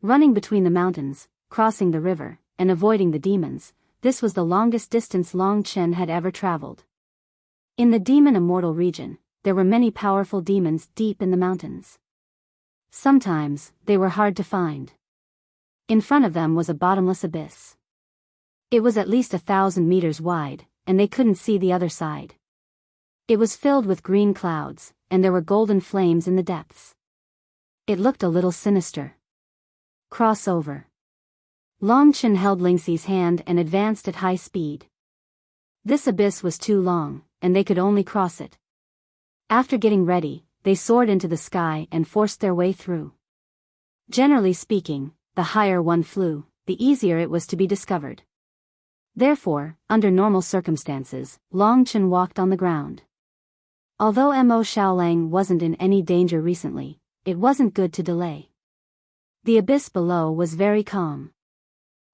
Running between the mountains, crossing the river, and avoiding the demons, this was the longest distance Long Chen had ever traveled. In the demon immortal region, there were many powerful demons deep in the mountains. Sometimes, they were hard to find. In front of them was a bottomless abyss. It was at least 1,000 meters wide, and they couldn't see the other side. It was filled with green clouds, and there were golden flames in the depths. It looked a little sinister. Cross over. Long Chen held Lingxi's hand and advanced at high speed. This abyss was too long, and they could only cross it. After getting ready, they soared into the sky and forced their way through. Generally speaking, the higher one flew, the easier it was to be discovered. Therefore, under normal circumstances, Long Chen walked on the ground. Although Mo Xiaolang wasn't in any danger recently, it wasn't good to delay. The abyss below was very calm.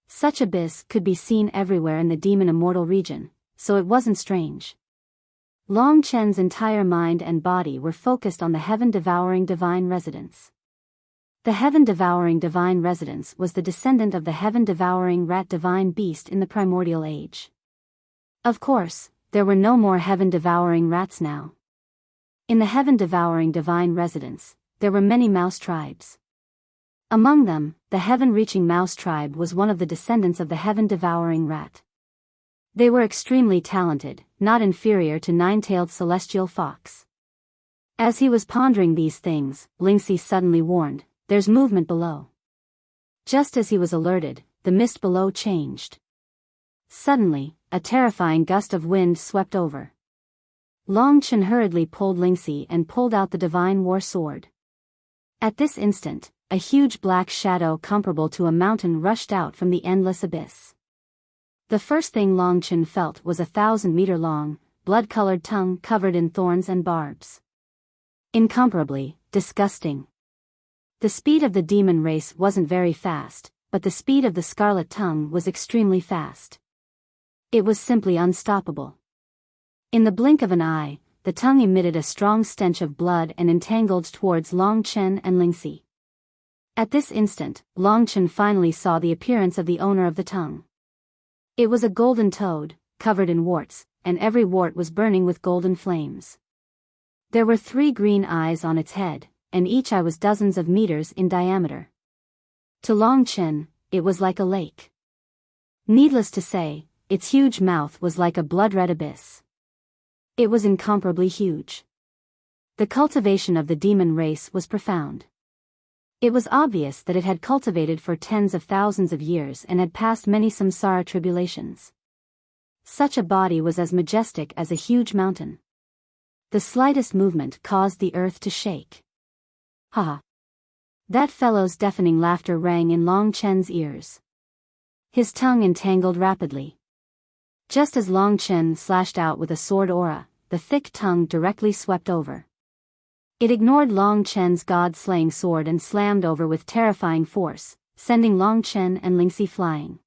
Such abyss could be seen everywhere in the demon immortal region, so it wasn't strange. Long Chen's entire mind and body were focused on the heaven-devouring divine residence. The heaven-devouring divine residence was the descendant of the heaven-devouring rat divine beast in the primordial age. Of course, there were no more heaven-devouring rats now. In the heaven-devouring divine residence, there were many mouse tribes. Among them, the heaven-reaching mouse tribe was one of the descendants of the heaven-devouring rat. They were extremely talented, not inferior to nine-tailed celestial fox. As he was pondering these things, Lingxi suddenly warned, "There's movement below." Just as he was alerted, the mist below changed. Suddenly, a terrifying gust of wind swept over. Long Chen hurriedly pulled Lingxi and pulled out the divine war sword. At this instant, a huge black shadow comparable to a mountain rushed out from the endless abyss. The first thing Long Chen felt was a 1,000-meter-long, blood-colored tongue covered in thorns and barbs. Incomparably disgusting. The speed of the demon race wasn't very fast, but the speed of the scarlet tongue was extremely fast. It was simply unstoppable. In the blink of an eye, the tongue emitted a strong stench of blood and entangled towards Long Chen and Lingxi. At this instant, Long Chen finally saw the appearance of the owner of the tongue. It was a golden toad, covered in warts, and every wart was burning with golden flames. There were 3 green eyes on its head, and each eye was dozens of meters in diameter. To Long Chen, it was like a lake. Needless to say, its huge mouth was like a blood-red abyss. It was incomparably huge. The cultivation of the demon race was profound. It was obvious that it had cultivated for tens of thousands of years and had passed many samsara tribulations. Such a body was as majestic as a huge mountain. The slightest movement caused the earth to shake. Ha ha! That fellow's deafening laughter rang in Long Chen's ears. His tongue entangled rapidly. Just as Long Chen slashed out with a sword aura, the thick tongue directly swept over. It ignored Long Chen's god-slaying sword and slammed over with terrifying force, sending Long Chen and Lingxi flying.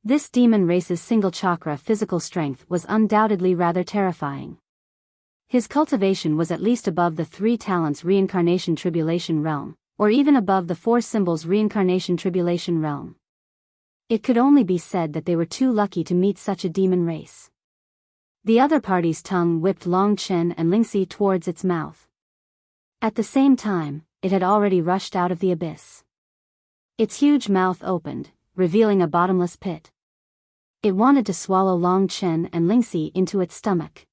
This demon race's single chakra physical strength was undoubtedly rather terrifying. His cultivation was at least above the 3 talents reincarnation tribulation realm, or even above the 4 symbols reincarnation tribulation realm. It could only be said that they were too lucky to meet such a demon race. The other party's tongue whipped Long Chen and Lingxi towards its mouth. At the same time, it had already rushed out of the abyss. Its huge mouth opened, revealing a bottomless pit. It wanted to swallow Long Chen and Lingxi into its stomach.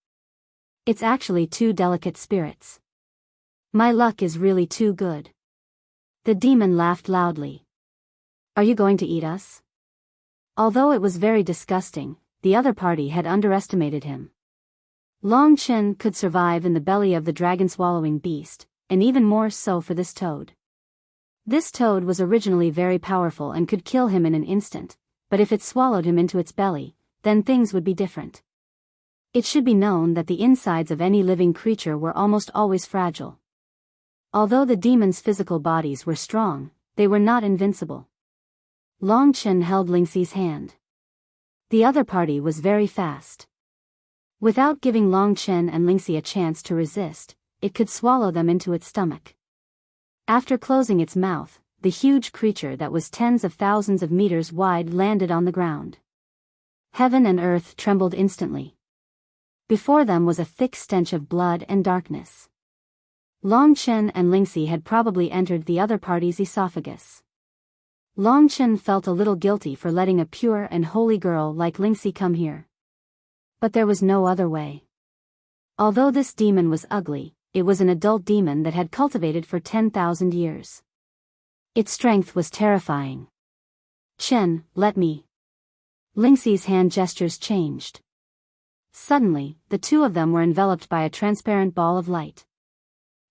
It's actually 2 delicate spirits. My luck is really too good. The demon laughed loudly. Are you going to eat us? Although it was very disgusting, the other party had underestimated him. Long Chen could survive in the belly of the dragon-swallowing beast, and even more so for this toad. This toad was originally very powerful and could kill him in an instant, but if it swallowed him into its belly, then things would be different. It should be known that the insides of any living creature were almost always fragile. Although the demons' physical bodies were strong, they were not invincible. Long Chen held Lingxi's hand. The other party was very fast. Without giving Long Chen and Lingxi a chance to resist, it could swallow them into its stomach. After closing its mouth, the huge creature that was tens of thousands of meters wide landed on the ground. Heaven and earth trembled instantly. Before them was a thick stench of blood and darkness. Long Chen and Lingxi had probably entered the other party's esophagus. Long Chen felt a little guilty for letting a pure and holy girl like Lingxi come here. But there was no other way. Although this demon was ugly, it was an adult demon that had cultivated for 10,000 years. Its strength was terrifying. Chen, let me. Lingxi's hand gestures changed. Suddenly, the 2 of them were enveloped by a transparent ball of light.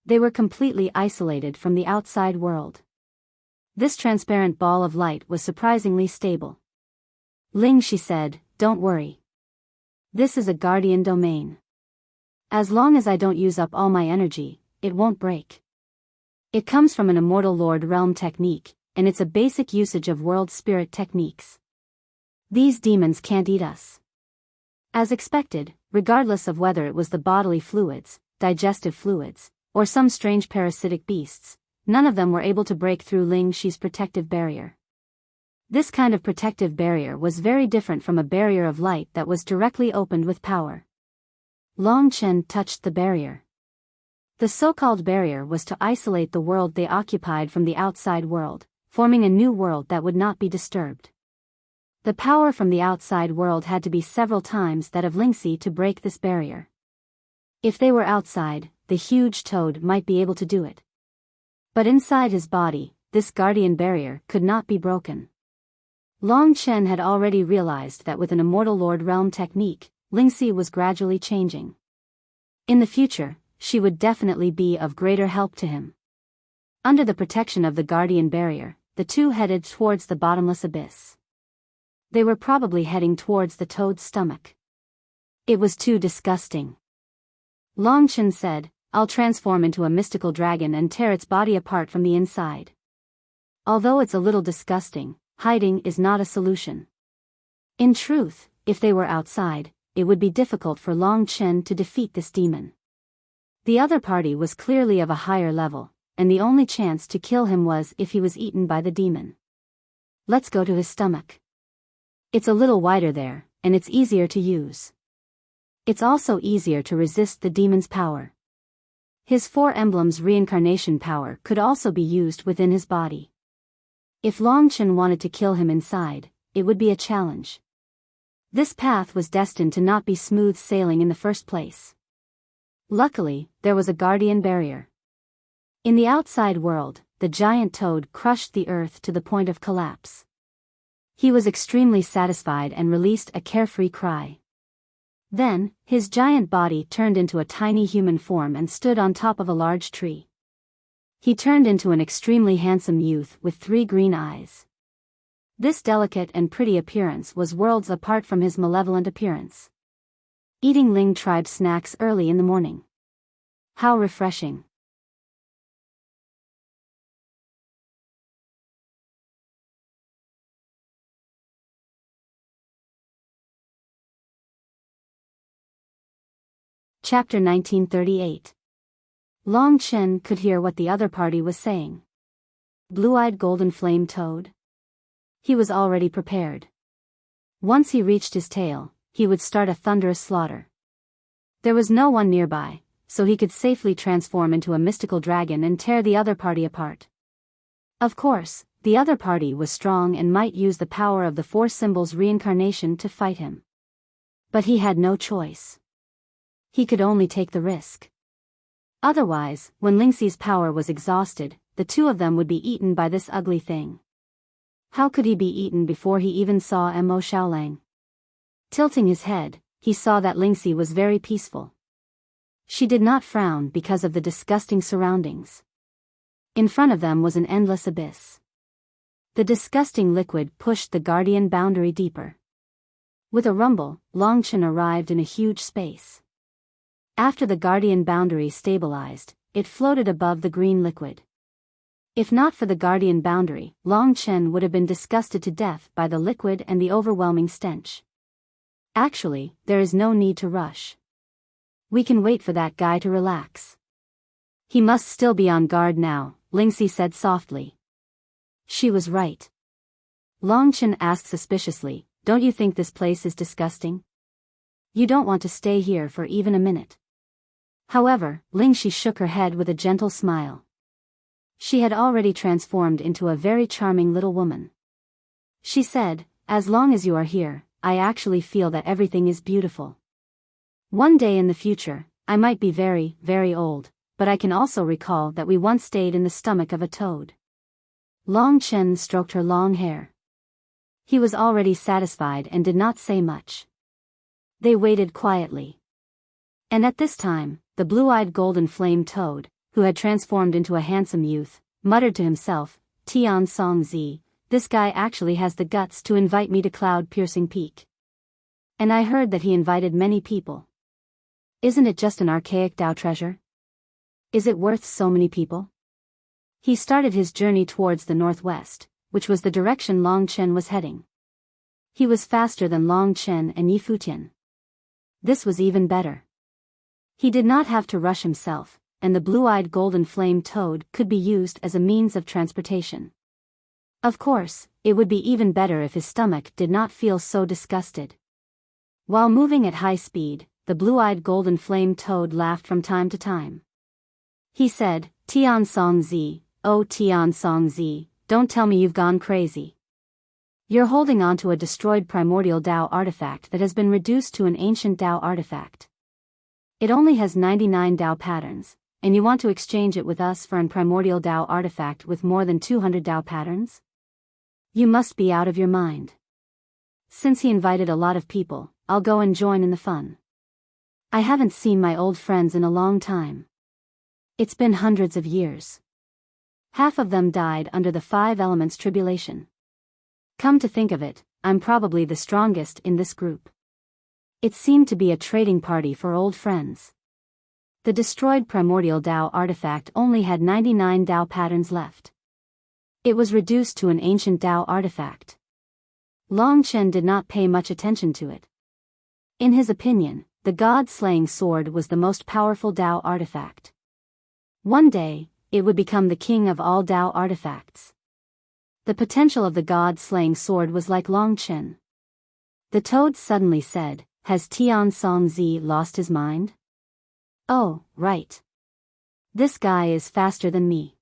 They were completely isolated from the outside world. This transparent ball of light was surprisingly stable. Ling, she said, don't worry. This is a guardian domain. As long as I don't use up all my energy, it won't break. It comes from an immortal Lord Realm technique, and it's a basic usage of world spirit techniques. These demons can't eat us. As expected, regardless of whether it was the bodily fluids, digestive fluids, or some strange parasitic beasts, none of them were able to break through Ling Shi's protective barrier. This kind of protective barrier was very different from a barrier of light that was directly opened with power. Long Chen touched the barrier. The so-called barrier was to isolate the world they occupied from the outside world, forming a new world that would not be disturbed. The power from the outside world had to be several times that of Lingxi to break this barrier. If they were outside, the huge toad might be able to do it. But inside his body, this guardian barrier could not be broken. Long Chen had already realized that with an immortal Lord Realm technique, Lingxi was gradually changing. In the future, she would definitely be of greater help to him. Under the protection of the guardian barrier, the 2 headed towards the bottomless abyss. They were probably heading towards the toad's stomach. It was too disgusting. Long Chen said, I'll transform into a mystical dragon and tear its body apart from the inside. Although it's a little disgusting, hiding is not a solution. In truth, if they were outside, it would be difficult for Long Chen to defeat this demon. The other party was clearly of a higher level, and the only chance to kill him was if he was eaten by the demon. Let's go to his stomach. It's a little wider there, and it's easier to use. It's also easier to resist the demon's power. His 4 emblems reincarnation power could also be used within his body. If Long Chen wanted to kill him inside, it would be a challenge. This path was destined to not be smooth sailing in the first place. Luckily, there was a guardian barrier. In the outside world, the giant toad crushed the earth to the point of collapse. He was extremely satisfied and released a carefree cry. Then, his giant body turned into a tiny human form and stood on top of a large tree. He turned into an extremely handsome youth with 3 green eyes. This delicate and pretty appearance was worlds apart from his malevolent appearance. Eating Ling tribe snacks early in the morning. How refreshing. Chapter 1938. Long Chen could hear what the other party was saying. Blue-eyed golden flame toad? He was already prepared. Once he reached his tail, he would start a thunderous slaughter. There was no one nearby, so he could safely transform into a mystical dragon and tear the other party apart. Of course, the other party was strong and might use the power of the 4 symbols reincarnation to fight him. But he had no choice. He could only take the risk. Otherwise, when Lingxi's power was exhausted, the 2 of them would be eaten by this ugly thing. How could he be eaten before he even saw Mo Xiaolang? Tilting his head, he saw that Lingxi was very peaceful. She did not frown because of the disgusting surroundings. In front of them was an endless abyss. The disgusting liquid pushed the guardian boundary deeper. With a rumble, Long Chen arrived in a huge space. After the guardian boundary stabilized, it floated above the green liquid. If not for the guardian boundary, Long Chen would have been disgusted to death by the liquid and the overwhelming stench. Actually, there is no need to rush. We can wait for that guy to relax. He must still be on guard now, Lingxi said softly. She was right. Long Chen asked suspiciously, don't you think this place is disgusting? You don't want to stay here for even a minute. However, Lingxi shook her head with a gentle smile. She had already transformed into a very charming little woman. She said, as long as you are here, I actually feel that everything is beautiful. One day in the future, I might be very, very old, but I can also recall that we once stayed in the stomach of a toad. Long Chen stroked her long hair. He was already satisfied and did not say much. They waited quietly. And at this time, the blue-eyed golden flame toad, who had transformed into a handsome youth, muttered to himself, Tian Song Zi, this guy actually has the guts to invite me to Cloud-Piercing Peak. And I heard that he invited many people. Isn't it just an archaic Dao treasure? Is it worth so many people? He started his journey towards the northwest, which was the direction Long Chen was heading. He was faster than Long Chen and Yi Futian. This was even better. He did not have to rush himself, and the blue-eyed golden flame toad could be used as a means of transportation. Of course, it would be even better if his stomach did not feel so disgusted. While moving at high speed, the blue-eyed golden flame toad laughed from time to time. He said, Tian Song Zi, oh Tian Song Zi, don't tell me you've gone crazy. You're holding on to a destroyed primordial Dao artifact that has been reduced to an ancient Dao artifact. It only has 99 Dao patterns, and you want to exchange it with us for an primordial Dao artifact with more than 200 Dao patterns? You must be out of your mind. Since he invited a lot of people, I'll go and join in the fun. I haven't seen my old friends in a long time. It's been hundreds of years. Half of them died under the 5 elements tribulation. Come to think of it, I'm probably the strongest in this group. It seemed to be a trading party for old friends. The destroyed primordial Tao artifact only had 99 Tao patterns left. It was reduced to an ancient Tao artifact. Long Chen did not pay much attention to it. In his opinion, the god-slaying sword was the most powerful Tao artifact. One day, it would become the king of all Tao artifacts. The potential of the god-slaying sword was like Long Chen. The toad suddenly said, "Has Tian Songzi lost his mind?" "Oh, right. This guy is faster than me.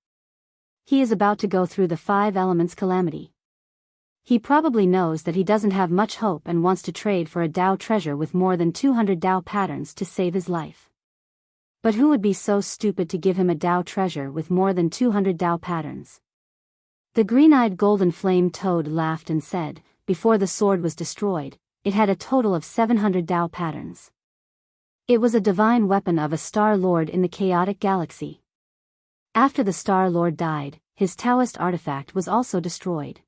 He is about to go through the 5 elements calamity. He probably knows that he doesn't have much hope and wants to trade for a Tao treasure with more than 200 Tao patterns to save his life. But who would be so stupid to give him a Tao treasure with more than 200 Tao patterns?" The green-eyed golden flame toad laughed and said, "Before the sword was destroyed, it had a total of 700 Tao patterns. It was a divine weapon of a Star Lord in the chaotic galaxy. After the Star Lord died, his Taoist artifact was also destroyed.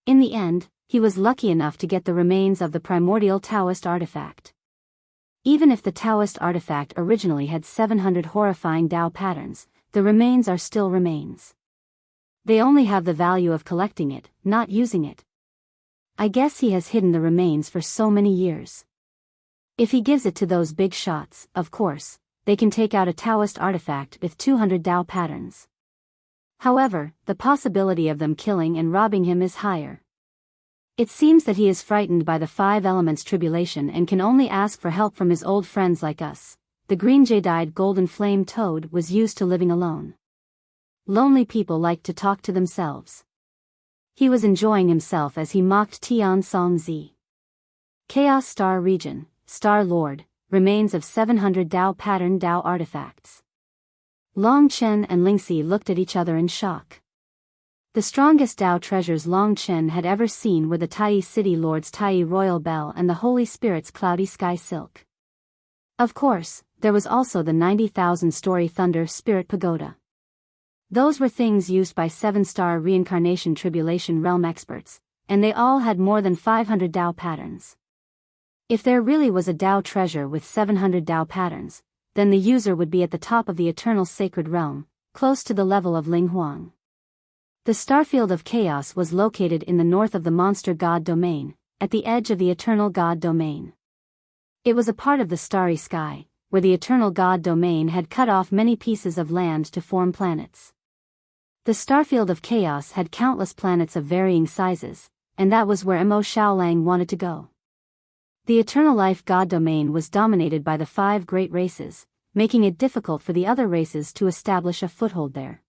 In the end, he was lucky enough to get the remains of the primordial Taoist artifact. Even if the Taoist artifact originally had 700 horrifying Tao patterns, the remains are still remains. They only have the value of collecting it, not using it. I guess he has hidden the remains for so many years. If he gives it to those big shots, of course, they can take out a Taoist artifact with 200 Tao patterns. However, the possibility of them killing and robbing him is higher. It seems that he is frightened by the 5 elements tribulation and can only ask for help from his old friends like us." The green jade-eyed golden flame toad was used to living alone. Lonely people like to talk to themselves. He was enjoying himself as he mocked Tian Songzi. Chaos Star Region, Star Lord, remains of 700 Tao pattern Tao artifacts. Long Chen and Lingxi looked at each other in shock. The strongest Tao treasures Long Chen had ever seen were the Tai City Lord's Tai Royal Bell and the Holy Spirit's Cloudy Sky Silk. Of course, there was also the 90,000-story Thunder Spirit Pagoda. Those were things used by 7-star reincarnation tribulation realm experts, and they all had more than 500 Tao patterns. If there really was a Tao treasure with 700 Tao patterns, then the user would be at the top of the eternal sacred realm, close to the level of Ling Huang. The Starfield of Chaos was located in the north of the Monster God Domain, at the edge of the Eternal God Domain. It was a part of the starry sky, where the Eternal God Domain had cut off many pieces of land to form planets. The Starfield of Chaos had countless planets of varying sizes, and that was where Mo Shaolang wanted to go. The Eternal Life God Domain was dominated by the 5 great races, making it difficult for the other races to establish a foothold there.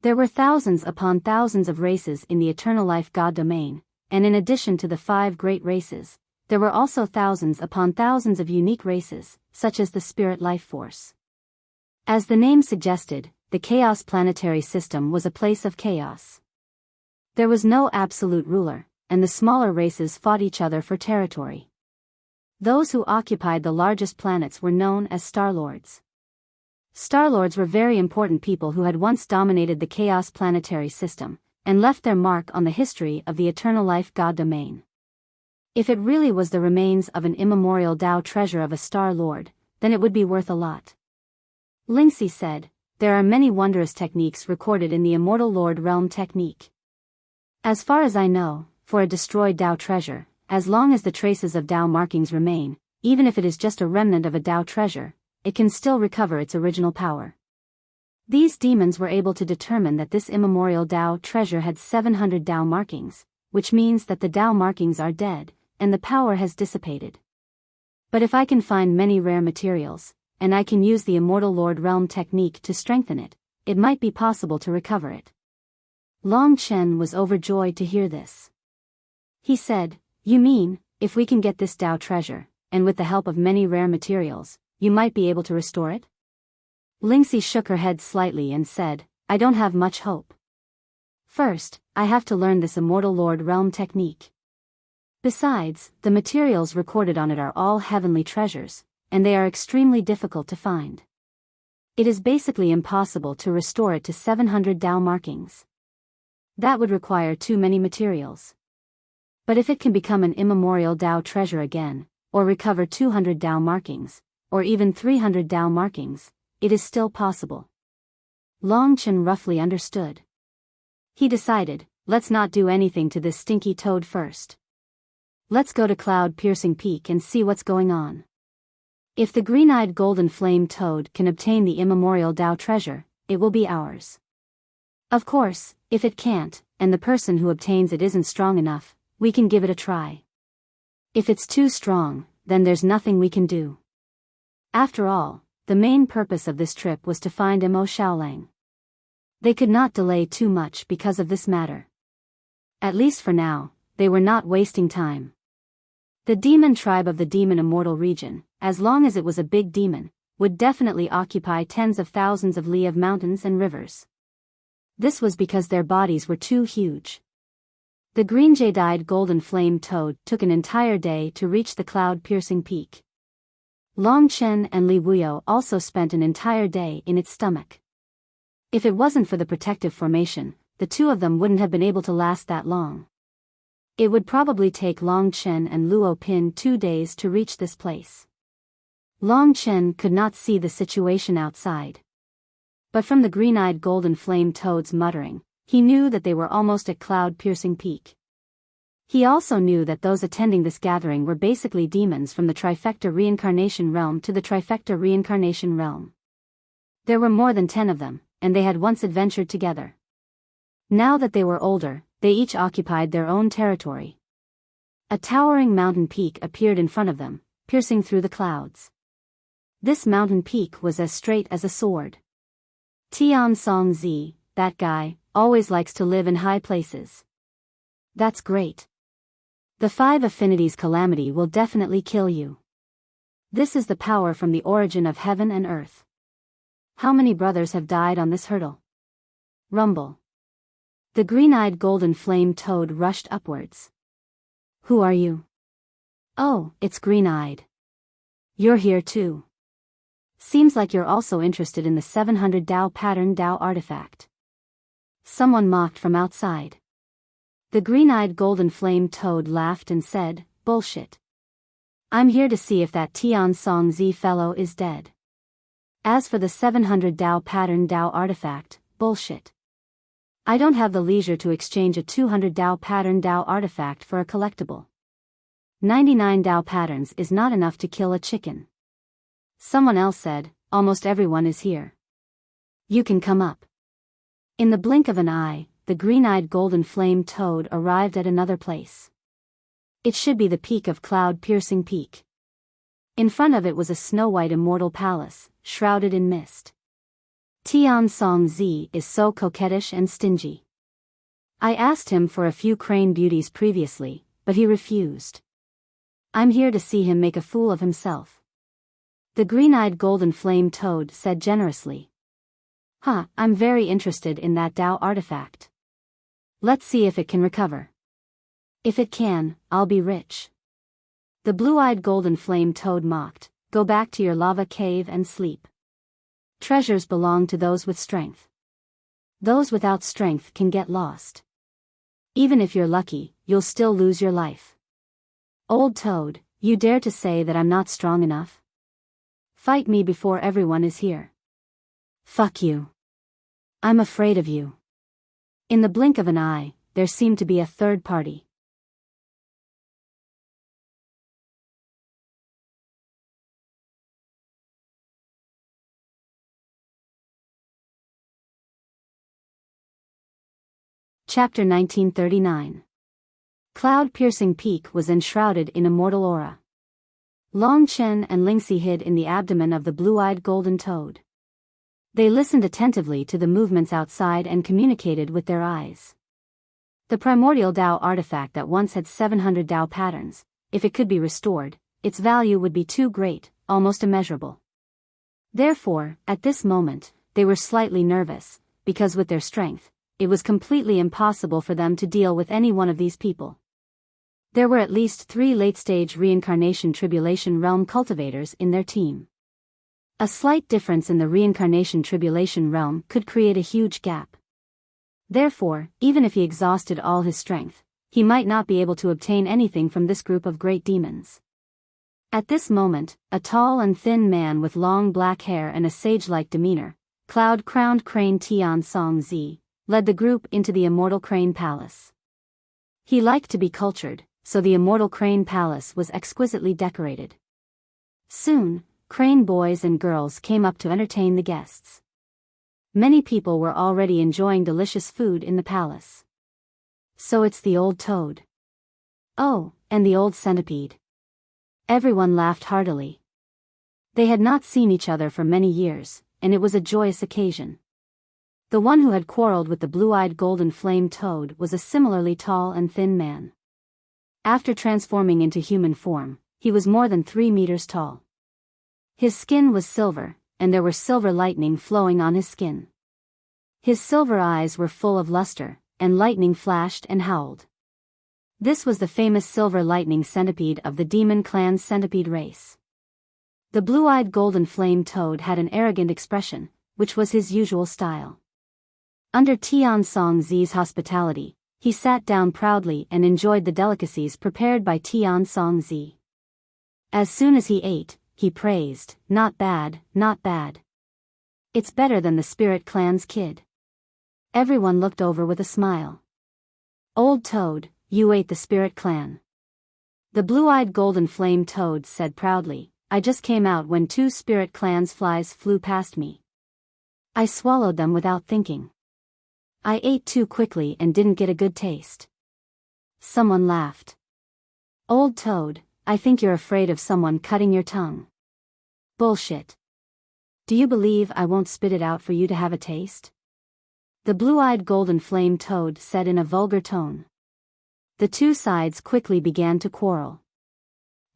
There were thousands upon thousands of races in the Eternal Life God Domain, and in addition to the 5 great races, there were also thousands upon thousands of unique races, such as the Spirit Life Force. As the name suggested, the Chaos Planetary System was a place of chaos. There was no absolute ruler, and the smaller races fought each other for territory. Those who occupied the largest planets were known as Starlords. Starlords were very important people who had once dominated the Chaos Planetary System, and left their mark on the history of the Eternal Life God Domain. If it really was the remains of an immemorial Tao treasure of a Star Lord, then it would be worth a lot. Lingxi said, "There are many wondrous techniques recorded in the Immortal Lord Realm technique. As far as I know, for a destroyed Tao treasure, as long as the traces of Tao markings remain, even if it is just a remnant of a Tao treasure, it can still recover its original power." These demons were able to determine that this immemorial Tao treasure had 700 Tao markings, which means that the Tao markings are dead, and the power has dissipated. But if I can find many rare materials, and I can use the Immortal Lord Realm technique to strengthen it, it might be possible to recover it. Long Chen was overjoyed to hear this. He said, "You mean, if we can get this Tao treasure, and with the help of many rare materials, you might be able to restore it?" Lingxi shook her head slightly and said, "I don't have much hope. First, I have to learn this Immortal Lord Realm technique. Besides, the materials recorded on it are all heavenly treasures, and they are extremely difficult to find. It is basically impossible to restore it to 700 Tao markings. That would require too many materials. But if it can become an immemorial Tao treasure again, or recover 200 Dao markings, or even 300 Dao markings, it is still possible. Long Chen roughly understood. He decided, let's not do anything to this stinky toad first. Let's go to Cloud-Piercing Peak and see what's going on. If the green-eyed golden flame toad can obtain the immemorial Dao treasure, it will be ours. Of course, if it can't, and the person who obtains it isn't strong enough, we can give it a try. If it's too strong, then there's nothing we can do. After all, the main purpose of this trip was to find Mo Xiaolang. They could not delay too much because of this matter. At least for now, they were not wasting time. The demon tribe of the demon immortal region, as long as it was a big demon, would definitely occupy tens of thousands of li of mountains and rivers. This was because their bodies were too huge. The green jade-eyed golden flame toad took an entire day to reach the cloud-piercing peak. Long Chen and Li Wuyo also spent an entire day in its stomach. If it wasn't for the protective formation, the two of them wouldn't have been able to last that long. It would probably take Long Chen and Luo Pin 2 days to reach this place. Long Chen could not see the situation outside. But from the green-eyed golden flame toad's muttering, he knew that they were almost at cloud-piercing peak. He also knew that those attending this gathering were basically demons from the Trifecta Reincarnation Realm to the Trifecta Reincarnation Realm. There were more than 10 of them, and they had once adventured together. Now that they were older, they each occupied their own territory. A towering mountain peak appeared in front of them, piercing through the clouds. This mountain peak was as straight as a sword. Tian Song Zi, that guy, always likes to live in high places. That's great. The 5 affinities calamity will definitely kill you. This is the power from the origin of heaven and earth. How many brothers have died on this hurdle? Rumble. The green-eyed golden flame toad rushed upwards. Who are you? Oh, it's green-eyed. You're here too. Seems like you're also interested in the 700 Dao pattern Dao artifact. Someone mocked from outside. The green-eyed golden flame toad laughed and said, bullshit. I'm here to see if that Tian Song Zi fellow is dead. As for the 700 Dao pattern Dao artifact, bullshit. I don't have the leisure to exchange a 200 Dao pattern Dao artifact for a collectible. 99 Dao patterns is not enough to kill a chicken. Someone else said, almost everyone is here. You can come up. In the blink of an eye, the green-eyed golden flame toad arrived at another place. It should be the peak of Cloud-Piercing Peak. In front of it was a snow-white immortal palace, shrouded in mist. Tian Song Zi is so coquettish and stingy. I asked him for a few crane beauties previously, but he refused. I'm here to see him make a fool of himself. The green-eyed golden flame toad said generously. I'm very interested in that Dao artifact. Let's see if it can recover. If it can, I'll be rich. The blue-eyed golden flame toad mocked, go back to your lava cave and sleep. Treasures belong to those with strength. Those without strength can get lost. Even if you're lucky, you'll still lose your life. Old toad, you dare to say that I'm not strong enough? Fight me before everyone is here. Fuck you. I'm afraid of you. In the blink of an eye, there seemed to be a third party. Chapter 1939. Cloud-Piercing Peak was enshrouded in immortal aura. Long Chen and Lingxi hid in the abdomen of the blue-eyed golden toad. They listened attentively to the movements outside and communicated with their eyes. The primordial Dao artifact that once had 700 Dao patterns, if it could be restored, its value would be too great, almost immeasurable. Therefore, at this moment, they were slightly nervous, because with their strength, it was completely impossible for them to deal with any one of these people. There were at least 3 late-stage reincarnation tribulation realm cultivators in their team. A slight difference in the reincarnation tribulation realm could create a huge gap. Therefore, even if he exhausted all his strength, he might not be able to obtain anything from this group of great demons. At this moment, a tall and thin man with long black hair and a sage-like demeanor, cloud-crowned crane Tian Song Zi, led the group into the immortal crane palace. He liked to be cultured, so the immortal crane palace was exquisitely decorated. Soon, crane boys and girls came up to entertain the guests. Many people were already enjoying delicious food in the palace. So it's the old toad. Oh, and the old centipede. Everyone laughed heartily. They had not seen each other for many years, and it was a joyous occasion. The one who had quarreled with the blue-eyed golden flame toad was a similarly tall and thin man. After transforming into human form, he was more than 3 meters tall. His skin was silver, and there were silver lightning flowing on his skin. His silver eyes were full of luster, and lightning flashed and howled. This was the famous silver lightning centipede of the demon clan's centipede race. The blue-eyed golden flame toad had an arrogant expression, which was his usual style. Under Tian Song Zi's hospitality, he sat down proudly and enjoyed the delicacies prepared by Tian Song Zi. As soon as he ate, he praised, "Not bad, not bad. It's better than the Spirit Clan's kid." Everyone looked over with a smile. "Old toad, you ate the Spirit Clan." The blue-eyed golden flame toad said proudly, "I just came out when 2 Spirit Clan's flies flew past me. I swallowed them without thinking. I ate too quickly and didn't get a good taste." Someone laughed. "Old toad, I think you're afraid of someone cutting your tongue." "Bullshit. Do you believe I won't spit it out for you to have a taste?" The blue-eyed golden flame toad said in a vulgar tone. The two sides quickly began to quarrel.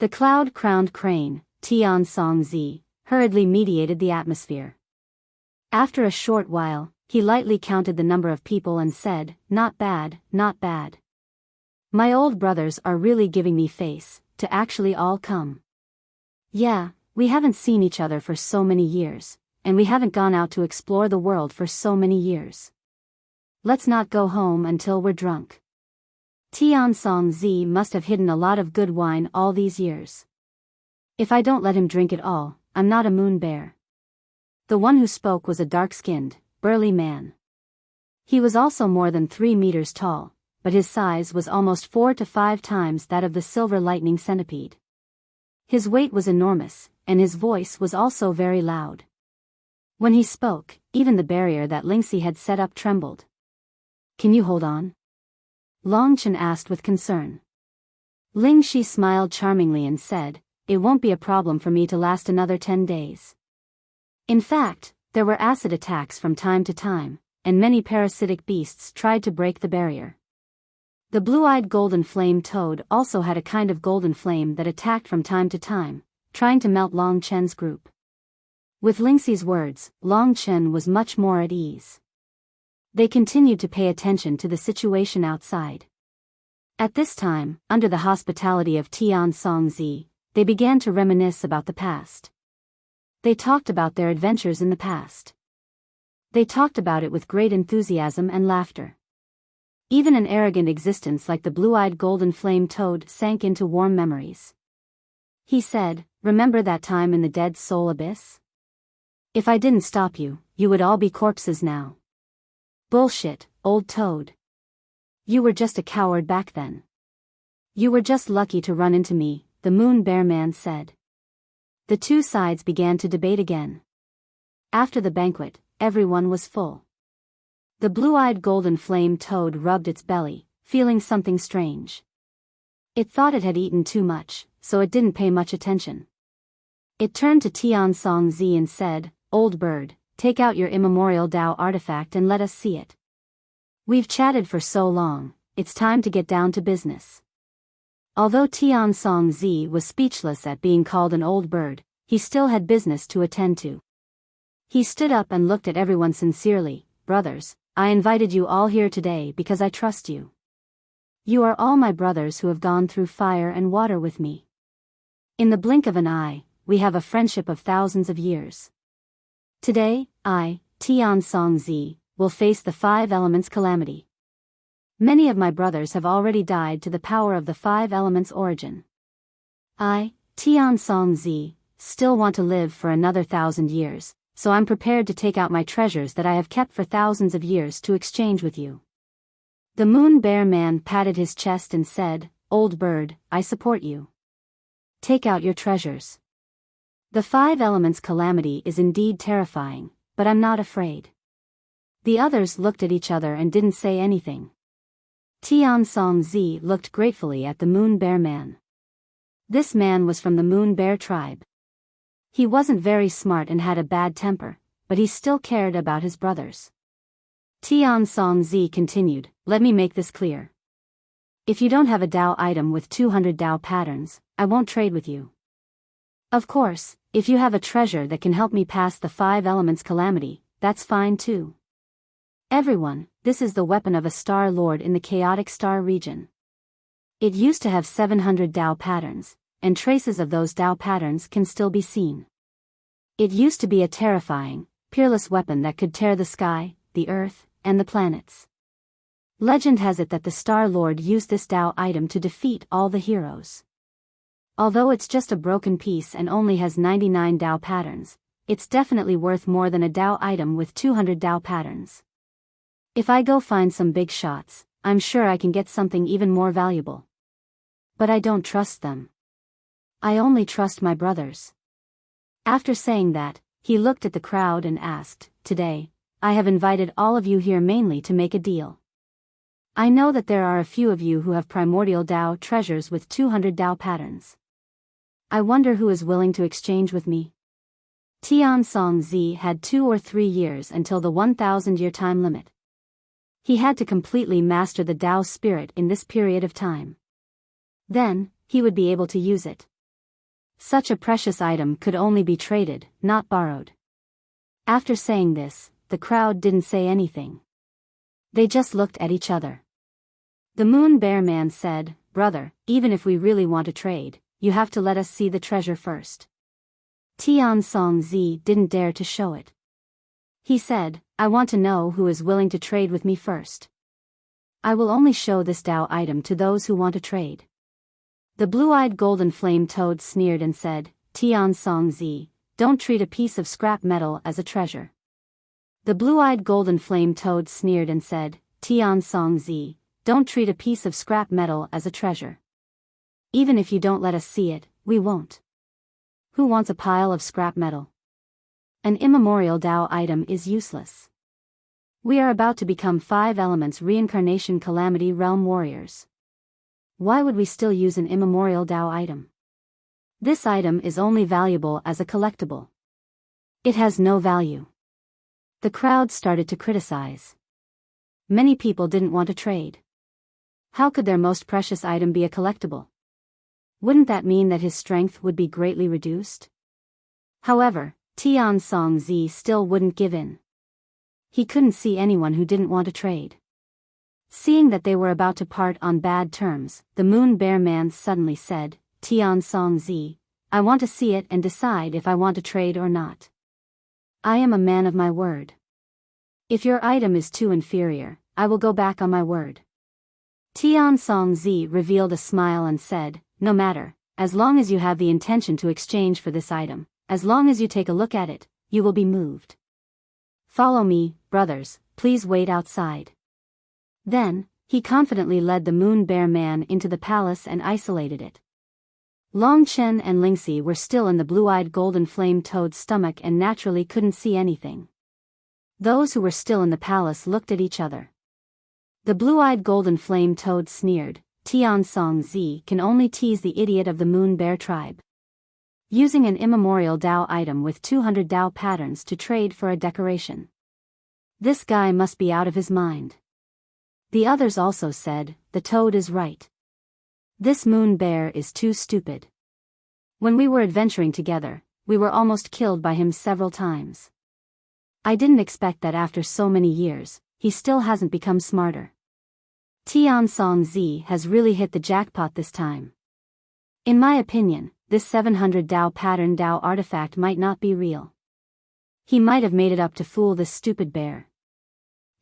The cloud-crowned crane, Tian Song Zi, hurriedly mediated the atmosphere. After a short while, he lightly counted the number of people and said, "Not bad, not bad. My old brothers are really giving me face, to actually all come. Yeah, we haven't seen each other for so many years, and we haven't gone out to explore the world for so many years. Let's not go home until we're drunk." Tian Song Zi must have hidden a lot of good wine all these years. "If I don't let him drink it all, I'm not a moon bear." The one who spoke was a dark-skinned, burly man. He was also more than 3 meters tall, but his size was almost 4 to 5 times that of the silver lightning centipede. His weight was enormous, and his voice was also very loud. When he spoke, even the barrier that Lingxi had set up trembled. "Can you hold on?" Long Chen asked with concern. Lingxi smiled charmingly and said, "It won't be a problem for me to last another 10 days. In fact, there were acid attacks from time to time, and many parasitic beasts tried to break the barrier." The blue-eyed golden flame toad also had a kind of golden flame that attacked from time to time, trying to melt Long Chen's group. With Lingxi's words, Long Chen was much more at ease. They continued to pay attention to the situation outside. At this time, under the hospitality of Tian Song Zi, they began to reminisce about the past. They talked about their adventures in the past. They talked about it with great enthusiasm and laughter. Even an arrogant existence like the blue-eyed golden flame toad sank into warm memories. He said, "Remember that time in the Dead Soul Abyss? If I didn't stop you, you would all be corpses now." "Bullshit, old toad. You were just a coward back then. You were just lucky to run into me," the moon bear man said. The two sides began to debate again. After the banquet, everyone was full. The blue-eyed golden flame toad rubbed its belly, feeling something strange. It thought it had eaten too much, so it didn't pay much attention. It turned to Tian Song Zi and said, "Old bird, take out your immemorial Tao artifact and let us see it. We've chatted for so long, it's time to get down to business." Although Tian Song Zi was speechless at being called an old bird, he still had business to attend to. He stood up and looked at everyone sincerely. "Brothers, I invited you all here today because I trust you. You are all my brothers who have gone through fire and water with me. In the blink of an eye, we have a friendship of thousands of years. Today, I, Tian Song Zi, will face the 5 elements calamity. Many of my brothers have already died to the power of the 5 elements origin. I, Tian Song Zi, still want to live for another 1,000 years, so I'm prepared to take out my treasures that I have kept for thousands of years to exchange with you. The Moon Bear Man patted his chest and said, Old bird, I support you. Take out your treasures. The 5 elements calamity is indeed terrifying, but I'm not afraid. The others looked at each other and didn't say anything. Tian Song Zi looked gratefully at the Moon Bear Man. This man was from the Moon Bear tribe. He wasn't very smart and had a bad temper, but he still cared about his brothers. Tian Song Zi continued, let me make this clear. If you don't have a Dao item with 200 Dao patterns, I won't trade with you. Of course, if you have a treasure that can help me pass the 5 elements calamity, that's fine too. Everyone, this is the weapon of a Star Lord in the chaotic star region. It used to have 700 Dao patterns, and traces of those Dao patterns can still be seen. It used to be a terrifying, peerless weapon that could tear the sky, the earth, and the planets. Legend has it that the Star Lord used this Dao item to defeat all the heroes. Although it's just a broken piece and only has 99 Dao patterns, it's definitely worth more than a Dao item with 200 Dao patterns. If I go find some big shots, I'm sure I can get something even more valuable. But I don't trust them. I only trust my brothers. After saying that, he looked at the crowd and asked, Today, I have invited all of you here mainly to make a deal. I know that there are a few of you who have primordial Dao treasures with 200 Dao patterns. I wonder who is willing to exchange with me. Tian Song Zi had 2 or 3 years until the 1,000-year time limit. He had to completely master the Dao spirit in this period of time. Then, he would be able to use it. Such a precious item could only be traded, not borrowed. After saying this, the crowd didn't say anything. They just looked at each other. The Moon Bear Man said, Brother, even if we really want to trade, you have to let us see the treasure first. Tian Song Zi didn't dare to show it. He said, I want to know who is willing to trade with me first. I will only show this Dao item to those who want to trade. The blue-eyed golden flame toad sneered and said, Tian Song Zi, don't treat a piece of scrap metal as a treasure. The blue-eyed golden flame toad sneered and said, Tian Song Zi, don't treat a piece of scrap metal as a treasure. Even if you don't let us see it, we won't. Who wants a pile of scrap metal? An immemorial Dao item is useless. We are about to become 5 elements reincarnation calamity realm warriors. Why would we still use an immemorial Dao item? This item is only valuable as a collectible. It has no value. The crowd started to criticize. Many people didn't want to trade. How could their most precious item be a collectible? Wouldn't that mean that his strength would be greatly reduced? However, Tian Song Zi still wouldn't give in. He couldn't see anyone who didn't want to trade. Seeing that they were about to part on bad terms, the Moon Bear Man suddenly said, Tian Song Zi, I want to see it and decide if I want to trade or not. I am a man of my word. If your item is too inferior, I will go back on my word. Tian Song Zi revealed a smile and said, No matter, as long as you have the intention to exchange for this item, as long as you take a look at it, you will be moved. Follow me, brothers, please wait outside. Then, he confidently led the Moon Bear Man into the palace and isolated it. Long Chen and Lingxi were still in the blue-eyed golden flame toad's stomach and naturally couldn't see anything. Those who were still in the palace looked at each other. The blue-eyed golden flame toad sneered, Tian Song Zi can only tease the idiot of the Moon Bear tribe. Using an immemorial Dao item with 200 Dao patterns to trade for a decoration. This guy must be out of his mind. The others also said, the toad is right. This Moon Bear is too stupid. When we were adventuring together, we were almost killed by him several times. I didn't expect that after so many years, he still hasn't become smarter. Tian Song Zi has really hit the jackpot this time. In my opinion, this 700 Dao pattern Dao artifact might not be real. He might have made it up to fool this stupid bear.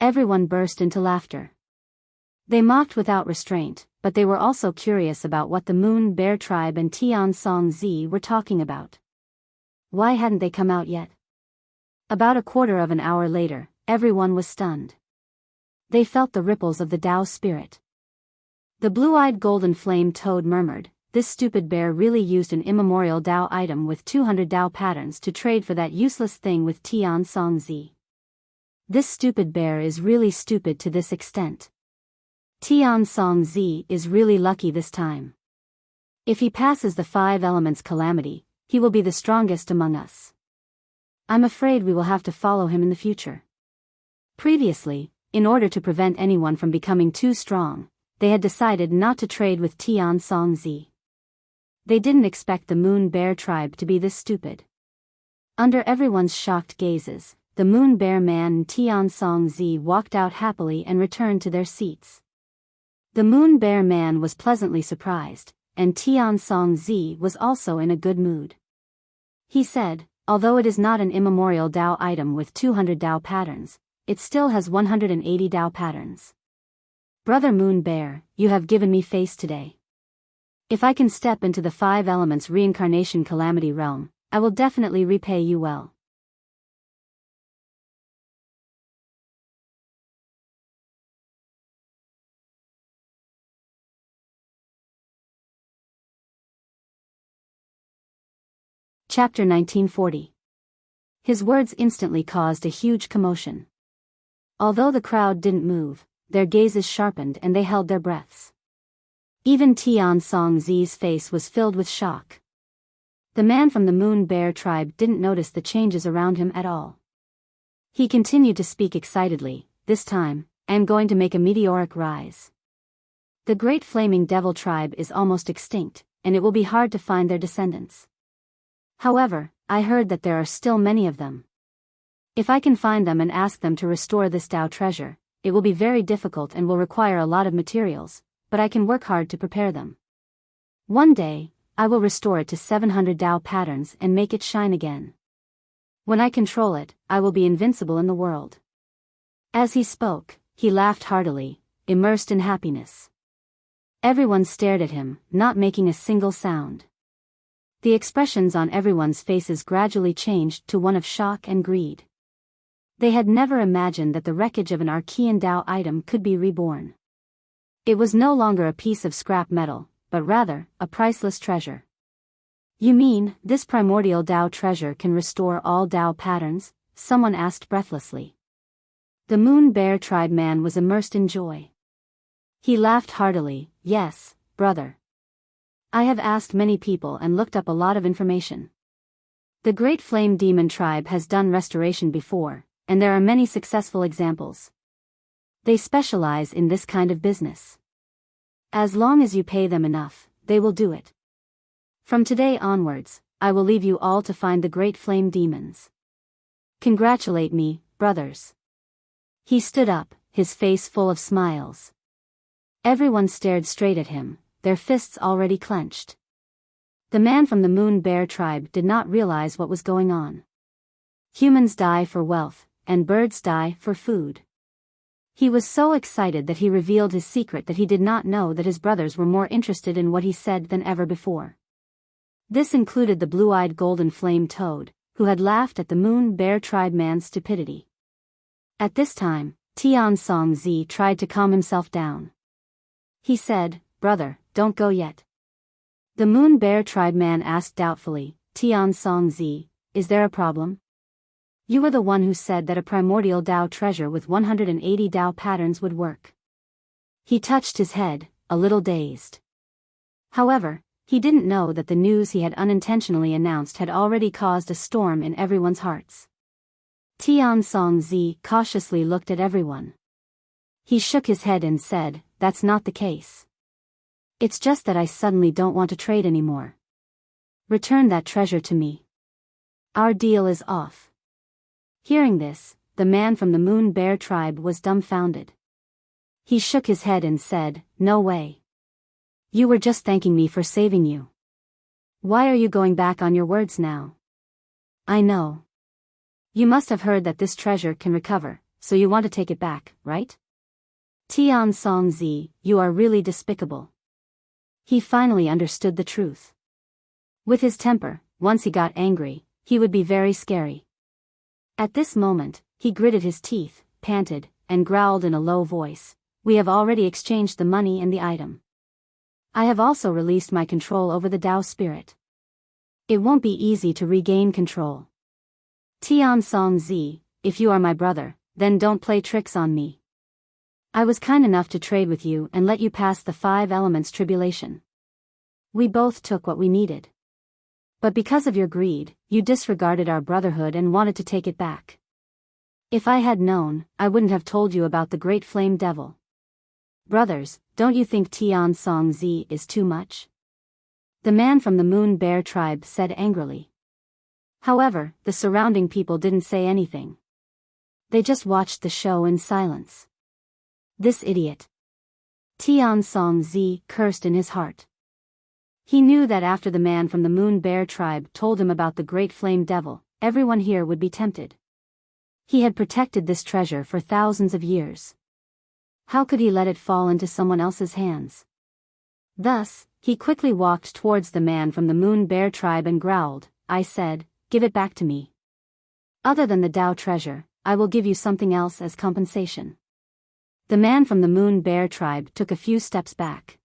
Everyone burst into laughter. They mocked without restraint, but they were also curious about what the Moon Bear Tribe and Tian Song Zi were talking about. Why hadn't they come out yet? About a quarter of an hour later, everyone was stunned. They felt the ripples of the Tao spirit. The blue-eyed golden flame toad murmured, "This stupid bear really used an immemorial Tao item with 200 Tao patterns to trade for that useless thing with Tian Song Zi. This stupid bear is really stupid to this extent. Tian Song Zi is really lucky this time. If he passes the 5 elements calamity, he will be the strongest among us. I'm afraid we will have to follow him in the future." Previously, in order to prevent anyone from becoming too strong, they had decided not to trade with Tian Song Zi. They didn't expect the Moon Bear Tribe to be this stupid. Under everyone's shocked gazes, the Moon Bear Man and Tian Song Zi walked out happily and returned to their seats. The Moon Bear Man was pleasantly surprised, and Tian Song Zi was also in a good mood. He said, "Although it is not an immemorial Tao item with 200 Tao patterns, it still has 180 Tao patterns. Brother Moon Bear, you have given me face today. If I can step into the 5 elements reincarnation calamity realm, I will definitely repay you well." Chapter 1940. His words instantly caused a huge commotion. Although the crowd didn't move, their gazes sharpened and they held their breaths. Even Tian Song Zi's face was filled with shock. The man from the Moon Bear Tribe didn't notice the changes around him at all. He continued to speak excitedly, "This time, I am going to make a meteoric rise. The Great Flaming Devil Tribe is almost extinct, and it will be hard to find their descendants. However, I heard that there are still many of them. If I can find them and ask them to restore this Tao treasure, it will be very difficult and will require a lot of materials, but I can work hard to prepare them. One day, I will restore it to 700 Tao patterns and make it shine again. When I control it, I will be invincible in the world." As he spoke, he laughed heartily, immersed in happiness. Everyone stared at him, not making a single sound. The expressions on everyone's faces gradually changed to one of shock and greed. They had never imagined that the wreckage of an Archean Tao item could be reborn. It was no longer a piece of scrap metal, but rather, a priceless treasure. "You mean, this primordial Tao treasure can restore all Tao patterns?" someone asked breathlessly. The Moon Bear Tribe man was immersed in joy. He laughed heartily, "Yes, brother. I have asked many people and looked up a lot of information. The Great Flame Demon Tribe has done restoration before, and there are many successful examples. They specialize in this kind of business. As long as you pay them enough, they will do it. From today onwards, I will leave you all to find the Great Flame Demons. Congratulate me, brothers." He stood up, his face full of smiles. Everyone stared straight at him, their fists already clenched. The man from the Moon Bear Tribe did not realize what was going on. Humans die for wealth, and birds die for food. He was so excited that he revealed his secret that he did not know that his brothers were more interested in what he said than ever before. This included the blue-eyed golden flame toad, who had laughed at the Moon Bear Tribe man's stupidity. At this time, Tian Song Zi tried to calm himself down. He said, "Brother, don't go yet." The Moon Bear Tribe man asked doubtfully, "Tian Song Zi, is there a problem? You were the one who said that a primordial Tao treasure with 180 Tao patterns would work." He touched his head, a little dazed. However, he didn't know that the news he had unintentionally announced had already caused a storm in everyone's hearts. Tian Song Zi cautiously looked at everyone. He shook his head and said, "That's not the case. It's just that I suddenly don't want to trade anymore. Return that treasure to me. Our deal is off." Hearing this, the man from the Moon Bear Tribe was dumbfounded. He shook his head and said, "No way. You were just thanking me for saving you. Why are you going back on your words now? I know. You must have heard that this treasure can recover, so you want to take it back, right? Tian Song Zi, you are really despicable. He finally understood the truth. With his temper, once he got angry, he would be very scary. At this moment, he gritted his teeth, panted, and growled in a low voice, "We have already exchanged the money and the item. I have also released my control over the Tao spirit. It won't be easy to regain control. Tian Song Zi, if you are my brother, then don't play tricks on me. I was kind enough to trade with you and let you pass the 5 elements tribulation. We both took what we needed. But because of your greed, you disregarded our brotherhood and wanted to take it back. If I had known, I wouldn't have told you about the great flame devil. Brothers, don't you think Tian Song Zi is too much?" The man from the Moon Bear tribe said angrily. However, the surrounding people didn't say anything. They just watched the show in silence. This idiot. Tian Song Zi cursed in his heart. He knew that after the man from the Moon Bear tribe told him about the great flame devil, everyone here would be tempted. He had protected this treasure for thousands of years. How could he let it fall into someone else's hands? Thus, he quickly walked towards the man from the Moon Bear tribe and growled, "I said, give it back to me. Other than the Tao treasure, I will give you something else as compensation." The man from the Moon Bear tribe took a few steps back.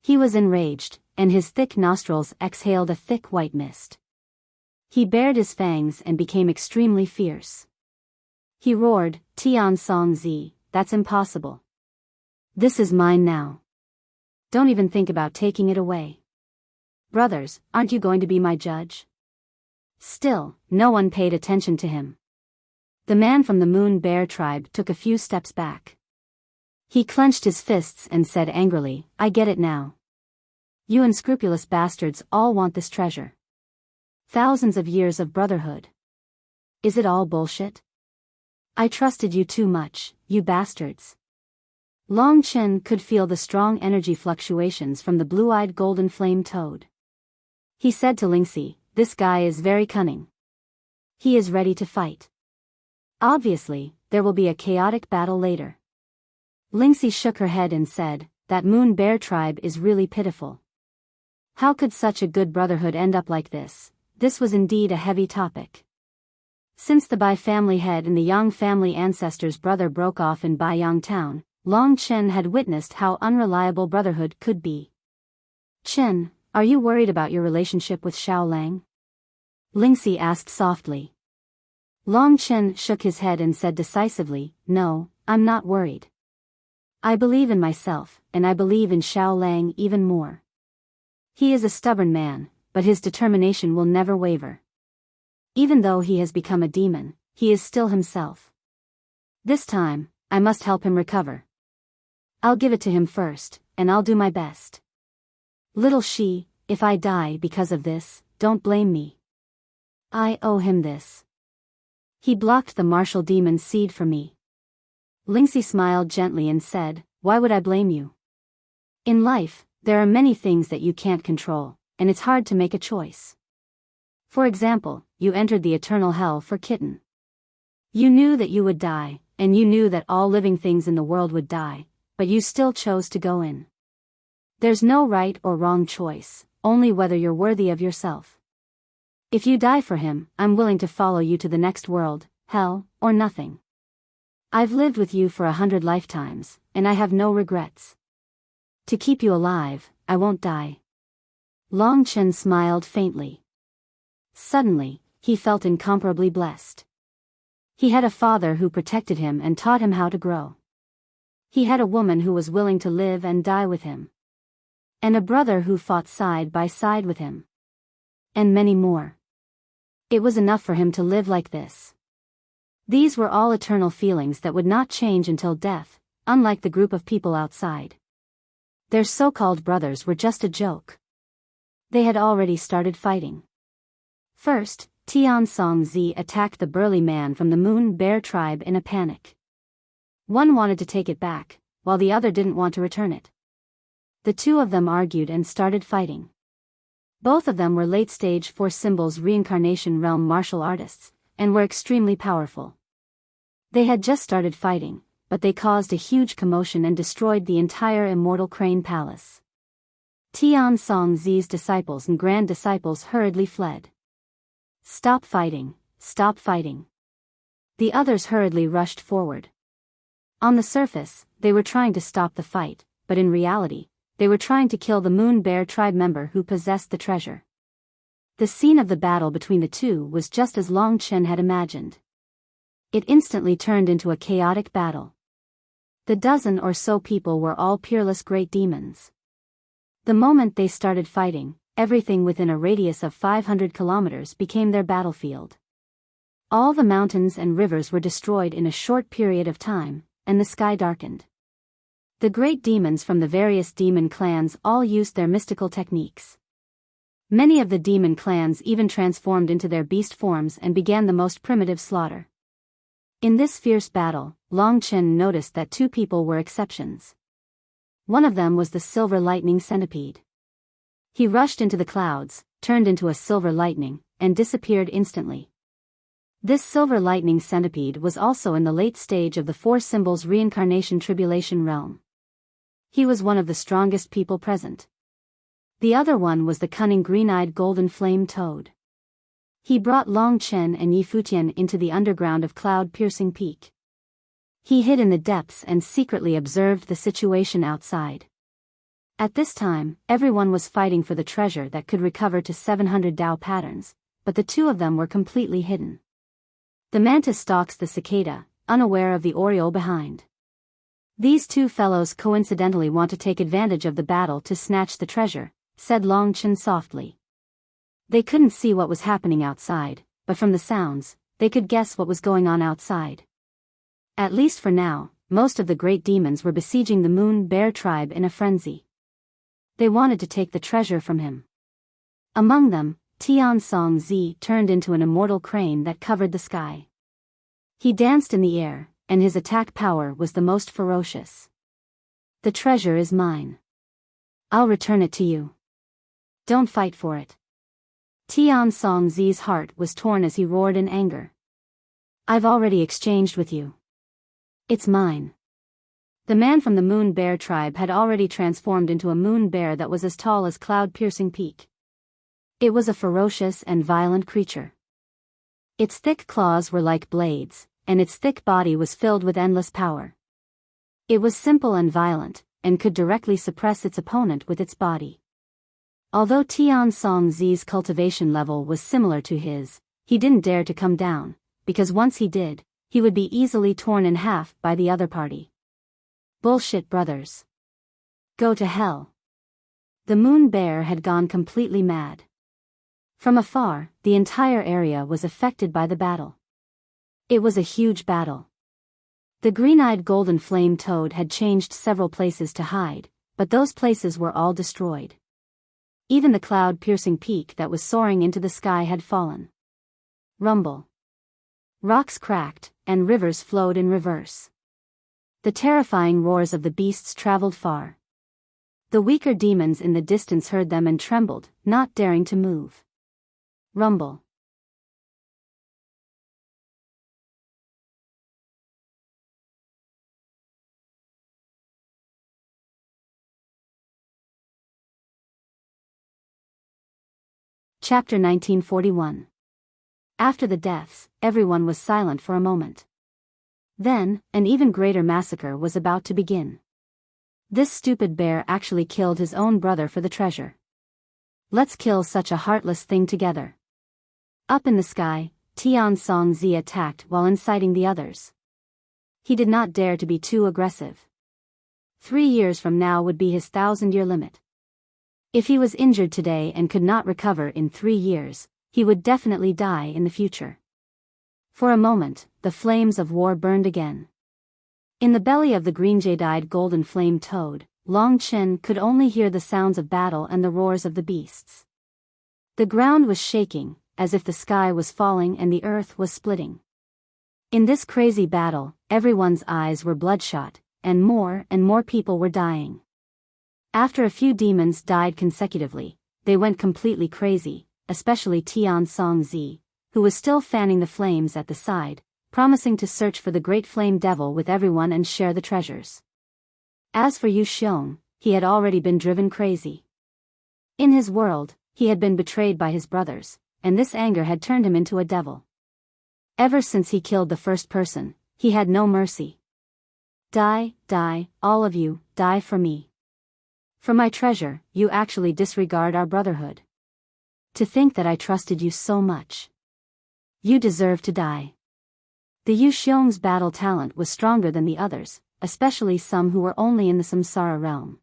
He was enraged, and his thick nostrils exhaled a thick white mist. He bared his fangs and became extremely fierce. He roared, "Tian Song Zi, that's impossible. This is mine now. Don't even think about taking it away. Brothers, aren't you going to be my judge?" Still, no one paid attention to him. The man from the Moon Bear tribe took a few steps back. He clenched his fists and said angrily, "I get it now. You unscrupulous bastards all want this treasure. Thousands of years of brotherhood. Is it all bullshit? I trusted you too much, you bastards." Long Chen could feel the strong energy fluctuations from the blue-eyed golden flame toad. He said to Lingxi, "This guy is very cunning. He is ready to fight. Obviously, there will be a chaotic battle later." Lingxi shook her head and said, "That Moon Bear tribe is really pitiful. How could such a good brotherhood end up like this?" This was indeed a heavy topic. Since the Bai family head and the Yang family ancestor's brother broke off in Biyao town, Long Chen had witnessed how unreliable brotherhood could be. "Chen, are you worried about your relationship with Xiao Lang?" Lingxi asked softly. Long Chen shook his head and said decisively, "No, I'm not worried. I believe in myself, and I believe in Xiao Lang even more. He is a stubborn man, but his determination will never waver. Even though he has become a demon, he is still himself. This time, I must help him recover. I'll give it to him first, and I'll do my best. Little Shi, if I die because of this, don't blame me. I owe him this. He blocked the martial demon's seed for me." Lingxi smiled gently and said, "Why would I blame you? In life, there are many things that you can't control, and it's hard to make a choice. For example, you entered the eternal hell for kitten. You knew that you would die, and you knew that all living things in the world would die, but you still chose to go in. There's no right or wrong choice, only whether you're worthy of yourself. If you die for him, I'm willing to follow you to the next world, hell, or nothing. I've lived with you for 100 lifetimes, and I have no regrets. To keep you alive, I won't die." Long Chen smiled faintly. Suddenly, he felt incomparably blessed. He had a father who protected him and taught him how to grow. He had a woman who was willing to live and die with him. And a brother who fought side by side with him. And many more. It was enough for him to live like this. These were all eternal feelings that would not change until death, unlike the group of people outside. Their so-called brothers were just a joke. They had already started fighting. First, Tian Song Zi attacked the burly man from the Moon Bear tribe in a panic. One wanted to take it back, while the other didn't want to return it. The two of them argued and started fighting. Both of them were late-stage Four Symbols Reincarnation Realm martial artists, and were extremely powerful. They had just started fighting, but they caused a huge commotion and destroyed the entire Immortal Crane Palace. Tian Song Zi's disciples and grand disciples hurriedly fled. Stop fighting, stop fighting. The others hurriedly rushed forward. On the surface, they were trying to stop the fight, but in reality, they were trying to kill the Moon Bear tribe member who possessed the treasure. The scene of the battle between the two was just as Long Chen had imagined. It instantly turned into a chaotic battle. The dozen or so people were all peerless great demons. The moment they started fighting, everything within a radius of 500 kilometers became their battlefield. All the mountains and rivers were destroyed in a short period of time, and the sky darkened. The great demons from the various demon clans all used their mystical techniques. Many of the demon clans even transformed into their beast forms and began the most primitive slaughter. In this fierce battle, Long Chen noticed that two people were exceptions. One of them was the silver lightning centipede. He rushed into the clouds, turned into a silver lightning, and disappeared instantly. This silver lightning centipede was also in the late stage of the Four Symbols reincarnation tribulation realm. He was one of the strongest people present. The other one was the cunning green-eyed golden flame toad. He brought Long Chen and Yi Futian into the underground of Cloud-Piercing Peak. He hid in the depths and secretly observed the situation outside. At this time, everyone was fighting for the treasure that could recover to 700 Dao patterns, but the two of them were completely hidden. The mantis stalks the cicada, unaware of the oriole behind. These two fellows coincidentally want to take advantage of the battle to snatch the treasure, said Long Chen softly. They couldn't see what was happening outside, but from the sounds, they could guess what was going on outside. At least for now, most of the great demons were besieging the Moon Bear tribe in a frenzy. They wanted to take the treasure from him. Among them, Tian Song Zi turned into an immortal crane that covered the sky. He danced in the air, and his attack power was the most ferocious. The treasure is mine. I'll return it to you. Don't fight for it. Tian Song Zi's heart was torn as he roared in anger. I've already exchanged with you. It's mine. The man from the Moon Bear tribe had already transformed into a moon bear that was as tall as Cloud-Piercing Peak. It was a ferocious and violent creature. Its thick claws were like blades, and its thick body was filled with endless power. It was simple and violent, and could directly suppress its opponent with its body. Although Tian Song Zi's cultivation level was similar to his, he didn't dare to come down, because once he did, he would be easily torn in half by the other party. Bullshit, brothers. Go to hell. The moon bear had gone completely mad. From afar, the entire area was affected by the battle. It was a huge battle. The green-eyed golden flame toad had changed several places to hide, but those places were all destroyed. Even the cloud-piercing peak that was soaring into the sky had fallen. Rumble. Rocks cracked, and rivers flowed in reverse. The terrifying roars of the beasts traveled far. The weaker demons in the distance heard them and trembled, not daring to move. Rumble. Chapter 1941. After the deaths, everyone was silent for a moment. Then, an even greater massacre was about to begin. This stupid bear actually killed his own brother for the treasure. Let's kill such a heartless thing together. Up in the sky, Tian Song Zi attacked while inciting the others. He did not dare to be too aggressive. 3 years from now would be his 1,000-year limit. If he was injured today and could not recover in 3 years, he would definitely die in the future. For a moment, the flames of war burned again. In the belly of the green-jade-eyed golden flame toad, Long Chen could only hear the sounds of battle and the roars of the beasts. The ground was shaking, as if the sky was falling and the earth was splitting. In this crazy battle, everyone's eyes were bloodshot, and more people were dying. After a few demons died consecutively, they went completely crazy, especially Tian Song Zi, who was still fanning the flames at the side, promising to search for the great flame devil with everyone and share the treasures. As for Yu Xiong, he had already been driven crazy. In his world, he had been betrayed by his brothers, and this anger had turned him into a devil. Ever since he killed the first person, he had no mercy. Die, die, all of you, die for me. For my treasure, you actually disregard our brotherhood. To think that I trusted you so much. You deserve to die. The Yuxiong's battle talent was stronger than the others, especially some who were only in the Samsara realm.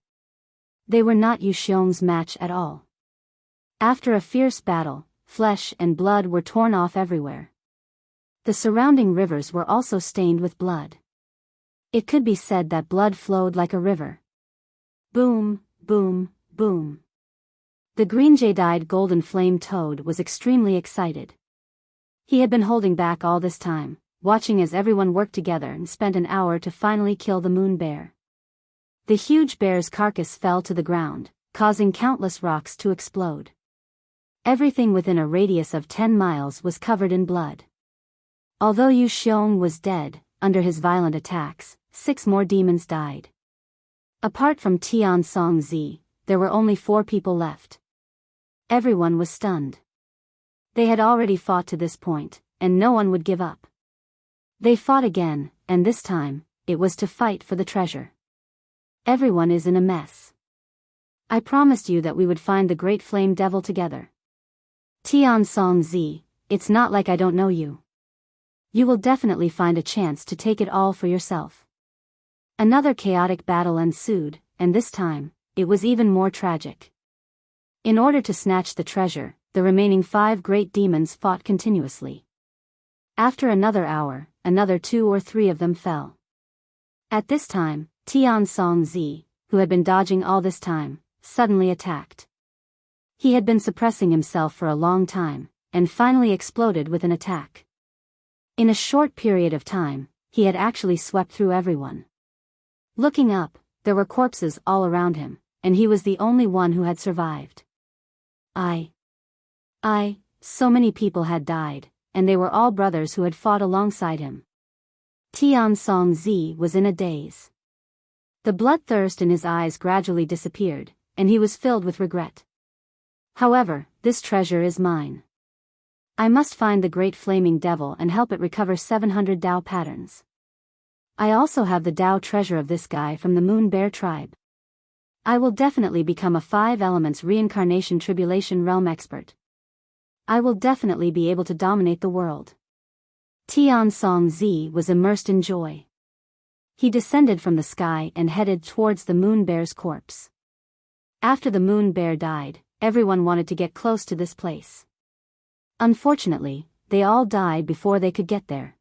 They were not Yuxiong's match at all. After a fierce battle, flesh and blood were torn off everywhere. The surrounding rivers were also stained with blood. It could be said that blood flowed like a river. Boom, boom, boom. The green jade-eyed golden flame toad was extremely excited. He had been holding back all this time, watching as everyone worked together and spent an hour to finally kill the moon bear. The huge bear's carcass fell to the ground, causing countless rocks to explode. Everything within a radius of 10 miles was covered in blood. Although Yu Xiong was dead, under his violent attacks, 6 more demons died. Apart from Tian Song Zi, there were only 4 people left. Everyone was stunned. They had already fought to this point, and no one would give up. They fought again, and this time, it was to fight for the treasure. Everyone is in a mess. I promised you that we would find the Great Flame Devil together. Tian Song Zi, it's not like I don't know you. You will definitely find a chance to take it all for yourself. Another chaotic battle ensued, and this time, it was even more tragic. In order to snatch the treasure, the remaining 5 great demons fought continuously. After another hour, another 2 or 3 of them fell. At this time, Tian Song Zi, who had been dodging all this time, suddenly attacked. He had been suppressing himself for a long time, and finally exploded with an attack. In a short period of time, he had actually swept through everyone. Looking up, there were corpses all around him, and he was the only one who had survived. So many people had died, and they were all brothers who had fought alongside him. Tian Song Zi was in a daze. The bloodthirst in his eyes gradually disappeared, and he was filled with regret. However, this treasure is mine. I must find the Great Flaming Devil and help it recover 700 Dao patterns. I also have the Dao treasure of this guy from the Moon Bear tribe. I will definitely become a 5 elements reincarnation tribulation realm expert. I will definitely be able to dominate the world. Tian Song Zi was immersed in joy. He descended from the sky and headed towards the Moon Bear's corpse. After the Moon Bear died, everyone wanted to get close to this place. Unfortunately, they all died before they could get there.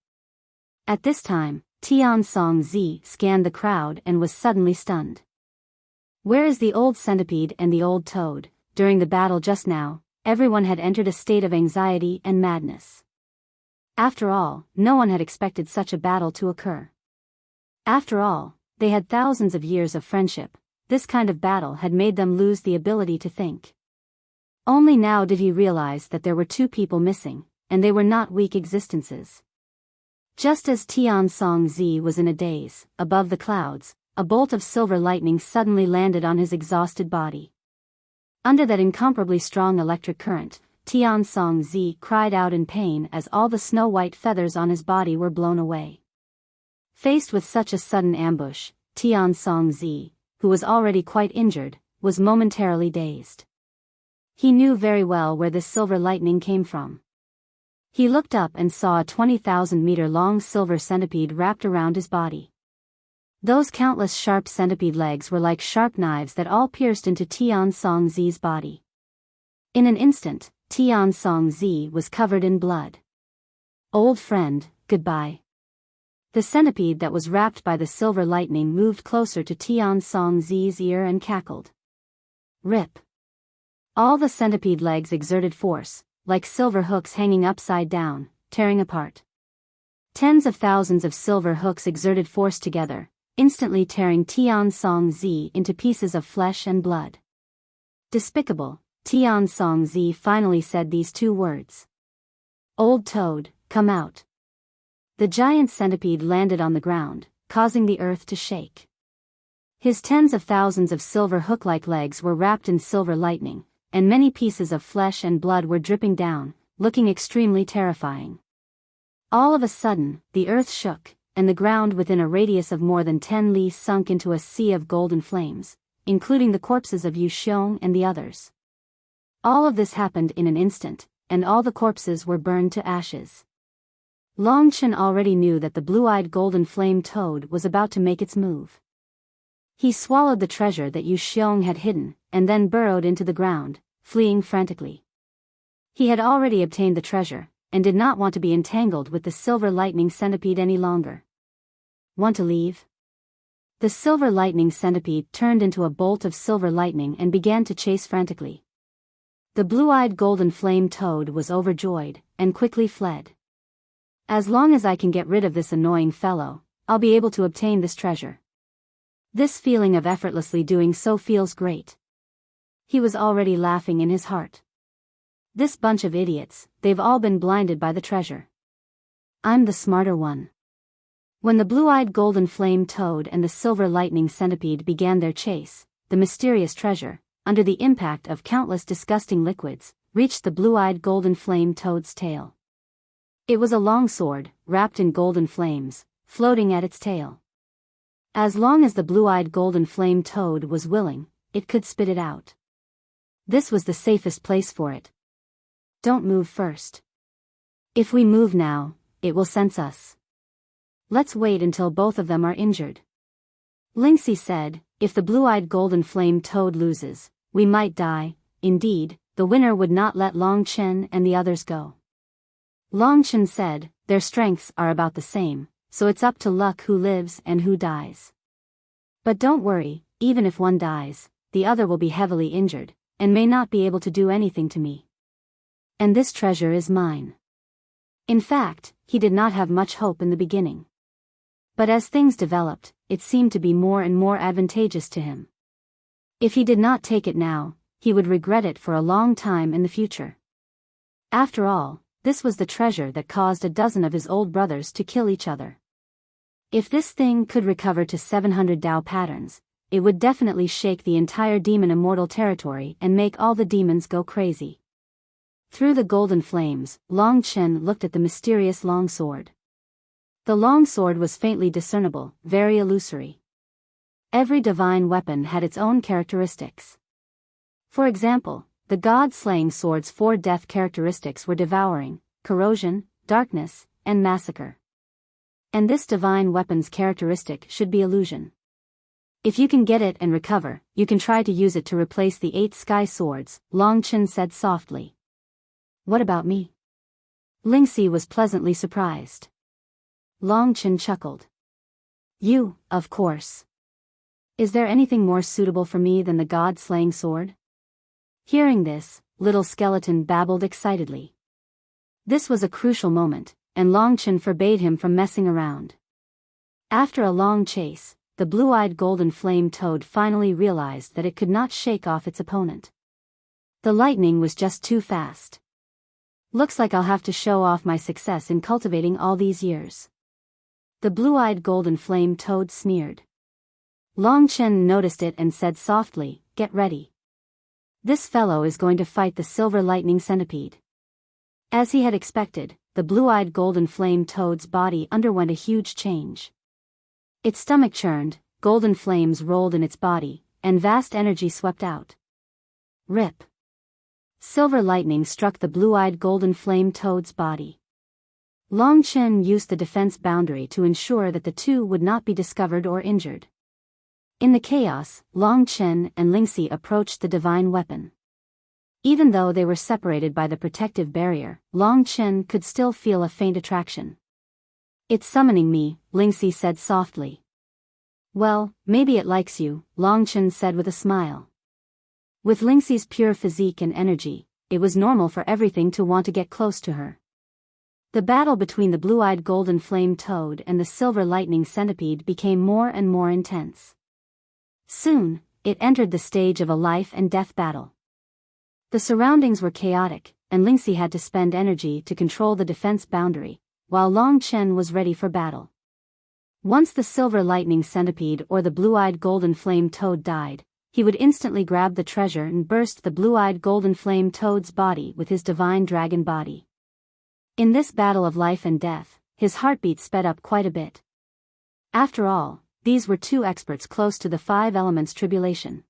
At this time, Tian Song Zi scanned the crowd and was suddenly stunned. Where is the old centipede and the old toad? During the battle just now, everyone had entered a state of anxiety and madness. After all, no one had expected such a battle to occur. After all, they had thousands of years of friendship. This kind of battle had made them lose the ability to think. Only now did he realize that there were 2 people missing, and they were not weak existences. Just as Tian Song Zi was in a daze, above the clouds, a bolt of silver lightning suddenly landed on his exhausted body. Under that incomparably strong electric current, Tian Song Zi cried out in pain as all the snow-white feathers on his body were blown away. Faced with such a sudden ambush, Tian Song Zi, who was already quite injured, was momentarily dazed. He knew very well where this silver lightning came from. He looked up and saw a 20,000-meter-long silver centipede wrapped around his body. Those countless sharp centipede legs were like sharp knives that all pierced into Tian Song Zi's body. In an instant, Tian Song Zi was covered in blood. Old friend, goodbye. The centipede that was wrapped by the silver lightning moved closer to Tian Song Zi's ear and cackled. Rip. All the centipede legs exerted force, like silver hooks hanging upside down, tearing apart. Tens of thousands of silver hooks exerted force together, instantly tearing Tian Song Zi into pieces of flesh and blood. Despicable, Tian Song Zi finally said these 2 words. Old toad, come out. The giant centipede landed on the ground, causing the earth to shake. His tens of thousands of silver hook-like legs were wrapped in silver lightning, and many pieces of flesh and blood were dripping down, looking extremely terrifying. All of a sudden, the earth shook, and the ground within a radius of more than 10 li sunk into a sea of golden flames, including the corpses of Yu Xiong and the others. All of this happened in an instant, and all the corpses were burned to ashes. Long Chen already knew that the blue-eyed golden flame toad was about to make its move. He swallowed the treasure that Yu Xiong had hidden, and then burrowed into the ground, fleeing frantically. He had already obtained the treasure, and did not want to be entangled with the silver lightning centipede any longer. Want to leave? The silver lightning centipede turned into a bolt of silver lightning and began to chase frantically. The blue-eyed golden flame toad was overjoyed, and quickly fled. As long as I can get rid of this annoying fellow, I'll be able to obtain this treasure. This feeling of effortlessly doing so feels great. He was already laughing in his heart. This bunch of idiots, they've all been blinded by the treasure. I'm the smarter one. When the blue-eyed golden flame toad and the silver lightning centipede began their chase, the mysterious treasure, under the impact of countless disgusting liquids, reached the blue-eyed golden flame toad's tail. It was a long sword, wrapped in golden flames, floating at its tail. As long as the blue-eyed golden flame toad was willing, it could spit it out. This was the safest place for it. Don't move first. If we move now, it will sense us. Let's wait until both of them are injured. Lingxi said, if the blue-eyed golden flame toad loses, we might die. Indeed, the winner would not let Long Chen and the others go. Long Chen said, their strengths are about the same, so it's up to luck who lives and who dies. But don't worry, even if one dies, the other will be heavily injured, and may not be able to do anything to me. And this treasure is mine. In fact, he did not have much hope in the beginning. But as things developed, it seemed to be more and more advantageous to him. If he did not take it now, he would regret it for a long time in the future. After all, this was the treasure that caused a dozen of his old brothers to kill each other. If this thing could recover to 700 Dao patterns, it would definitely shake the entire demon immortal territory and make all the demons go crazy. Through the golden flames, Long Chen looked at the mysterious long sword. The long sword was faintly discernible, very illusory. Every divine weapon had its own characteristics. For example, the god-slaying sword's 4 death characteristics were devouring, corrosion, darkness, and massacre. And this divine weapon's characteristic should be illusion. If you can get it and recover, you can try to use it to replace the 8 sky swords, Long Chen said softly. What about me? Lingxi was pleasantly surprised. Long Chen chuckled. You, of course. Is there anything more suitable for me than the god-slaying sword? Hearing this, little skeleton babbled excitedly. This was a crucial moment, and Long Chen forbade him from messing around. After a long chase, the blue-eyed golden flame toad finally realized that it could not shake off its opponent. The lightning was just too fast. Looks like I'll have to show off my success in cultivating all these years. The blue-eyed golden flame toad sneered. Long Chen noticed it and said softly, get ready. This fellow is going to fight the silver lightning centipede. As he had expected, the blue-eyed golden flame toad's body underwent a huge change. Its stomach churned, golden flames rolled in its body, and vast energy swept out. Rip. Silver lightning struck the blue-eyed golden flame toad's body. Long Chen used the defense boundary to ensure that the two would not be discovered or injured. In the chaos, Long Chen and Lingxi approached the divine weapon. Even though they were separated by the protective barrier, Long Chen could still feel a faint attraction. It's summoning me, Lingxi said softly. Well, maybe it likes you, Long Chen said with a smile. With Lingxi's pure physique and energy, it was normal for everything to want to get close to her. The battle between the blue-eyed golden flame toad and the silver lightning centipede became more and more intense. Soon, it entered the stage of a life and death battle. The surroundings were chaotic, and Lingxi had to spend energy to control the defense boundary, while Long Chen was ready for battle. Once the silver lightning centipede or the blue-eyed golden flame toad died, he would instantly grab the treasure and burst the blue-eyed golden flame toad's body with his divine dragon body. In this battle of life and death, his heartbeat sped up quite a bit. After all, these were two experts close to the five elements tribulation.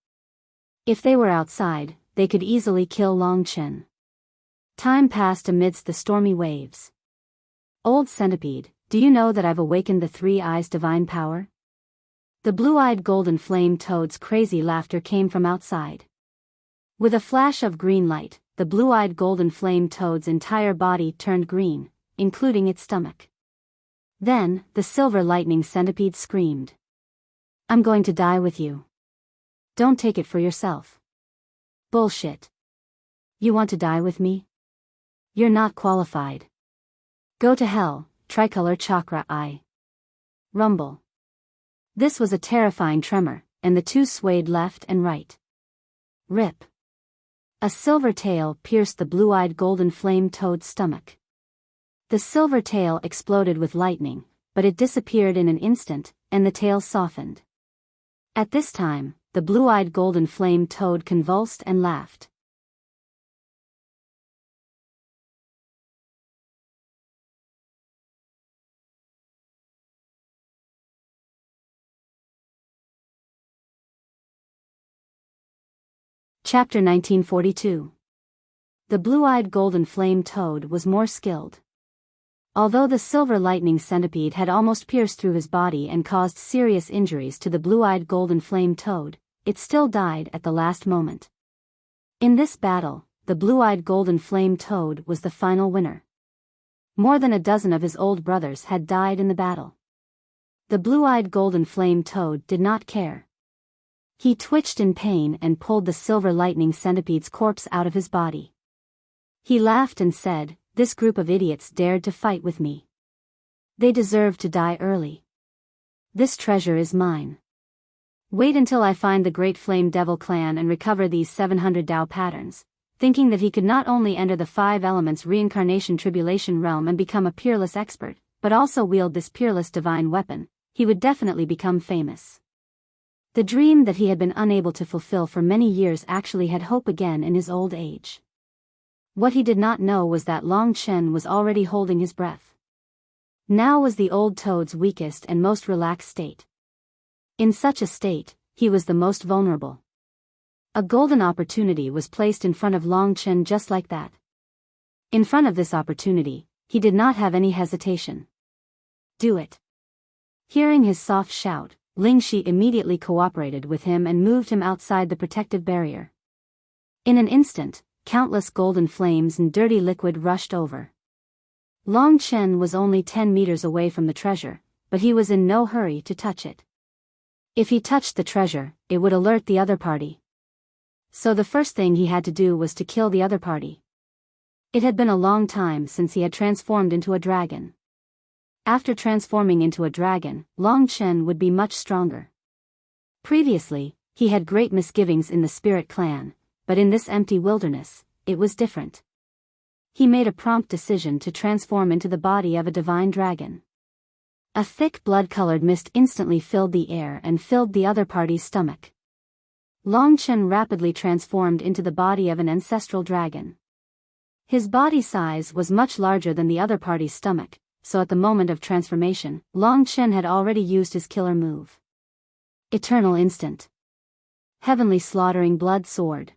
If they were outside, they could easily kill Long Chen. Time passed amidst the stormy waves. Old centipede, do you know that I've awakened the three eyes' divine power? The blue-eyed golden flame toad's crazy laughter came from outside. With a flash of green light, the blue-eyed golden flame toad's entire body turned green, including its stomach. Then, the silver lightning centipede screamed. I'm going to die with you. Don't take it for yourself. Bullshit. You want to die with me? You're not qualified. Go to hell, tricolor chakra eye. Rumble. This was a terrifying tremor, and the two swayed left and right. Rip. A silver tail pierced the blue-eyed golden flame toad's stomach. The silver tail exploded with lightning, but it disappeared in an instant, and the tail softened. At this time, the blue-eyed golden flame toad convulsed and laughed. Chapter 1942. The blue-eyed golden flame toad was more skilled. Although the silver lightning centipede had almost pierced through his body and caused serious injuries to the blue-eyed golden flame toad, it still died at the last moment. In this battle, the blue-eyed golden flame toad was the final winner. More than a dozen of his old brothers had died in the battle. The blue-eyed golden flame toad did not care. He twitched in pain and pulled the silver lightning centipede's corpse out of his body. He laughed and said, "This group of idiots dared to fight with me. They deserve to die early. This treasure is mine. Wait until I find the Great Flame Devil clan and recover these 700 Tao patterns." Thinking that he could not only enter the five elements reincarnation tribulation realm and become a peerless expert, but also wield this peerless divine weapon, he would definitely become famous. The dream that he had been unable to fulfill for many years actually had hope again in his old age. What he did not know was that Long Chen was already holding his breath. Now was the old toad's weakest and most relaxed state. In such a state, he was the most vulnerable. A golden opportunity was placed in front of Long Chen just like that. In front of this opportunity, he did not have any hesitation. Do it. Hearing his soft shout, Ling Shi immediately cooperated with him and moved him outside the protective barrier. In an instant, countless golden flames and dirty liquid rushed over. Long Chen was only 10 meters away from the treasure, but he was in no hurry to touch it. If he touched the treasure, it would alert the other party. So the first thing he had to do was to kill the other party. It had been a long time since he had transformed into a dragon. After transforming into a dragon, Long Chen would be much stronger. Previously, he had great misgivings in the spirit clan, but in this empty wilderness, it was different. He made a prompt decision to transform into the body of a divine dragon. A thick blood-colored mist instantly filled the air and filled the other party's stomach. Long Chen rapidly transformed into the body of an ancestral dragon. His body size was much larger than the other party's stomach, so at the moment of transformation, Long Chen had already used his killer move. Eternal Instant. Heavenly Slaughtering Blood Sword.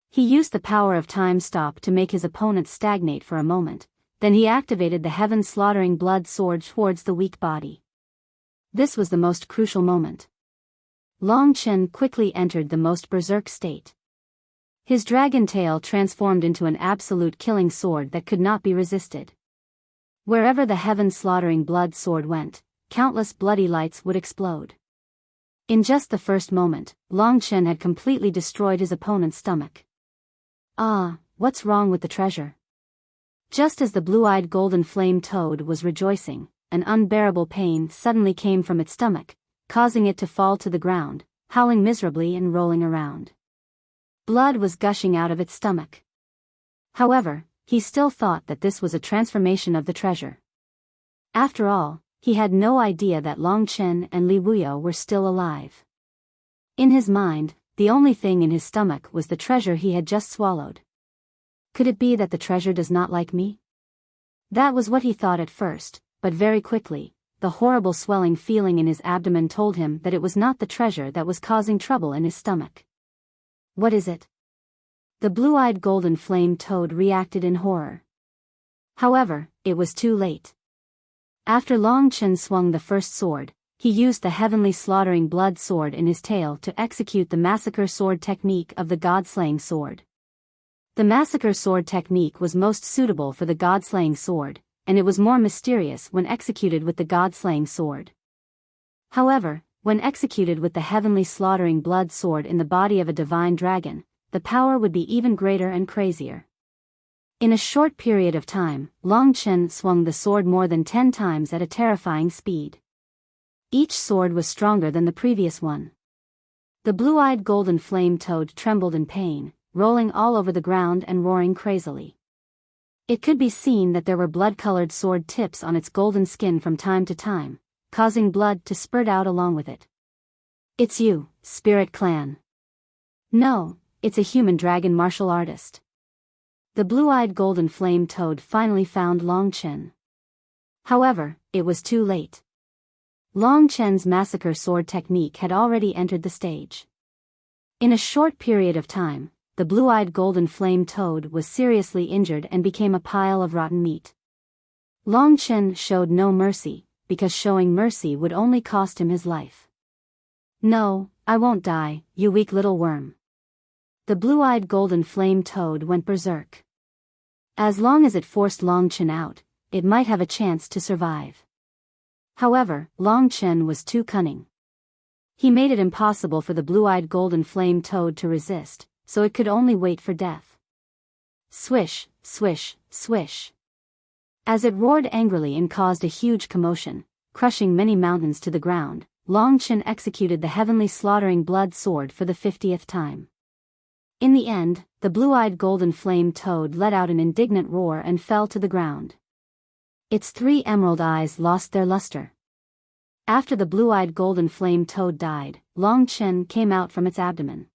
He used the power of time stop to make his opponent stagnate for a moment, then he activated the Heaven Slaughtering Blood Sword towards the weak body. This was the most crucial moment. Long Chen quickly entered the most berserk state. His dragon tail transformed into an absolute killing sword that could not be resisted. Wherever the Heaven Slaughtering Blood Sword went, countless bloody lights would explode. In just the first moment, Long Chen had completely destroyed his opponent's stomach. Ah, what's wrong with the treasure? Just as the blue-eyed golden flame toad was rejoicing, an unbearable pain suddenly came from its stomach, causing it to fall to the ground, howling miserably and rolling around. Blood was gushing out of its stomach. However, he still thought that this was a transformation of the treasure. After all, he had no idea that Long Chen and Li Wuyo were still alive. In his mind, the only thing in his stomach was the treasure he had just swallowed. Could it be that the treasure does not like me? That was what he thought at first, but very quickly, the horrible swelling feeling in his abdomen told him that it was not the treasure that was causing trouble in his stomach. What is it? The blue-eyed golden flame toad reacted in horror. However, it was too late. After Long Chen swung the first sword, he used the heavenly slaughtering blood sword in his tail to execute the massacre sword technique of the god-slaying sword. The massacre sword technique was most suitable for the god-slaying sword, and it was more mysterious when executed with the god-slaying sword. However, when executed with the heavenly slaughtering blood sword in the body of a divine dragon, the power would be even greater and crazier. In a short period of time, Long Chen swung the sword more than 10 times at a terrifying speed. Each sword was stronger than the previous one. The blue-eyed golden flame toad trembled in pain, rolling all over the ground and roaring crazily. It could be seen that there were blood-colored sword tips on its golden skin from time to time, causing blood to spurt out along with it. It's you, Spirit Clan. No, it's a human dragon martial artist. The blue-eyed golden flame toad finally found Long Chen. However, it was too late. Long Chen's massacre sword technique had already entered the stage. In a short period of time, the blue-eyed golden flame toad was seriously injured and became a pile of rotten meat. Long Chen showed no mercy, because showing mercy would only cost him his life. No, I won't die, you weak little worm. The blue-eyed golden flame toad went berserk. As long as it forced Long Chen out, it might have a chance to survive. However, Long Chen was too cunning. He made it impossible for the blue-eyed golden flame toad to resist, so it could only wait for death. Swish, swish, swish. As it roared angrily and caused a huge commotion, crushing many mountains to the ground, Long Chen executed the heavenly slaughtering blood sword for the 50th time. In the end, the blue-eyed golden flame toad let out an indignant roar and fell to the ground. Its 3 emerald eyes lost their luster. After the blue-eyed golden flame toad died, Long Chen came out from its abdomen.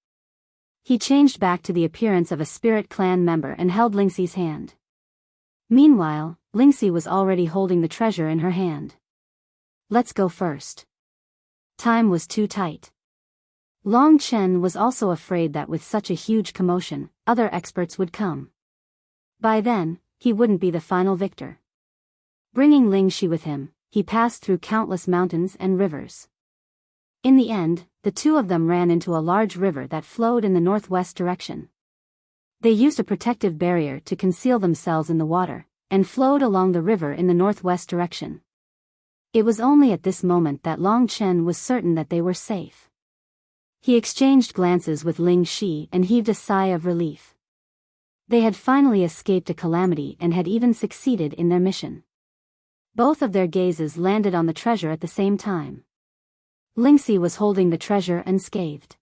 He changed back to the appearance of a Spirit Clan member and held Lingxi's hand. Meanwhile, Lingxi was already holding the treasure in her hand. Let's go first. Time was too tight. Long Chen was also afraid that with such a huge commotion, other experts would come. By then, he wouldn't be the final victor. Bringing Lingxi with him, he passed through countless mountains and rivers. In the end, the two of them ran into a large river that flowed in the northwest direction. They used a protective barrier to conceal themselves in the water, and flowed along the river in the northwest direction. It was only at this moment that Long Chen was certain that they were safe. He exchanged glances with Lingxi and heaved a sigh of relief. They had finally escaped a calamity and had even succeeded in their mission. Both of their gazes landed on the treasure at the same time. Lingxi was holding the treasure unscathed.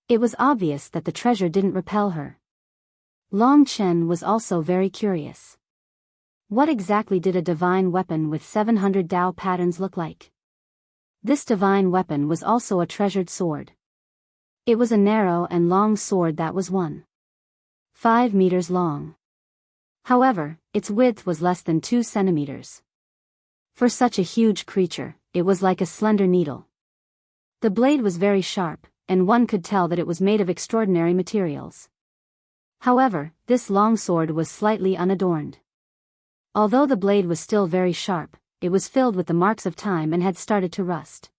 It was obvious that the treasure didn't repel her. Long Chen was also very curious. What exactly did a divine weapon with 700 Dao patterns look like? This divine weapon was also a treasured sword. It was a narrow and long sword that was 1.5 meters long. However, its width was less than 2 centimeters. For such a huge creature, it was like a slender needle. The blade was very sharp, and one could tell that it was made of extraordinary materials. However, this long sword was slightly unadorned. Although the blade was still very sharp, it was filled with the marks of time and had started to rust.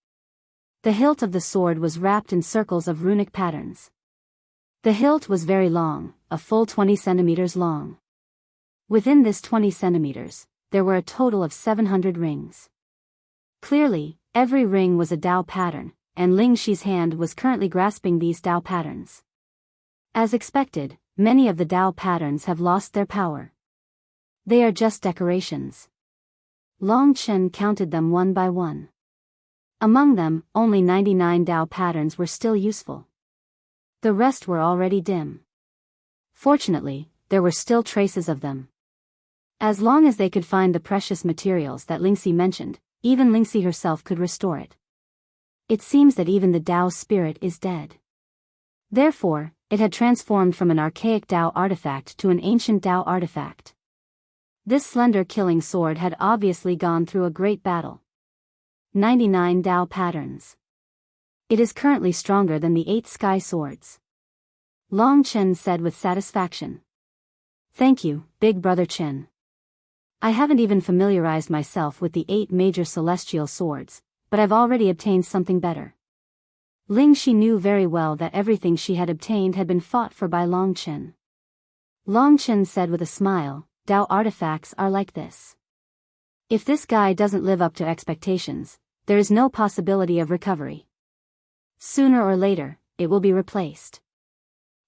The hilt of the sword was wrapped in circles of runic patterns. The hilt was very long, a full 20 centimeters long. Within this 20 centimeters, there were a total of 700 rings. Clearly, every ring was a Dao pattern, and Lingxi's hand was currently grasping these Dao patterns. As expected, many of the Dao patterns have lost their power. They are just decorations. Long Chen counted them one by one. Among them, only 99 Dao patterns were still useful. The rest were already dim. Fortunately, there were still traces of them. As long as they could find the precious materials that Lingxi mentioned, even Lingxi herself could restore it. It seems that even the Dao spirit is dead. Therefore, it had transformed from an archaic Tao artifact to an ancient Tao artifact. This slender killing sword had obviously gone through a great battle. 99 Tao patterns. It is currently stronger than the 8 sky swords. Long Chen said with satisfaction. Thank you, Big Brother Chen. I haven't even familiarized myself with the 8 major celestial swords, but I've already obtained something better. Ling Shi knew very well that everything she had obtained had been fought for by Long Chen. Long Chen said with a smile, Tao artifacts are like this. If this guy doesn't live up to expectations, there is no possibility of recovery. Sooner or later, it will be replaced.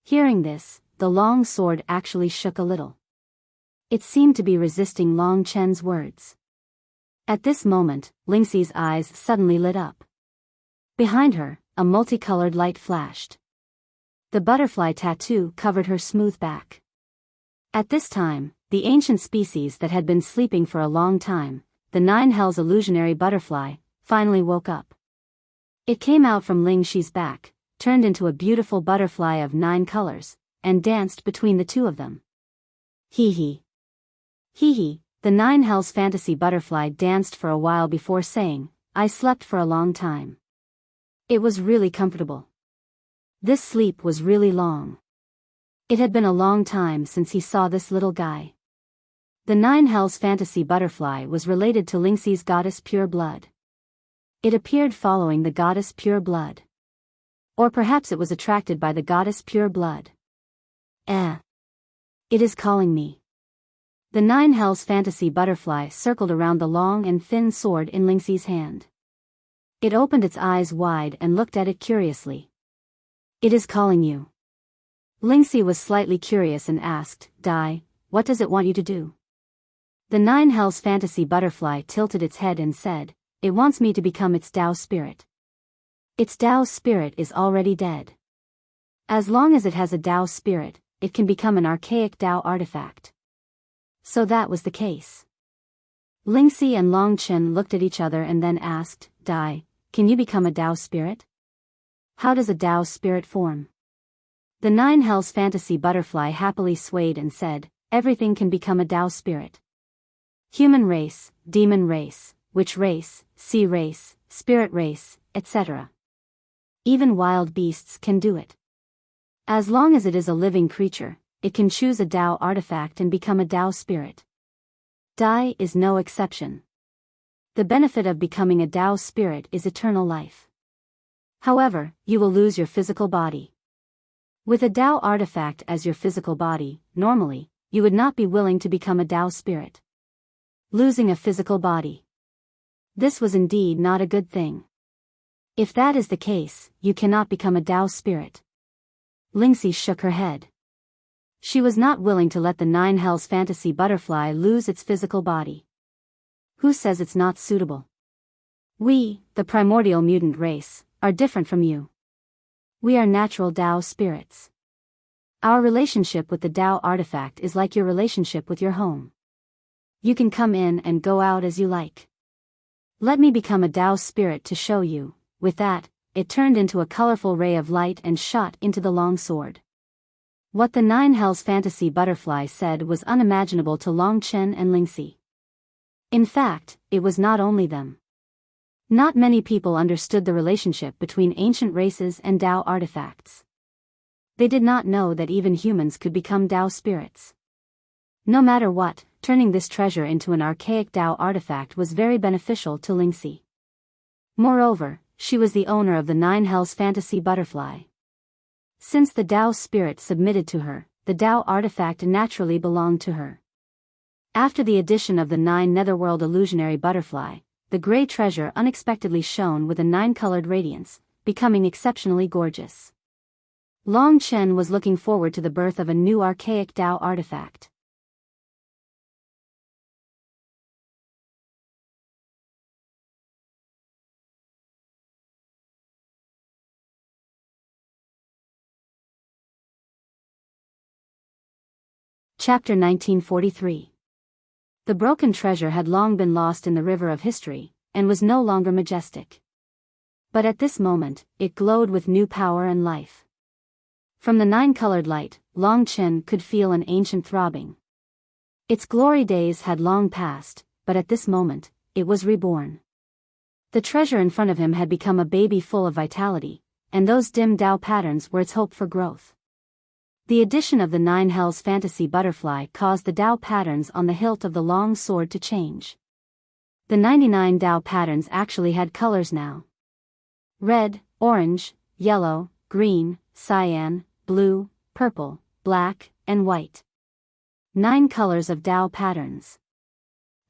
Hearing this, the long sword actually shook a little. It seemed to be resisting Long Chen's words. At this moment, Lingxi's eyes suddenly lit up. Behind her, a multicolored light flashed. The butterfly tattoo covered her smooth back. At this time, the ancient species that had been sleeping for a long time, the 9 hells illusionary butterfly, finally woke up. It came out from Ling Shi's back, turned into a beautiful butterfly of 9 colors, and danced between the two of them. Hee hee. Hee hee, the 9 hells fantasy butterfly danced for a while before saying, I slept for a long time. It was really comfortable. This sleep was really long. It had been a long time since he saw this little guy. The 9 hells fantasy butterfly was related to Lingxi's goddess Pure Blood. It appeared following the goddess Pure Blood. Or perhaps it was attracted by the goddess Pure Blood. It is calling me. The 9 hells fantasy butterfly circled around the long and thin sword in Lingxi's hand. It opened its eyes wide and looked at it curiously. It is calling you. Lingxi was slightly curious and asked, Dai, what does it want you to do? The 9 hells fantasy butterfly tilted its head and said, it wants me to become its Tao spirit. Its Tao spirit is already dead. As long as it has a Tao spirit, it can become an archaic Tao artifact. So that was the case. Lingxi and Long Chen looked at each other and then asked, Dai, can you become a Tao spirit? How does a Tao spirit form? The 9 hells fantasy butterfly happily swayed and said, everything can become a Tao spirit. Human race, demon race, witch race, sea race, spirit race, etc. Even wild beasts can do it. As long as it is a living creature, it can choose a Tao artifact and become a Tao spirit. Dai is no exception. The benefit of becoming a Tao spirit is eternal life. However, you will lose your physical body. With a Tao artifact as your physical body, normally, you would not be willing to become a Tao spirit. Losing a physical body. This was indeed not a good thing. If that is the case, you cannot become a Tao spirit. Lingxi shook her head. She was not willing to let the 9 hells fantasy butterfly lose its physical body. Who says it's not suitable? We, the primordial mutant race, are different from you. We are natural Tao spirits. Our relationship with the Tao artifact is like your relationship with your home. You can come in and go out as you like. Let me become a Tao spirit to show you. With that, it turned into a colorful ray of light and shot into the long sword. What the 9 hells fantasy butterfly said was unimaginable to Long Chen and Lingxi. In fact, it was not only them. Not many people understood the relationship between ancient races and Tao artifacts. They did not know that even humans could become Tao spirits. No matter what, turning this treasure into an archaic Tao artifact was very beneficial to Lingxi. Moreover, she was the owner of the 9 hells fantasy butterfly. Since the Tao spirit submitted to her, the Tao artifact naturally belonged to her. After the addition of the 9 netherworld illusionary butterfly, the gray treasure unexpectedly shone with a 9-colored radiance, becoming exceptionally gorgeous. Long Chen was looking forward to the birth of a new archaic Tao artifact. Chapter 1943. The broken treasure had long been lost in the river of history, and was no longer majestic. But at this moment, it glowed with new power and life. From the nine-colored light, Long Chen could feel an ancient throbbing. Its glory days had long passed, but at this moment, it was reborn. The treasure in front of him had become a baby full of vitality, and those dim Tao patterns were its hope for growth. The addition of the Nine Hells fantasy butterfly caused the Tao patterns on the hilt of the long sword to change. The 99 Tao patterns actually had colors now. Red, orange, yellow, green, cyan, blue, purple, black, and white. 9 colors of Tao patterns.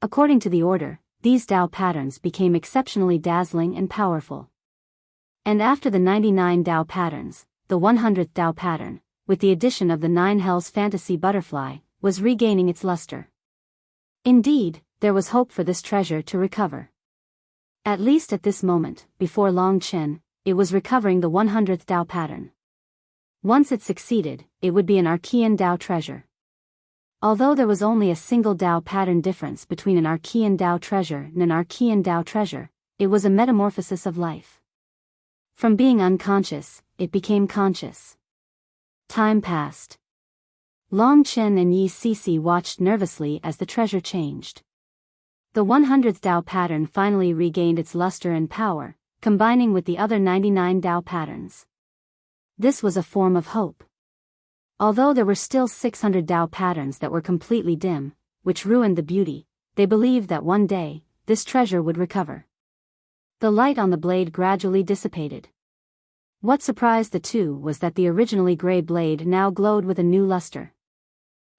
According to the order, these Tao patterns became exceptionally dazzling and powerful. And after the 99 Tao patterns, the 100th Tao pattern, with the addition of the Nine Hells fantasy butterfly, was regaining its luster. Indeed, there was hope for this treasure to recover. At least at this moment, before Long Chen, it was recovering the 100th Tao pattern. Once it succeeded, it would be an Archean Tao treasure. Although there was only a single Tao pattern difference between an Archean Tao treasure and an Archean Tao treasure, it was a metamorphosis of life. From being unconscious, it became conscious. Time passed. Long Chen and Yi Sisi watched nervously as the treasure changed. The 100th Tao pattern finally regained its luster and power, combining with the other 99 Tao patterns. This was a form of hope. Although there were still 600 Tao patterns that were completely dim, which ruined the beauty, they believed that one day, this treasure would recover. The light on the blade gradually dissipated. What surprised the two was that the originally gray blade now glowed with a new luster.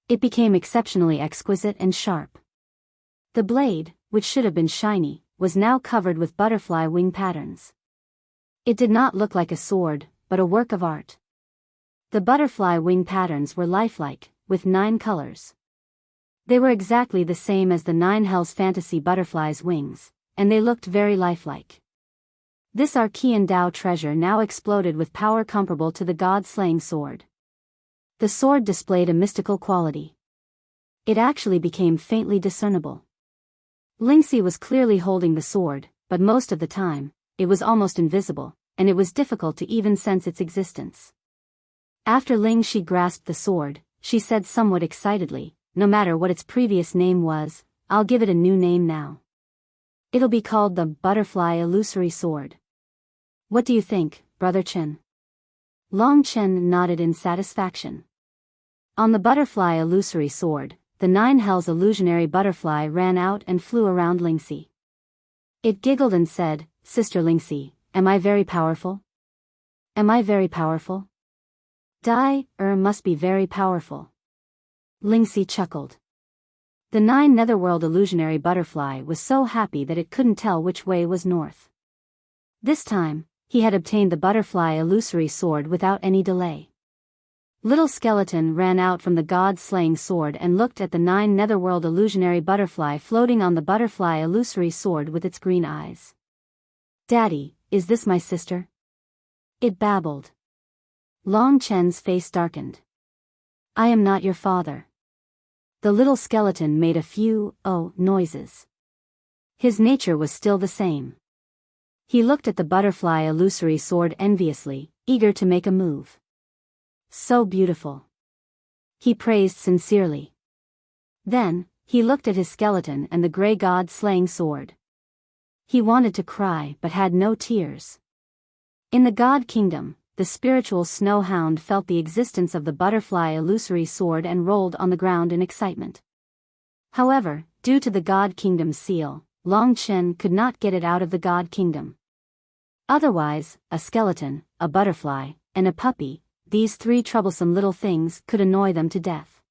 It became exceptionally exquisite and sharp. The blade, which should have been shiny, was now covered with butterfly wing patterns. It did not look like a sword, but a work of art. The butterfly wing patterns were lifelike, with 9 colors. They were exactly the same as the Nine Hells fantasy butterfly's wings, and they looked very lifelike. This Archean Tao treasure now exploded with power comparable to the god-slaying sword. The sword displayed a mystical quality. It actually became faintly discernible. Lingxi was clearly holding the sword, but most of the time, it was almost invisible, and it was difficult to even sense its existence. After Lingxi grasped the sword, she said somewhat excitedly, "No matter what its previous name was, I'll give it a new name now. It'll be called the Butterfly Illusory Sword. What do you think, Brother Chen?" Long Chen nodded in satisfaction. On the Butterfly Illusory Sword, the Nine Hells illusionary butterfly ran out and flew around Lingxi. It giggled and said, "Sister Lingxi, am I very powerful? Am I very powerful? Must be very powerful." Lingxi chuckled. The 9 Netherworld illusionary butterfly was so happy that it couldn't tell which way was north. This time, he had obtained the butterfly illusory sword without any delay. Little Skeleton ran out from the god-slaying sword and looked at the 9 Netherworld illusionary butterfly floating on the butterfly illusory sword with its green eyes. "Daddy, is this my sister?" it babbled. Long Chen's face darkened. "I am not your father." The little skeleton made a few noises. His nature was still the same. He looked at the butterfly illusory sword enviously, eager to make a move. "So beautiful," he praised sincerely. Then, he looked at his skeleton and the gray god-slaying sword. He wanted to cry but had no tears. In the God Kingdom, the spiritual snow hound felt the existence of the butterfly illusory sword and rolled on the ground in excitement. However, due to the God Kingdom's seal, Long Chen could not get it out of the God Kingdom. Otherwise, a skeleton, a butterfly, and a puppy, these 3 troublesome little things could annoy them to death.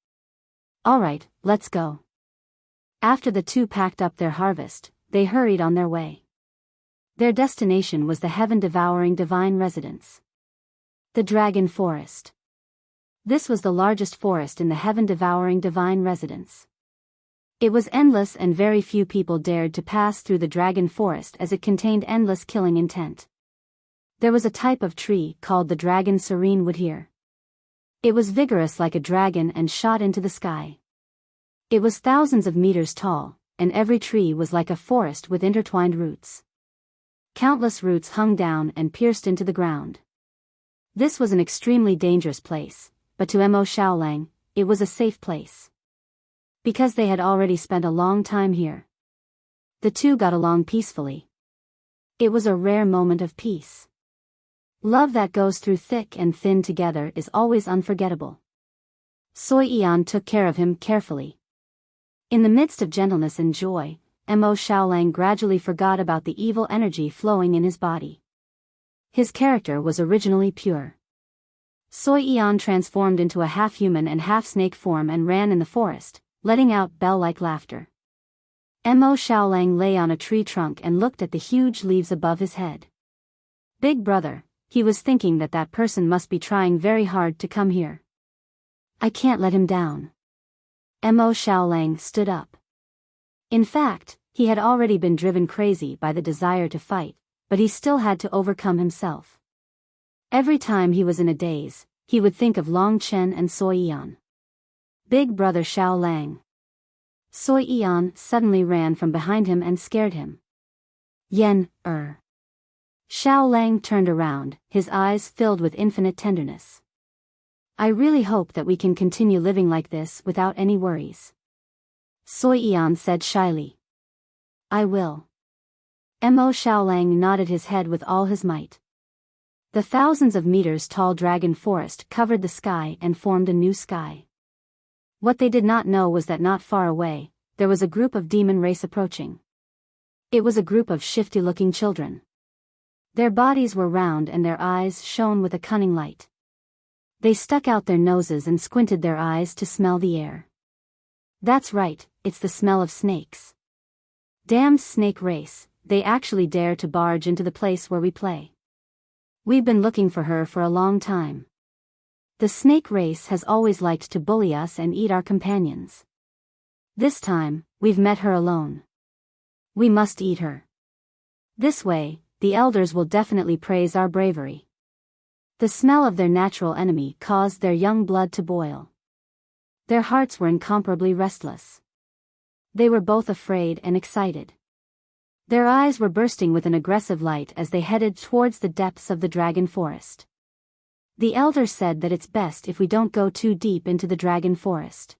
"Alright, let's go." After the 2 packed up their harvest, they hurried on their way. Their destination was the heaven-devouring divine residence. The Dragon Forest. This was the largest forest in the heaven-devouring divine residence. It was endless and very few people dared to pass through the Dragon Forest as it contained endless killing intent. There was a type of tree called the Dragon Serene Wood here. It was vigorous like a dragon and shot into the sky. It was thousands of meters tall, and every tree was like a forest with intertwined roots. Countless roots hung down and pierced into the ground. This was an extremely dangerous place, but to Mo Xiaolang, it was a safe place. Because they had already spent a long time here. The two got along peacefully. It was a rare moment of peace. Love that goes through thick and thin together is always unforgettable. Soi Yan took care of him carefully. In the midst of gentleness and joy, Mo Xiaolang gradually forgot about the evil energy flowing in his body. His character was originally pure. Soi Yan transformed into a half-human and half-snake form and ran in the forest, letting out bell-like laughter. Mo Xiaolang lay on a tree trunk and looked at the huge leaves above his head. Big brother, he was thinking that person must be trying very hard to come here. I can't let him down. Mo Xiaolang stood up. In fact, he had already been driven crazy by the desire to fight, but he still had to overcome himself. Every time he was in a daze, he would think of Long Chen and Soi Yan. Big brother Xiaolang. Soi Yan suddenly ran from behind him and scared him. Xiaolang turned around, his eyes filled with infinite tenderness. I really hope that we can continue living like this without any worries. Soi Yan said shyly. I will. Mo Xiaolang nodded his head with all his might. The thousands of meters tall dragon forest covered the sky and formed a new sky. What they did not know was that not far away, there was a group of demon race approaching. It was a group of shifty-looking children. Their bodies were round and their eyes shone with a cunning light. They stuck out their noses and squinted their eyes to smell the air. That's right, it's the smell of snakes. Damned snake race, they actually dare to barge into the place where we play. We've been looking for her for a long time. The snake race has always liked to bully us and eat our companions. This time, we've met her alone. We must eat her. This way, the elders will definitely praise our bravery. The smell of their natural enemy caused their young blood to boil. Their hearts were incomparably restless. They were both afraid and excited. Their eyes were bursting with an aggressive light as they headed towards the depths of the dragon forest. The elder said that it's best if we don't go too deep into the dragon forest.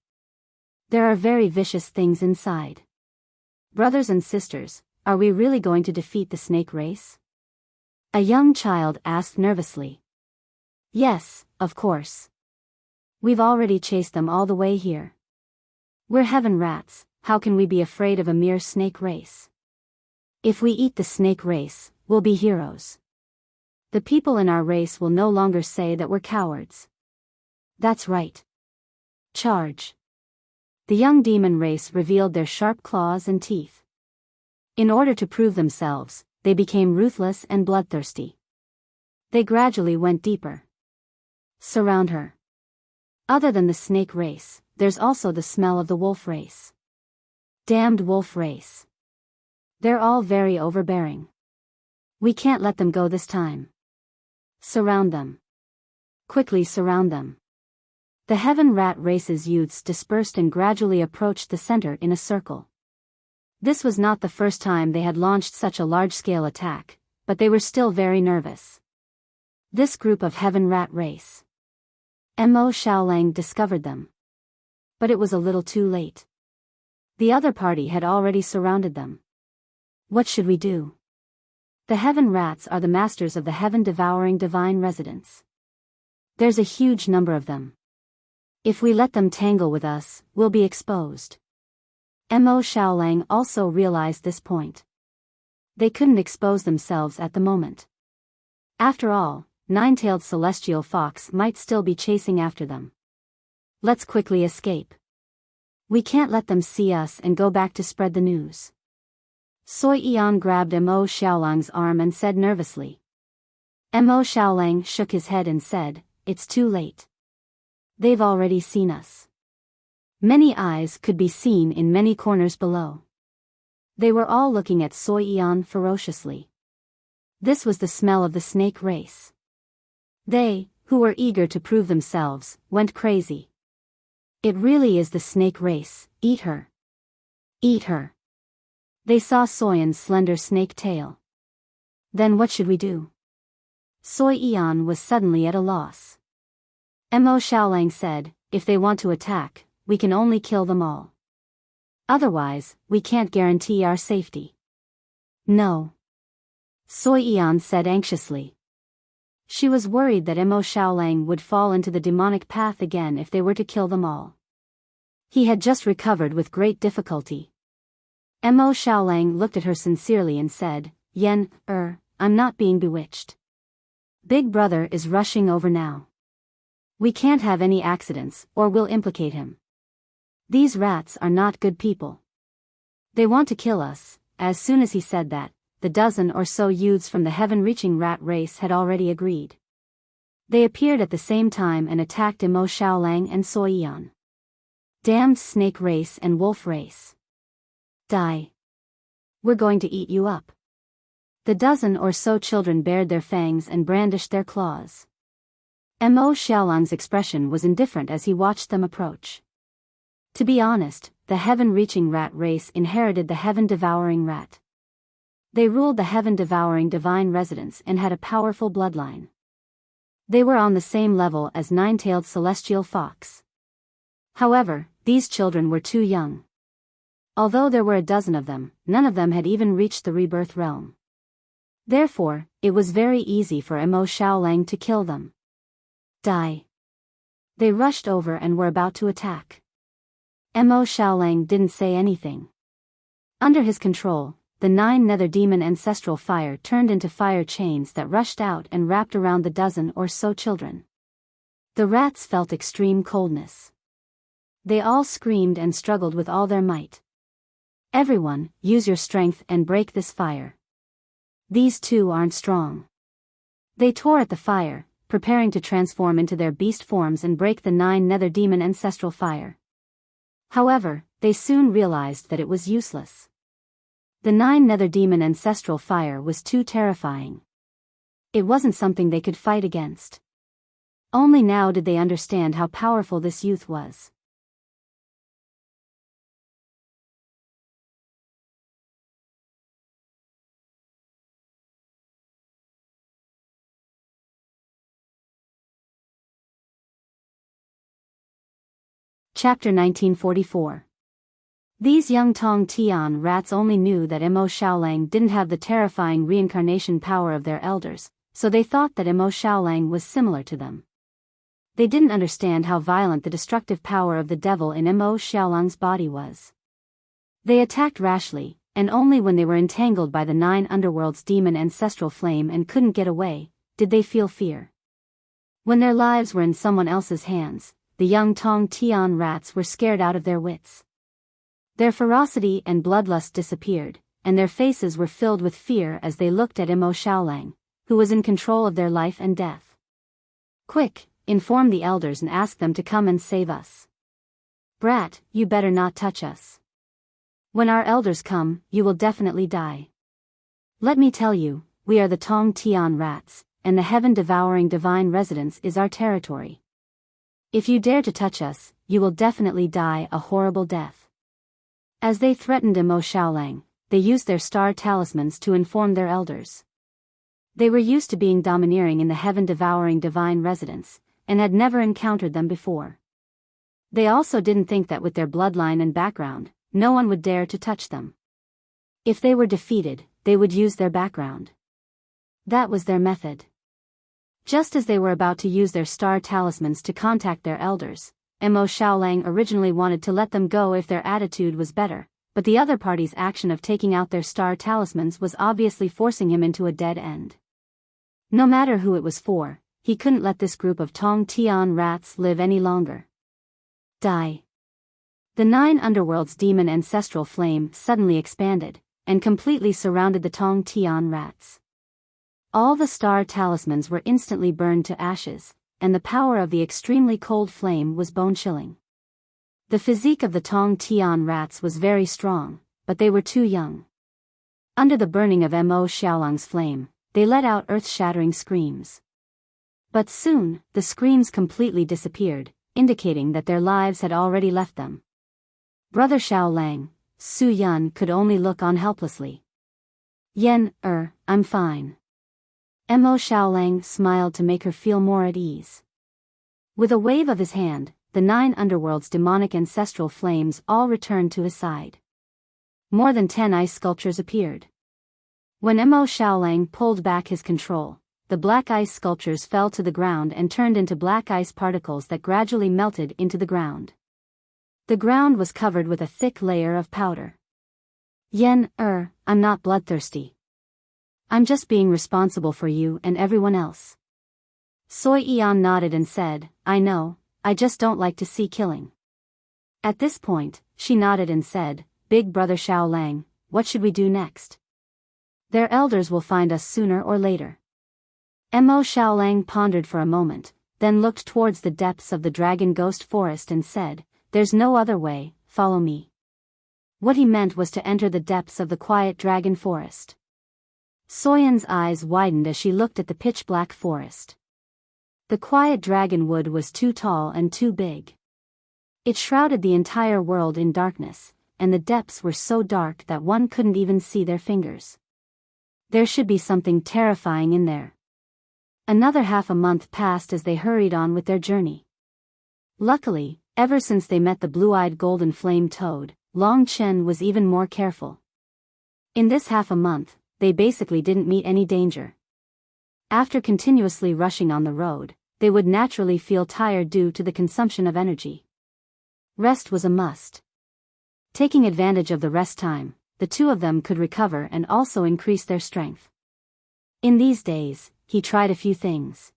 There are very vicious things inside. Brothers and sisters, are we really going to defeat the snake race? A young child asked nervously. Yes, of course. We've already chased them all the way here. We're heaven rats, how can we be afraid of a mere snake race? If we eat the snake race, we'll be heroes. The people in our race will no longer say that we're cowards. That's right. Charge. The young demon race revealed their sharp claws and teeth. In order to prove themselves, they became ruthless and bloodthirsty. They gradually went deeper. Surround her. Other than the snake race, there's also the smell of the wolf race. Damned wolf race. They're all very overbearing. We can't let them go this time. Surround them. Quickly surround them. The heaven rat race's youths dispersed and gradually approached the center in a circle. This was not the first time they had launched such a large-scale attack, but they were still very nervous. This group of heaven rat race. Mo Xiaolang discovered them. But it was a little too late. The other party had already surrounded them. What should we do? The heaven rats are the masters of the heaven-devouring divine residents. There's a huge number of them. If we let them tangle with us, we'll be exposed. Mo Xiaolang also realized this point. They couldn't expose themselves at the moment. After all, nine-tailed celestial fox might still be chasing after them. Let's quickly escape. We can't let them see us and go back to spread the news. Soi Yan grabbed Mo Xiaolang's arm and said nervously. Mo Xiaolang shook his head and said, it's too late. They've already seen us. Many eyes could be seen in many corners below. They were all looking at Soi Yan ferociously. This was the smell of the snake race. They, who were eager to prove themselves, went crazy. It really is the snake race, eat her. Eat her. They saw Soyan's slender snake tail. Then what should we do? Soy Ian was suddenly at a loss. Mo Xiaolang said, if they want to attack, we can only kill them all. Otherwise, we can't guarantee our safety. No. Soy Ian said anxiously. She was worried that Mo Xiaolang would fall into the demonic path again if they were to kill them all. He had just recovered with great difficulty. Mo Xiaolang looked at her sincerely and said, Yen, I'm not being bewitched. Big Brother is rushing over now. We can't have any accidents, or we'll implicate him. These rats are not good people. They want to kill us. As soon as he said that, the dozen or so youths from the heaven-reaching rat race had already agreed. They appeared at the same time and attacked Mo Xiaolang and Soy Ian. Damned snake race and wolf race. Die. We're going to eat you up. The dozen or so children bared their fangs and brandished their claws. Mo Xiaolang's expression was indifferent as he watched them approach. To be honest, the heaven-reaching rat race inherited the heaven-devouring rat. They ruled the heaven-devouring divine residence and had a powerful bloodline. They were on the same level as nine-tailed celestial fox. However, these children were too young. Although there were a dozen of them, none of them had even reached the rebirth realm. Therefore, it was very easy for Mo Xiaolang to kill them. Die. They rushed over and were about to attack. Mo Xiaolang didn't say anything. Under his control, the 9 nether demon ancestral fire turned into fire chains that rushed out and wrapped around the dozen or so children. The rats felt extreme coldness. They all screamed and struggled with all their might. Everyone, use your strength and break this fire. These two aren't strong. They tore at the fire, preparing to transform into their beast forms and break the 9 nether demon ancestral fire. However, they soon realized that it was useless. The 9 nether demon ancestral fire was too terrifying. It wasn't something they could fight against. Only now did they understand how powerful this youth was. Chapter 1944. These young Tong Tian rats only knew that Mo Xiaolang didn't have the terrifying reincarnation power of their elders, so they thought that Mo Xiaolang was similar to them. They didn't understand how violent the destructive power of the devil in Mo Xiaolang's body was. They attacked rashly, and only when they were entangled by the 9 underworld's demon ancestral flame and couldn't get away, did they feel fear. When their lives were in someone else's hands, the young Tong Tian rats were scared out of their wits. Their ferocity and bloodlust disappeared, and their faces were filled with fear as they looked at Mo Xiaolang, who was in control of their life and death. Quick, inform the elders and ask them to come and save us. Brat, you better not touch us. When our elders come, you will definitely die. Let me tell you, we are the Tong Tian rats, and the heaven-devouring divine residence is our territory. If you dare to touch us, you will definitely die a horrible death. As they threatened Mo Xiaolang, they used their star talismans to inform their elders. They were used to being domineering in the heaven-devouring divine residence, and had never encountered them before. They also didn't think that with their bloodline and background, no one would dare to touch them. If they were defeated, they would use their background. That was their method. Just as they were about to use their star talismans to contact their elders, Mo Xiaolang originally wanted to let them go if their attitude was better, but the other party's action of taking out their star talismans was obviously forcing him into a dead end. No matter who it was for, he couldn't let this group of Tong Tian rats live any longer. Die. The 9 underworld's demon ancestral flame suddenly expanded, and completely surrounded the Tong Tian rats. All the star talismans were instantly burned to ashes, and the power of the extremely cold flame was bone-chilling. The physique of the Tong Tian rats was very strong, but they were too young. Under the burning of Mo Xiaolang's flame, they let out earth-shattering screams. But soon, the screams completely disappeared, indicating that their lives had already left them. Brother Xiaolang, Su Yun could only look on helplessly. Yen, I'm fine. Mo Xiaolang smiled to make her feel more at ease. With a wave of his hand, the 9 underworld's demonic ancestral flames all returned to his side. More than 10 ice sculptures appeared. When Mo Xiaolang pulled back his control, the black ice sculptures fell to the ground and turned into black ice particles that gradually melted into the ground. The ground was covered with a thick layer of powder. I'm not bloodthirsty. I'm just being responsible for you and everyone else. Soi Yan nodded and said, I know, I just don't like to see killing. At this point, she nodded and said, Big Brother Xiaolang, what should we do next? Their elders will find us sooner or later. Mo Xiaolang pondered for a moment, then looked towards the depths of the dragon ghost forest and said, There's no other way, follow me. What he meant was to enter the depths of the quiet dragon forest. Soyan's eyes widened as she looked at the pitch-black forest. The quiet dragon wood was too tall and too big. It shrouded the entire world in darkness, and the depths were so dark that one couldn't even see their fingers. There should be something terrifying in there. Another half a month passed as they hurried on with their journey. Luckily, ever since they met the blue-eyed golden flame toad, Long Chen was even more careful. In this half a month, they basically didn't meet any danger. After continuously rushing on the road, they would naturally feel tired due to the consumption of energy. Rest was a must. Taking advantage of the rest time, the two of them could recover and also increase their strength. In these days, he tried a few things.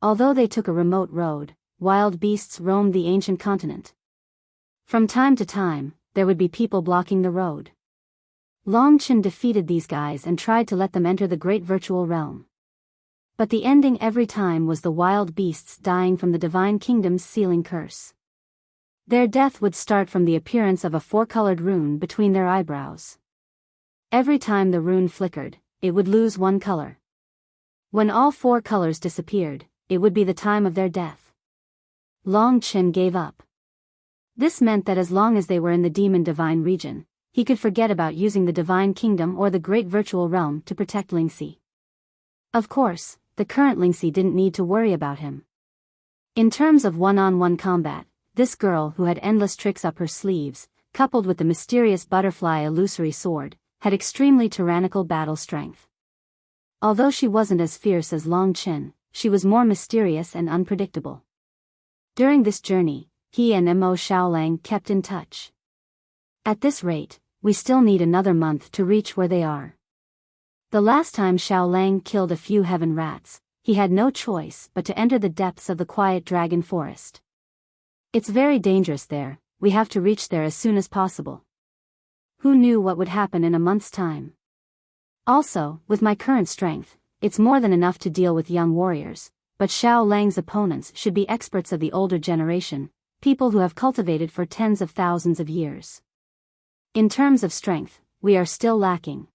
Although they took a remote road, wild beasts roamed the ancient continent. From time to time, there would be people blocking the road. Long Chen defeated these guys and tried to let them enter the great virtual realm. But the ending every time was the wild beasts dying from the divine kingdom's sealing curse. Their death would start from the appearance of a 4-colored rune between their eyebrows. Every time the rune flickered, it would lose 1 color. When all 4 colors disappeared, it would be the time of their death. Long Chen gave up. This meant that as long as they were in the demon divine region, he could forget about using the divine kingdom or the great virtual realm to protect Lingxi. Of course, the current Lingxi didn't need to worry about him. In terms of one-on-one combat, this girl who had endless tricks up her sleeves, coupled with the mysterious butterfly illusory sword, had extremely tyrannical battle strength. Although she wasn't as fierce as Long Chen, she was more mysterious and unpredictable. During this journey, he and Mo Xiaolang kept in touch. At this rate, we still need another month to reach where they are. The last time Xiaolang killed a few heaven rats, he had no choice but to enter the depths of the quiet dragon forest. It's very dangerous there, we have to reach there as soon as possible. Who knew what would happen in a month's time? Also, with my current strength, it's more than enough to deal with young warriors, but Xiaolang's opponents should be experts of the older generation, people who have cultivated for tens of thousands of years. In terms of strength, we are still lacking.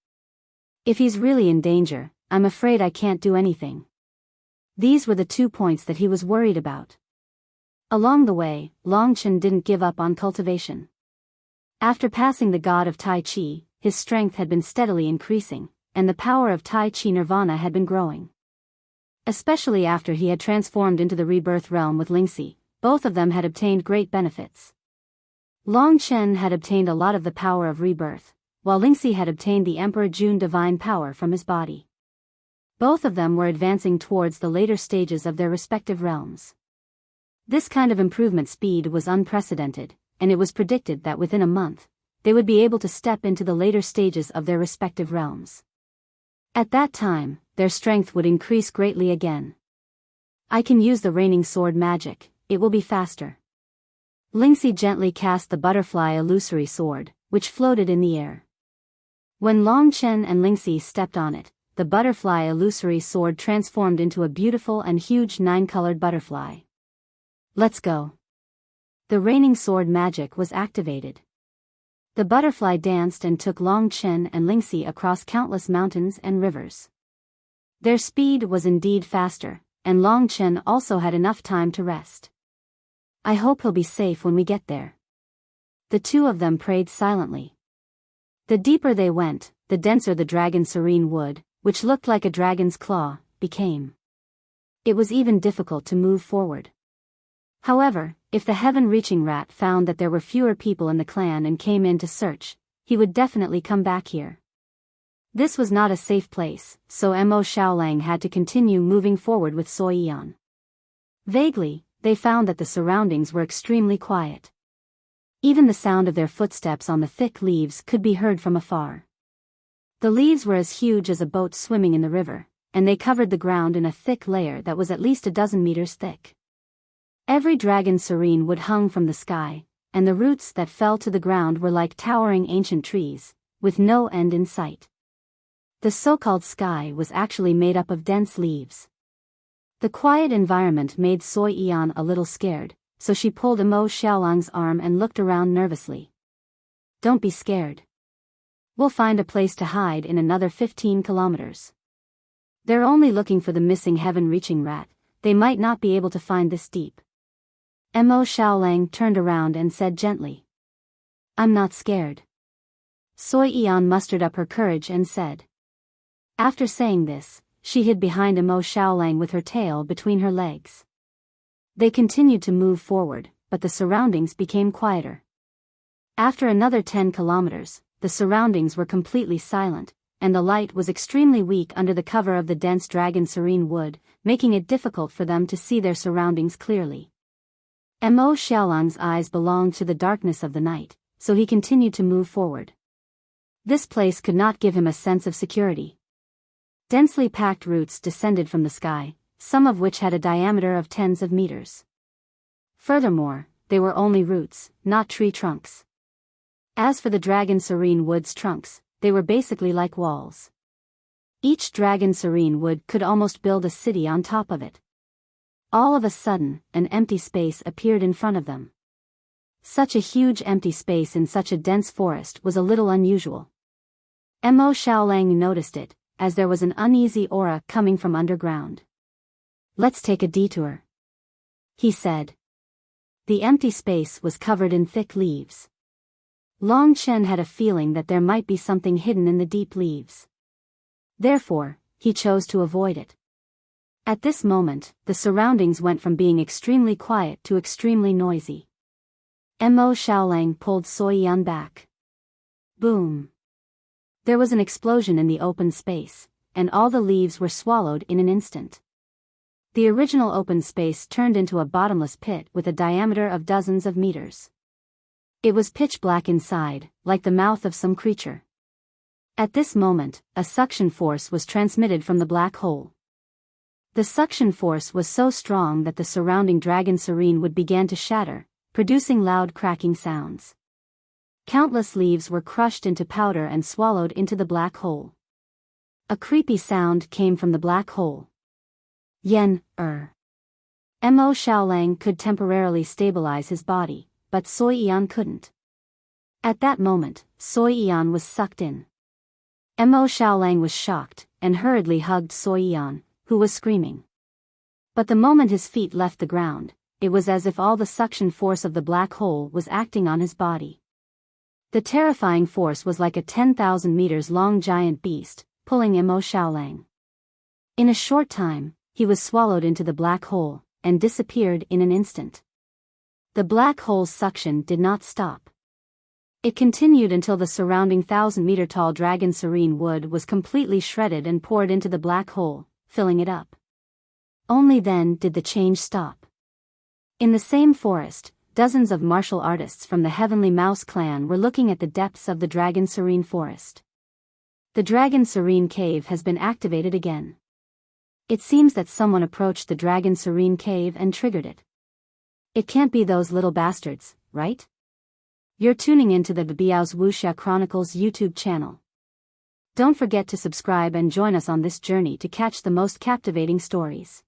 If he's really in danger, I'm afraid I can't do anything. These were the 2 points that he was worried about. Along the way, Long Chen didn't give up on cultivation. After passing the god of Tai Chi, his strength had been steadily increasing, and the power of Tai Chi Nirvana had been growing. Especially after he had transformed into the rebirth realm with Lingxi, both of them had obtained great benefits. Long Chen had obtained a lot of the power of rebirth, while Lingxi had obtained the Emperor Jun divine power from his body. Both of them were advancing towards the later stages of their respective realms. This kind of improvement speed was unprecedented, and it was predicted that within a month, they would be able to step into the later stages of their respective realms. At that time, their strength would increase greatly again. I can use the raining sword magic, it will be faster. Lingxi gently cast the butterfly illusory sword, which floated in the air. When Long Chen and Lingxi stepped on it, the butterfly illusory sword transformed into a beautiful and huge 9-colored butterfly. Let's go. The raining sword magic was activated. The butterfly danced and took Long Chen and Lingxi across countless mountains and rivers. Their speed was indeed faster, and Long Chen also had enough time to rest. I hope he'll be safe when we get there. The two of them prayed silently. The deeper they went, the denser the dragon serene wood, which looked like a dragon's claw, became. It was even difficult to move forward. However, if the heaven-reaching rat found that there were fewer people in the clan and came in to search, he would definitely come back here. This was not a safe place, so Mo Xiaolang had to continue moving forward with Sui Yan. Vaguely, they found that the surroundings were extremely quiet. Even the sound of their footsteps on the thick leaves could be heard from afar. The leaves were as huge as a boat swimming in the river, and they covered the ground in a thick layer that was at least a dozen meters thick. Every dragon serene wood hung from the sky, and the roots that fell to the ground were like towering ancient trees, with no end in sight. The so-called sky was actually made up of dense leaves. The quiet environment made Sui Yan a little scared, so she pulled Mo Xiaolang's arm and looked around nervously. "Don't be scared. We'll find a place to hide in another 15 kilometers. They're only looking for the missing heaven-reaching rat, they might not be able to find this deep." Mo Xiaolang turned around and said gently. "I'm not scared." Sui Yan mustered up her courage and said. After saying this, she hid behind Mo Xiaolang with her tail between her legs. They continued to move forward, but the surroundings became quieter. After another 10 kilometers, the surroundings were completely silent, and the light was extremely weak under the cover of the dense dragon serene wood, making it difficult for them to see their surroundings clearly. Mo Xiaolang's eyes belonged to the darkness of the night, so he continued to move forward. This place could not give him a sense of security. Densely packed roots descended from the sky, some of which had a diameter of tens of meters. Furthermore, they were only roots, not tree trunks. As for the dragon serene wood's trunks, they were basically like walls. Each dragon serene wood could almost build a city on top of it. All of a sudden, an empty space appeared in front of them. Such a huge empty space in such a dense forest was a little unusual. Mo Xiaolang noticed it, as there was an uneasy aura coming from underground. "Let's take a detour," he said. The empty space was covered in thick leaves. Long Chen had a feeling that there might be something hidden in the deep leaves. Therefore, he chose to avoid it. At this moment, the surroundings went from being extremely quiet to extremely noisy. Mo Xiaolang pulled Sui Yan back. Boom! There was an explosion in the open space, and all the leaves were swallowed in an instant. The original open space turned into a bottomless pit with a diameter of dozens of meters. It was pitch black inside, like the mouth of some creature. At this moment, a suction force was transmitted from the black hole. The suction force was so strong that the surrounding dragon serene wood began to shatter, producing loud cracking sounds. Countless leaves were crushed into powder and swallowed into the black hole. A creepy sound came from the black hole. Yen, Mo Xiaolang could temporarily stabilize his body, but Sui Yan couldn't. At that moment, Sui Yan was sucked in. Mo Xiaolang was shocked, and hurriedly hugged Sui Yan, who was screaming. But the moment his feet left the ground, it was as if all the suction force of the black hole was acting on his body. The terrifying force was like a 10,000 meters long giant beast, pulling Mo Xiaolang. In a short time, he was swallowed into the black hole, and disappeared in an instant. The black hole's suction did not stop. It continued until the surrounding 1,000-meter-tall dragon serene wood was completely shredded and poured into the black hole, filling it up. Only then did the change stop. In the same forest, dozens of martial artists from the Heavenly Mouse clan were looking at the depths of the Dragon Serene forest. The Dragon Serene cave has been activated again. It seems that someone approached the Dragon Serene cave and triggered it. It can't be those little bastards, right? You're tuning into the Biyao's Wuxia Chronicles YouTube channel. Don't forget to subscribe and join us on this journey to catch the most captivating stories.